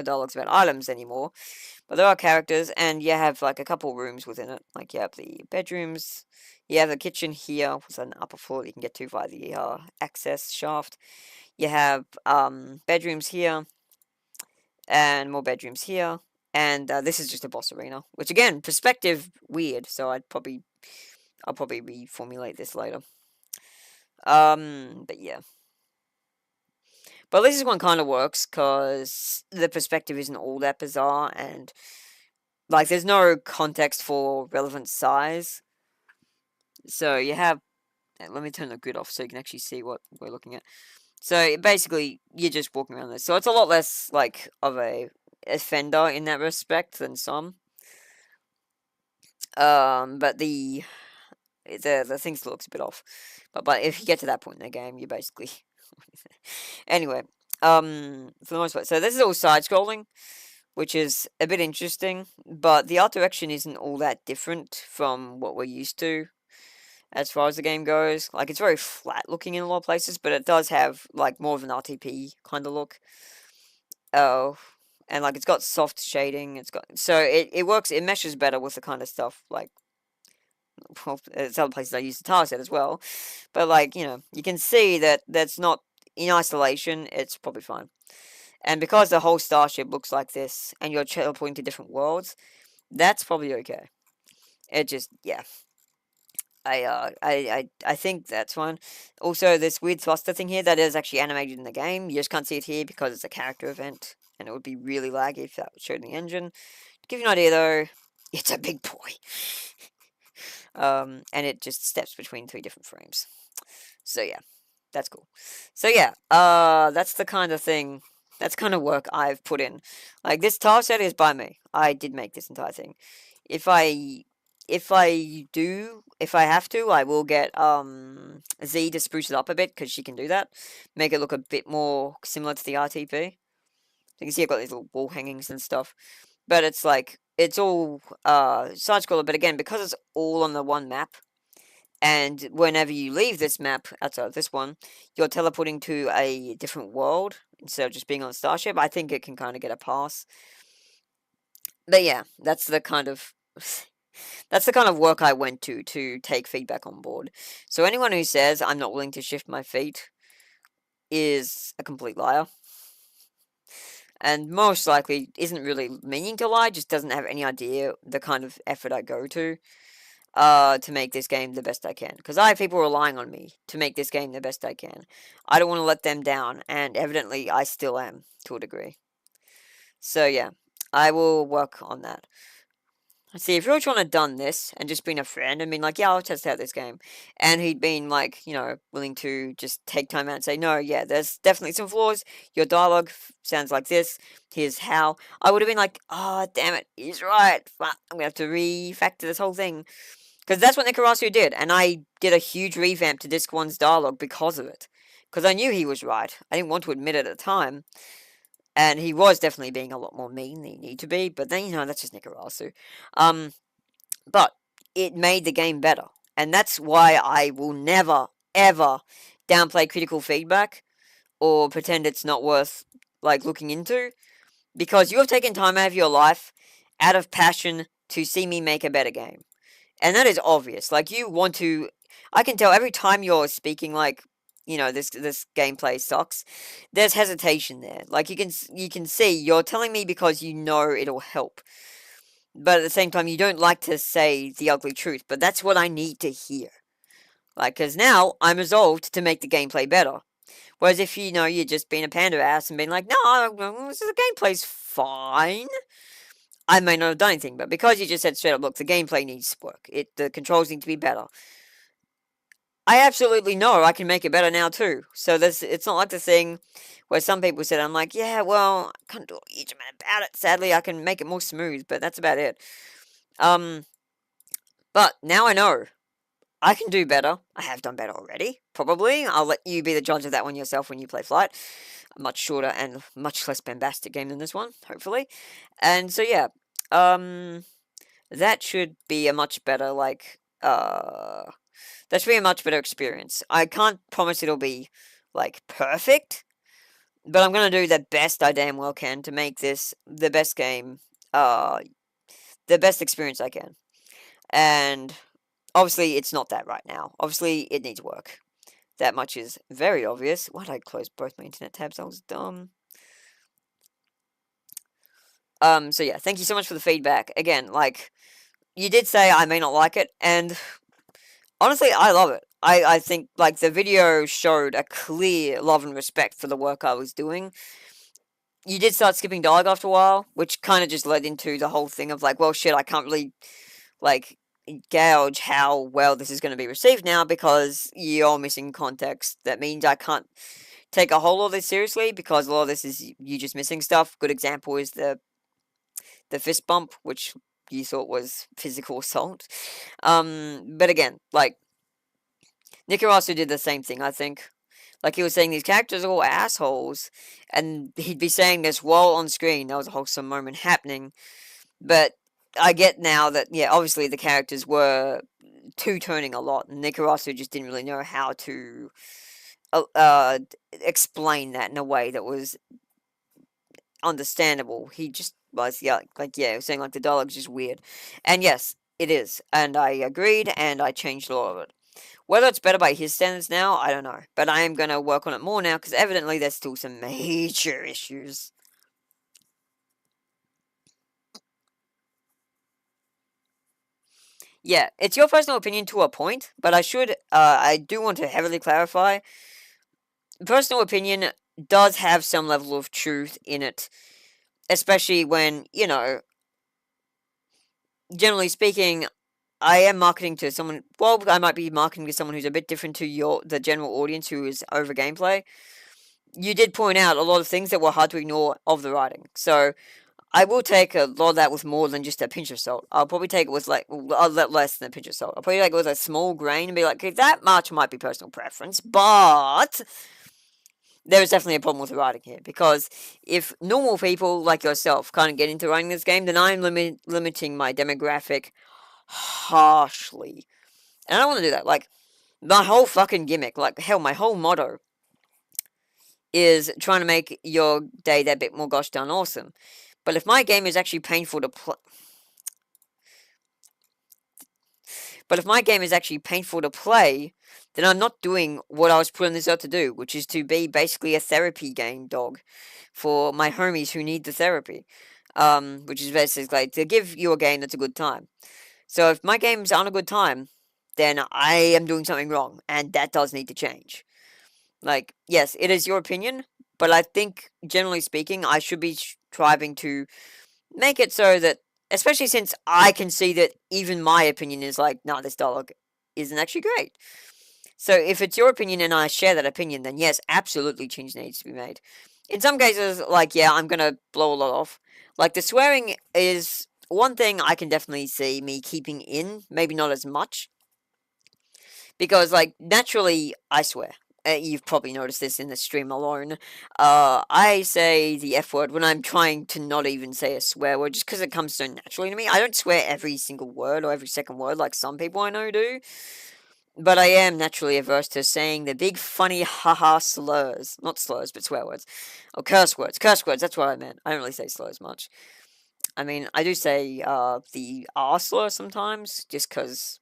dialogues about items anymore, but there are characters, and you have like a couple rooms within it. Like you have the bedrooms, you have the kitchen here, with an upper floor that you can get to via the access shaft. You have bedrooms here, and more bedrooms here. And this is just a boss arena, which again, perspective weird. So I'll probably reformulate this later. But yeah. But at least this one kind of works because the perspective isn't all that bizarre, and like there's no context for relevant size. So you have. Let me turn the grid off so you can actually see what we're looking at. So basically, you're just walking around this. So it's a lot less like of a offender in that respect than some. But the thing still looks a bit off. But if you get to that point in the game, you basically anyway. For the most part, so this is all side scrolling, which is a bit interesting. But the art direction isn't all that different from what we're used to. As far as the game goes, like it's very flat looking in a lot of places, but it does have like more of an RTP kind of look. Oh, and like it's got soft shading. It's got it works. It meshes better with the kind of stuff like. Well, it's other places I use the tile set as well, but like you can see that that's not in isolation. It's probably fine, and because the whole starship looks like this, and you're teleporting to different worlds, that's probably okay. It just I think that's one. Also, this weird thruster thing here that is actually animated in the game. You just can't see it here because it's a character event, and it would be really laggy if that was showed in the engine. To give you an idea, though, it's a big boy. And it just steps between 3 different frames. So yeah, that's cool. So yeah, that's the kind of thing. That's kind of work I've put in. Like this tile set is by me. I did make this entire thing. If I have to, I will get Z to spruce it up a bit because she can do that. Make it look a bit more similar to the RTP. You can see I've got these little wall hangings and stuff. But it's like it's all side scroller, but again, because it's all on the one map, and whenever you leave this map outside of this one, you're teleporting to a different world instead of just being on a starship. I think it can kind of get a pass. But yeah, that's the kind of work I went to take feedback on board. So anyone who says I'm not willing to shift my feet is a complete liar. And most likely isn't really meaning to lie, just doesn't have any idea the kind of effort I go to make this game the best I can. Because I have people relying on me to make this game the best I can. I don't want to let them down, and evidently I still am, to a degree. So yeah, I will work on that. See, if Remi-Chan had done this and just been a friend and been like, yeah, I'll test out this game, and he'd been like, willing to just take time out and say, no, yeah, there's definitely some flaws. Your dialogue sounds like this. Here's how. I would have been like, oh, damn it, he's right. Fuck, I'm gonna have to refactor this whole thing. Because that's what Nikarasu did, and I did a huge revamp to Disc 1's dialogue because of it. Because I knew he was right. I didn't want to admit it at the time. And he was definitely being a lot more mean than he needed to be, but then, that's just Nikarasu. But it made the game better. And that's why I will never, ever downplay critical feedback or pretend it's not worth, looking into. Because you have taken time out of your life, out of passion, to see me make a better game. And that is obvious. You want to... I can tell every time you're speaking, this gameplay sucks. There's hesitation there. You can see you're telling me because you know it'll help. But at the same time, you don't like to say the ugly truth. But that's what I need to hear. Because now I'm resolved to make the gameplay better. Whereas if you're just being a panda ass and being like, no, the gameplay's fine. I may not have done anything. But because you just said straight up, look, the gameplay needs work. The controls need to be better. I absolutely know I can make it better now too. So it's not like the thing where some people said, I'm like, yeah, well, I can't do a huge amount about it. Sadly, I can make it more smooth, but that's about it. But now I know. I can do better. I have done better already, probably. I'll let you be the judge of that one yourself when you play Flight. A much shorter and much less bombastic game than this one, hopefully. And so yeah, that should be a much better, like, that should be a much better experience. I can't promise it'll be, like, perfect, but I'm gonna do the best I damn well can to make this the best game, the best experience I can. And obviously, it's not that right now. Obviously, it needs work. That much is very obvious. Why did I close both my internet tabs? I was dumb. So yeah, thank you so much for the feedback. Again, like, you did say I may not like it, and honestly, I love it. I think, like, the video showed a clear love and respect for the work I was doing. You did start skipping dialogue after a while, which kind of just led into the whole thing of, like, well, shit, I can't really, like, gauge how well this is going to be received now because you're missing context. That means I can't take a whole lot of this seriously because a lot of this is you just missing stuff. Good example is the fist bump, which you thought was physical assault. But again, like, Nikarasu did the same thing, I think. Like, he was saying these characters are all assholes, and he'd be saying this while on screen. That was a wholesome moment happening. But I get now that, yeah, obviously the characters were two-toning a lot, and Nikarasu just didn't really know how to explain that in a way that was understandable. He just was, yeah, like, yeah, saying, like, the dialogue's just weird. And yes, it is. And I agreed, and I changed a lot of it. Whether it's better by his standards now, I don't know. But I am going to work on it more now, because evidently there's still some major issues. Yeah, it's your personal opinion to a point, but I do want to heavily clarify. Personal opinion does have some level of truth in it, especially when, you know, generally speaking, I am marketing to someone, well, I might be marketing to someone who's a bit different to the general audience who is over gameplay. You did point out a lot of things that were hard to ignore of the writing, so I will take a lot of that with more than just a pinch of salt. I'll probably take it with, like, a lot less than a pinch of salt. I'll probably take it with a small grain and be like, okay, that much might be personal preference, but there is definitely a problem with the writing here, because if normal people like yourself can't get into writing this game, then I'm limiting my demographic harshly. And I don't want to do that. Like, my whole fucking gimmick, like, hell, my whole motto is trying to make your day that bit more gosh darn awesome. But if my game is actually painful to play... But if my game is actually painful to play, then I'm not doing what I was putting this out to do, which is to be basically a therapy game dog for my homies who need the therapy. Which is basically to give you a game that's a good time. So if my games aren't a good time, then I am doing something wrong, and that does need to change. Like, yes, it is your opinion, but I think, generally speaking, I should be striving to make it so that, especially since I can see that even my opinion is like, nah, this dialogue isn't actually great. So if it's your opinion and I share that opinion, then yes, absolutely change needs to be made. In some cases, like, yeah, I'm gonna blow a lot off. Like, the swearing is one thing I can definitely see me keeping in, maybe not as much. Because, like, naturally, I swear. You've probably noticed this in the stream alone. I say the F word when I'm trying to not even say a swear word, just because it comes so naturally to me. I don't swear every single word or every second word like some people I know do. But I am naturally averse to saying the big funny haha slurs. Not slurs, but swear words. Or curse words. Curse words, that's what I meant. I don't really say slurs much. I mean, I do say the R slur sometimes, just because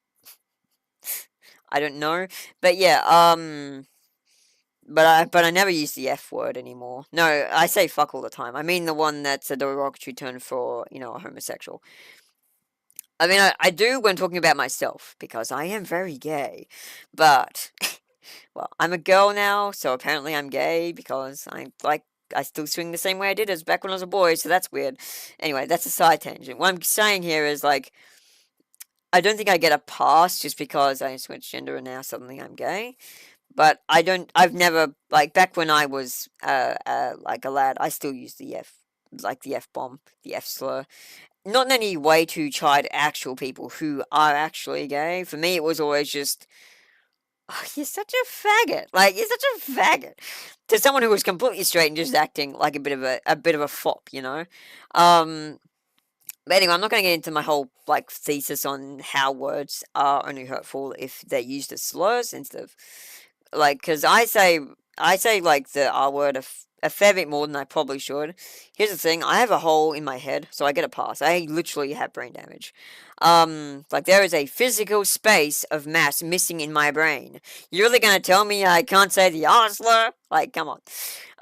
I don't know. But yeah, but I never use the F word anymore. No, I say fuck all the time. I mean the one that's a derogatory term for, you know, a homosexual. I mean, I do when talking about myself, because I am very gay. But, well, I'm a girl now, so apparently I'm gay, because I still swing the same way I did as back when I was a boy, so that's weird. Anyway, that's a side tangent. What I'm saying here is, like, I don't think I get a pass just because I switched gender and now suddenly I'm gay. But I've never, like, back when I was, like, a lad, I still used the F, like, the F-bomb, the F-slur. not in any way to chide actual people who are actually gay. For me, it was always just, oh, you're such a faggot. Like, you're such a faggot. To someone who was completely straight and just acting like a bit of a fop, you know? But anyway, I'm not going to get into my whole, like, thesis on how words are only hurtful if they're used as slurs instead of, like, because I say, like, the R word a fair bit more than I probably should. Here's the thing, I have a hole in my head, so I get a pass. I literally have brain damage. Like, there is a physical space of mass missing in my brain. You're really gonna tell me I can't say the R slur? Like, come on.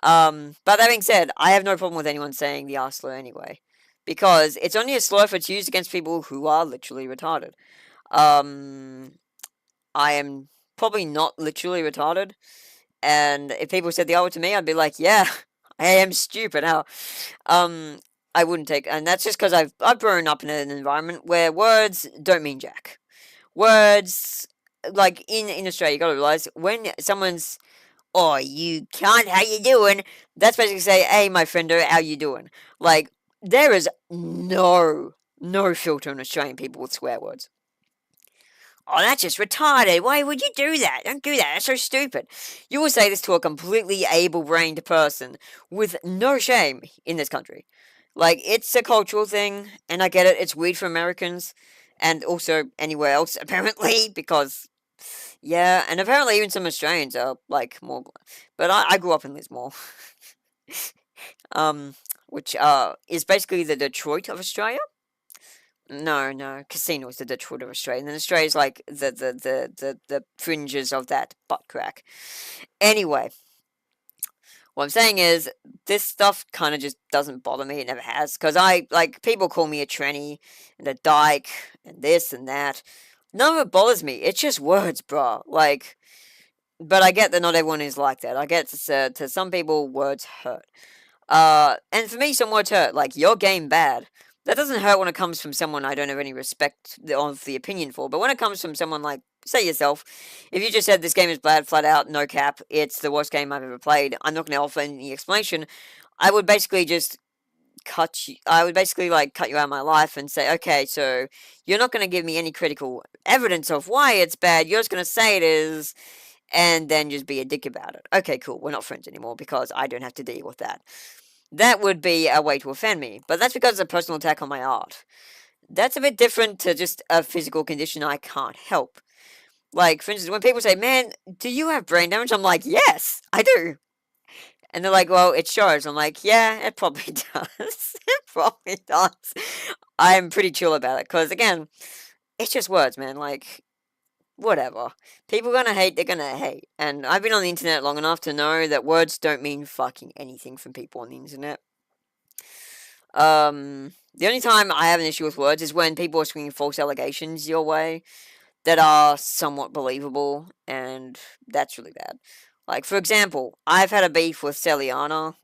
But that being said, I have no problem with anyone saying the R slur anyway. Because it's only a slur if it's used against people who are literally retarded. I am probably not literally retarded. And if people said the R word to me, I'd be like, yeah, I am stupid. How? I wouldn't take, and that's just because I've grown up in an environment where words don't mean jack. Words, like in Australia, you gotta realize when someone's, oh, you can't, how you doing? That's basically say, hey, my friendo, how you doing? Like, there is no filter in Australian people with swear words. Oh, that's just retarded. Why would you do that? Don't do that. That's so stupid. You will say this to a completely able-brained person with no shame in this country. Like, it's a cultural thing, and I get it. It's weird for Americans, and also anywhere else, apparently, because, yeah, and apparently even some Australians are, like, more, but I grew up in Lismore, which, is basically the Detroit of Australia. No, Casino is the Detroit of Australia, and then Australia's like the fringes of that butt crack. Anyway, what I'm saying is, this stuff kind of just doesn't bother me, it never has, because people call me a tranny, and a dyke, and this and that. None of it bothers me, it's just words, bruh, like, but I get that not everyone is like that. I get to some people, words hurt. And for me, some words hurt, like, your game bad. That doesn't hurt when it comes from someone I don't have any respect of the opinion for, but when it comes from someone like, say yourself, if you just said this game is bad, flat out, no cap, it's the worst game I've ever played, I'm not going to offer any explanation, I would basically just cut you out of my life and say, okay, so you're not going to give me any critical evidence of why it's bad, you're just going to say it is, and then just be a dick about it. Okay, cool, we're not friends anymore because I don't have to deal with that. That would be a way to offend me, but that's because it's a personal attack on my art. That's a bit different to just a physical condition I can't help. Like, for instance, when people say, man, do you have brain damage? I'm like, yes, I do. And they're like, well, it shows. I'm like, yeah, it probably does. It probably does. I'm pretty chill about it, because, again, it's just words, man, like, whatever. People gonna hate, they're gonna hate. And I've been on the internet long enough to know that words don't mean fucking anything from people on the internet. The only time I have an issue with words is when people are swinging false allegations your way that are somewhat believable, and that's really bad. Like, for example, I've had a beef with Celiana.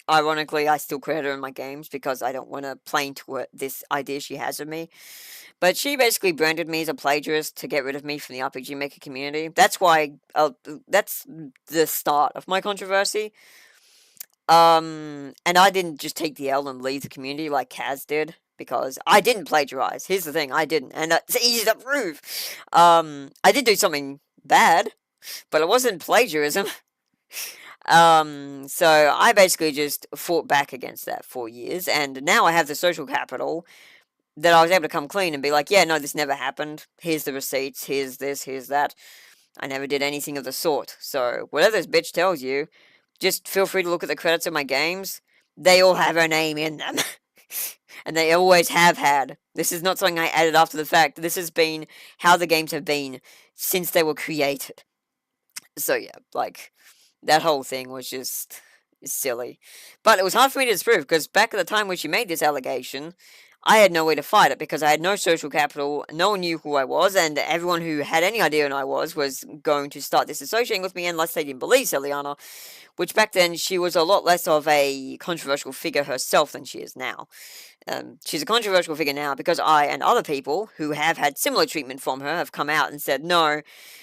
Ironically, I still credit her in my games because I don't want to play into this idea she has of me. But she basically branded me as a plagiarist to get rid of me from the RPG Maker community. That's why, that's the start of my controversy. And I didn't just take the L and leave the community like Kaz did, because I didn't plagiarize. Here's the thing, I didn't, and it's easy to prove. I did do something bad, but it wasn't plagiarism. So I basically just fought back against that for years, and now I have the social capital that I was able to come clean and be like, yeah, no, this never happened. Here's the receipts, here's this, here's that. I never did anything of the sort. So whatever this bitch tells you, just feel free to look at the credits of my games. They all have her name in them. And they always have had. This is not something I added after the fact. This has been how the games have been since they were created. So yeah, like, that whole thing was just silly. But it was hard for me to disprove, because back at the time when she made this allegation, I had no way to fight it, because I had no social capital, no one knew who I was, and everyone who had any idea who I was going to start disassociating with me unless they didn't believe Celiana, which back then, she was a lot less of a controversial figure herself than she is now. She's a controversial figure now because I and other people who have had similar treatment from her have come out and said, no,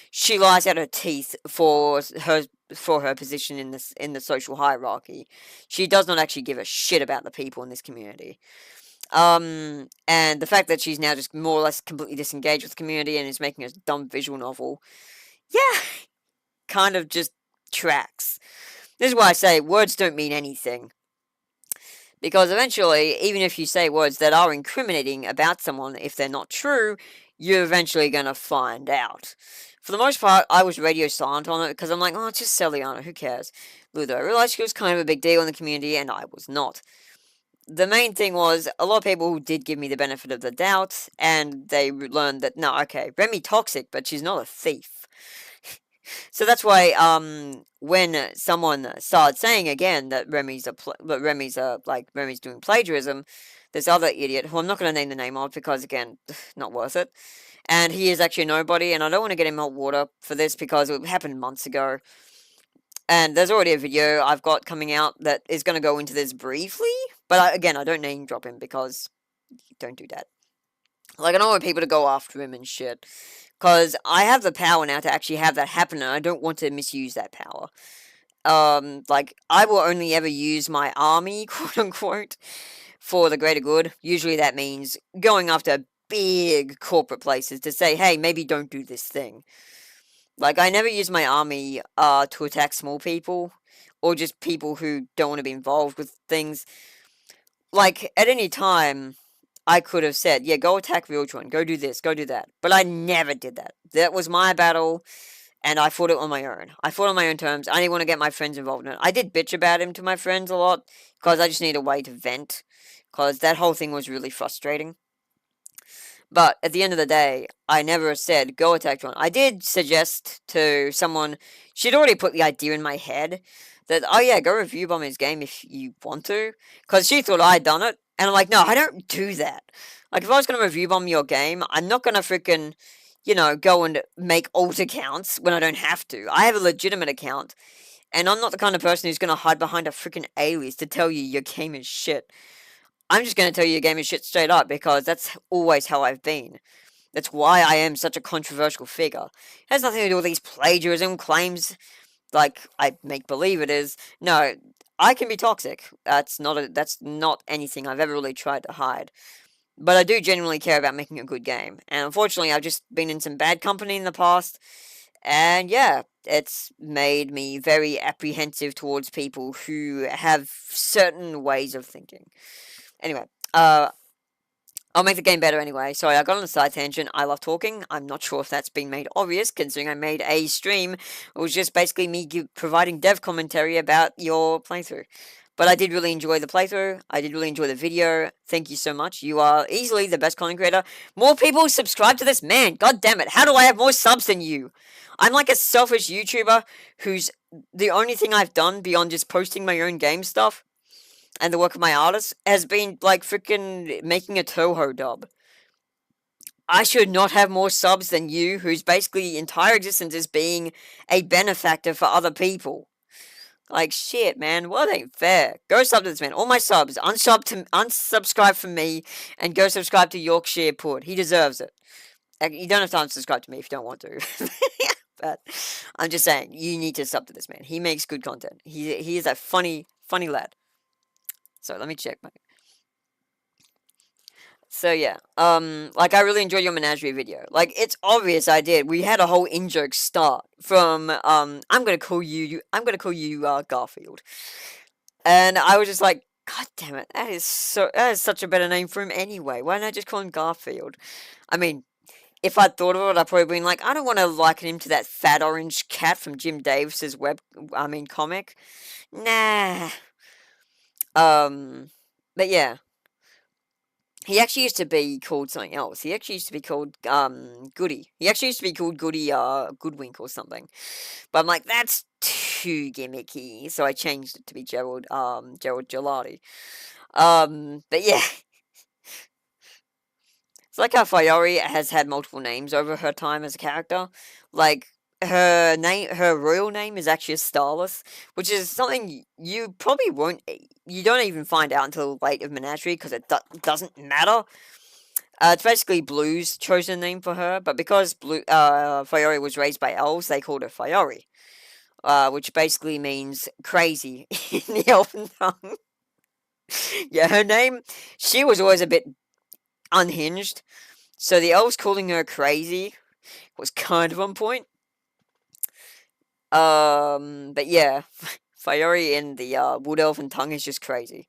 she lies out her teeth for her position in the social hierarchy. She does not actually give a shit about the people in this community. And the fact that she's now just more or less completely disengaged with the community and is making a dumb visual novel, yeah, kind of just tracks. This is why I say words don't mean anything. Because eventually, even if you say words that are incriminating about someone, if they're not true, you're eventually going to find out. For the most part, I was radio silent on it because I'm like, oh, it's just Celiana, who cares? Although I realized she was kind of a big deal in the community, and I was not. The main thing was, a lot of people did give me the benefit of the doubt, and they learned that, no, okay, Remi toxic, but she's not a thief. So that's why, when someone started saying again that Remi's doing plagiarism, this other idiot, who I'm not going to name the name of because, again, not worth it, and he is actually a nobody, and I don't want to get him hot water for this because it happened months ago, and there's already a video I've got coming out that is going to go into this briefly, but again, I don't name drop him because don't do that. Like, I don't want people to go after him and shit. Because I have the power now to actually have that happen, and I don't want to misuse that power. Like, I will only ever use my army, quote-unquote, for the greater good. Usually that means going after big corporate places to say, hey, maybe don't do this thing. Like, I never use my army to attack small people, or just people who don't want to be involved with things. Like, at any time, I could have said, yeah, go attack Remi-Chan, go do this, go do that. But I never did that. That was my battle, and I fought it on my own. I fought on my own terms. I didn't want to get my friends involved in it. I did bitch about him to my friends a lot, because I just needed a way to vent, because that whole thing was really frustrating. But at the end of the day, I never said, go attack John. I did suggest to someone, she'd already put the idea in my head, that, oh yeah, go review bomb his game if you want to, because she thought I'd done it. And I'm like, no, I don't do that. Like, if I was going to review bomb your game, I'm not going to freaking, go and make alt accounts when I don't have to. I have a legitimate account, and I'm not the kind of person who's going to hide behind a freaking alias to tell you your game is shit. I'm just going to tell you your game is shit straight up, because that's always how I've been. That's why I am such a controversial figure. It has nothing to do with these plagiarism claims, like I make believe it is. No, I can be toxic. That's not anything I've ever really tried to hide. But I do genuinely care about making a good game. And unfortunately, I've just been in some bad company in the past. And yeah, it's made me very apprehensive towards people who have certain ways of thinking. Anyway, I'll make the game better anyway. Sorry, I got on a side tangent. I love talking. I'm not sure if that's been made obvious, considering I made a stream. It was just basically me providing dev commentary about your playthrough. But I did really enjoy the playthrough. I did really enjoy the video. Thank you so much. You are easily the best content creator. More people subscribe to this man. God damn it. How do I have more subs than you? I'm like a selfish YouTuber who's the only thing I've done beyond just posting my own game stuff and the work of my artists has been, like, freaking making a Toho dub. I should not have more subs than you, whose basically entire existence is being a benefactor for other people. Like, shit, man, what ain't fair? Go sub to this man. All my subs, unsubscribe from me, and go subscribe to Yorkshire Pud. He deserves it. You don't have to unsubscribe to me if you don't want to. But I'm just saying, you need to sub to this man. He makes good content. He is a funny lad. So let me check my. So yeah, like I really enjoyed your menagerie video. Like, it's obvious I did. We had a whole in-joke start from I'm gonna call you Garfield, and I was just like, God damn it, that is such a better name for him anyway. Why don't I just call him Garfield? I mean, if I'd thought of it, I'd probably been like, I don't want to liken him to that fat orange cat from Jim Davis's comic. Nah. But yeah. He actually used to be called something else. He actually used to be called, Goody. He actually used to be called Goody, Goodwink or something. But I'm like, that's too gimmicky. So I changed it to be Gerald Gelati. But yeah. It's like how Fayori has had multiple names over her time as a character. Like, her royal name is actually Starless, which is something you probably you don't even find out until late of Menagerie, because it doesn't matter. It's basically Blue's chosen name for her, but because Fayori was raised by elves, they called her Fayori, which basically means crazy in the elven tongue. Yeah, her name, she was always a bit unhinged. So the elves calling her crazy was kind of on point. But yeah, Fayori in the Wood Elven tongue is just crazy.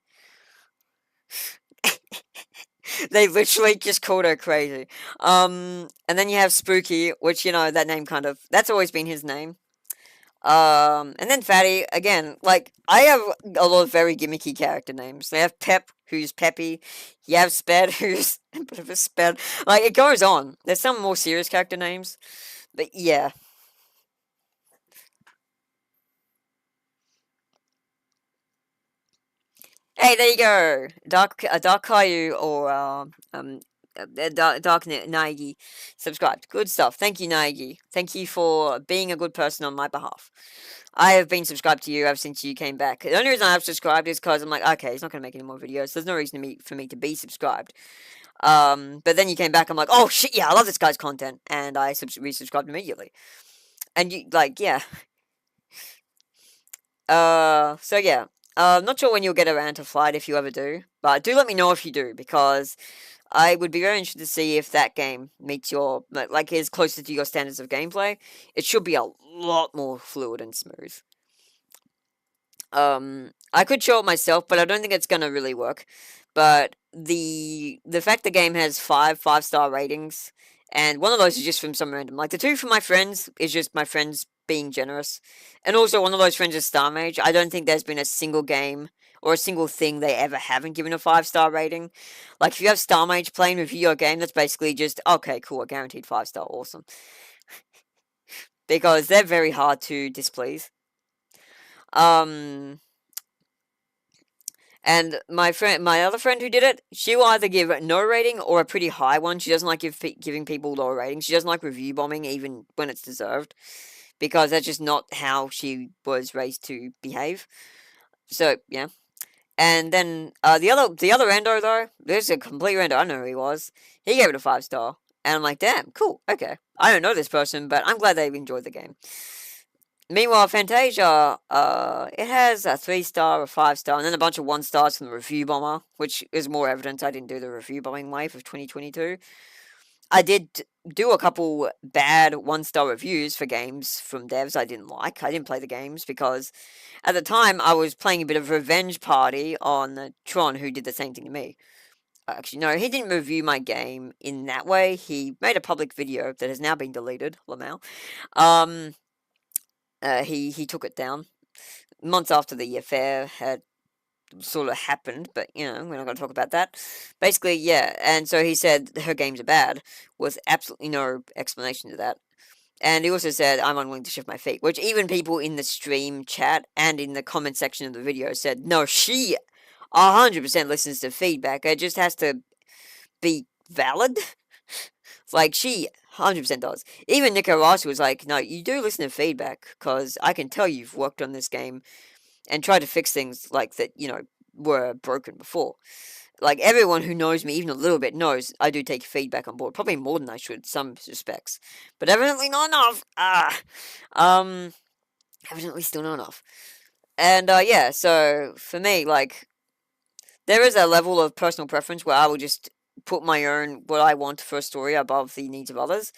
They literally just called her crazy. And then you have Spooky, which, you know, that name kind of, that's always been his name. And then Fatty, again, like, I have a lot of very gimmicky character names. They have Pep, who's peppy. You have Sped, who's a bit of a sped. Like, it goes on. There's some more serious character names. But yeah. Hey, there you go. Dark Caillou or Dark Naigi subscribed. Good stuff. Thank you, Naigi. Thank you for being a good person on my behalf. I have been subscribed to you ever since you came back. The only reason I have subscribed is because I'm like, okay, he's not going to make any more videos. So there's no reason for me to be subscribed. But then you came back, I'm like, oh shit, yeah, I love this guy's content. And I resubscribed immediately. And you, like, yeah. So yeah. Not sure when you'll get around to Flight if you ever do, but do let me know if you do, because I would be very interested to see if that game meets your, like, is closer to your standards of gameplay. It should be a lot more fluid and smooth. I could show it myself, but I don't think it's gonna really work. But the fact the game has 5-star ratings, and one of those is just from some random, like the 2 from my friends is just my friends being generous, and also one of those friends is Star Mage. I don't think there's been a single game or a single thing they ever haven't given a 5-star rating. Like, if you have Star Mage playing review your game, that's basically just, okay, cool, a guaranteed 5-star, awesome. Because they're very hard to displease. And my other friend who did it, she will either give no rating or a pretty high one. She doesn't like giving people low ratings. She doesn't like review bombing even when it's deserved, because that's just not how she was raised to behave. So yeah. And then the other rando though, there's a complete rando. I don't know who he was. He gave it a 5-star, and I'm like, damn, cool, okay. I don't know this person, but I'm glad they enjoyed the game. Meanwhile, Fantasia, it has a 3-star, a 5-star, and then a bunch of 1-stars from the review bomber, which is more evidence I didn't do the review bombing wave of 2022. I did do a couple bad 1-star reviews for games from devs I didn't like. I didn't play the games because at the time I was playing a bit of revenge party on Tron, who did the same thing to me. Actually, no, he didn't review my game in that way. He made a public video that has now been deleted, Lamau. He took it down months after the affair had sort of happened, but, you know, we're not going to talk about that. Basically, yeah, and so he said her games are bad, with absolutely no explanation to that. And he also said, I'm unwilling to shift my feet, which even people in the stream chat and in the comment section of the video said, no, she 100% listens to feedback, it just has to be valid. Like, she 100% does. Even Nico Ross was like, no, you do listen to feedback, because I can tell you've worked on this game and tried to fix things, like, that, you know, were broken before. Like, everyone who knows me even a little bit knows I do take feedback on board. Probably more than I should in some respects. But evidently not enough. Evidently still not enough. And, yeah, so, for me, like, there is a level of personal preference where I will just put my own, what I want for a story above the needs of others.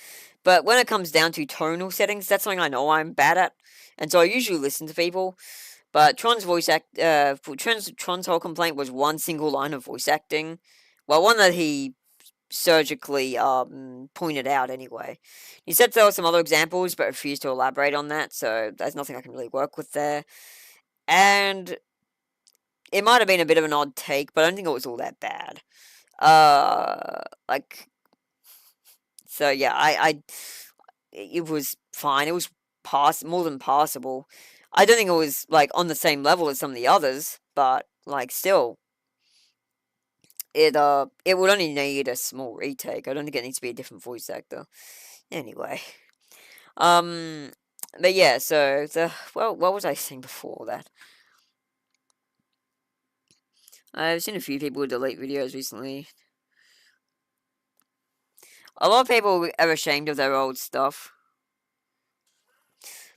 But when it comes down to tonal settings, that's something I know I'm bad at. And so I usually listen to people. But Tron's Tron's whole complaint was one single line of voice acting. Well, one that he surgically pointed out anyway. He said there were some other examples, but refused to elaborate on that, so there's nothing I can really work with there. And it might have been a bit of an odd take, but I don't think it was all that bad. Like, so yeah, it was fine. It was more than passable. I don't think it was, like, on the same level as some of the others, but, like, still, it would only need a small retake. I don't think it needs to be a different voice actor. Anyway, but yeah, so, what was I saying before that? I've seen a few people delete videos recently. A lot of people are ashamed of their old stuff.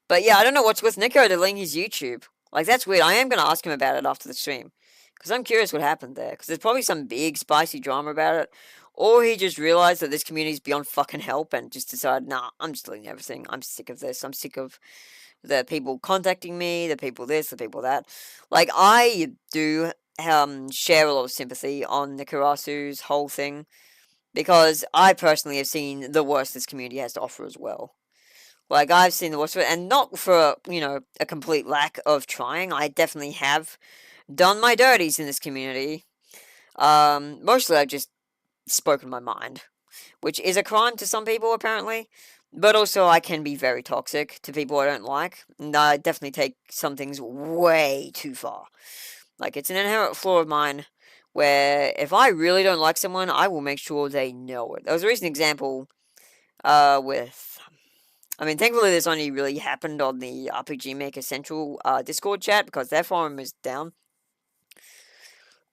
But yeah, I don't know what's with Nico deleting his YouTube. Like, that's weird. I am going to ask him about it after the stream. Because I'm curious what happened there. Because there's probably some big spicy drama about it. Or he just realized that this community is beyond fucking help and just decided, nah, I'm just deleting everything. I'm sick of this. I'm sick of the people contacting me, the people this, the people that. Like, I do share a lot of sympathy on the Karasu's whole thing. Because I personally have seen the worst this community has to offer as well. Like, I've seen the worst of it, and not for, a complete lack of trying. I definitely have done my dirties in this community. Mostly I've just spoken my mind, which is a crime to some people, apparently. But also, I can be very toxic to people I don't like, and I definitely take some things way too far. Like, it's an inherent flaw of mine, where if I really don't like someone, I will make sure they know it. There was a recent example, with... I mean, thankfully this only really happened on the RPG Maker Central, Discord chat, because their forum is down.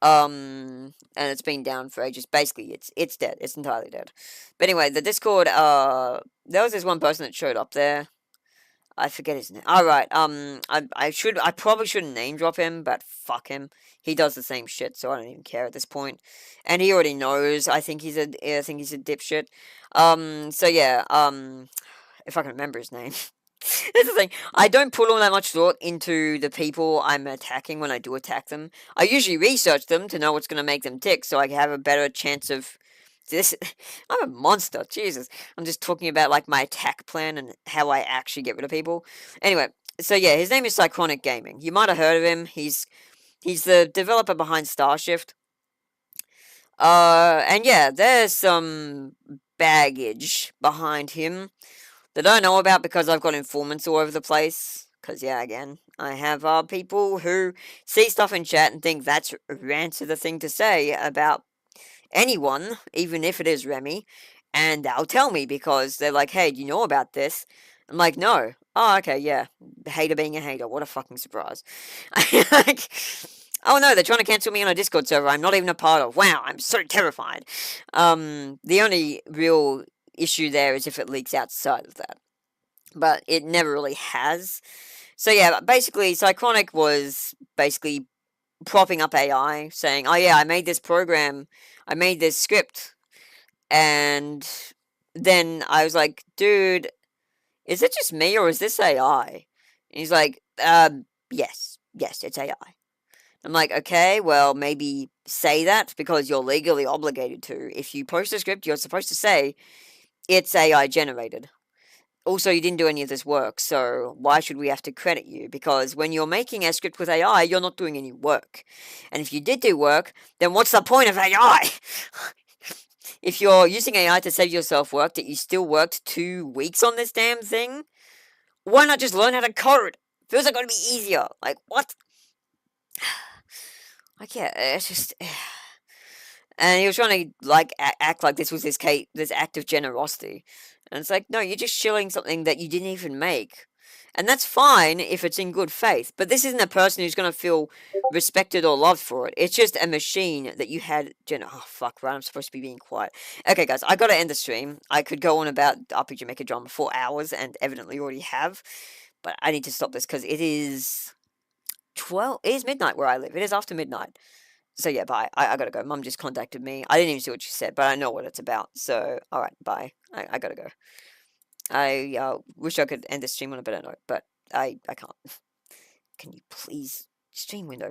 And it's been down for ages. Basically, it's dead. It's entirely dead. But anyway, the Discord, there was this one person that showed up there. I forget his name. Alright, I probably shouldn't name drop him, but fuck him. He does the same shit, so I don't even care at this point. And he already knows, I think he's a dipshit. So yeah, if I can remember his name. That's the thing. I don't put all that much thought into the people I'm attacking when I do attack them. I usually research them to know what's going to make them tick, so I have a better chance of... This, I'm a monster, Jesus. I'm just talking about, like, my attack plan and how I actually get rid of people. Anyway, so yeah, his name is Cyclonic Gaming. You might have heard of him. He's the developer behind Starshift. And yeah, there's some baggage behind him that I know about because I've got informants all over the place. Because, yeah, again, I have people who see stuff in chat and think that's rancid the thing to say about anyone, even if it is Remy, and they'll tell me because they're like, hey, do you know about this? I'm like, no. Oh, okay, yeah. Hater being a hater. What a fucking surprise. Like, oh no, they're trying to cancel me on a Discord server I'm not even a part of. Wow, I'm so terrified. The only real issue there is if it leaks outside of that. But it never really has. So yeah, basically, Cyclonic was basically propping up AI, saying, oh yeah, I made this program, I made this script. And then I was like, dude, is it just me or is this AI? And he's like, yes, it's AI. I'm like, okay, well, maybe say that because you're legally obligated to. If you post a script, you're supposed to say it's AI generated. Also, you didn't do any of this work, so why should we have to credit you? Because when you're making a script with AI, you're not doing any work. And if you did do work, then what's the point of AI? If you're using AI to save yourself work, that you still worked 2 weeks on this damn thing, why not just learn how to code? Feels like it's gonna be easier. Like, what? Like, yeah, it's just... And he was trying to, like, act like this was this act of generosity. And it's like, no, you're just shilling something that you didn't even make. And that's fine if it's in good faith. But this isn't a person who's going to feel respected or loved for it. It's just a machine that you had... Oh, fuck, right, I'm supposed to be being quiet. Okay, guys, I got to end the stream. I could go on about RPG Maker drama for hours, and evidently already have. But I need to stop this, because it is... It is midnight where I live. It is after midnight. So yeah, bye. I gotta go. Mum just contacted me. I didn't even see what she said, but I know what it's about. So, alright, bye. I gotta go. I wish I could end the stream on a better note, but I can't. Can you please... Stream window, please.